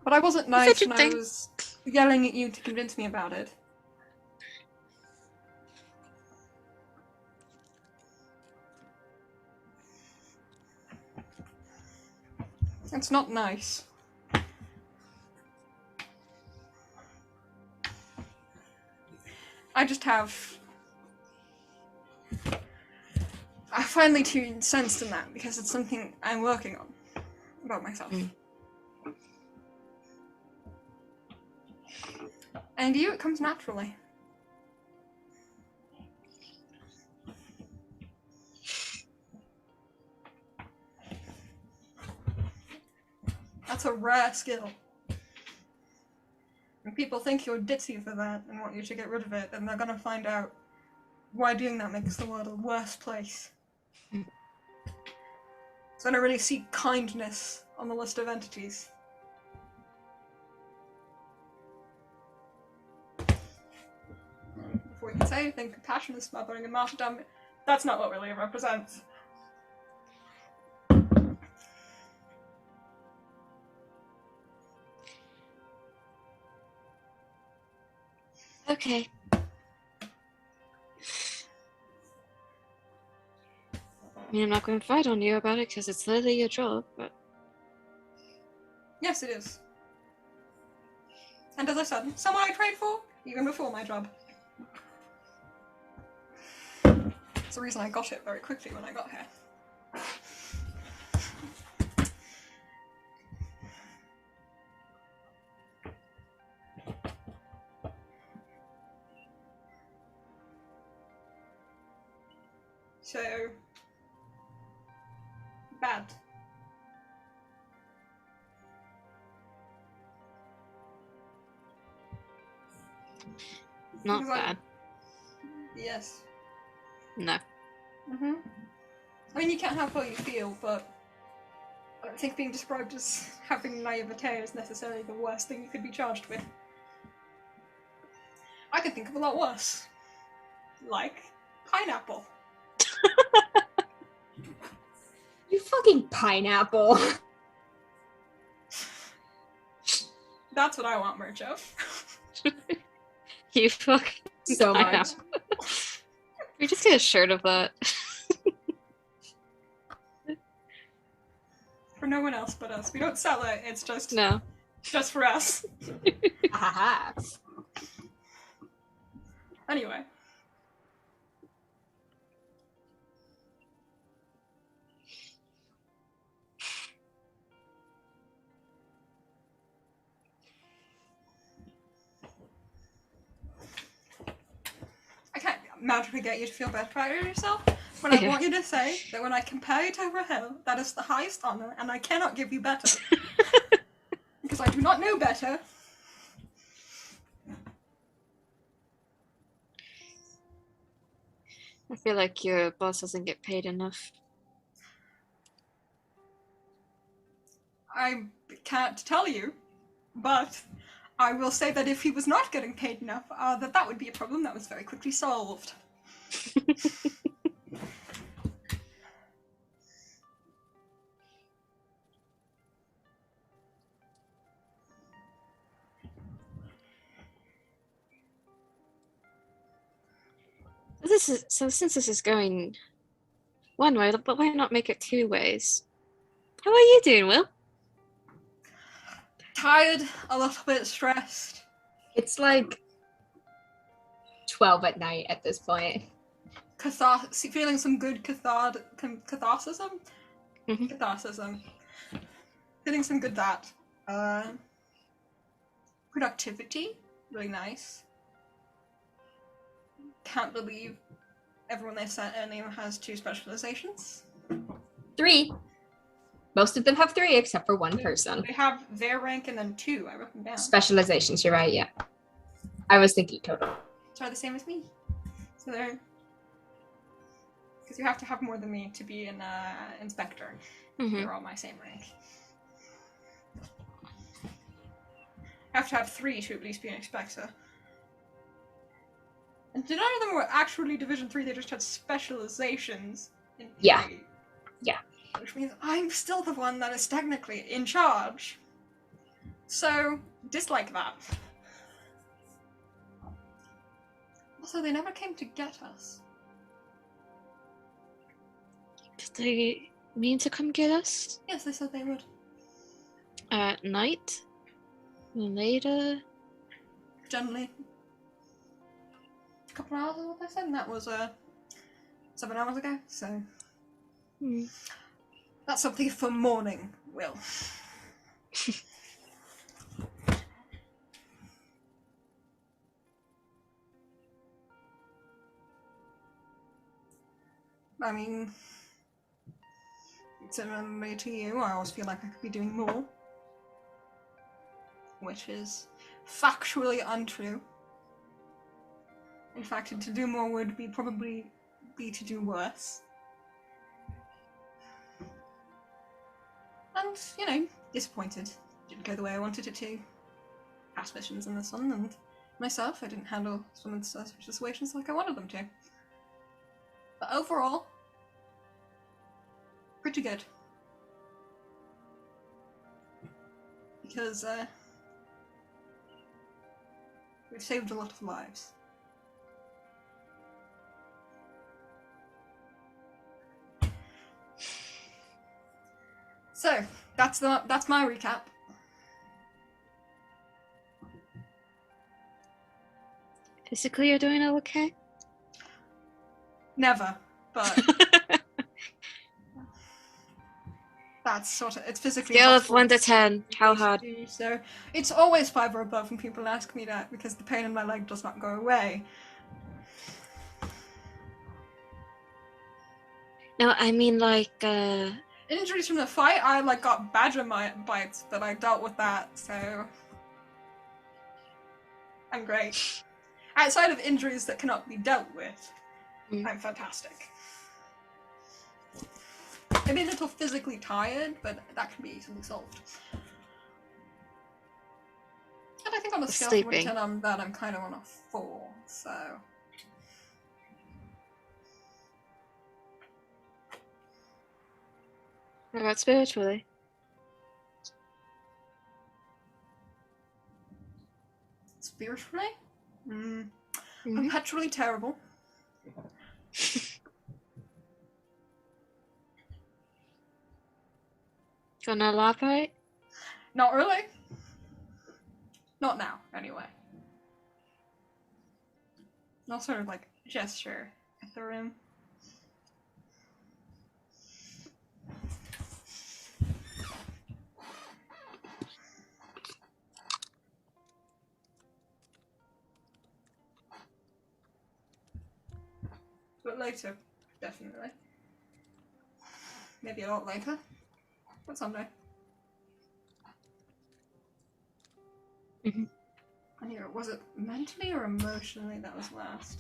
But I wasn't Such nice a when I thing. was yelling at you to convince me about it. It's not nice. I just have... I finally tuned sense in that because it's something I'm working on about myself. Mm. And you, it comes naturally. That's a rare skill. When people think you're ditzy for that and want you to get rid of it, then they're gonna find out why doing that makes the world a worse place. Mm. So I don't really see kindness on the list of entities. Before you can say anything, compassion is smothering and martyrdom, that's not what really it represents. Okay. I mean, I'm not going to fight on you about it because it's literally your job, but Yes, it is. And as I said, someone I trained for, even before my job. That's the reason I got it very quickly when I got here. So... bad. not Because bad. Yes. No. Mm-hmm. I mean, you can't have how you feel, but I don't think being described as having naivete is necessarily the worst thing you could be charged with. I could think of a lot worse. Like pineapple. You fucking pineapple. That's what I want merch of. You fucking So much. pineapple. We just get a shirt of that. For no one else but us. We don't sell it, it's just No. just for us. Haha. Anyway. I can't magically get you to feel better about yourself, but I want you to say that when I compare you to Rahel, that is the highest honor, and I cannot give you better. Because I do not know better. I feel like your boss doesn't get paid enough. I can't tell you, but I will say that if he was not getting paid enough, that would be a problem that was very quickly solved. So since this is going one way, but why not make it two ways? How are you doing, Will? Tired, a little bit stressed. It's like 12 at night at this point. Feeling some good catharsis. Mhm. Catharsis. Feeling some good that. Productivity, really nice. Can't believe everyone they sent in has 2 specializations. 3. Most of them have 3 except for one person. They have their rank and then 2. I wrote them down. Specializations, you're right, yeah. I was thinking total. So are the same as me. So they're... Because you have to have more than me to be an inspector. Mhm. They're all my same rank. You have to have 3 to at least be an inspector. And none of them were actually Division 3, they just had specializations in Yeah. 3. Yeah. Which means I'm still the one that is technically in charge. So, dislike that. Also, they never came to get us. Did they mean to come get us? Yes, they said they would. At night? Later? Generally. A couple hours is what they said, and that was 7 hours ago, so... Hmm. That's something for morning, Will. I mean, similarly to you, I always feel like I could be doing more. Which is factually untrue. In fact, to do more would probably be to do worse. And, you know, disappointed. Didn't go the way I wanted it to. Past missions in the sun, and myself, I didn't handle some of the situations like I wanted them to. But overall, pretty good. Because, we've saved a lot of lives. So, that's my recap. Physically, you're doing okay? Never, but that's sort of, it's physically Scale of impossible 1 to 10, how hard? to do, so it's always 5 or above when people ask me that because the pain in my leg does not go away. No, I mean like, Injuries from the fight, I got badger bites, but I dealt with that, so I'm great. Outside of injuries that cannot be dealt with, I'm fantastic. Maybe a little physically tired, but that can be easily solved. And I think on on a scale from 1 to Sleeping. 10, I'm kind of on a 4, so... What about spiritually? Spiritually? Mhm. Perpetually terrible. Gonna elaborate? Not really. Not now, anyway. I'll sort of like gesture at the room. But later, definitely. Maybe a lot later. But someday. Mhm. And here, was it mentally or emotionally that was last?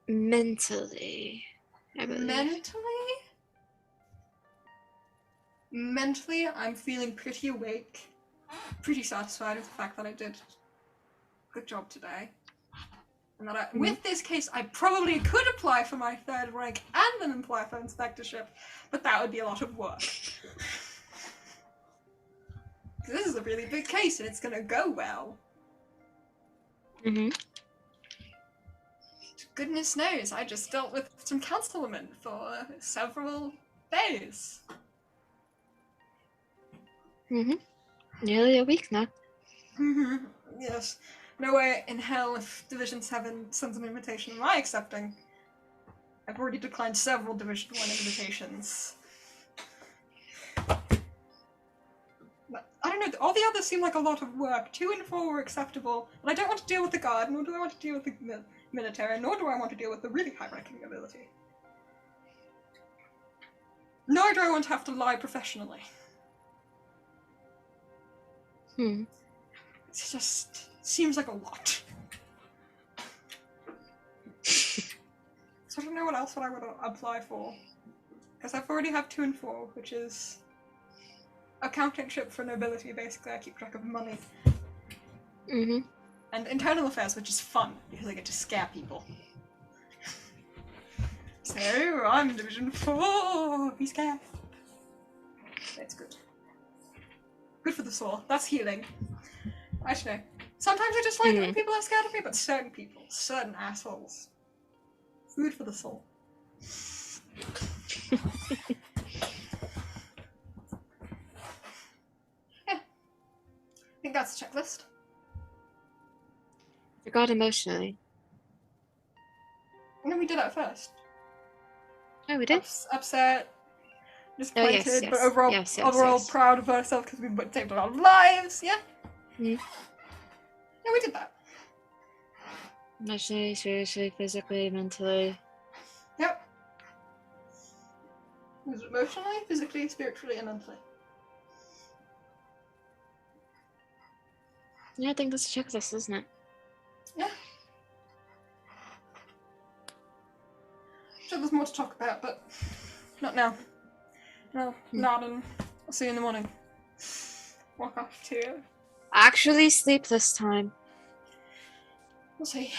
Mentally, I believe. Mentally, I'm feeling pretty awake. Pretty satisfied with the fact that I did a good job today. And that with this case, I probably could apply for my 3rd rank and then apply for inspectorship, but that would be a lot of work. This is a really big case and it's gonna go well. Mm-hmm. Goodness knows, I just dealt with some councilwomen for several days. Mm-hmm. Nearly a week now. Yes. No way in hell if Division 7 sends an invitation am I accepting. I've already declined several Division 1 invitations. But, I don't know, all the others seem like a lot of work. 2 and 4 were acceptable, and I don't want to deal with the guard, nor do I want to deal with the military, nor do I want to deal with the really high-ranking nobility. Nor do I want to have to lie professionally. It just seems like a lot. So I don't know what else I would apply for. Because I've already have 2 and 4, which is accountingship for nobility, basically. I keep track of money. Mm-hmm. And internal affairs, which is fun, because I get to scare people. So, I'm in Division 4, be scared. It's good. Good for the soul. That's healing. I don't know. Sometimes I just like it when people are scared of me, but certain people, certain assholes. Food for the soul. Yeah. I think that's the checklist. Forgot emotionally. No, we did that first. Oh, we did? Upset, disappointed, but overall, yes. proud of ourselves because we saved a lot of lives. Yeah. Mm. Yeah, we did that. Emotionally, spiritually, physically, mentally. Yep. It was emotionally, physically, spiritually, and mentally. Yeah, I think that's a checklist, isn't it? Yeah. Sure, there's more to talk about, but not now. No, not in. I'll see you in the morning. Walk off to. Actually sleep this time. We'll see.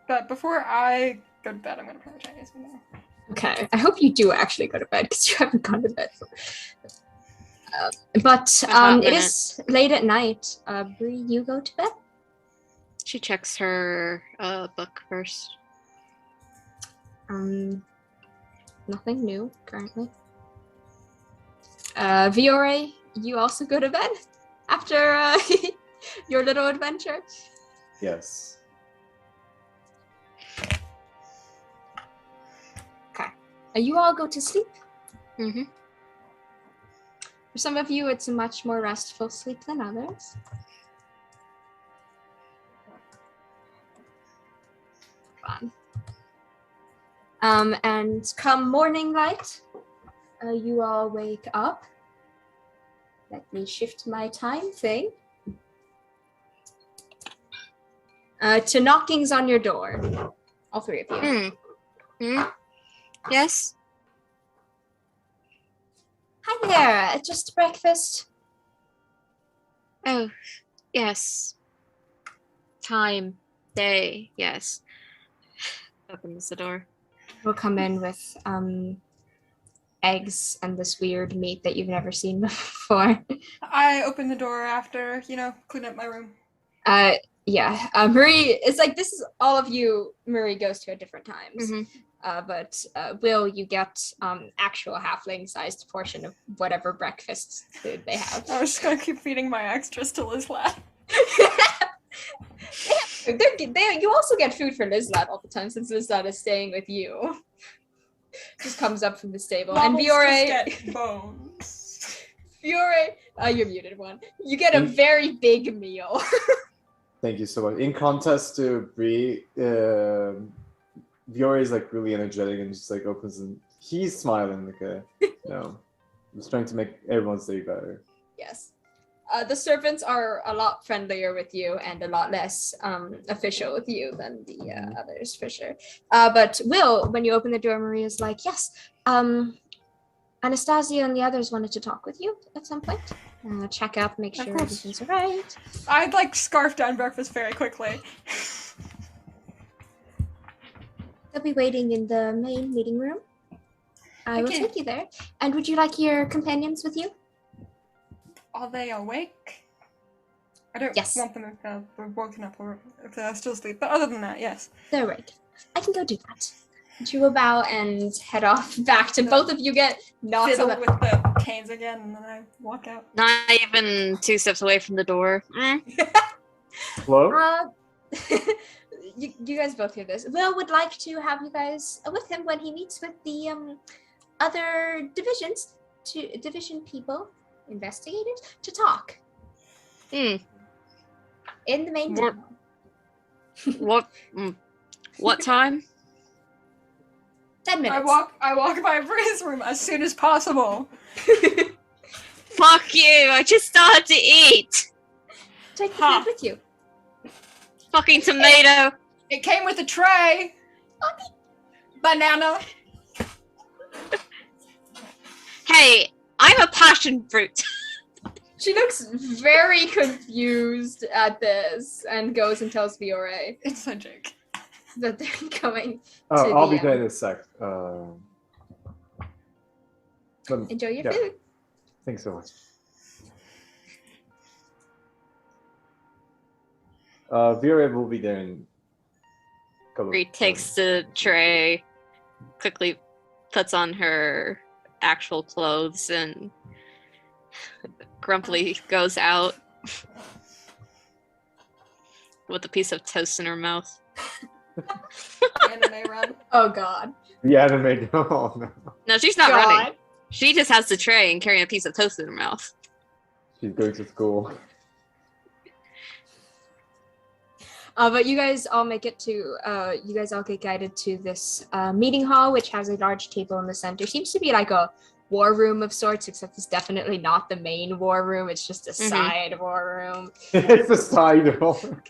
But before I go to bed, I'm gonna prioritize you now. Okay, I hope you do actually go to bed because you haven't gone to bed. But it is late at night. Bree, you go to bed? She checks her book first. Nothing new currently. Vioré, you also go to bed after your little adventure? Yes. Okay. You all go to sleep. Mm-hmm. For some of you, it's a much more restful sleep than others. Fun. And come morning light, you all wake up. Let me shift my time thing. To knockings on your door. All 3 of you. Yes? just breakfast. Oh, yes. Time, day, yes. Opens the door. We'll come in with eggs and this weird meat that you've never seen before. I open the door after, clean up my room. Yeah. Marie, it's like this is all of you. Marie goes to at different times. But Will, you get actual halfling-sized portion of whatever breakfast food they have. I was just gonna keep feeding my extras to Lizlat. You also get food for Lizlat all the time since Lizlat is staying with you. Just comes up from the stable. Bubbles And Vioré, just get bones. Vioré, you're muted one. You get a very big meal. Thank you so much. In contrast to Bree, Vioré is like really energetic and just like opens and he's smiling like just trying to make everyone's day better. Yes. The servants are a lot friendlier with you and a lot less official with you than the others, for sure. But Will, when you open the door, Maria's like, yes, Anastasia and the others wanted to talk with you at some point. Check up, make sure everything's all right. I'd scarf down breakfast very quickly. They'll be waiting in the main meeting room. I will take you there. And would you like your companions with you? Are they awake? I don't want them if they're woken up or if they're still asleep, but other than that, yes. They're awake. I can go do that. And she will bow and head off back to both of you get knocked fiddle with the canes again, and then I walk out. Not even 2 steps away from the door. Hello? You guys both hear this. Will would like to have you guys with him when he meets with the other division people, investigators, to talk. In the main room. What time? 10 minutes. I walk by Bree's room as soon as possible. Fuck you! I just started to eat. Take the food with you. Fucking tomato. It came with a tray. Banana. Hey, I'm a passion fruit. She looks very confused at this and goes and tells Vioré It's a joke. that they're going to I'll be there in a sec. enjoy your food. Thanks so much. Vioré will be there in a couple Bree takes the tray, quickly puts on her actual clothes, and grumpily goes out with a piece of toast in her mouth. Anime run. Oh god. The anime. Oh no. No, she's not running. She just has the tray and carrying a piece of toast in her mouth. She's going to school. But you guys all make it to, you guys all get guided to this meeting hall, which has a large table in the center. Seems to be like a war room of sorts, except it's definitely not the main war room. It's just a side war room. It's a side room.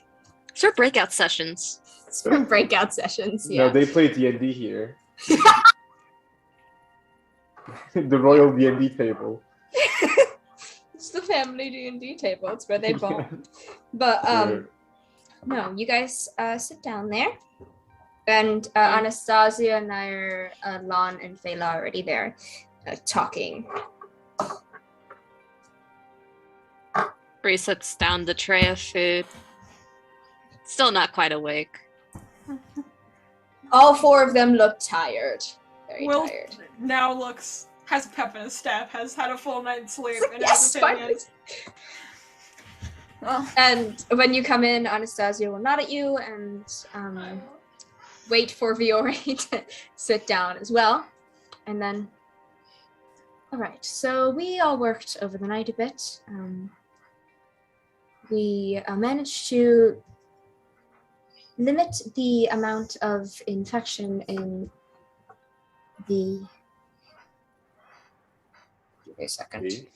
It's for breakout sessions. It's for breakout sessions, yeah. No, they play D&D here. The royal D&D table. It's the family D&D table. It's where they bond. But, no, you guys sit down there. And Anastasia and Lon and Fela are already there talking. Bree sets down the tray of food. Still not quite awake. All 4 of them look tired. Very Will tired. now has pep in his step, has had a full night's sleep, and Yes, has opinions. Well, and when you come in, Anastasia will nod at you and wait for Vioré to sit down as well. And then, all right, so we all worked over the night a bit. We managed to limit the amount of infection in the... Give me a second.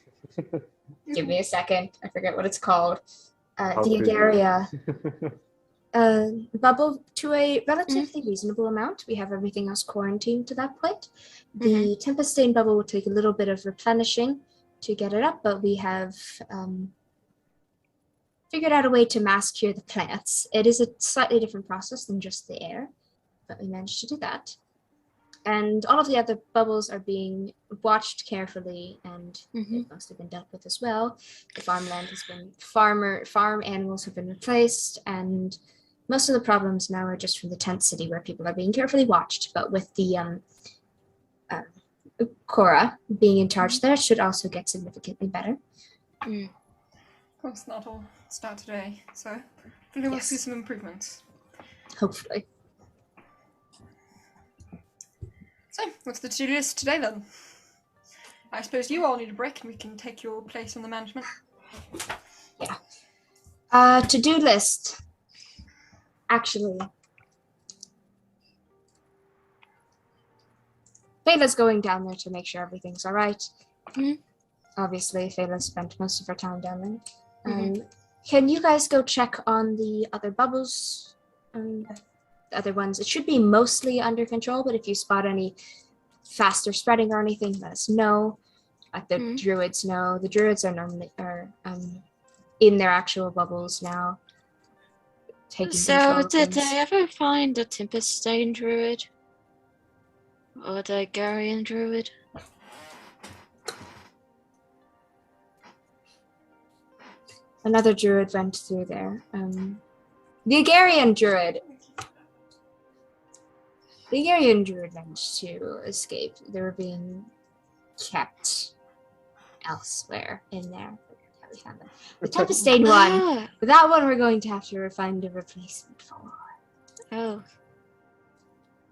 Give me a second. I forget what it's called. Diagaria. Bubble to a relatively reasonable amount. We have everything else quarantined to that point. The Tempest Stain bubble will take a little bit of replenishing, to get it up, but we have figured out a way to mass cure the plants. It is a slightly different process than just the air, but we managed to do that. And all of the other bubbles are being watched carefully, and they've mostly been dealt with as well. The farmland has been farm animals have been replaced, and most of the problems now are just from the tent city, where people are being carefully watched. But with the Cora being in charge there, it should also get significantly better. Of course, not all start today, so hopefully we'll see some improvements. Hopefully. So, what's the to-do list today then? I suppose you all need a break and we can take your place in the management. Yeah. To-do list. Actually, Fela's going down there to make sure everything's all right. Obviously, Fela spent most of her time down there. Can you guys go check on the other bubbles? The other ones, it should be mostly under control, but if you spot any faster spreading or anything, let us know. Let the druids know. The druids are normally in their actual bubbles now. So did they ever find a Tempest Stain druid? Or the Garian druid? Another druid went through there. The Agarian druid managed to escape. They were being kept elsewhere in there. We found them. The Tempest Stain one, that one we're going to have to find a replacement for. Oh.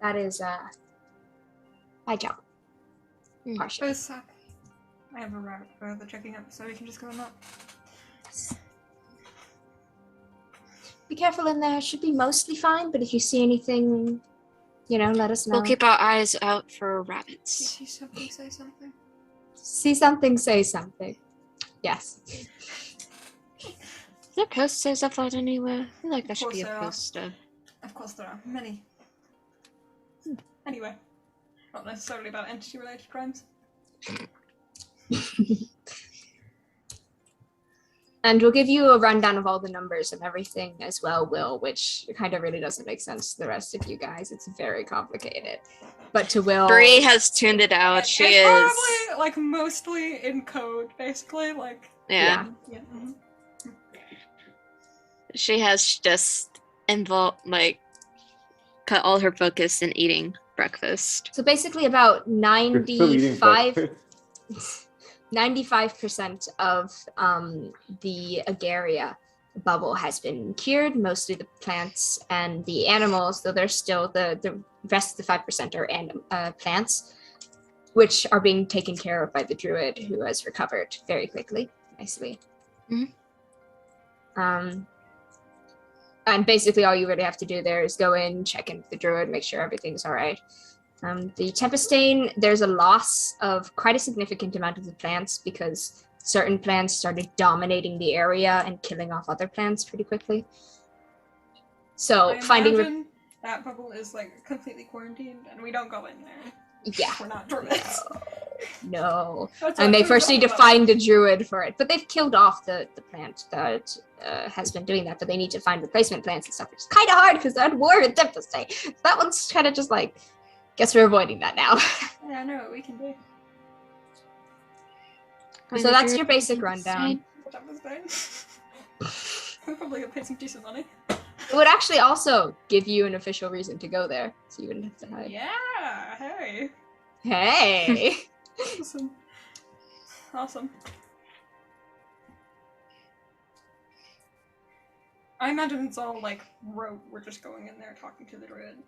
That is my job. Partially. I have a route for the checking up, so we can just go on that. Be careful in there. It should be mostly fine, but if you see anything, let us know. We'll keep our eyes out for rabbits. See something, say something. See something, say something. Yes. Is there posters of that anywhere? I feel like there should be a there are. poster. Of course there are. Many. Anyway. Not necessarily about entity-related crimes. And we'll give you a rundown of all the numbers and everything as well, Will, which kind of really doesn't make sense to the rest of you guys. It's very complicated. But to Will... Bree has tuned it out. She it's is... probably, mostly in code, basically. Yeah. Yeah. She has just cut all her focus in eating breakfast. So basically about 95% of the Agaria bubble has been cured, mostly the plants and the animals, though there's still the rest of the 5% are plants, which are being taken care of by the druid, who has recovered very quickly, nicely. And basically all you really have to do there is go in, check in with the druid, make sure everything's all right. The Tempest Stain, there's a loss of quite a significant amount of the plants because certain plants started dominating the area and killing off other plants pretty quickly. So I imagine that bubble is completely quarantined and we don't go in there. Yeah. We're not druids. No. And they first need to find a druid for it. But they've killed off the plant that has been doing that, but they need to find replacement plants and stuff, which is kind of hard because they're at war with Tempest Stain. So that one's kind of just guess we're avoiding that now. Yeah, I know what we can do. So that's your basic rundown. We'll probably get paid some decent money. It would actually also give you an official reason to go there, so you wouldn't have to hide. Yeah, hey. Hey! Awesome. I imagine it's all rote. We're just going in there talking to the druid.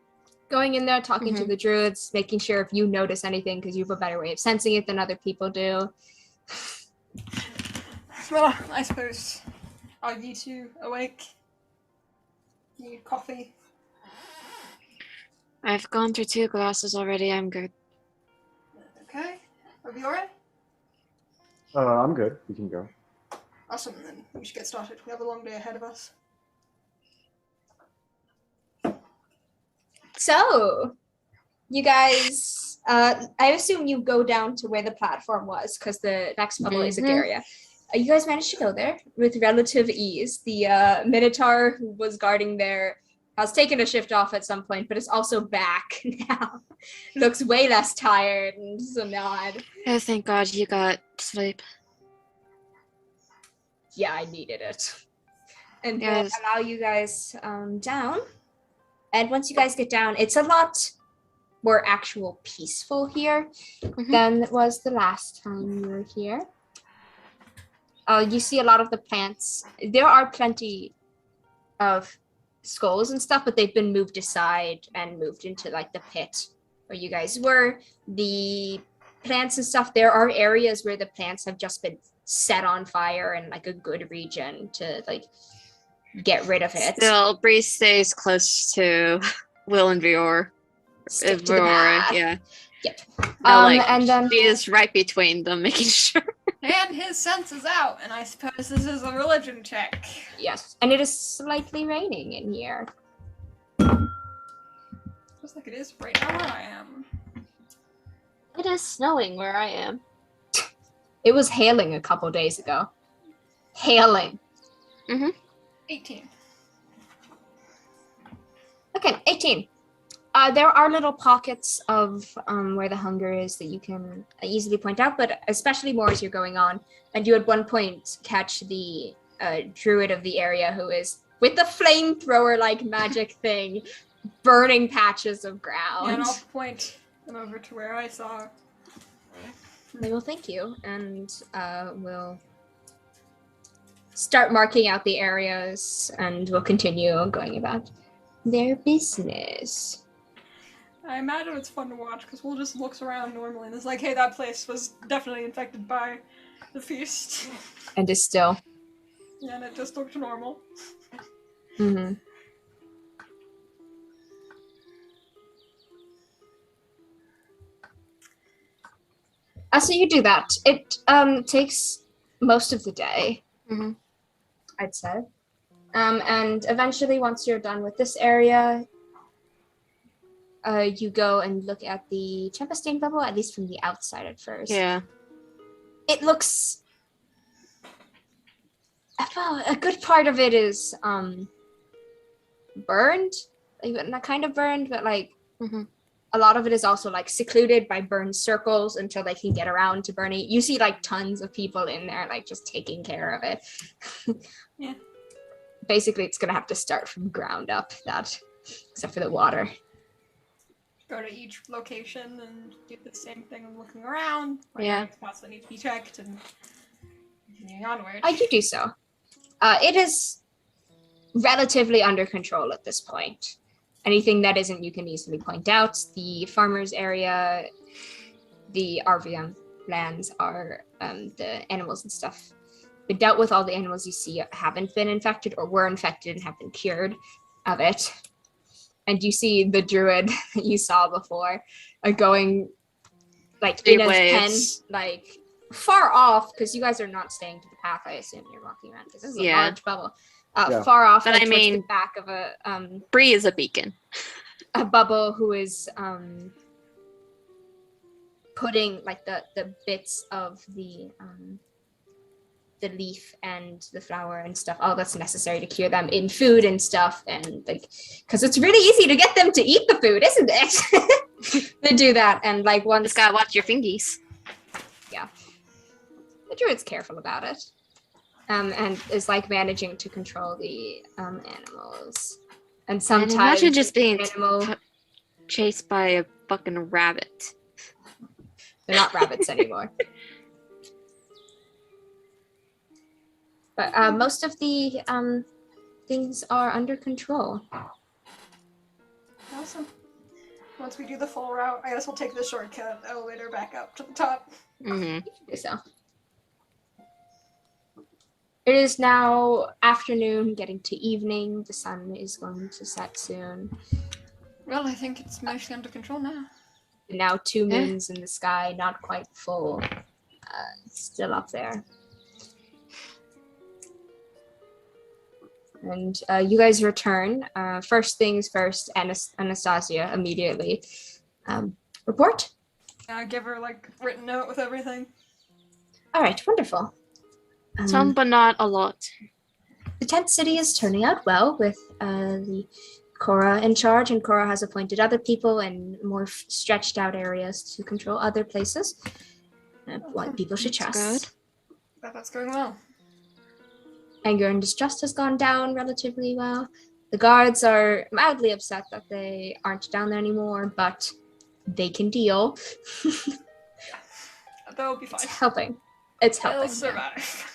Going in there, talking to the druids, making sure if you notice anything, because you have a better way of sensing it than other people do. Well, I suppose. Are you two awake? Need coffee? I've gone through 2 glasses already. I'm good. Okay. Are we alright? I'm good. We can go. Awesome, then we should get started. We have a long day ahead of us. So, you guys I assume you go down to where the platform was, because the next bubble is a Mhm. area. You guys managed to go there with relative ease. The Minotaur who was guarding there has taken a shift off at some point, but is also back now. Looks way less tired and so nod. Oh, thank God you got sleep. Yeah, I needed it. And then Yes. allow you guys down. And once you guys get down, it's a lot more actual peaceful here than it was the last time you were here. You see a lot of the plants. There are plenty of skulls and stuff, but they've been moved aside and moved into like the pit where you guys were. The plants and stuff, there are areas where the plants have just been set on fire in like a good region to like get rid of it. Still, Bree stays close to Will and Vioré. Stick to the Vioré, path. yeah. Yep. No, like, and then she is right between them, making sure. And his sense is out, and I suppose this is a religion check. yes, and it is slightly raining in here. Just like it is right now where I am. It is snowing where I am. It was hailing a couple days ago. Hailing. 18. Okay, 18. There are little pockets of where the hunger is that you can easily point out, but especially more as you're going on. And you at one point catch the druid of the area who is with the flamethrower-like magic thing, burning patches of ground. And I'll point them over to where I saw. They will thank you, and we'll start marking out the areas, and we'll continue going about their business. I imagine it's fun to watch because Will just looks around normally and is like, hey, that place was definitely infected by the feast. And is still. And it just looked normal. Mm-hmm. So you do that. It takes most of the day, I'd say. And eventually, once you're done with this area, you go and look at the Tempestain bubble, at least from the outside at first. Yeah. It looks... Well, a good part of it is burned. Like, not kind of burned, but like... A lot of it is also like secluded by burned circles until they can get around to burning. You see like tons of people in there like just taking care of it. Yeah. Basically, it's gonna have to start from ground up, that, except for the water. Go to each location and do the same thing of looking around. Yeah. Spots that need to be checked and continuing onward. You do so. It is relatively under control at this point. Anything that isn't, you can easily point out. The farmers area, the RVM lands are the animals and stuff. But dealt with all the animals you see haven't been infected or were infected and have been cured of it. And you see the druid that you saw before going like in a pen, like far off, because you guys are not staying to the path, I assume you're walking around, because this is a large bubble. Far off, but like, I towards mean, the back of a Bree is a beacon. A bubble who is putting like the bits of the leaf and the flower and stuff, all that's necessary to cure them, in food and stuff, and like, because it's really easy to get them to eat the food, isn't it? They do that, and like once Just gotta watch your fingies. Yeah, the druid's careful about it. And is like managing to control the animals. And sometimes And imagine just being animal... chased by a fucking rabbit. They're not rabbits anymore. But most of the things are under control. Awesome. Once we do the full route, I guess we'll take the shortcut elevator back up to the top. So. It is now afternoon, getting to evening. The sun is going to set soon. Well, I think it's mostly under control now. Now 2 moons in the sky, not quite full. Still up there. And you guys return. First things first, Anastasia immediately. Report? I give her like written note with everything. All right, wonderful. Some, but not a lot. The tent city is turning out well with the Cora in charge, and Cora has appointed other people in more stretched out areas to control other places. What people should That's trust. But that's going well. Anger and distrust has gone down relatively well. The guards are mildly upset that they aren't down there anymore, but they can deal. They'll be fine. It's helping. It's They'll helping. survive.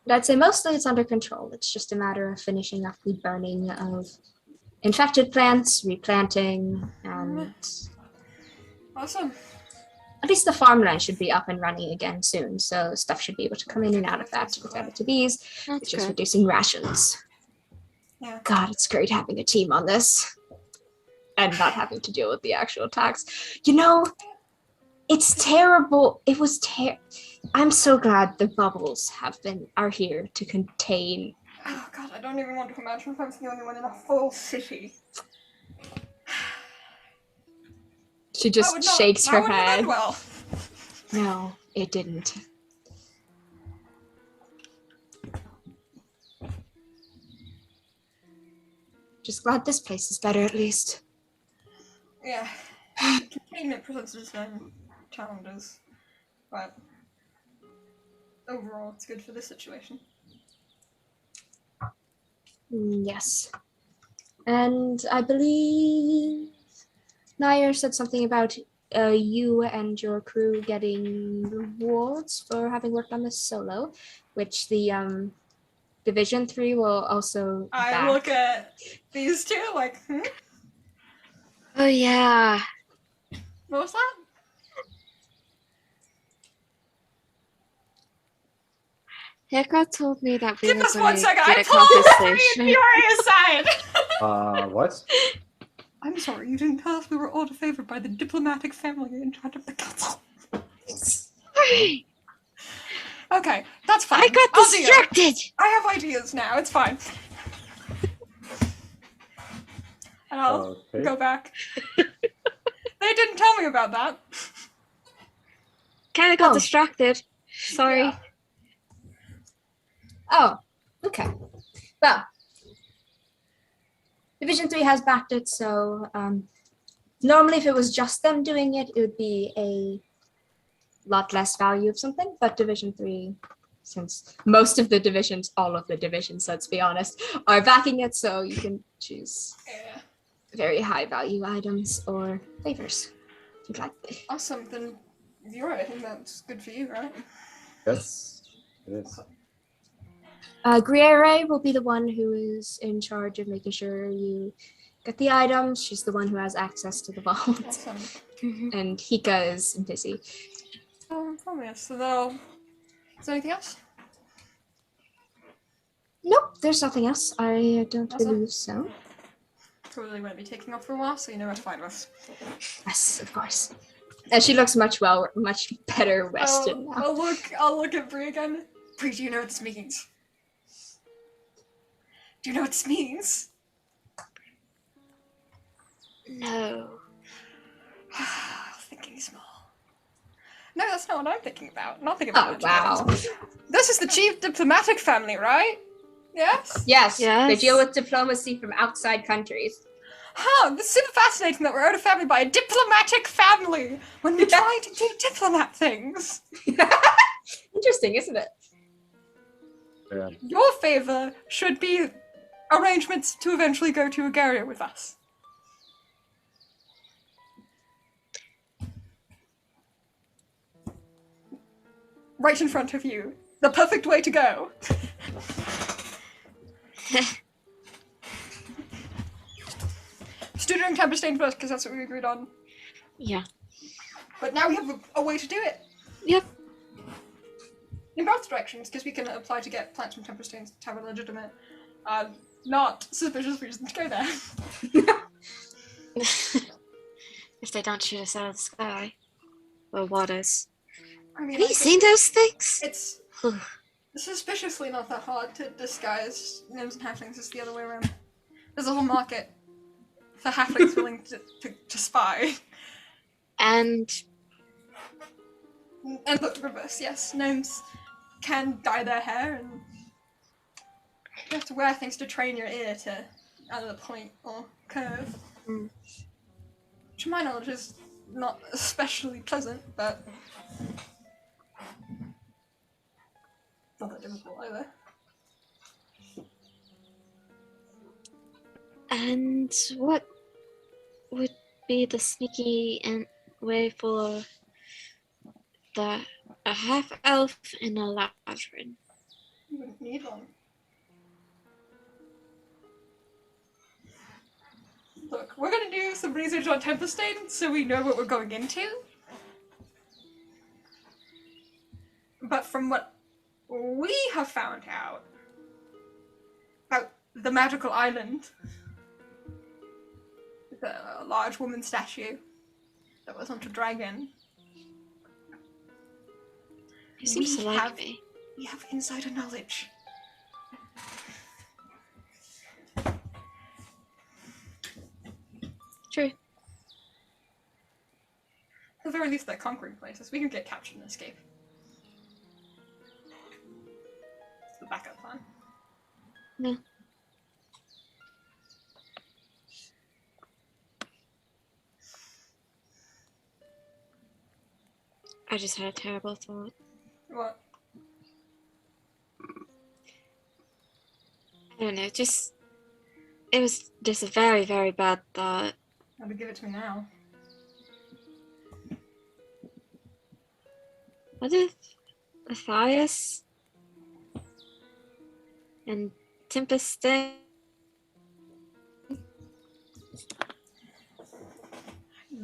But I'd say mostly it's under control. It's just a matter of finishing up the burning of infected plants, replanting, and Awesome. at least the farmland should be up and running again soon. So stuff should be able to come in and out of that without it to bees, That's which is good. reducing rations. Yeah. God, it's great having a team on this and not having to deal with the actual attacks. You know, it's terrible. It was I'm so glad the bubbles are here to contain. Oh god, I don't even want to imagine if I was the only one in a full city. She just shakes her wouldn't have head. end well. No, it didn't. Just glad this place is better at least. Yeah. Containment presents its own challenges. But overall it's good for this situation. Yes. And I believe Nair said something about you and your crew getting rewards for having worked on this solo, which the Division 3 will also back. Look at these two like, Oh yeah. What was that? Heka told me that we Give were us going 1 to second, get I a pulled compensation. Vioré aside! What? I'm sorry, you didn't tell us we were all favored by the diplomatic family in charge of the council. Sorry, Okay, that's fine. I got I'll deal. distracted. I have ideas now, it's fine. And I'll Okay. go back. They didn't tell me about that. Kind of got Oh. distracted. Sorry. Yeah. Oh, okay. Well, Division 3 has backed it, so normally if it was just them doing it, it would be a lot less value of something, but Division 3, since most of the divisions, all of the divisions, let's be honest, are backing it, so you can choose Yeah. very high value items or favors. If you'd like. Awesome, then Vioré, I think that's good for you, right? Yes, it is. Griere will be the one who is in charge of making sure you get the items. She's the one who has access to the vault. Awesome. And Hika is busy. Yes, so that'll... Is there anything else? Nope, there's nothing else. I don't Awesome. believe so. Probably won't be taking off for a while, so you know where to find us. Yes, of course. And she looks much better rested now. I'll look at Bree again. Bree, do you know what this means? Do you know what this means? No. Thinking small. No, that's not what I'm thinking about. I'm not thinking about Oh, it. wow. This is the chief diplomatic family, right? Yes? Yes, Yes. they deal with diplomacy from outside countries. Huh, this is super fascinating that we're owed a family by a diplomatic family when we're trying to do diplomat things. Interesting, isn't it? Yeah. Your favor should be arrangements to eventually go to Agaria with us. Right in front of you. The perfect way to go. Student Tempestain first, because that's what we agreed on. Yeah. But now we have a way to do it. Yep. In both directions, because we can apply to get plants from Tempestains to have a legitimate, not suspicious reason to go there. If they don't shoot us out of the sky. Or waters. I mean, Have you seen those things? It's suspiciously not that hard to disguise gnomes and halflings. It's the other way around. There's a whole market for halflings willing to spy. And And look, reverse, yes. Gnomes can dye their hair, and you have to wear things to train your ear to either point or curve. Mm. Which, to my knowledge, is not especially pleasant, but not that difficult either. and what would be the sneaky and way for a half elf and a Eladrin? You wouldn't need one. Look, we're gonna do some research on Tempestain so we know what we're going into. But from what we have found out about the magical island, with a large woman statue that was onto a dragon, He seems to like me. we have insider knowledge. True. At the very least, they're conquering places. We can get captured and escape. It's the backup plan. No. I just had a terrible thought. What? I don't know, it was just a very, very bad thought. Gotta give it to me now. What if Matthias and Tempestain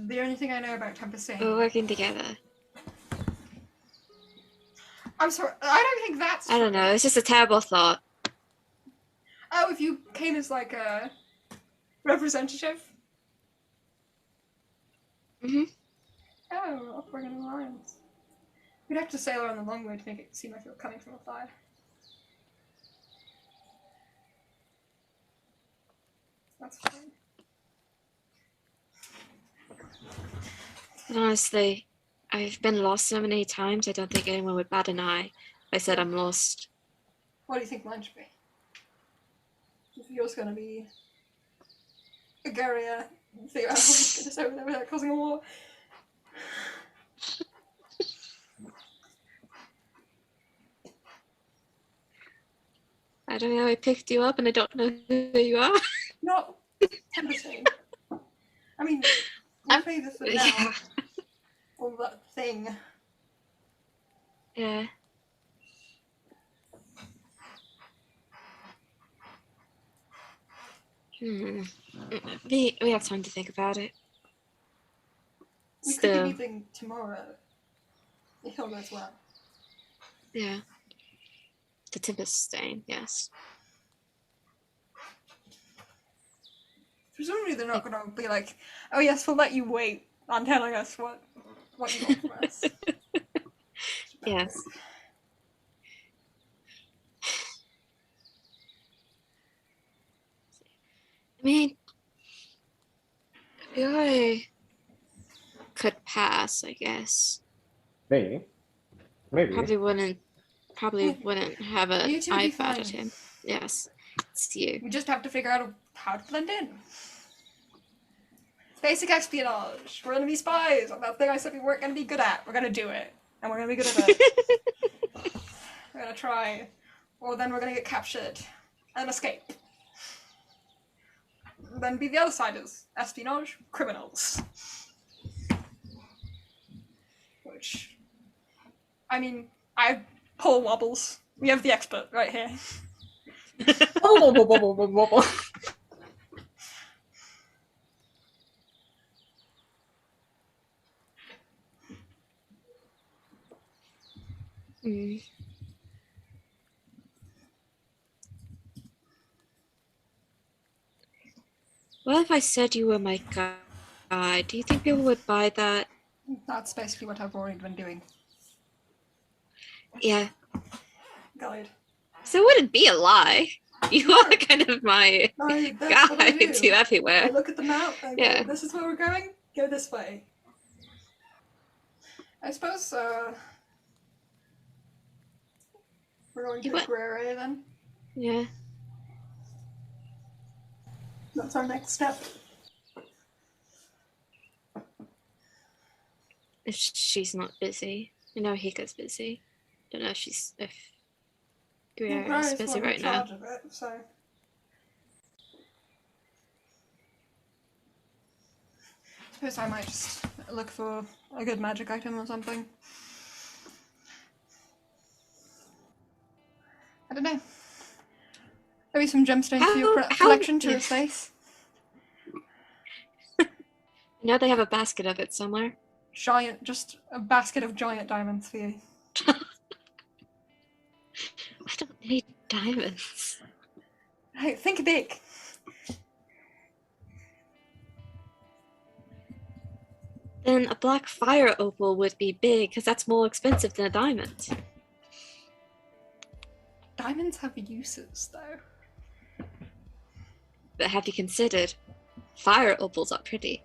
The only thing I know about Tempestain. were working together? I'm sorry, I don't think that's I don't know, it's just a terrible thought. Oh, if you came as like a representative? Mm-hmm. Oh, offering an alliance. We'd have to sail around the long way to make it seem like you were coming from afar. That's fine. But honestly, I've been lost so many times, I don't think anyone would bat an eye if I said I'm lost. What do you think mine should be? If yours gonna be a guerrilla, figure out how to get us over there without causing a war. I don't know, I picked you up and I don't know who you are. Not Tempestain. I mean, we'll pay this for now. Yeah. All that thing. Yeah. We have time to think about it. We could Still, be leaving tomorrow. If all goes well. yeah. The Tempestain, yes. Presumably they're not gonna be like, oh yes, we'll let you wait on telling us what you want from us. Yes. I mean, Vioré could pass, I guess. Maybe. Maybe. Probably wouldn't have an You two will be eye bad at fine. him. Yes. It's you. We just have to figure out how to blend in. Basic espionage. We're gonna be spies. That thing I said we weren't gonna be good at. We're gonna do it. And we're gonna be good at it. We're gonna try. Or then we're gonna get captured. And escape. Then be the other side is espionage, criminals. Which, I mean, I pull wobbles. We have the expert right here. Wobble. Hmm. What if I said you were my guide? Do you think people would buy that? That's basically what I've already been doing. Yeah. Guide. So it wouldn't be a lie. You are kind of my That's what I guide do. to I everywhere. look at the map, I go, Yeah. this is where we're going, go this way. I suppose we're going to What? Vioré then. Yeah. That's our next step. If she's not busy. I know Hika's busy. Don't know if Guerrero is busy right now. Of it, so. I suppose I might just look for a good magic item or something. I don't know. Maybe some gemstones for your collection to replace. I know they have a basket of it somewhere. Just a basket of giant diamonds for you. I don't need diamonds. Hey, think big. Then a black fire opal would be big, because that's more expensive than a diamond. Diamonds have uses, though. But have you considered, fire opals are pretty.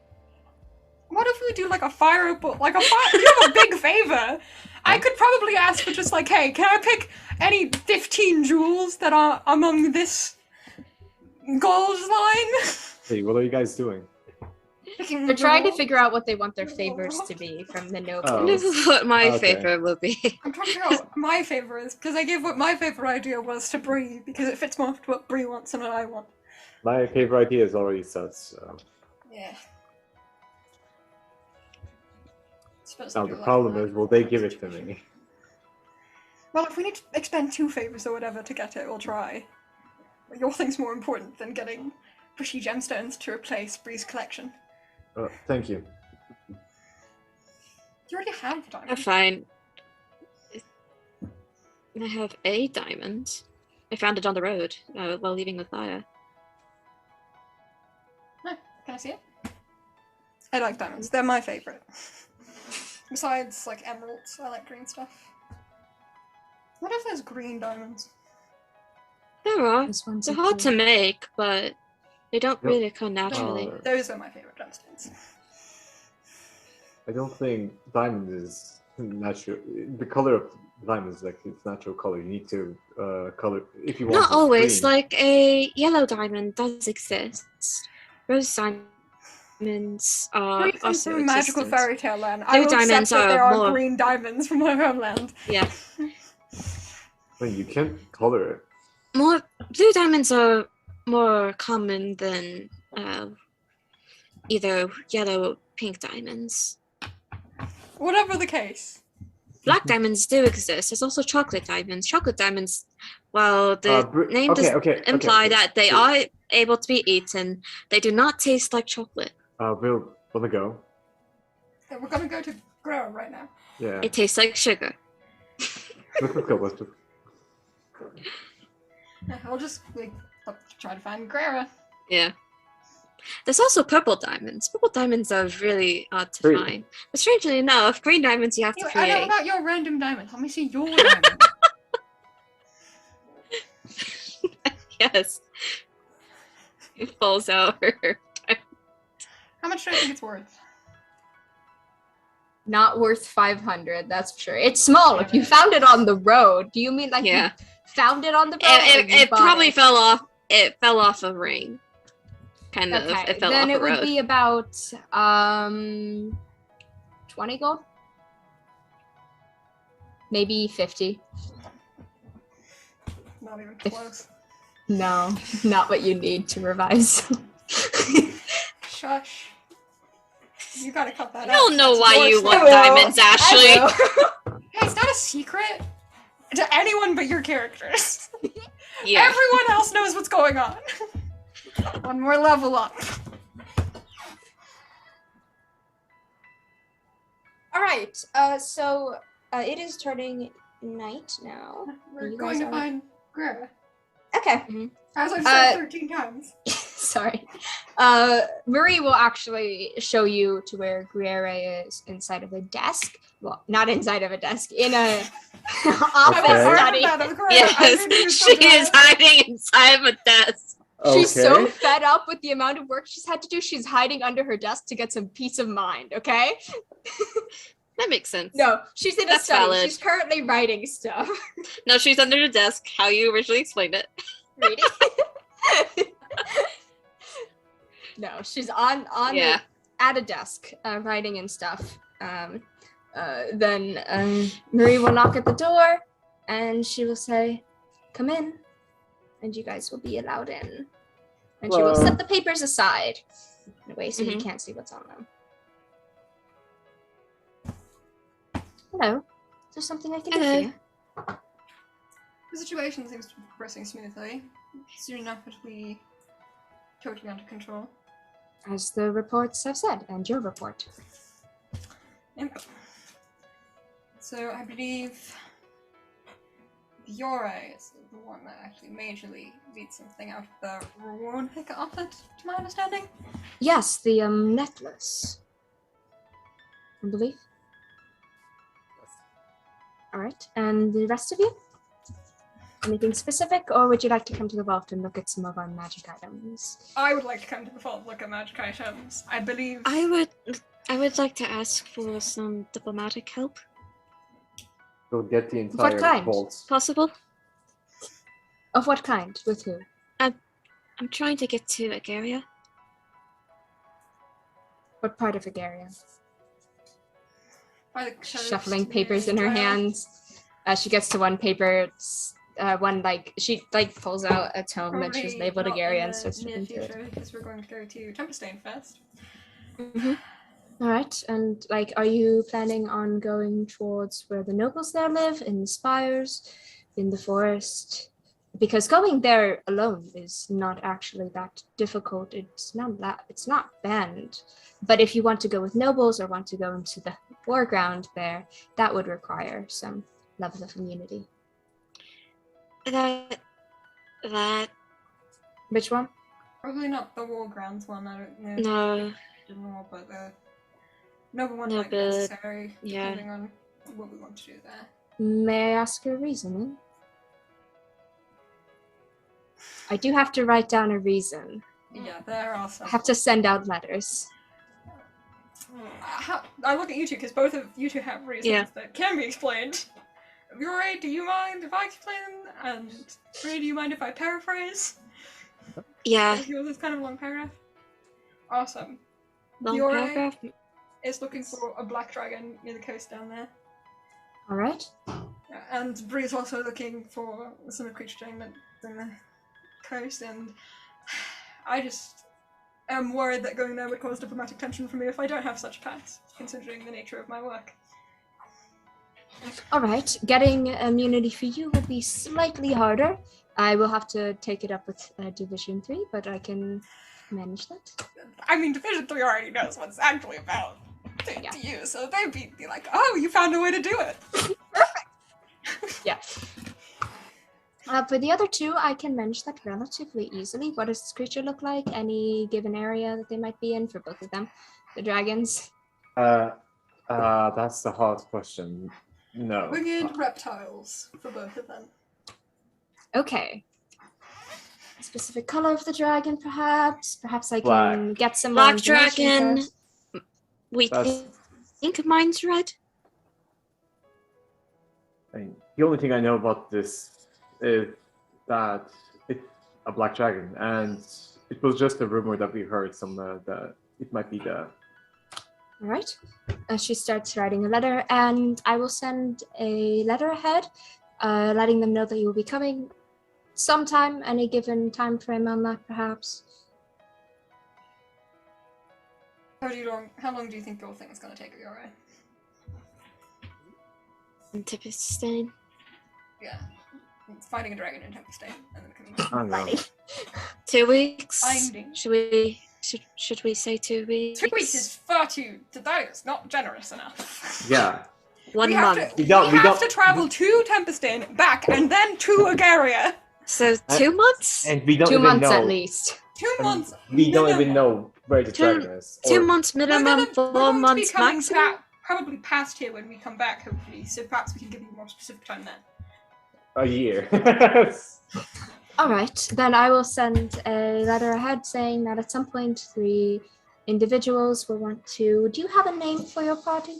What if we do like a fire opal? Like a fire. You have a big favor. I could probably ask for just like, hey, can I pick any 15 jewels that are among this gold line? Hey, what are you guys doing? They're trying to figure out what they want their favors to be from the nobles. This is what my Okay. favor will be. I'm trying to figure out what my favor is, because I gave what my favorite idea was to Bree, because it fits more with what Bree wants and what I want. My favorite idea is already set, so... Yeah. Now the problem is, will they give it to me? Well, if we need to expend 2 favors or whatever to get it, we'll try. But your thing's more important than getting pushy gemstones to replace Bree's collection. Thank you. You already have Oh, diamonds. fine. I have a diamond. I found it on the road while leaving with Aya. No, can I see it? I like diamonds. They're my favorite. Besides, like, emeralds, I like green stuff. What if there's green diamonds? There are. This one's They're hard to make, but they don't Yep. really come naturally. Those are my favorite gemstones. I don't think diamond is natural. The color of diamond is like its natural color. You need to color if you want. Not it always. green. Like a yellow diamond does exist. Rose diamonds are Green comes also from magical existent. fairy tale land. I Blue will accept diamonds that there are are more- green diamonds from my homeland. Yeah, I mean, you can't color it. more blue diamonds are more common than either yellow or pink diamonds. Whatever the case. Black diamonds do exist. There's also chocolate diamonds. Chocolate diamonds, well, the name does imply that they are able to be eaten. They do not taste like chocolate. We'll wanna go. Yeah, we're gonna go to Grow right now. Yeah. It tastes like sugar. Let's go. Let's go. Yeah, I'll just try to find Grera. Yeah. There's also purple diamonds. Purple diamonds are really hard to Green. find. But strangely enough, green diamonds you have to I know create. about your random diamond. Let me see your diamond. Yes. It falls out. How much do I think it's worth? Not worth 500, that's for sure. It's small. If you found it on the road, do you mean like Yeah. you found it on the road? or you It bought probably it? fell off. It fell off a ring. Kind of. Okay, It fell then off it a would road. be about 20 gold, maybe 50. Not even close. No, not what you need to revise. Shush. You gotta cut that I out. don't know That's why your you stuff. want diamonds, Ashley. Hey, it's not a secret to anyone but your characters. Yeah. Everyone else knows what's going on. One more level up. All right. So it is turning night now. We're You going guys to are- find Grera. Okay. As I've said 13 times. Sorry. Marie will actually show you to where Guerre is inside of a desk. Well, not inside of a desk, in a office Okay. study. Yes, she is hiding inside of a desk. She's so fed up with the amount of work she's had to do, she's hiding under her desk to get some peace of mind, okay? That makes sense. No, she's in a That's study. valid. She's currently writing stuff. No, she's under the desk, how you originally explained it. Reading. No, she's on Yeah. at a desk, writing and stuff. Then Marie will knock at the door, and she will say, "Come in," and you guys will be allowed in. And she will set the papers aside in a way so you can't see what's on them. Hello. Is there something I can do for you? The situation seems to be progressing smoothly. Soon enough it'll be totally under control. As the reports have said, and your report. Yep. So I believe Vioré is the one that actually majorly beat something out of the reward picker offered, to my understanding. Yes, the necklace. I believe. Alright, and the rest of you? Anything specific, or would you like to come to the vault and look at some of our magic items? I would like to come to the vault and look at magic items. I believe I would like to ask for some diplomatic help. We'll get the What entire kind? vault. Possible? Of what kind? With who? I'm trying to get to Agaria. What part of Agaria? by the coast Shuffling near papers in her Israel. hands. She gets to one paper, she pulls out a tome that she's Probably labeled not Agaria in and the starts near looking through it. future, because we're going to go to Tempestain first. Alright, and are you planning on going towards where the nobles there live, in the spires, in the forest? Because going there alone is not actually that difficult. It's not banned. But if you want to go with nobles or want to go into the foreground there, that would require some level of immunity. That Which one? Probably not the War Grounds one, I don't know. no. More, but the noble one No, might be but- necessary, yeah. depending on what we want to do there. May I ask your reasoning? I do have to write down a reason. Yeah, there are I some. have to send out letters. I look at you two because both of you two have reasons Yeah. that can be explained. Vioré, do you mind if I explain? And Ray, do you mind if I paraphrase? Yeah. Yours is kind of a long paragraph. Awesome. Long Vioré paragraph. is looking for a black dragon near the coast down there. Alright? And Bree is also looking for some creature dragon that's in the coast, and I just am worried that going there would cause diplomatic tension for me if I don't have such a pass, considering the nature of my work. Alright, getting immunity for you will be slightly harder. I will have to take it up with Division 3, but I can manage that. I mean, Division 3 already knows what it's actually about to Yeah. you, so they'd be like, oh, you found a way to do it! Yeah. For the other two, I can manage that relatively easily. What does this creature look like? Any given area that they might be in for both of them? The dragons? That's the hard question. No. Winged reptiles for both of them. Okay. A specific color of the dragon, perhaps? Perhaps I Black. can get some more Black information dragon. first. We That's- think mine's red. I mean, the only thing I know about this is that it's a black dragon, and it was just a rumor that we heard somewhere that it might be the. All right. She starts writing a letter, and I will send a letter ahead, letting them know that you will be coming sometime. Any given time frame on that, perhaps? How long do you think your thing is going to take, Vioré? And Tempestain. Yeah. It's fighting a dragon in Tempestain, and then coming back. I don't know. 2 weeks. Finding. Should we say 2 weeks? 2 weeks is far too. That is not generous enough. Yeah. 1 we month. Have to, We don't- we we have don't- to travel to Tempestain, back, and then to Agaria. So 2 months. And we don't 2 even months know. at least. 2 months. We don't minimum. even know where the Two- dragon is. 2 or- months We're minimum. gonna- 4 we're going to be months coming maximum. probably past here when we come back, hopefully. So perhaps we can give you more specific time then. A year. All right. Then I will send a letter ahead saying that at some point 3 individuals will want to. Do you have a name for your party?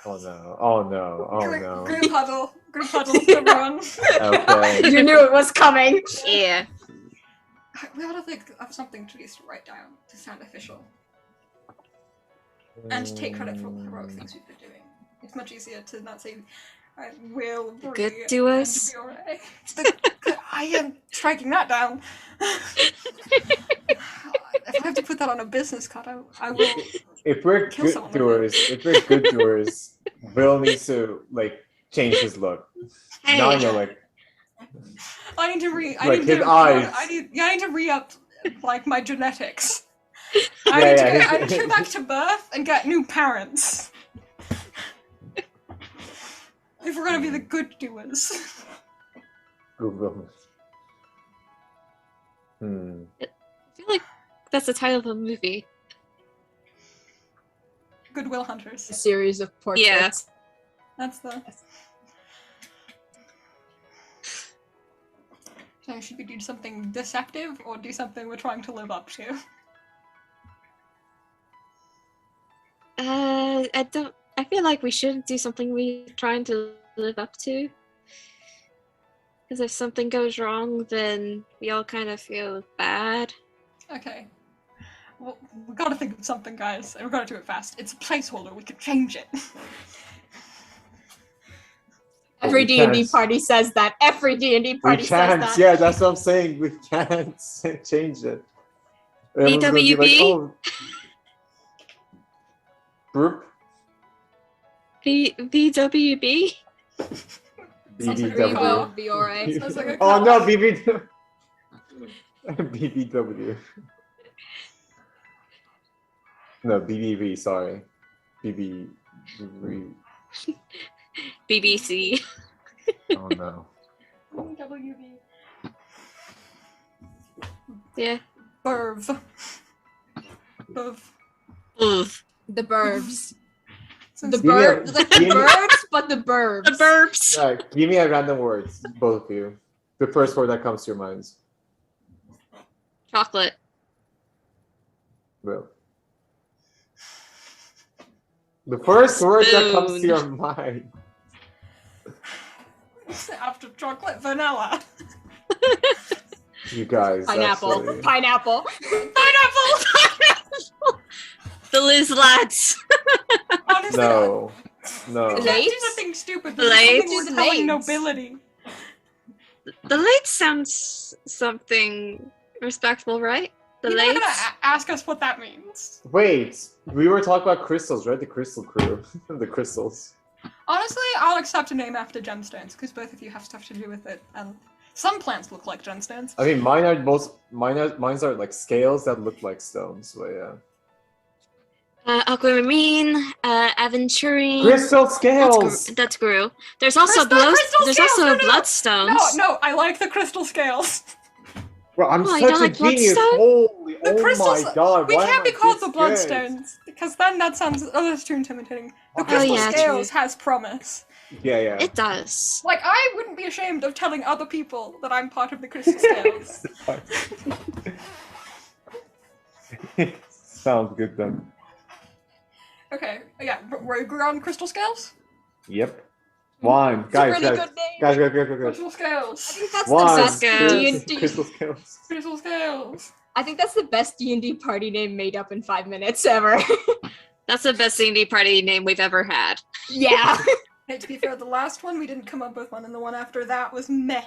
Oh no! Oh no! Oh no! Group huddle, everyone. Okay. You knew it was coming. Yeah. We ought to think of something to at least write down to sound official and to take credit for all the heroic things we've been doing. It's much easier to not say I will Bree Good and doers. Vioré. I am striking that down. If I have to put that on a business card, I will. If we're Kill good someone. doers, Will needs to like change his look. Now I know, like, I need to Like, his eyes. I need to re-up like my genetics. Yeah, I need to go back to birth and get new parents. If we're gonna be the good doers. Google. I feel like that's the title of a movie. Goodwill A Hunters. series of portraits. Yeah. That's the. So should we do something deceptive or do something we're trying to live up to? I feel like we shouldn't do something we're trying to live up to. Because if something goes wrong, then we all kind of feel bad. Okay. Well, we gotta think of something, guys, and we gotta do it fast. It's a placeholder. We could change it. Every We D&D can't. party says that. Every D&D We party says can't. that. Yeah, that's what I'm saying. We can't change it. Everyone's gonna be like, BWB? oh. Group. VWB? Sounds like a Free car. will Vioré. Sounds like a Oh no, car. BB. BBW. No, BBV. Sorry, BB. BBC. Oh no. WV. Yeah. Burv. Burv. Ugh. The burbs. The Give me a- burbs. Like the give me- burbs, but the burbs. The burps. Alright, give me a random word, both of you. The first word that comes to your minds. Chocolate. Will. The first word that comes to Spoon. your mind. After chocolate, vanilla. You guys. Pineapple. actually. Pineapple. Pineapple! The Liz lads. Honestly, No. No. we can't do Late? something stupid. Late? Something we're Do calling late. nobility. The late sounds something respectable, right? The You're not late. gonna ask us what that means. Wait, we were talking about crystals, right? The crystal crew. The crystals. Honestly, I'll accept a name after gemstones, because both of you have stuff to do with it, and some plants look like gemstones. I mean, mine's are like scales that look like stones, but yeah. Aquamarine, aventurine. Crystal scales! That's Gru. There's also Crystal there's scales, also no, no. bloodstones. No, I like the crystal scales. Bro, I'm Oh, you such don't a like genius. bloodstone? Holy, The oh crystals- my god. We why can't am be I called the this good? bloodstones, because then that sounds too intimidating. The Oh, crystal yeah, scales true. has promise. Yeah, yeah. It does. Like, I wouldn't be ashamed of telling other people that I'm part of the crystal scales. Sounds good then. Okay, yeah, we're on crystal scales? Yep. One. It's a Guys, really guys, good name. guys. Crystal I scales. think that's One. the best Crystal D&D. Crystal scales. Crystal scales. I think that's the best D&D party name made up in 5 minutes ever. That's the best D&D party name we've ever had. Yeah. Hey, to be fair, the last one we didn't come up with one, and the one after that was meh.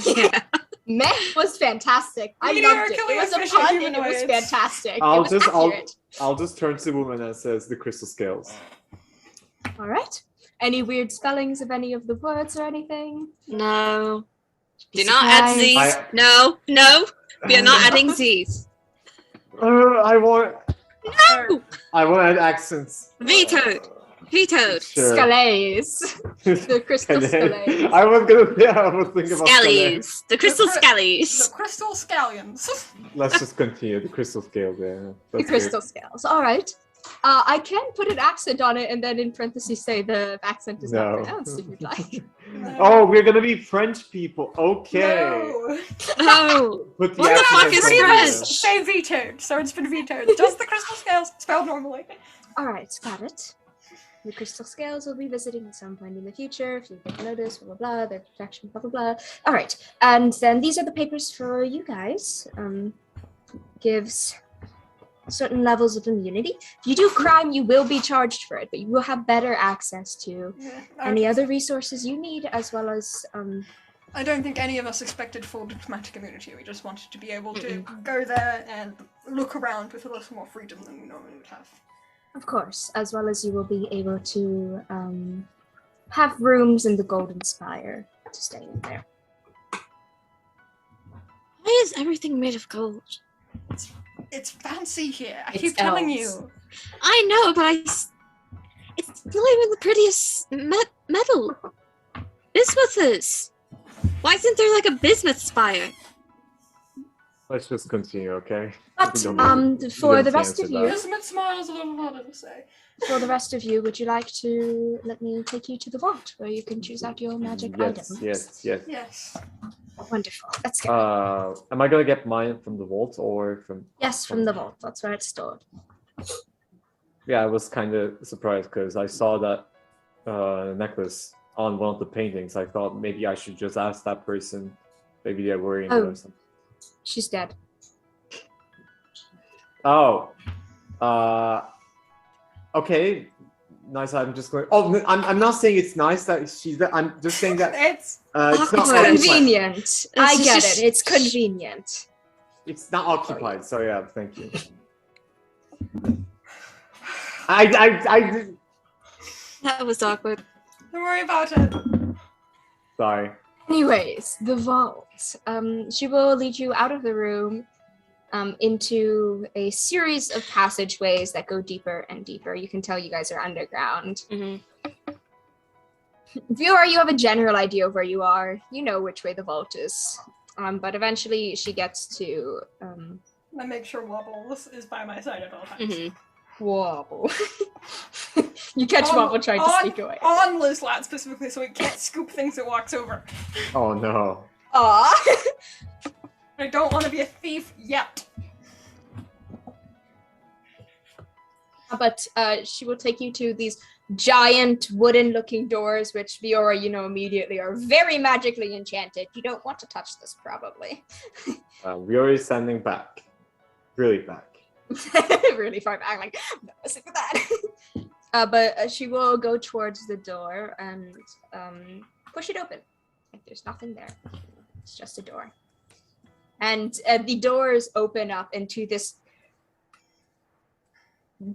Yeah. Meh was fantastic. I Meteor loved it. killing It was a efficient pun and it was humanoids. fantastic. I'll it was just- I'll- accurate. I'll just turn to the woman and says the crystal scales. All right. Any weird spellings of any of the words or anything? No. Be Do not add surprised. Z's. I- No. We are not adding Z's. I want No. to add accents. Vetoed. Vetoed. Sure. Scalés. The crystal scalés. I was thinking about scalés. Scallies. The crystal The scallies. crystal scallions. Let's just continue. The crystal scales, yeah. The That's crystal scales. All right. I can put an accent on it and then in parentheses say the accent is No. not pronounced if you'd like. good. Oh, we're gonna be French people. Okay. No. Oh. Put the What the accent fuck on is something French? else. Say vetoed, so it's been vetoed. Just the crystal scales spelled normally. All right, got it. The crystal scales will be visiting at some point in the future. If you get notice, blah, blah, blah, their protection, blah, blah, blah. All right. And then these are the papers for you guys. Gives certain levels of immunity. If you do crime, you will be charged for it, but you will have better access to any other resources you need, as well as I don't think any of us expected full diplomatic immunity. We just wanted to be able to go there and look around with a little more freedom than we normally would have. of course, as well as you will be able to have rooms in the Golden Spire to stay in there. Why is everything made of gold? It's fancy here. I It's keep telling elves. you. I know, but it's not even the prettiest metal. Bismuths. Why isn't there like a bismuth spire? Let's just continue, okay? But We don't for need the to rest of answer you, that. Bismuth smile is a little harder to say. for the rest of you, would you like to let me take you to the vault where you can choose out your magic items? Yes. Yes. Wonderful. Let's go. Am I gonna get mine from the vault or from? Yes, from the vault. That's where it's stored. Yeah, I was kind of surprised because I saw that necklace on one of the paintings. I thought maybe I should just ask that person. Maybe they're wearing it Oh. or something. She's dead. Oh. Okay. Nice. I'm just going. Oh, I'm not saying it's nice that she's. I'm just saying that It's it's not Awkward. occupied. Convenient. I just- get it. It's convenient. It's not occupied. So yeah, thank you. I That was awkward. don't worry about it. sorry. Anyways, the vault. She will lead you out of the room into a series of passageways that go deeper and deeper. You can tell you guys are underground. Vioré, you have a general idea of where you are. You know which way the vault is. But eventually she gets to I make sure Wobbles is by my side at all times. Wobble. You catch Wobble trying to sneak away. On Lizlat specifically, so it can't scoop things it walks over. Oh no. Aw. I don't want to be a thief yet. But she will take you to these giant wooden-looking doors, which Vioré, you know, immediately are very magically enchanted. You don't want to touch this, probably. We're already standing back. Really back. Really far back, like, no, messing with that. But she will go towards the door and push it open. Like, there's nothing there. It's just a door. And the doors open up into this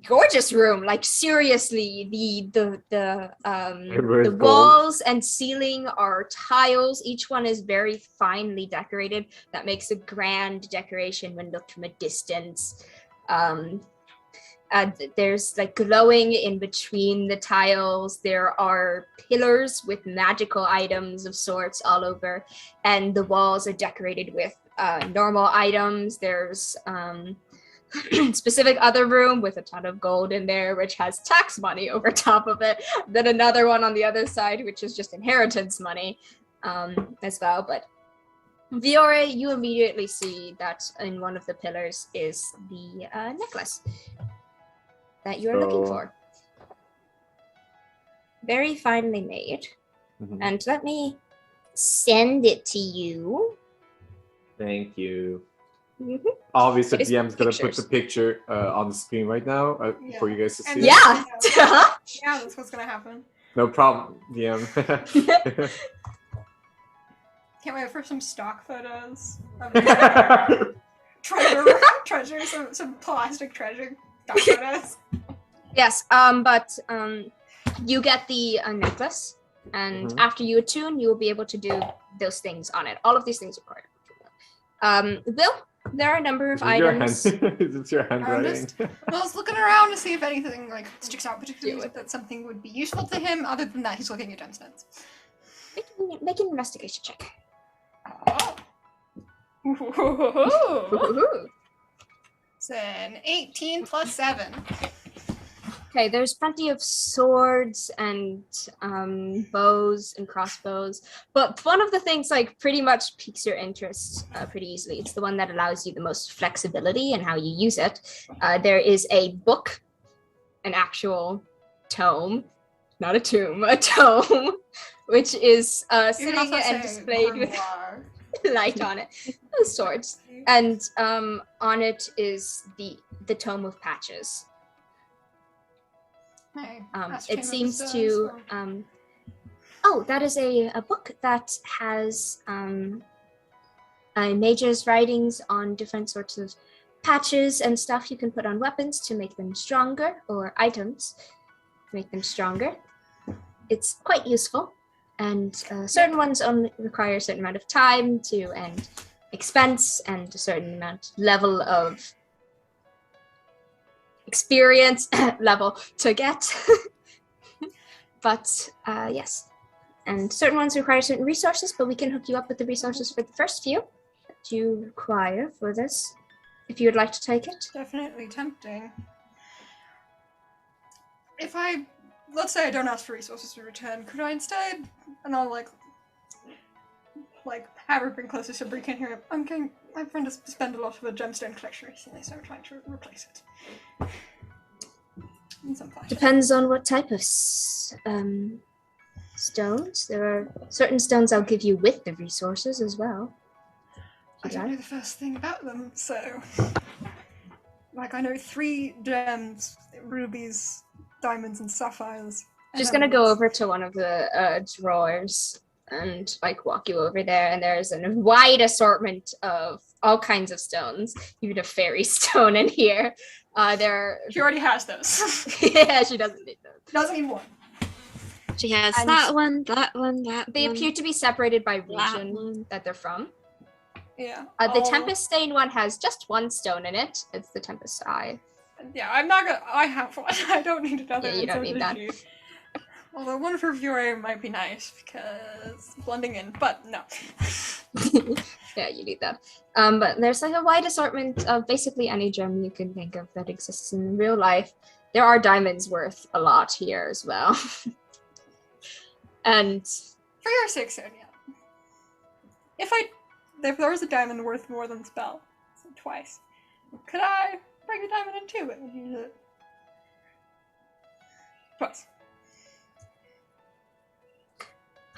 gorgeous room. Like, seriously, the Everywhere's gold. walls and ceiling are tiles. Each one is very finely decorated. That makes a grand decoration when looked from a distance. There's like glowing in between the tiles. There are pillars with magical items of sorts all over, and the walls are decorated with normal items. There's specific other room with a ton of gold in there, which has tax money over top of it. Then another one on the other side, which is just inheritance money as well. But Vioré, you immediately see that in one of the pillars is the necklace that you're looking So- for. Very finely made. Mhm. And let me send it to you. Thank you. Mhm. Obviously, There's DM's gonna put pictures. the picture on the screen right now for you guys to And see. Yeah. Yeah, that's what's gonna happen. No problem, DM. Can't wait for some stock photos. Of treasure, some plastic treasure stock photos. Yes, but you get the necklace, and Mhm. after you attune, you will be able to do those things on it. All of these things are part of it. Bill, there are a number of Is it your items. hand- Is it your handwriting? Well, I was looking around to see if anything like sticks out Deal particularly, with that something would be useful to him. Other than that, he's looking at gemstones. Make an investigation check. Oh. Ooh. Woohoo. It's an 18 plus 7. Okay, there's plenty of swords and bows and crossbows, but one of the things like pretty much piques your interest pretty easily. It's the one that allows you the most flexibility in how you use it. There is a book, an actual tome not a tomb, a tome, which is You can sitting also and say displayed with grimoire. light on it, of sorts. And on it is the Tome of Patches. Hey, It seems to oh, that is a book that has a mage's writings on different sorts of patches and stuff you can put on weapons to make them stronger, or items to make them stronger. It's quite useful, and certain ones only require a certain amount of time to and expense and a certain amount level of experience level to get. But yes, and certain ones require certain resources, but we can hook you up with the resources for the first few that you require for this, if you would like to take it. Definitely tempting. If let's say I don't ask for resources in return, could I instead, and I'll like have her bring closer so Brie can hear him. My friend has spent a lot of her gemstone collection recently, so I'm trying to replace it. In some fashion. Depends on what type of stones. There are certain stones I'll give you with the resources as well. I don't know the first thing about them, so I know 3 gems, rubies, diamonds, and sapphires. Just gonna go over to one of the drawers and walk you over there, and there's a wide assortment of all kinds of stones, even a fairy stone in here. She already has those. Yeah, she doesn't need those. Doesn't need one. She has And that one, that one, that They one. appear to be separated by that region one. that they're from. Yeah. The Tempest Stain one has just 1 stone in it. It's the Tempest Eye. Yeah, I'm not gonna. I have one. I don't need another. Yeah, you don't need that. Although one for Vioré might be nice because blending in, but no. Yeah, you need that. But there's a wide assortment of basically any gem you can think of that exists in real life. There are diamonds worth a lot here as well. And For your sake, Sonya. If there was a diamond worth more than spell, so twice, could I bring a diamond into it and use it? Twice.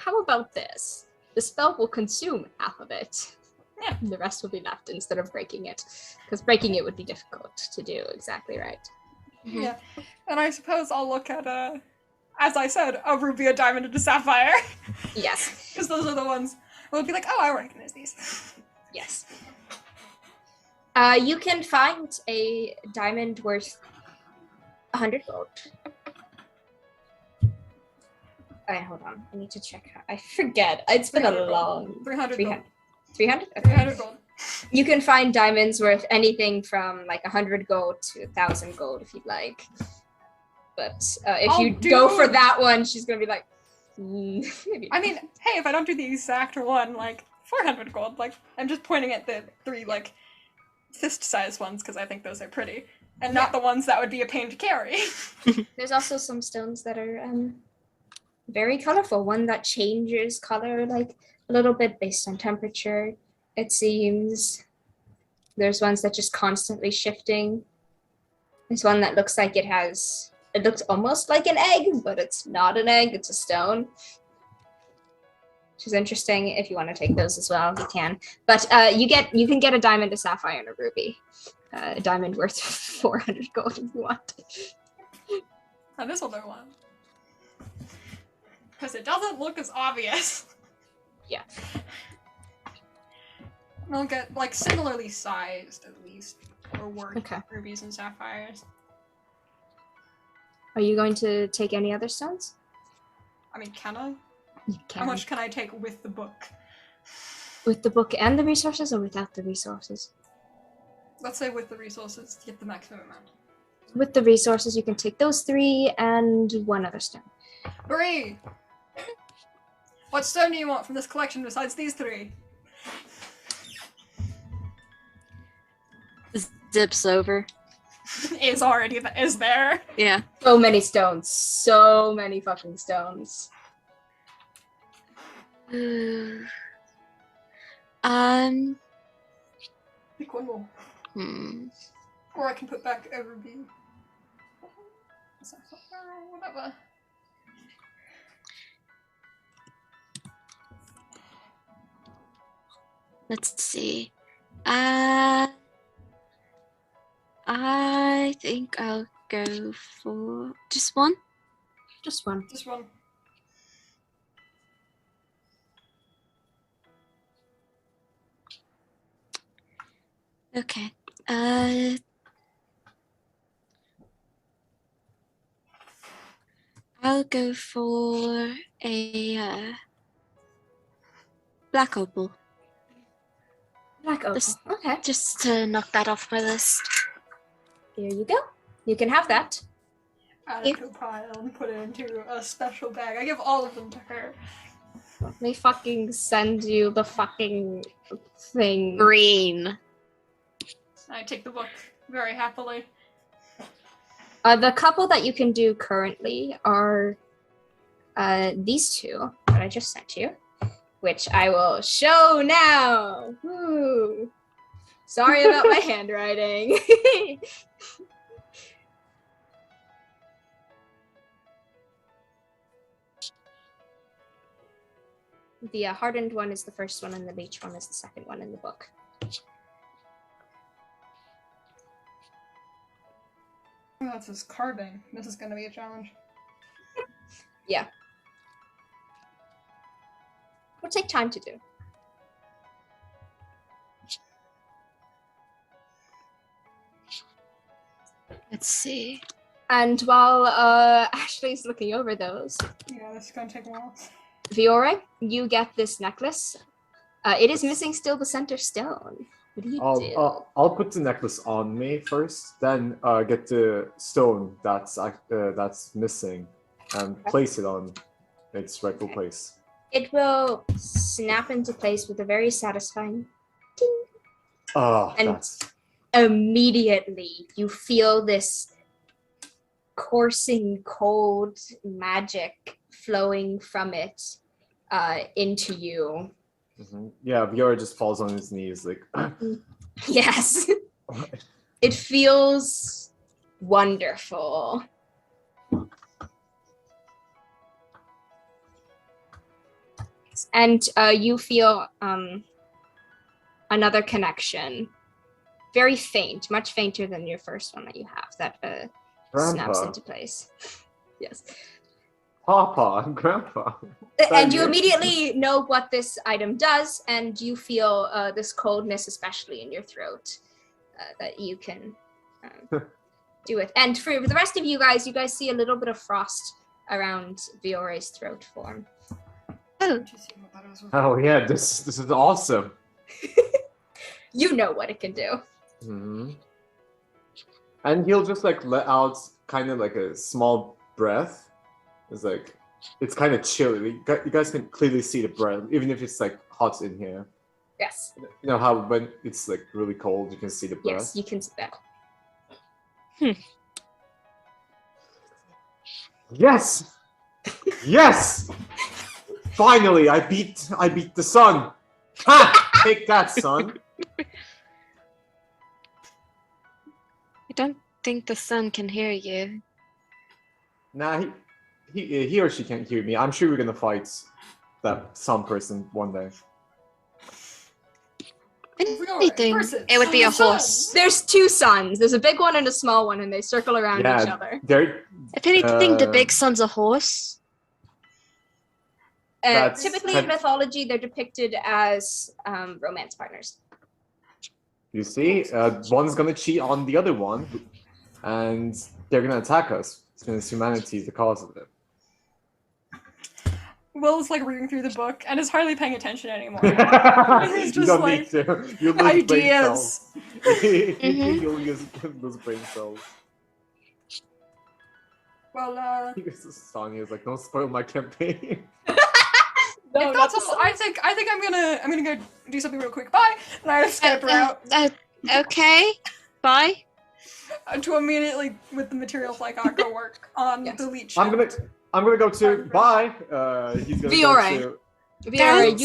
how about this? The spell will consume half of it. Yeah. And the rest will be left instead of breaking it. Because breaking it would be difficult to do exactly right. Mhm. Yeah. And I suppose I'll look at, as I said, a ruby, a diamond, and a sapphire. Yes. Because those are the ones we'll be like, oh, I recognize these. Yes. You can find a diamond worth 100 gold. Hold on. I need to check. I forget. It's been a 300 gold. long... 300 gold. 300? Okay. 300 gold. You can find diamonds worth anything from 100 gold to 1,000 gold if you'd like. But if Oh, you go for dude. that one, she's gonna be like, maybe. I mean, hey, if I don't do the exact one, 400 gold, I'm just pointing at the 3, fist-sized ones, because I think those are pretty. And not the ones that would be a pain to carry. There's also some stones that are very colorful. One that changes color a little bit based on temperature, it seems. There's ones that just constantly shifting. There's one that looks like it looks almost like an egg, but it's not an egg, it's a stone. Which is interesting. If you want to take those as well, you can. But you can get a diamond, a sapphire, and a ruby. A diamond worth 400 gold if you want. Now this will do one. Because it doesn't look as obvious. Yeah. We'll get, similarly sized, at least. Or worth Okay. rubies and sapphires. Are you going to take any other stones? I mean, can I? You How can. much can I take with the book? With the book and the resources, or without the resources? Let's say with the resources to get the maximum amount. With the resources, you can take those 3 and 1 other stone. Bree! What stone do you want from this collection besides these 3? Zips over. is there. Yeah. So many stones. So many fucking stones. Pick one more. Hmm. Or I can put back a ruby. Whatever. Let's see. I think I'll go for just one. Just one. Just one. Okay. I'll go for a black opal. Black opal. Okay. Just to knock that off my list. Here you go. You can have that. Add it to a pile and put it into a special bag. I give all of them to her. Let me fucking send you the fucking thing. Green. I take the book very happily. The couple that you can do currently are these two that I just sent you, which I will show now. Woo. Sorry about my handwriting. The hardened one is the first one, and the beach one is the second one in the book. Oh, that's his carving. This is going to be a challenge. Yeah. It'll take time to do. Let's see. And while Ashley's looking over those, Yeah, this is going to take a while. Vioré, you get this necklace. It is missing still the center stone. What do you do? I'll put the necklace on me first, then get the stone that's missing and place it on its rightful place. It will snap into place with a very satisfying ding. Oh, And that's... immediately you feel this coursing cold magic flowing from it into you. Mm-hmm. Yeah, Vioré just falls on his knees like... Yes. It feels wonderful. And you feel another connection. Very faint, much fainter than your first one that you have, that snaps into place. Yes. Papa, Grandpa. And you immediately know what this item does, and you feel this coldness, especially in your throat, that you can do it. And for the rest of you guys see a little bit of frost around Viore's throat form. Oh yeah, this is awesome. You know what it can do. Mm-hmm. And he'll just like let out kind of like a small breath. It's kind of chilly. You guys can clearly see the breath, even if it's like hot in here. Yes. You know how when it's like really cold, you can see the breath. Yes, you can see that. Yes, yes. Finally, I beat the sun. Ha! Take that, sun. I don't think the sun can hear you. Nah, he or she can't hear me. I'm sure we're gonna fight that sun person one day. Anything. It would be a horse. There's two suns. There's a big one and a small one, and they circle around each other. If anything, the big sun's a horse. Typically in mythology, they're depicted as romance partners. You see, one's gonna cheat on the other one, and they're gonna attack us since humanity is the cause of it. Will is like reading through the book and is hardly paying attention anymore. He's just don't like, need to. You'll lose ideas. brain cells. You'll lose brain cells. Well, Sonya's like, don't spoil my campaign. No, that's all. I think I'm gonna go do something real quick. Bye, and I step her out. Okay, bye. To immediately with the materials like I go work on the leech. I'm gonna go to bye. He's gonna Vioré. go to... Vioré,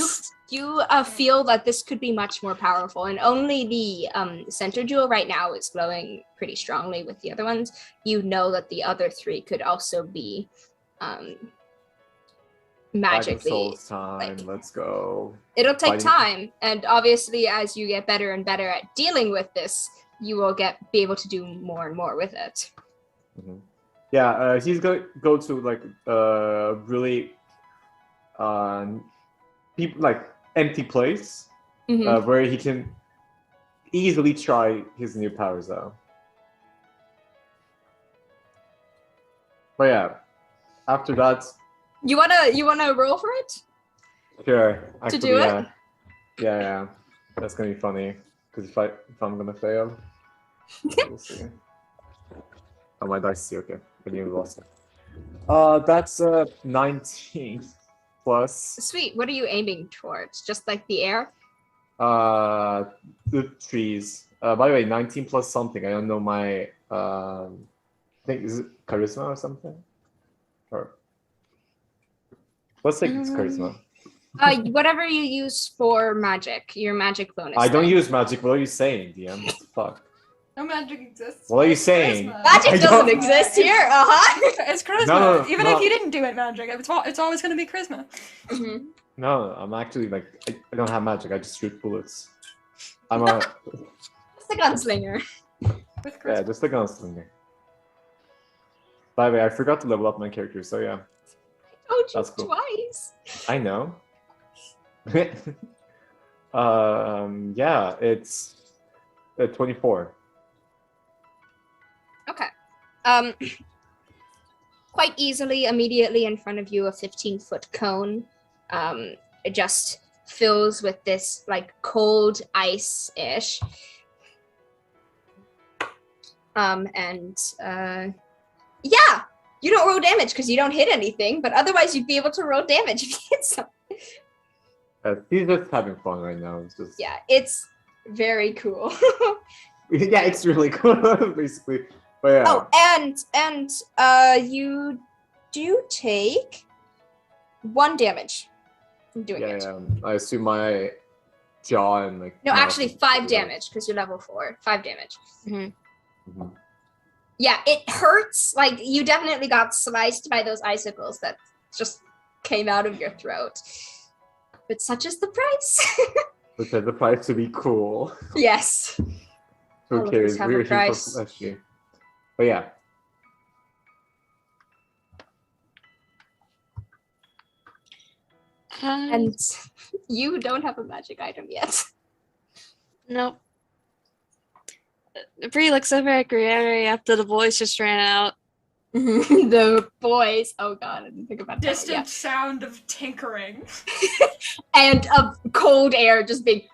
you feel that this could be much more powerful, and only the center jewel right now is glowing pretty strongly with the other ones. You know that the other three could also be magically. Souls time. like- Let's go. It'll take Fighting- time, and obviously, as you get better and better at dealing with this, you will be able to do more and more with it. Mhm. Yeah, he's gonna go to like really people like empty place Mhm. where he can easily try his new powers out. But yeah, after that, You wanna roll for it? sure. Actually, do it? yeah. Yeah. That's gonna be funny because if I'm gonna fail, we'll see. Oh, my dice see. Okay, but you lost it. That's 19 plus Sweet. What are you aiming towards? Just like the air? the trees. By the way, 19 plus something. I don't know my I think is it charisma or something? Or let's say it's charisma. Whatever you use for magic, your magic bonus. I don't thing. use magic. What are you saying, DM? What the fuck? No magic exists. What are you It's saying? charisma. Magic I doesn't don't- exist here. It's charisma. No, Even no. if you didn't do it magic, it's always going to be charisma. Mhm. No, I'm actually like I don't have magic. I just shoot bullets. I'm a It's the gunslinger. With charisma. yeah, just a gunslinger. By the way, I forgot to level up my character, so yeah, Oh, That's just cool. twice. I know. Yeah, it's 24. Okay. Quite easily, immediately in front of you, a 15-foot cone. It just fills with this like cold ice-ish. Yeah, you don't roll damage because you don't hit anything, but otherwise you'd be able to roll damage if you hit something. He's just having fun right now. It's just Yeah, it's very cool. yeah, it's really cool, basically. But yeah, Oh, and you do take 1 damage from doing it. yeah. I assume my jaw and like No, mouth actually is- 5 damage because you're level 4. 5 damage. Mhm. Yeah, it hurts. Like you definitely got sliced by those icicles that just came out of your throat. But such is the price. Which has the price to be cool. Yes. All Who of cares? these have a We're here for price. fleshy. But yeah. And you don't have a magic item yet. No. Bree looks over at Grieri after the boys just ran out. The boys. Oh god, I didn't think about that. Distant Yeah. sound of tinkering. And of cold air just being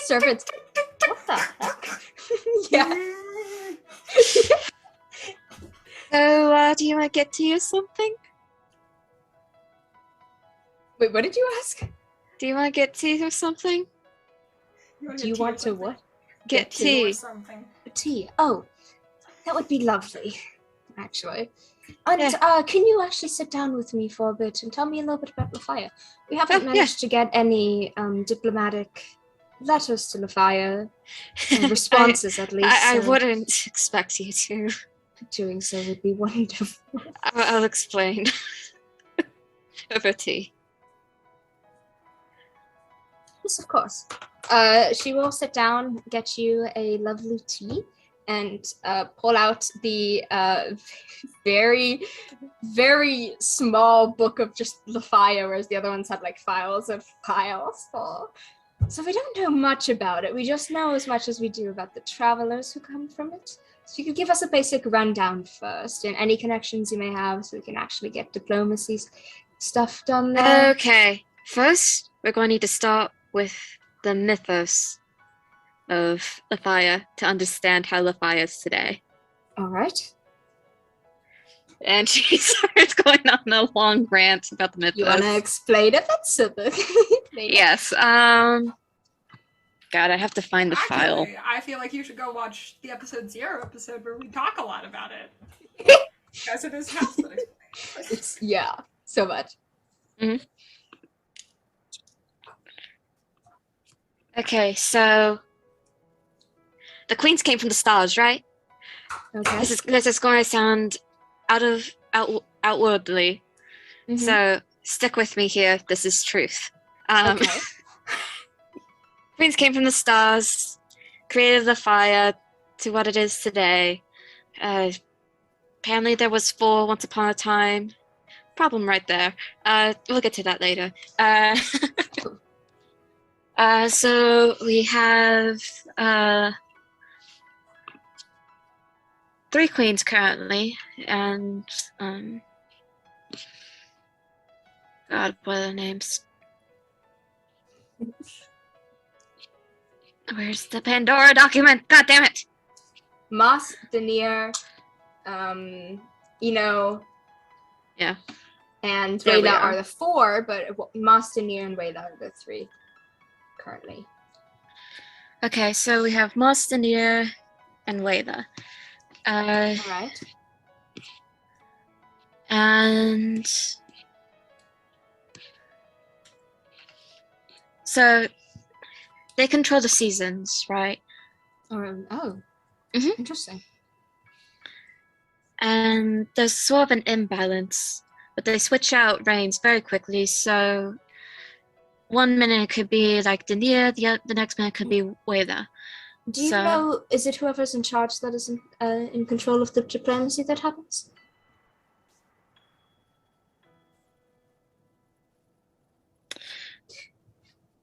servants. What the heck? Yeah. So, do you want to get tea or something? Wait, what did you ask? Do you want to get tea or something? Do you want to what? Get Or tea. something. Tea. Oh, that would be lovely, actually. And Yeah. can you actually sit down with me for a bit and tell me a little bit about Lafaya? We haven't yeah. managed to get any diplomatic letters to Lafaya, responses at least. I so wouldn't expect you to. doing so would be wonderful. I'll explain. Over tea. Yes, of course. She will sit down, get you a lovely tea, and pull out the very, very small book of just Lafaya, whereas the other ones had like files of files full. So we don't know much about it. We just know as much as we do about the travelers who come from it. So you could give us a basic rundown first, and any connections you may have, so we can actually get diplomacy stuff done there. Okay. First, we're going to need to start with the mythos of Lafaya to understand how Lafaya is today. All right. And she starts going on a long rant about the mythos. You want to explain it? That's super. Yes. God, I have to find the file. Actually, I feel like you should go watch the episode 0 episode where we talk a lot about it. Because it is happening. It's so much. Okay, so the queens came from the stars, right? Okay. This is going to sound outwardly, Mhm. So stick with me here. This is truth. Okay. Queens came from the stars, created the fire to what it is today. Apparently there was 4 once upon a time. Problem right there. We'll get to that later. So we have 3 queens currently, and God, what are their names? Where's the Pandora document? God damn it! Moss, Denier, Eno, Yeah. and There we Wayla are. are the 4, but Moss, Denier, and Wayla are the 3 currently. Okay, so we have Mostanier and Layla. All right. And so they control the seasons, right? Oh. Mhm. Interesting. And there's sort of an imbalance, but they switch out reigns very quickly. So 1 minute it could be like Denia, the next minute could be Wayla. Do you So- know, is it whoever's in charge that is in control of the diplomacy that happens?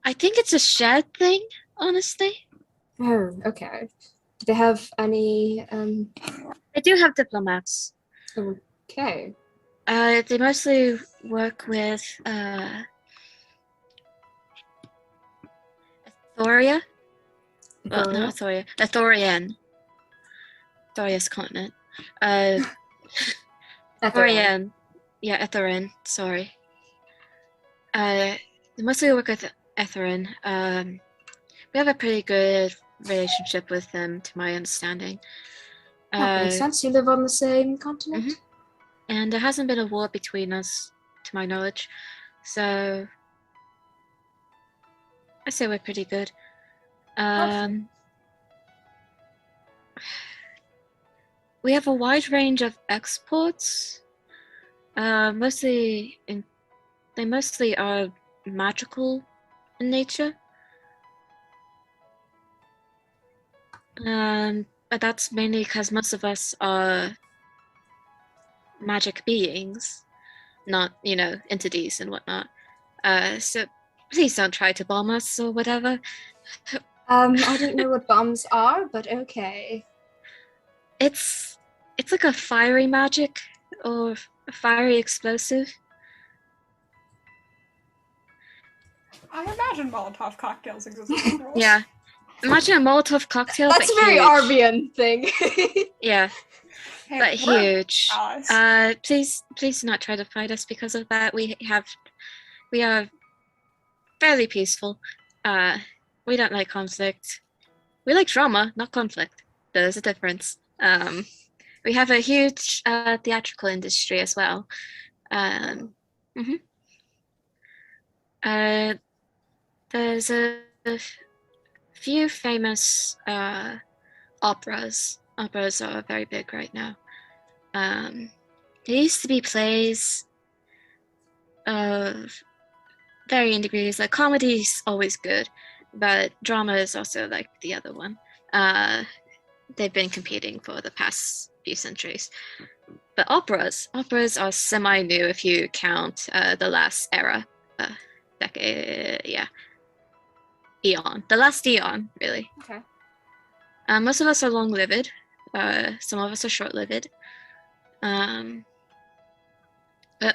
I think it's a shared thing, honestly. Oh, okay. Do they have any, They do have diplomats. okay. They mostly work with Thoria. Well, Gloria? not Thoria. Thorian. Thoria's continent. Etherin. Thorian. Yeah, Etherin. Sorry. They mostly work with Etherin. We have a pretty good relationship with them, to my understanding. That makes sense. You live on the same continent? Mhm. And there hasn't been a war between us, to my knowledge. So I say we're pretty good. We have a wide range of exports. They mostly are magical in nature. But that's mainly because most of us are magic beings, not, entities and whatnot. So please don't try to bomb us or whatever. I don't know what bombs are, but okay. It's like a fiery magic or a fiery explosive. I imagine Molotov cocktails exist in the world. Yeah. Imagine a Molotov cocktail, That's a but very huge. Arvian thing. Yeah, Hey, but we're huge. allies. Please do not try to fight us because of that. We are fairly peaceful. We don't like conflict. We like drama, not conflict. There's a difference. We have a huge theatrical industry as well. Mhm. There's a few famous operas. Operas are very big right now. There used to be plays of varying degrees. Like comedy's always good, but drama is also like the other one. They've been competing for the past few centuries. But operas are semi-new if you count the last era, decade, yeah, eon, the last eon, really. Okay. Most of us are long-lived. Some of us are short-lived. But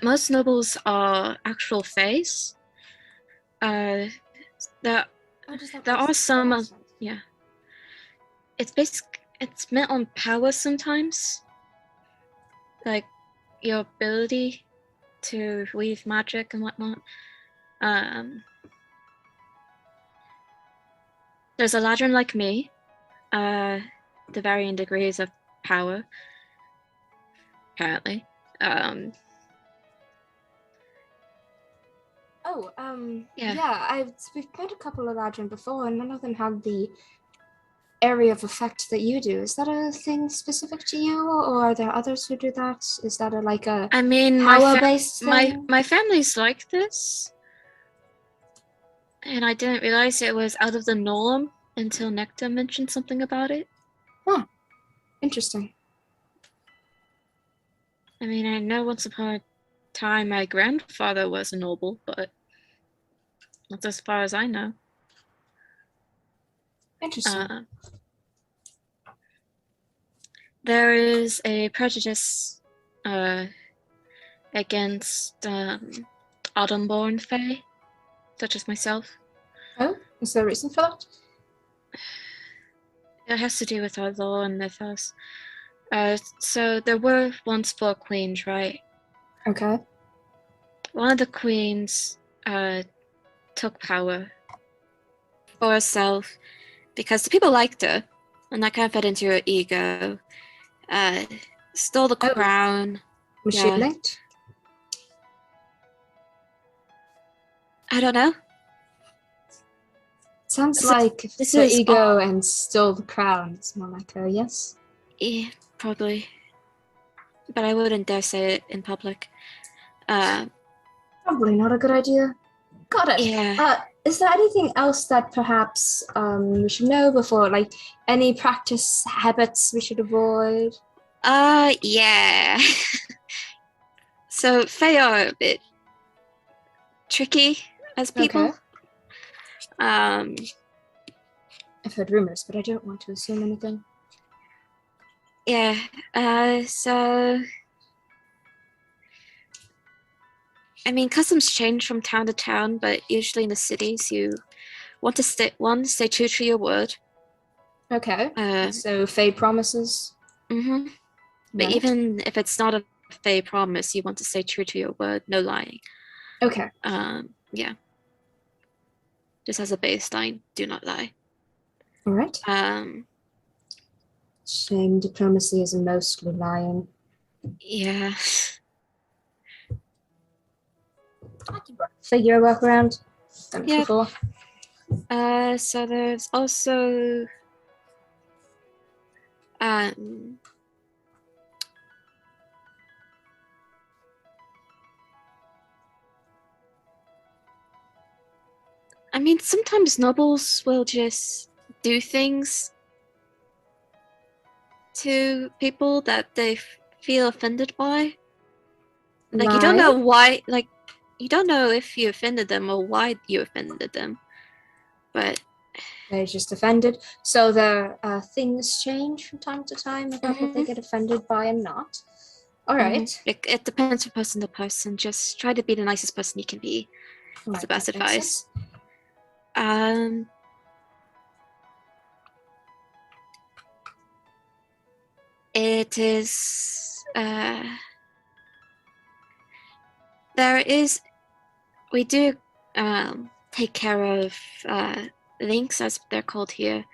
most nobles are actual fays. There are some. Yeah. It's meant on power sometimes. Like your ability to weave magic and whatnot. There's Eladrin like me. The varying degrees of power. Apparently. Yeah. We've met a couple of Eladrin before, and none of them had the area of effect that you do, is that a thing specific to you, or are there others who do that? Is that a I mean, power-based thing? my family's like this, and I didn't realize it was out of the norm until Nectar mentioned something about it. Huh. Interesting. I mean, I know once upon a time my grandfather was a noble, but that's as far as I know. Interesting. There is a prejudice against autumnborn fae, such as myself. Oh, is there a reason for that? It has to do with our law and mythos. So there were once 4 queens, right? Okay. One of the queens took power for herself because the people liked her, and that kind of fed into her ego. Stole the crown. Was Yeah. she linked? I don't know. Sounds So like this the is ego and stole the crown. It's more like a yes. Yeah, probably. But I wouldn't dare say it in public. Probably not a good idea. Got it. Yeah. Is there anything else that perhaps we should know before, like any practice habits we should avoid? Yeah. So Fae are a bit tricky as people. Okay. I've heard rumors, but I don't want to assume anything. Yeah. So I mean, customs change from town to town, but usually in the cities, you want to stay true to your word. Okay. Uh, So Faye promises. Mm-hmm. But Right. even if it's not a Fae promise, you want to stay true to your word, no lying. Okay. Yeah. Just as a baseline, do not lie. All right. Shame diplomacy is mostly lying. Yeah. I can figure a workaround. Done it Yep. before. So there's also I mean, sometimes nobles will just do things to people that they feel offended by. Like, you don't know why, like, you don't know if you offended them or why you offended them. But they're just offended. So their things change from time to time about what they get offended by and not. All right. it depends from person to person. Just try to be the nicest person you can be. That's the best that makes advice. sense. It is we do take care of links, as they're called here.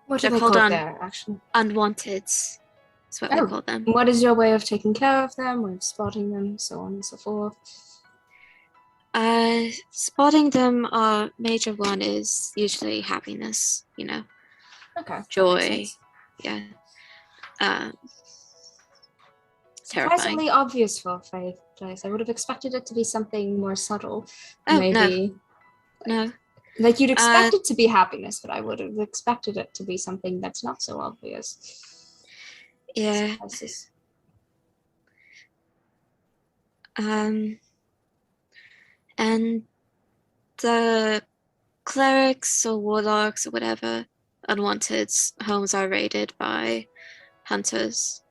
What They're are they called called there, actually? unwanteds. That's what we call them. What is your way of taking care of them, way of spotting them, so on and so forth? Spotting them, our major one is usually happiness, you know. Okay. Joy. Yeah. Terrifying. Surprisingly obvious for Faith Place. I would have expected it to be something more subtle. Oh, maybe. No. Like you'd expect it to be happiness, but I would have expected it to be something that's not so obvious. Yeah. And the clerics or warlocks or whatever unwanted homes are raided by hunters.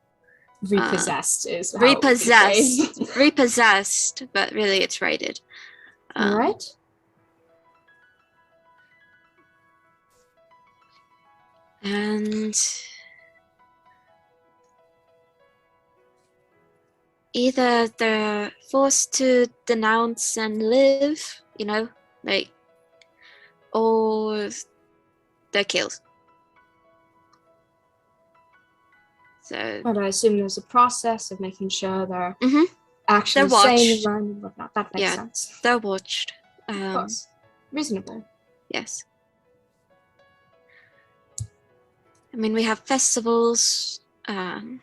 Repossessed is how it would be phrased. Repossessed, but really it's raided. All right. And either they're forced to denounce and live, you know, like, or they're killed. So, But I assume there's a process of making sure they're actually they're watched. sane and whatnot. That makes sense. They're watched. Of course. Reasonable. Yes. mean, we have festivals. Style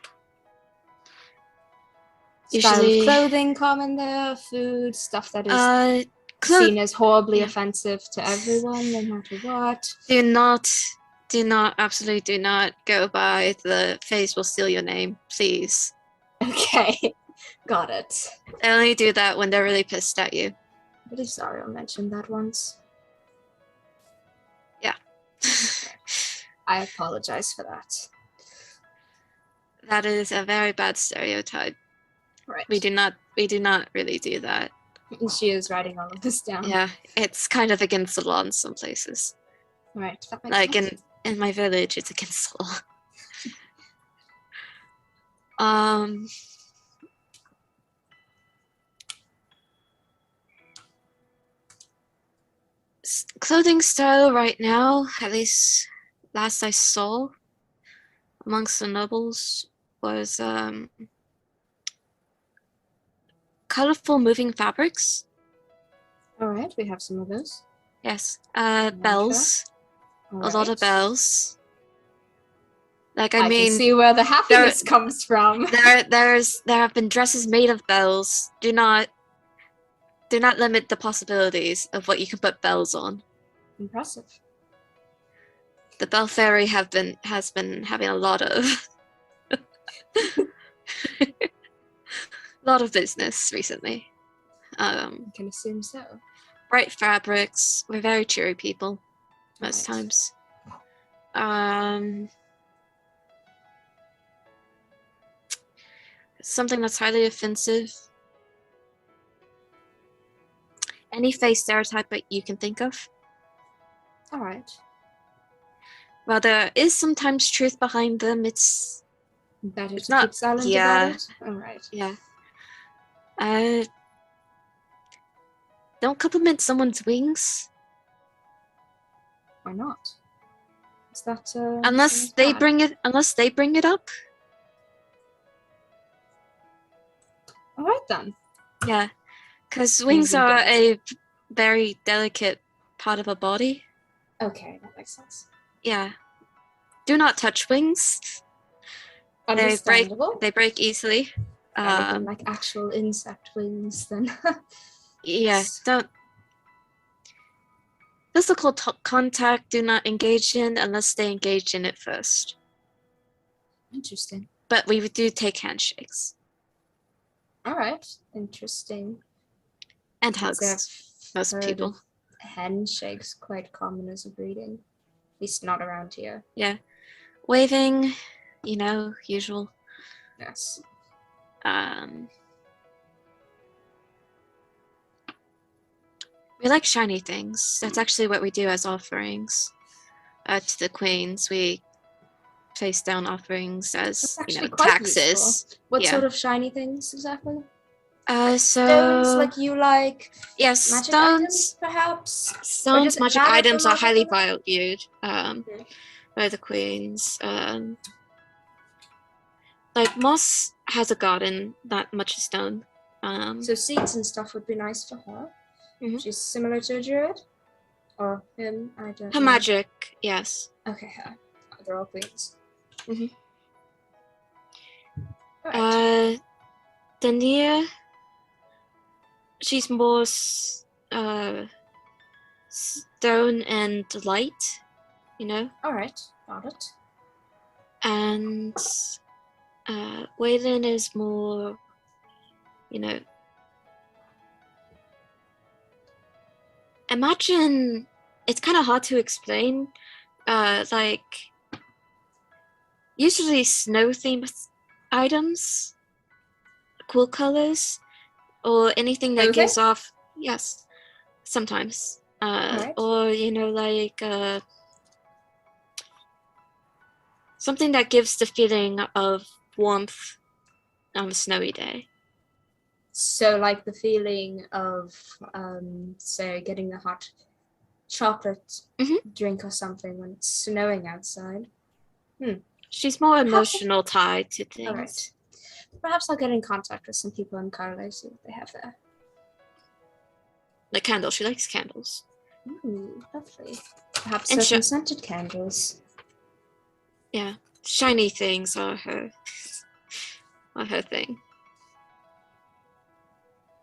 Usually, of clothing common there, food, stuff that is clothes. seen as horribly yeah. offensive to everyone, no matter what. Absolutely do not go by the face will steal your name, please. Okay, got it. They only do that when they're really pissed at you. I believe Zariel mentioned that once. Yeah. I apologize for that. That is a very bad stereotype. Right. We do not really do that. And she is writing all of this down. Yeah, it's kind of against the law in some places. Right, that makes Like sense. in my village, it's against the law. Clothing style right now, at least last I saw amongst the nobles, was colorful moving fabrics. All right, we have some of those. Yes. Sure. Bells. All A lot of right. bells. Like I mean, can see where the happiness comes from. there have been dresses made of bells. Do not limit the possibilities of what you can put bells on. Impressive. The Bell Fairy has been having a lot of lot of business recently. I can assume so. Bright fabrics. We're very cheery people most Right. times. Something that's highly offensive. Any face stereotype that you can think of. All right. While there is sometimes truth behind them, it's Better to not- keep silent yeah. about it. All right. yeah. Don't compliment someone's wings Why not? Is that unless they bad? bring it up. All right then. Yeah, because wings Easy are guess. a very delicate part of a body. Okay, that makes sense. Yeah. Do not touch wings. Understandable. They break easily. Anything like actual insect wings, then. Yeah, don't. Physical contact do not engage in unless they engage in it first. Interesting. But we do take handshakes All right. Interesting. and Because hugs. I've Most heard people. of handshakes quite common as a greeting. At least not around here. Yeah. Waving, usual. Yes. We like shiny things. That's actually what we do as offerings to the queens. We place down offerings as That's actually quite taxes. useful. What Yeah. sort of shiny things exactly? So Stones like you like? yes, Magic stones. items, perhaps? Or Stones, does it magic matter for items are highly magical? valued by the queens. Like Moss has a garden, not much is done. So seeds and stuff would be nice for her. Mhm. She's similar to a druid? Or him? I don't her know. magic, yes. Okay, her. Oh, they're all queens. Mhm. Alright. Dania, she's more stone and light, Alright, got it. and Waylon is more, imagine, it's kind of hard to explain, like usually snow themed items, cool colors, or anything that Clothing? gives off, yes, sometimes, Alright. or like something that gives the feeling of warmth on a snowy day. So like the feeling of, say, getting a hot chocolate drink or something when it's snowing outside. She's more emotional tied to things. Alright. Perhaps I'll get in contact with some people in Carlo, see what they have there. Like candles, she likes candles. Ooh, lovely. Perhaps And certain scented candles. Yeah, shiny things are her thing.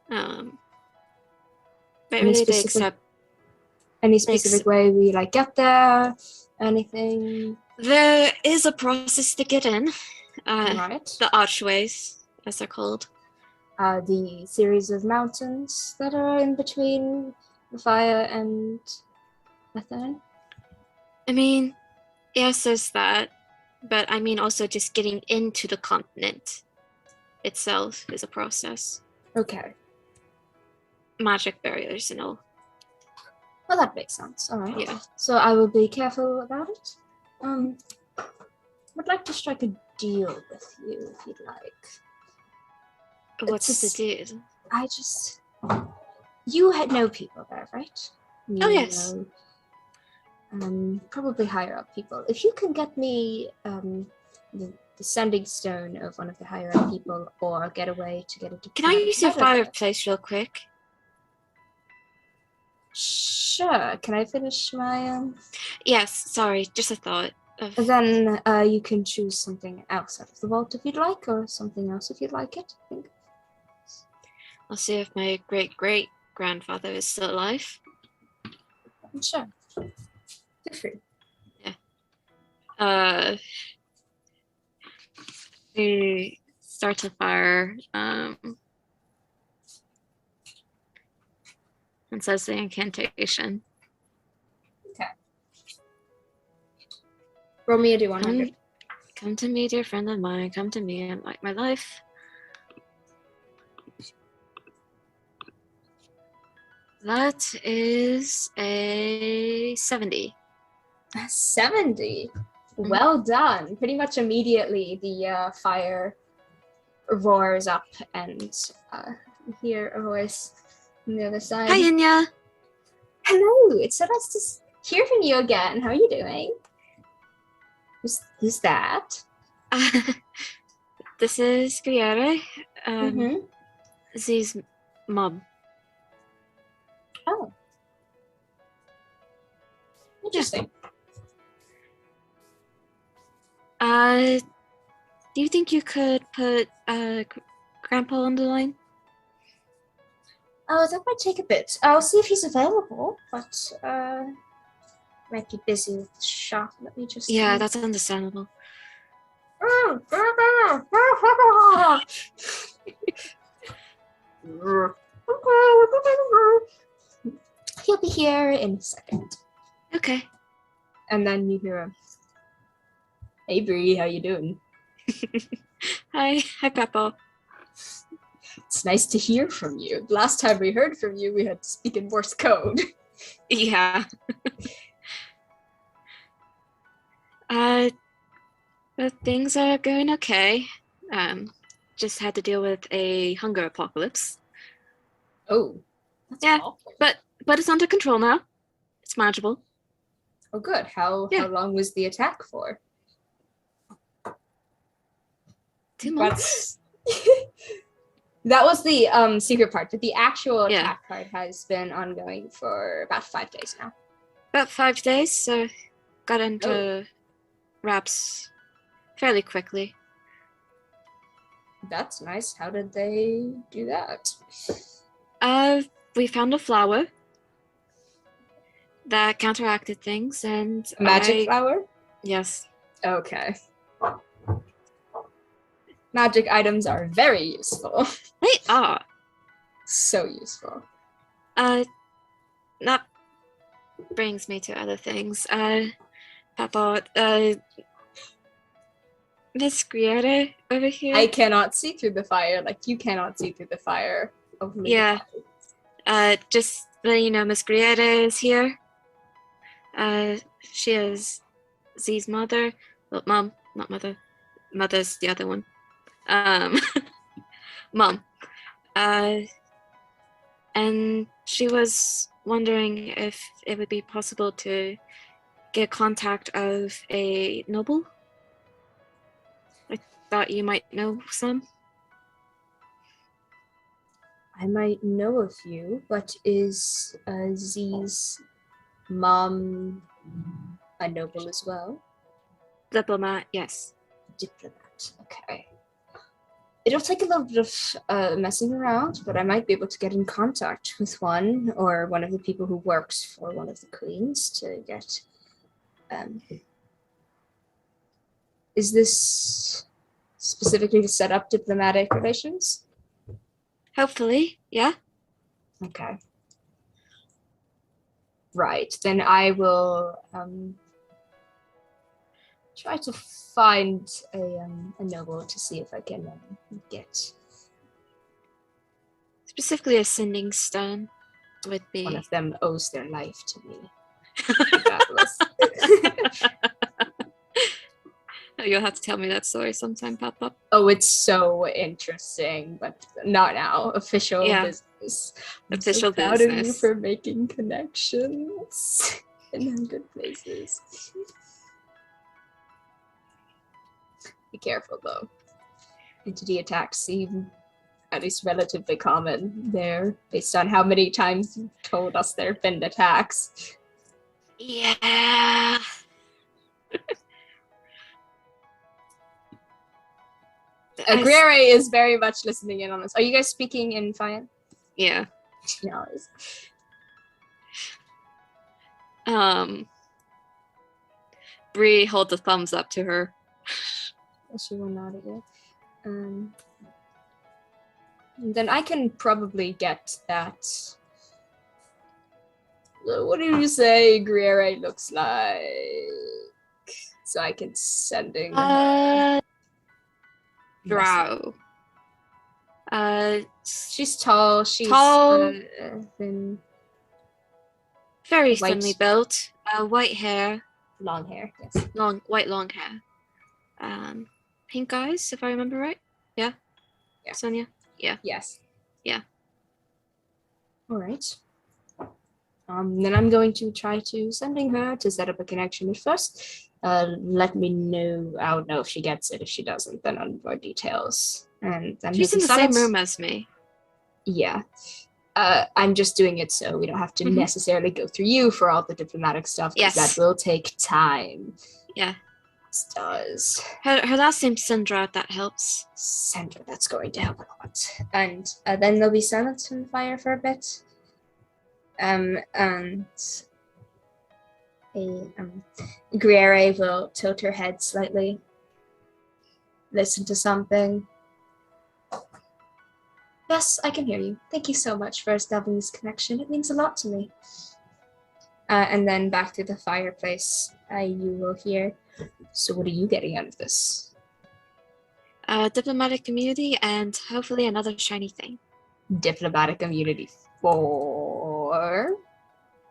But Any really, specific- they Any specific way we like get there? Anything? there is a process to get in. Right. The archways, as they're called. The series of mountains that are in between the fire and Methane. I mean, yes, there's that, but I mean also just getting into the continent itself is a process. Okay. Magic barriers and all. Well, that makes sense. All right. Yeah. So I will be careful about it. Would like to strike a deal with you if you'd like. What's the deal? You had know people there, right? Oh, yes. Probably higher up people. If you can get me the sending stone of one of the higher up people, or get a way to get it to. Can I use your fireplace real quick? Sure. Can I finish my Yes. Sorry, just a thought. And then you can choose something else out of the vault if you'd like, or something else if you'd like it. I think. I'll see if my great-great-grandfather is still alive. Sure. Feel free. Yeah. We start a fire. And says the incantation. Okay. Roll me a D100. Come to me, dear friend of mine. Come to me and light my life. That is a 70. 70. Well done. Pretty much immediately, the fire roars up, and you hear a voice from the other side. Hi, Inya. Hello. It's so nice to hear from you again. How are you doing? Who's that? This is Vioré. Z's mom. Oh. Interesting. Do you think you could put Grandpa on the line? Oh, that might take a bit. I'll see if he's available, but might be busy with the shop. Let me just. Yeah, that's understandable. He'll be here in a second. Okay. And then you hear him. Hey Bree, how you doing? Hi, Papa. It's nice to hear from you. Last time we heard from you, we had to speak in Morse code. Yeah. But things are going okay. Just had to deal with a hunger apocalypse. Oh, that's Yeah, awful. but it's under control now. It's manageable. Oh, good. How long was the attack for? 2 months. That was the secret part, but the actual attack part has been ongoing for about 5 days now. About 5 days, so got into wraps fairly quickly. That's nice. How did they do that? We found a flower that counteracted things, and Magic flower? Yes. Okay. Magic items are very useful. They are. So useful. That brings me to other things. Papa, Miss Griere over here. I cannot see through the fire like you cannot see through the fire. Yeah. Just letting you know, Miss Griere is here. She is Z's mother. Well, mom, not mother. Mother's the other one. Mom. And she was wondering if it would be possible to get contact of a noble. I thought you might know some. I might know a few, but is Z's mom a noble as well? Diplomat, yes. Diplomat. Okay. It'll take a little bit of messing around, but I might be able to get in contact with one or one of the people who works for one of the queens to get. Is this specifically to set up diplomatic relations? Hopefully, yeah. Okay. Right. Then I will try to find a noble to see if I can get Specifically a sending stone would be. one of them owes their life to me. Regardless. You'll have to tell me that story sometime, Pop-Up. Oh, it's so interesting, but not now. Official business. I'm Official so proud of you business. for making connections in good places. Be careful though. Entity attacks seem at least relatively common there, based on how many times you told us there have been attacks. Yeah. Griere is very much listening in on this. Are you guys speaking in Fian? Yeah. No. Bree holds a thumbs up to her. She will not again. Then I can probably get that. What do you say Griere looks like? So I can sending her. Drow. She's tall. She's Tall. thin, Very White. thinly built. White hair. long hair. Yes. Long hair. Pink eyes, if I remember right. Yeah. Yeah. Sonya. Yes. Yeah. All right. Then I'm going to try to sending her to set up a connection at first. Let me know. I'll know if she gets it. If she doesn't, then on more details. And then She's in the same room as me. Yeah. I'm just doing it so we don't have to necessarily go through you for all the diplomatic stuff. Yes. That will take time. Yeah. This does. Her last name's Sandra, if that helps. Center, that's going to help a lot. And then there'll be silence and fire for a bit. And Griere will tilt her head slightly, listen to something. Yes, I can hear you. Thank you so much for establishing this connection. It means a lot to me. And then back to the fireplace, you will hear. So what are you getting out of this? Diplomatic immunity and hopefully another shiny thing. Diplomatic immunity for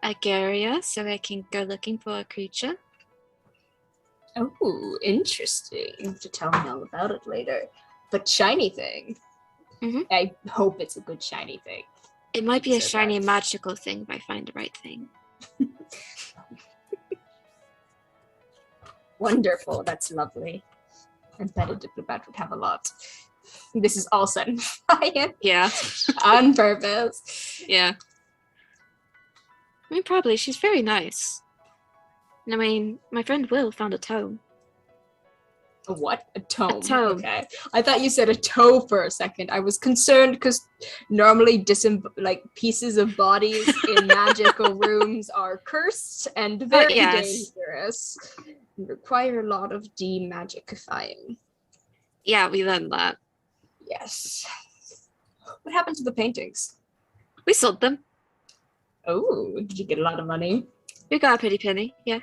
Agaria, so I can go looking for a creature. Oh, interesting. You have to tell me all about it later. But shiny thing. I hope it's a good shiny thing. It might be a So shiny that's- magical thing if I find the right thing. Wonderful. That's lovely. I bet a diplomat would have a lot. This is all set in fire Yeah. on purpose. Yeah. I mean, probably. She's very nice. And I mean, my friend Will found a tome. A what? A tome. A tome. Okay. I thought you said a toe for a second. I was concerned because normally pieces of bodies in magical rooms are cursed and very yes. dangerous. And require a lot of demagicifying. Yeah, we learned that. Yes. What happened to the paintings? We sold them. Oh, did you get a lot of money? We got a pretty penny. Yeah.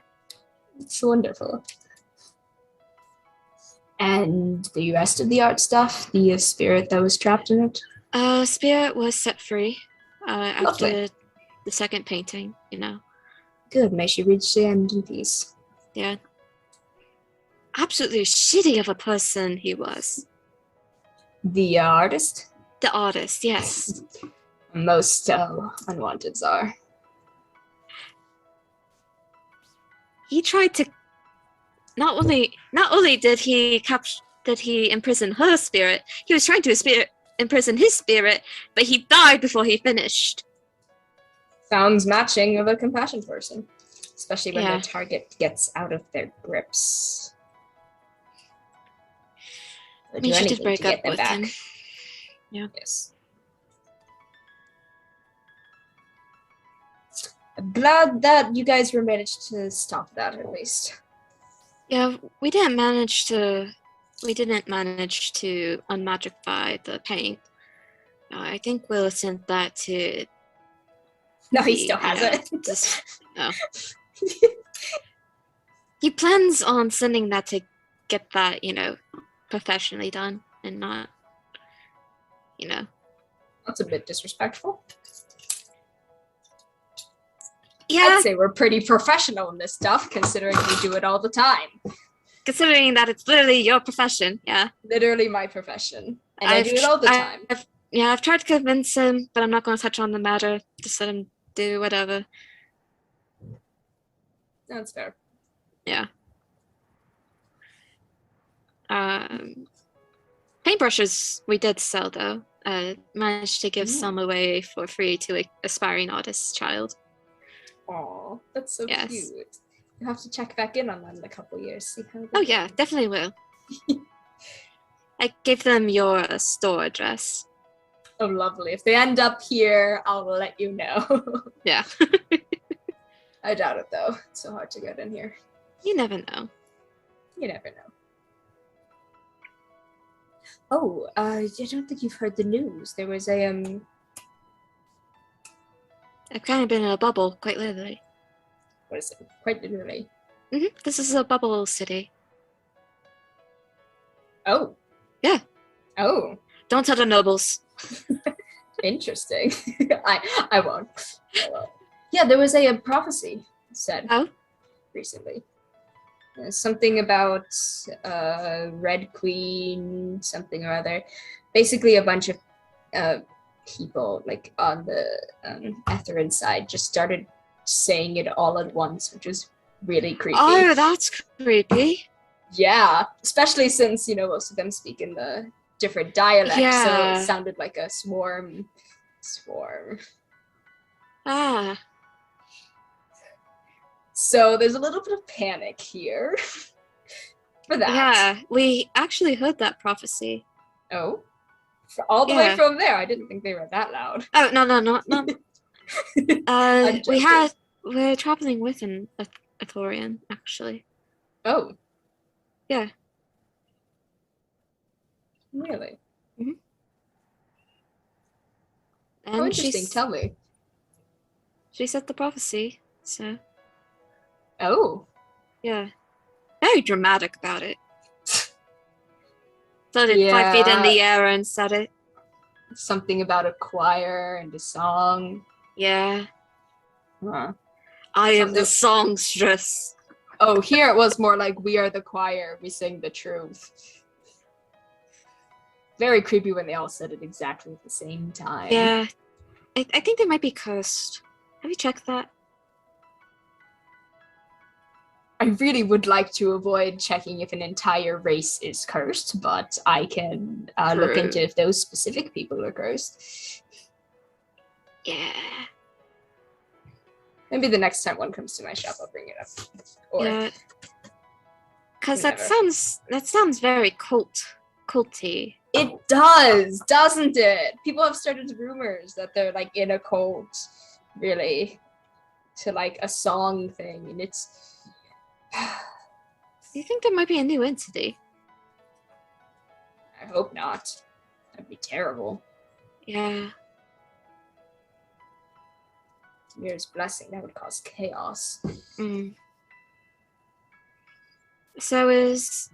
It's wonderful. And the rest of the art stuff, the spirit that was trapped in it? Spirit was set free after Lovely. the second painting, you know. Good, may she reach the end in peace. Yeah. Absolutely shitty of a person he was. The artist? The artist, yes. Most unwanteds are. He tried to not only did he imprison her spirit, he was trying to imprison his spirit, but he died before he finished. Sounds matching of a compassion person. Especially when Yeah. their target gets out of their grips. Or I do mean, she did anything break to get up them with back. him. Yeah. Yes. I'm glad that you guys were managed to stop that at least. Yeah, we didn't manage to unmagify the paint. I think Will sent that to No, he the, still has it. no. He plans on sending that to get that, professionally done and not, That's a bit disrespectful. Yeah, I'd say we're pretty professional in this stuff, considering we do it all the time. considering that it's literally your profession, yeah. Literally my profession. And I do it all the time. I've tried to convince him, but I'm not going to touch on the matter. Just let him do whatever. That's fair. Yeah. Paintbrushes we did sell though. Managed to give some away for free to an aspiring artist's child. Aw, that's so Yes. cute. You have to check back in on that in a couple years. See how Oh yeah, definitely will. I gave them your store address. Oh, lovely. If they end up here, I'll let you know. Yeah. I doubt it, though. It's so hard to get in here. You never know. You never know. Oh, I don't think you've heard the news. There was a, I've kind of been in a bubble, quite literally. what is it? Quite literally. This is a bubble city. Oh. Yeah. Oh. Don't tell the nobles. Interesting. I won't. I won't. Yeah, there was a prophecy said recently. Something about Red Queen, something or other. Basically, a bunch of people, like on the Etherin side, just started saying it all at once, which was really creepy. Oh, that's creepy. Yeah, especially since most of them speak in the different dialects, so Yeah. it sounded like a swarm. Ah. So there's a little bit of panic here for that. Yeah, we actually heard that prophecy. Oh, all the way Yeah. from there. I didn't think they were that loud. Oh, no. I'm joking. We're traveling with an Athorian, actually. Oh. Yeah. Really? And How interesting. Tell me. She said the prophecy, so Oh. yeah. Very dramatic about it. Floated 5 feet in the air and said it. Something about a choir and a song. Yeah. Huh. I am the Something- songstress. Oh, here it was more like we are the choir. We sing the truth. Very creepy when they all said it exactly at the same time. Yeah. I think they might be cursed. Have you checked that? I really would like to avoid checking if an entire race is cursed, but I can look True. into if those specific people are cursed. Yeah. Maybe the next time one comes to my shop, I'll bring it up. Or Yeah. Because that whatever. sounds very culty. It does, doesn't it? People have started rumors that they're like in a cult, really, to like a song thing, and it's. You think there might be a new entity? I hope not. That'd be terrible. Yeah. Mirror's blessing, that would cause chaos. Mm. So is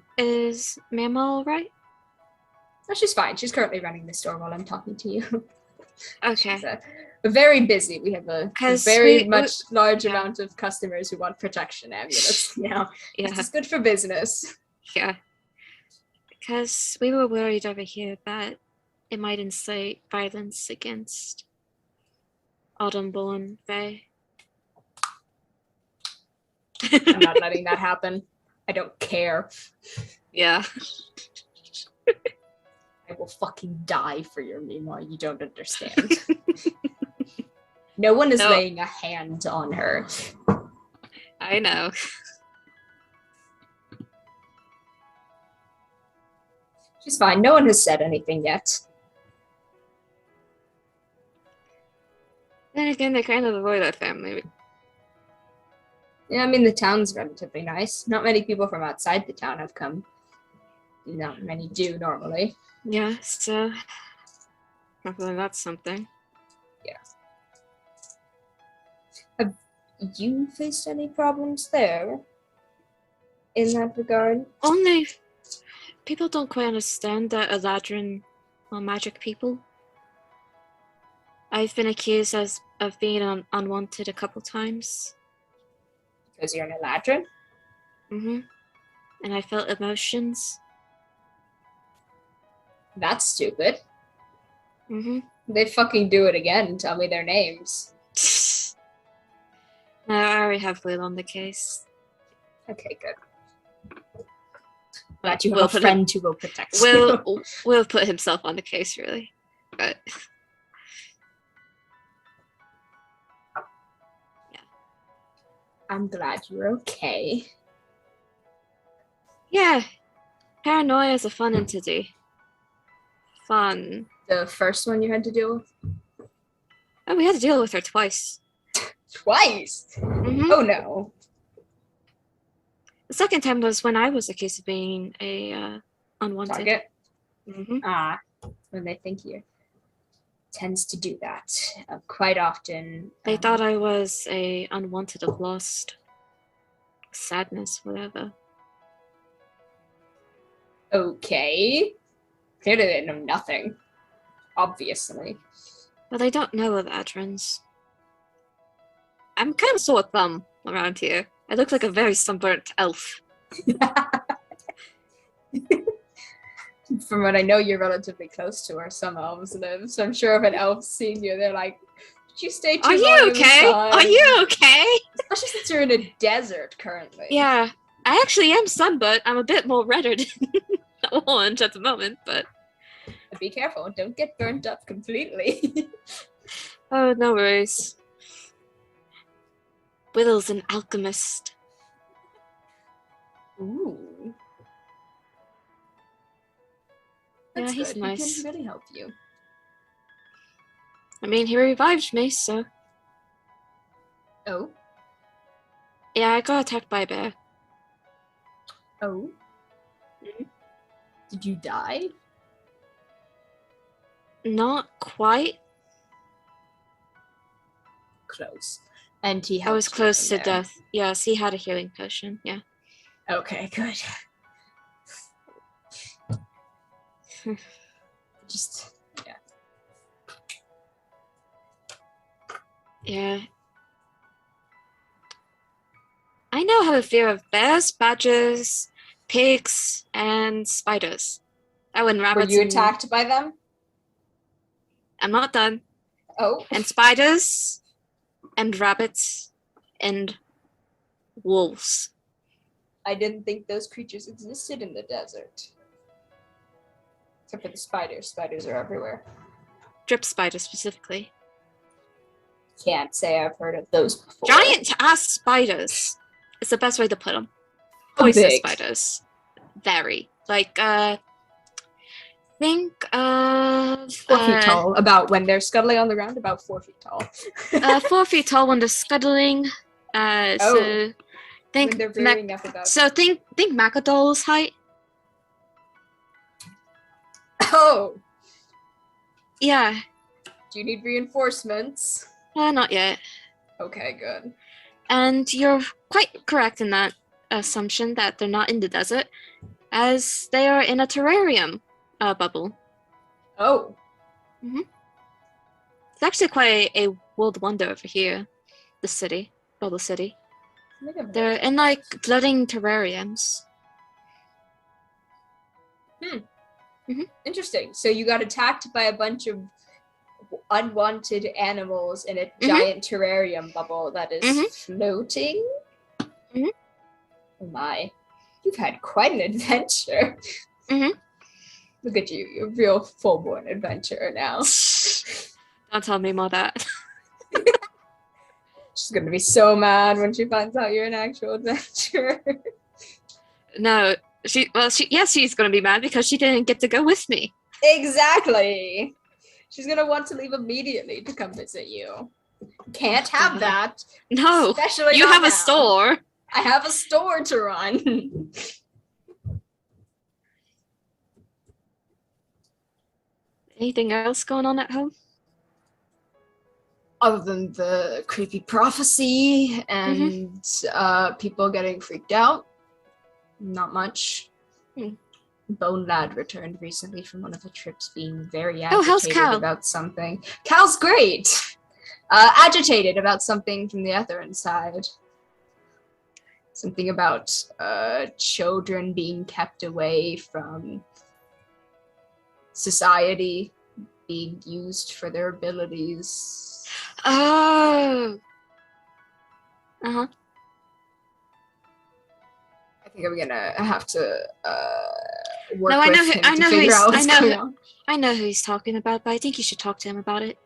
Mama all right? No, she's fine. She's currently running the store while I'm talking to you. Okay. She's very busy. We have a 'Cause very we- much large yeah. amount of customers who want protection amulets now. Yeah. This is good for business. Yeah. Because we were worried over here that it might incite violence against Autumnborn Fae. I'm not letting that happen. I don't care. Yeah. I will fucking die for your Mima. You don't understand. No one is No. laying a hand on her. I know. She's fine. No one has said anything yet. Then again, they kind of avoid our family. Yeah, I mean, the town's relatively nice. Not many people from outside the town have come. Not many do normally. Yeah, so hopefully that's something. Have you faced any problems there? In that regard? Only people don't quite understand that Eladrin are magic people. I've been accused of being unwanted a couple times. Because you're an Eladrin? And I felt emotions. That's stupid. Mm-hmm. They fucking do it again and tell me their names. No, I already have Will on the case. Okay, good. Glad you have Will a friend who will protect you. Will put himself on the case, really. But I'm glad you're okay. yeah, paranoia is a fun entity. Fun. The first one you had to deal with? Oh, we had to deal with her twice. Twice? Mm-hmm. Oh no. The second time was when I was accused of being a unwanted. Target? Mm-hmm. Ah, when they think you tends to do that quite often. They thought I was a unwanted of lost. Sadness, whatever. Okay. Clearly they know nothing. Obviously. But they don't know of Adrins. I'm kind of sore thumb around here. I look like a very sunburnt elf. From what I know, you're relatively close to where some elves live, so I'm sure if an elf's seen you, they're like, did you stay too Are long you in the okay? sun?" Are you okay? Especially since you're in a desert currently. Yeah, I actually am sunburnt. I'm a bit more redder than orange at the moment, but Be careful, don't get burnt up completely. oh, no worries. Will's an alchemist. Ooh. Yeah, That's he's good. nice. He can really help you. I mean, he revived me, so Oh? yeah, I got attacked by a bear. Oh? Did you die? Not quite. Close. And he I helped was you close from to there. death. Yes, he had a healing potion. Yeah. Okay, good. Just, yeah. Yeah. I know how to fear of bears, badgers, pigs, and spiders. Oh, and Were rabbits. you and- attacked by them? I'm not done. Oh. And spiders, and rabbits, and wolves. I didn't think those creatures existed in the desert. Except for the spiders. Spiders are everywhere. Drip spiders specifically. Can't say I've heard of those before. Giant ass spiders. It's the best way to put them. How Poisonous big? spiders. Very. Like, think of 4 feet tall. About when they're scuttling on the ground, about 4 feet tall. 4 feet tall when they're scuttling. So think When they're rearing up about. so think Macadol's height. Oh! Yeah. Do you need reinforcements? Not yet. Okay, good. And you're quite correct in that assumption that they're not in the desert, as they are in a terrarium bubble. Oh. It's actually quite a world wonder over here, the city, Bubble City. I think I've heard They're of in like flooding terrariums. Interesting. So you got attacked by a bunch of unwanted animals in a Mhm. giant terrarium bubble that is Mhm. floating? Mhm. Oh my. You've had quite an adventure. Mhm. Look at you. You're a real full-born adventurer now. Don't tell me more that. She's gonna be so mad when she finds out you're an actual adventurer. No, She's gonna be mad because she didn't get to go with me. Exactly. She's gonna want to leave immediately to come visit you. Can't have that. No, Especially you not have now. a store. I have a store to run. Anything else going on at home? Other than the creepy prophecy and people getting freaked out, not much. Bone Lad returned recently from one of the trips being very agitated how's Cal? about something. Cal's great! Agitated about something from the Eladrin side. Something about children being kept away from society, being used for their abilities. Oh. Uh-huh. I think I'm gonna have to work No, I know with who- him I to know figure who's- out what's I know going who- on. I know who he's talking about, but I think you should talk to him about it.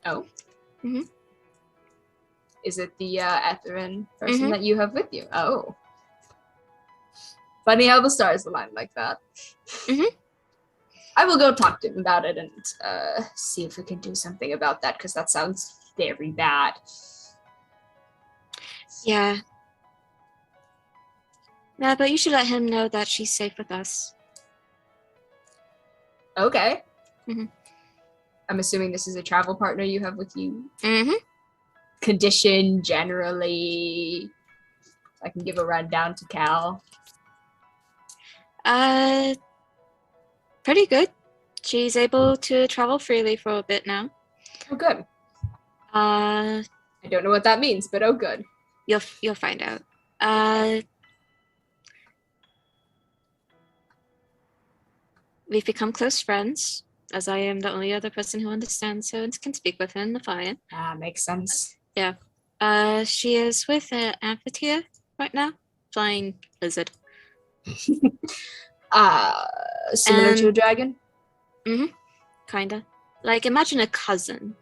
Oh? Mhm. Is it the Eladrin person Mhm. that you have with you? Oh. Funny how the stars align like that. Mhm. I will go talk to him about it and see if we can do something about that, because that sounds very bad. Yeah. Yeah, but you should let him know that she's safe with us. Okay. Mhm. I'm assuming this is a travel partner you have with you. Mm-hmm. Condition generally. I can give a rundown to Cal. Pretty good. She's able to travel freely for a bit now. Oh, good. Uh, I don't know what that means, but oh, good. you'll find out. We've become close friends, as I am the only other person who understands her and can speak with her in the fire. Makes sense. She is with an amphitheater right now, flying lizard. Similar to a And- dragon? Kinda. Like, imagine a cousin.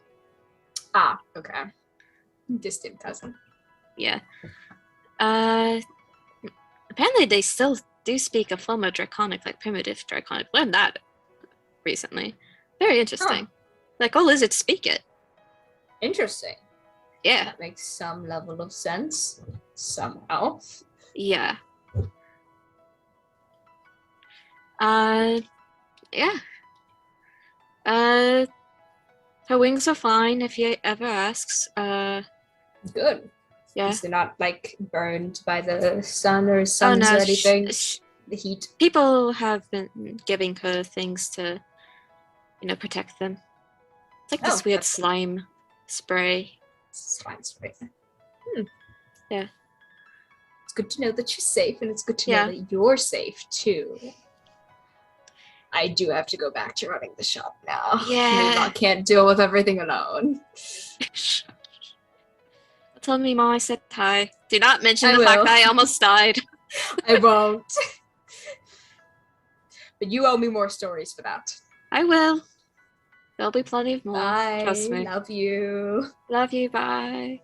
Okay. Distant cousin. Yeah. Apparently they still do speak a form of draconic, like primitive draconic. Learned that recently. Very interesting. Like, all lizards speak it. Interesting. Yeah. That makes some level of sense. Somehow. Yeah. Yeah. Her wings are fine if he ever asks. Good. Yeah. They're not, like, burned by the sun or Oh suns no, or anything. sh- The heat. people have been giving her things to, protect them. It's like this Oh, weird that's good. slime spray. Slime spray. Yeah. It's good to know that you're safe, and it's good to Yeah. know that you're safe, too. I do have to go back to running the shop now. Yeah. I can't deal with everything alone. Tell me, Mom, I said hi. Do not mention I the fact will. that I almost died. I won't. But you owe me more stories for that. I will. There'll be plenty of more. Bye. Trust me. Love you. Love you. Bye.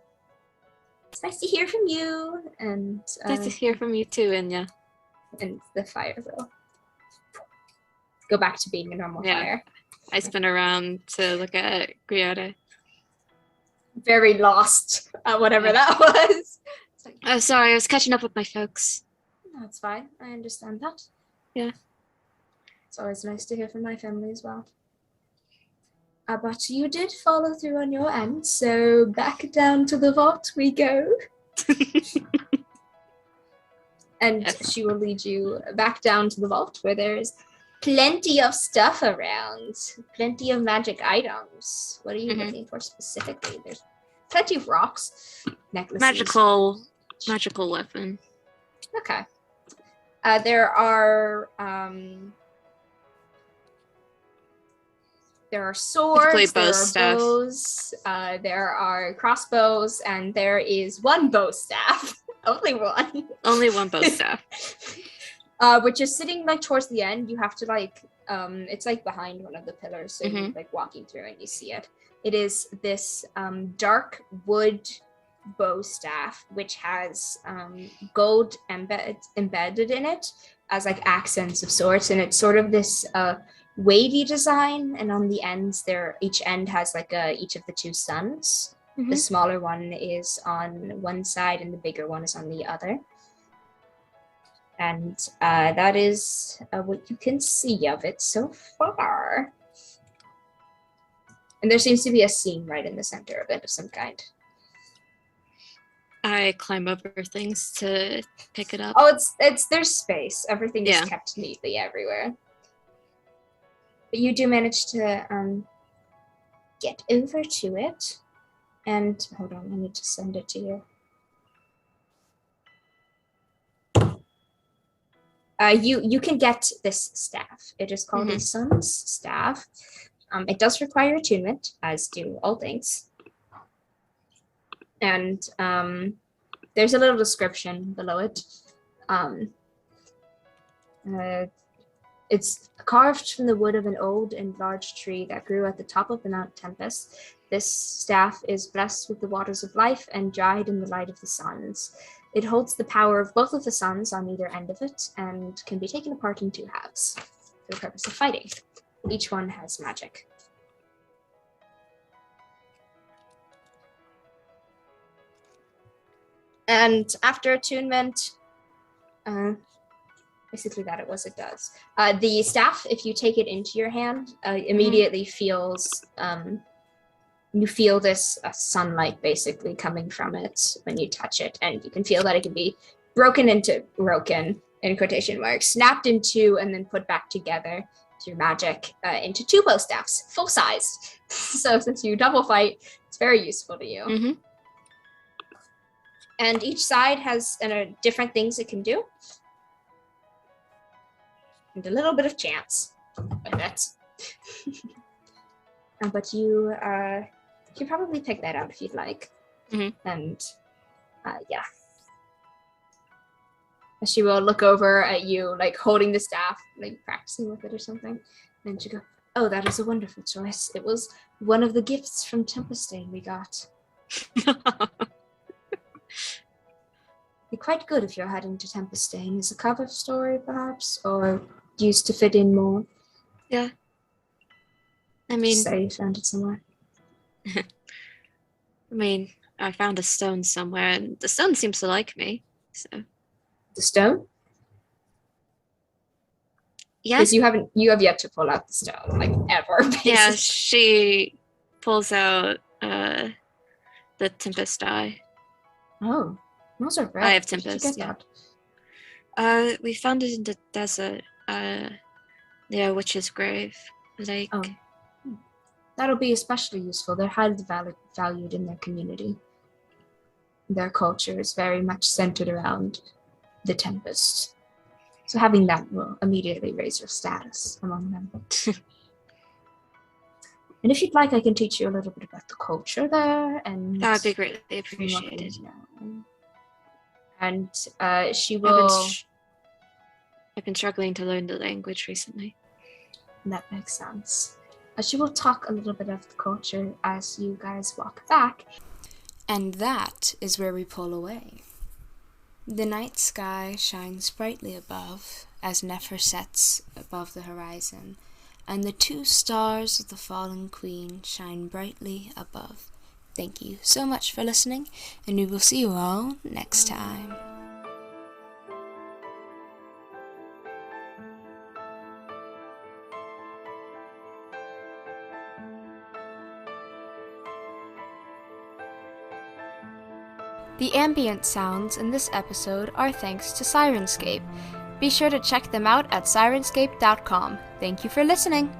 It's nice to hear from you. And Nice to hear from you too, Inya. and the fire will go back to being a normal Yeah. fire. I spin around to look at Vioré. Very lost at whatever Yeah. that was. It's like, Oh, sorry, I was catching up with my folks. no, it's fine. I understand that. Yeah. It's always nice to hear from my family as well. But you did follow through on your end, so back down to the vault we go. And Yes. she will lead you back down to the vault where there's plenty of stuff around. Plenty of magic items. What are you Mhm. looking for specifically? There's plenty of rocks, necklaces. Magical weapon. Okay. There are swords, Typically there bow are staff. bows, there are crossbows, and there is one bow staff. Only one. Only one bow staff. Which is sitting like towards the end. You have to like it's like behind one of the pillars, so you're like walking through and you see it. It is this dark wood bow staff which has gold embedded in it, as like accents of sorts, and it's sort of this wavy design, and on the ends each end has like each of the two suns. The smaller one is on one side and the bigger one is on the other. And that is what you can see of it so far. And there seems to be a seam right in the center of it of some kind. I climb over things to pick it up. Oh, there's space. Everything is kept neatly everywhere. But you do manage to get over to it. And hold on, I need to send it to you. You can get this staff. It is called a Sun's Staff. It does require attunement, as do all things. And there's a little description below it. It's carved from the wood of an old and large tree that grew at the top of the Mount Tempest. This staff is blessed with the waters of life and dried in the light of the suns. It holds the power of both of the suns on either end of it and can be taken apart in two halves for the purpose of fighting. Each one has magic. And after attunement, basically that it does. The staff, if you take it into your hand, immediately feels, you feel this sunlight basically coming from it when you touch it, and you can feel that it can be broken in quotation marks, snapped in two and then put back together through magic into two bow staffs, full sized. So since you double fight, it's very useful to you. And each side has different things it can do. And a little bit of chance with it. But you can probably pick that out if you'd like. And yeah. She will look over at you, like holding the staff, like practicing with it or something. And she go, "Oh, that is a wonderful choice. It was one of the gifts from Tempestane we got. Be quite good if you're heading to Tempestane. Is a cover story, perhaps, or used to fit in more?" Yeah. I mean, say you found it somewhere. I mean, I found a stone somewhere, and the stone seems to like me. So. The stone? Yeah. Because you have yet to pull out the stone, like ever. Basically. Yeah, she pulls out the Tempest eye. Oh, those are rare. I have Where'd you Tempest. get Yeah. that? We found it in the desert, near a witch's grave. Like. Oh. That'll be especially useful. They're highly valued in their community. Their culture is very much centered around the Tempest. So having that will immediately raise your status among them. And if you'd like, I can teach you a little bit about the culture there. And that would be greatly appreciated. And she will... I've been struggling to learn the language recently. That makes sense. She will talk a little bit of the culture as you guys walk back. And that is where we pull away. The night sky shines brightly above as Nefer sets above the horizon, and the two stars of the fallen queen shine brightly above. Thank you so much for listening, and we will see you all next time. The ambient sounds in this episode are thanks to Syrinscape. Be sure to check them out at Syrinscape.com. Thank you for listening.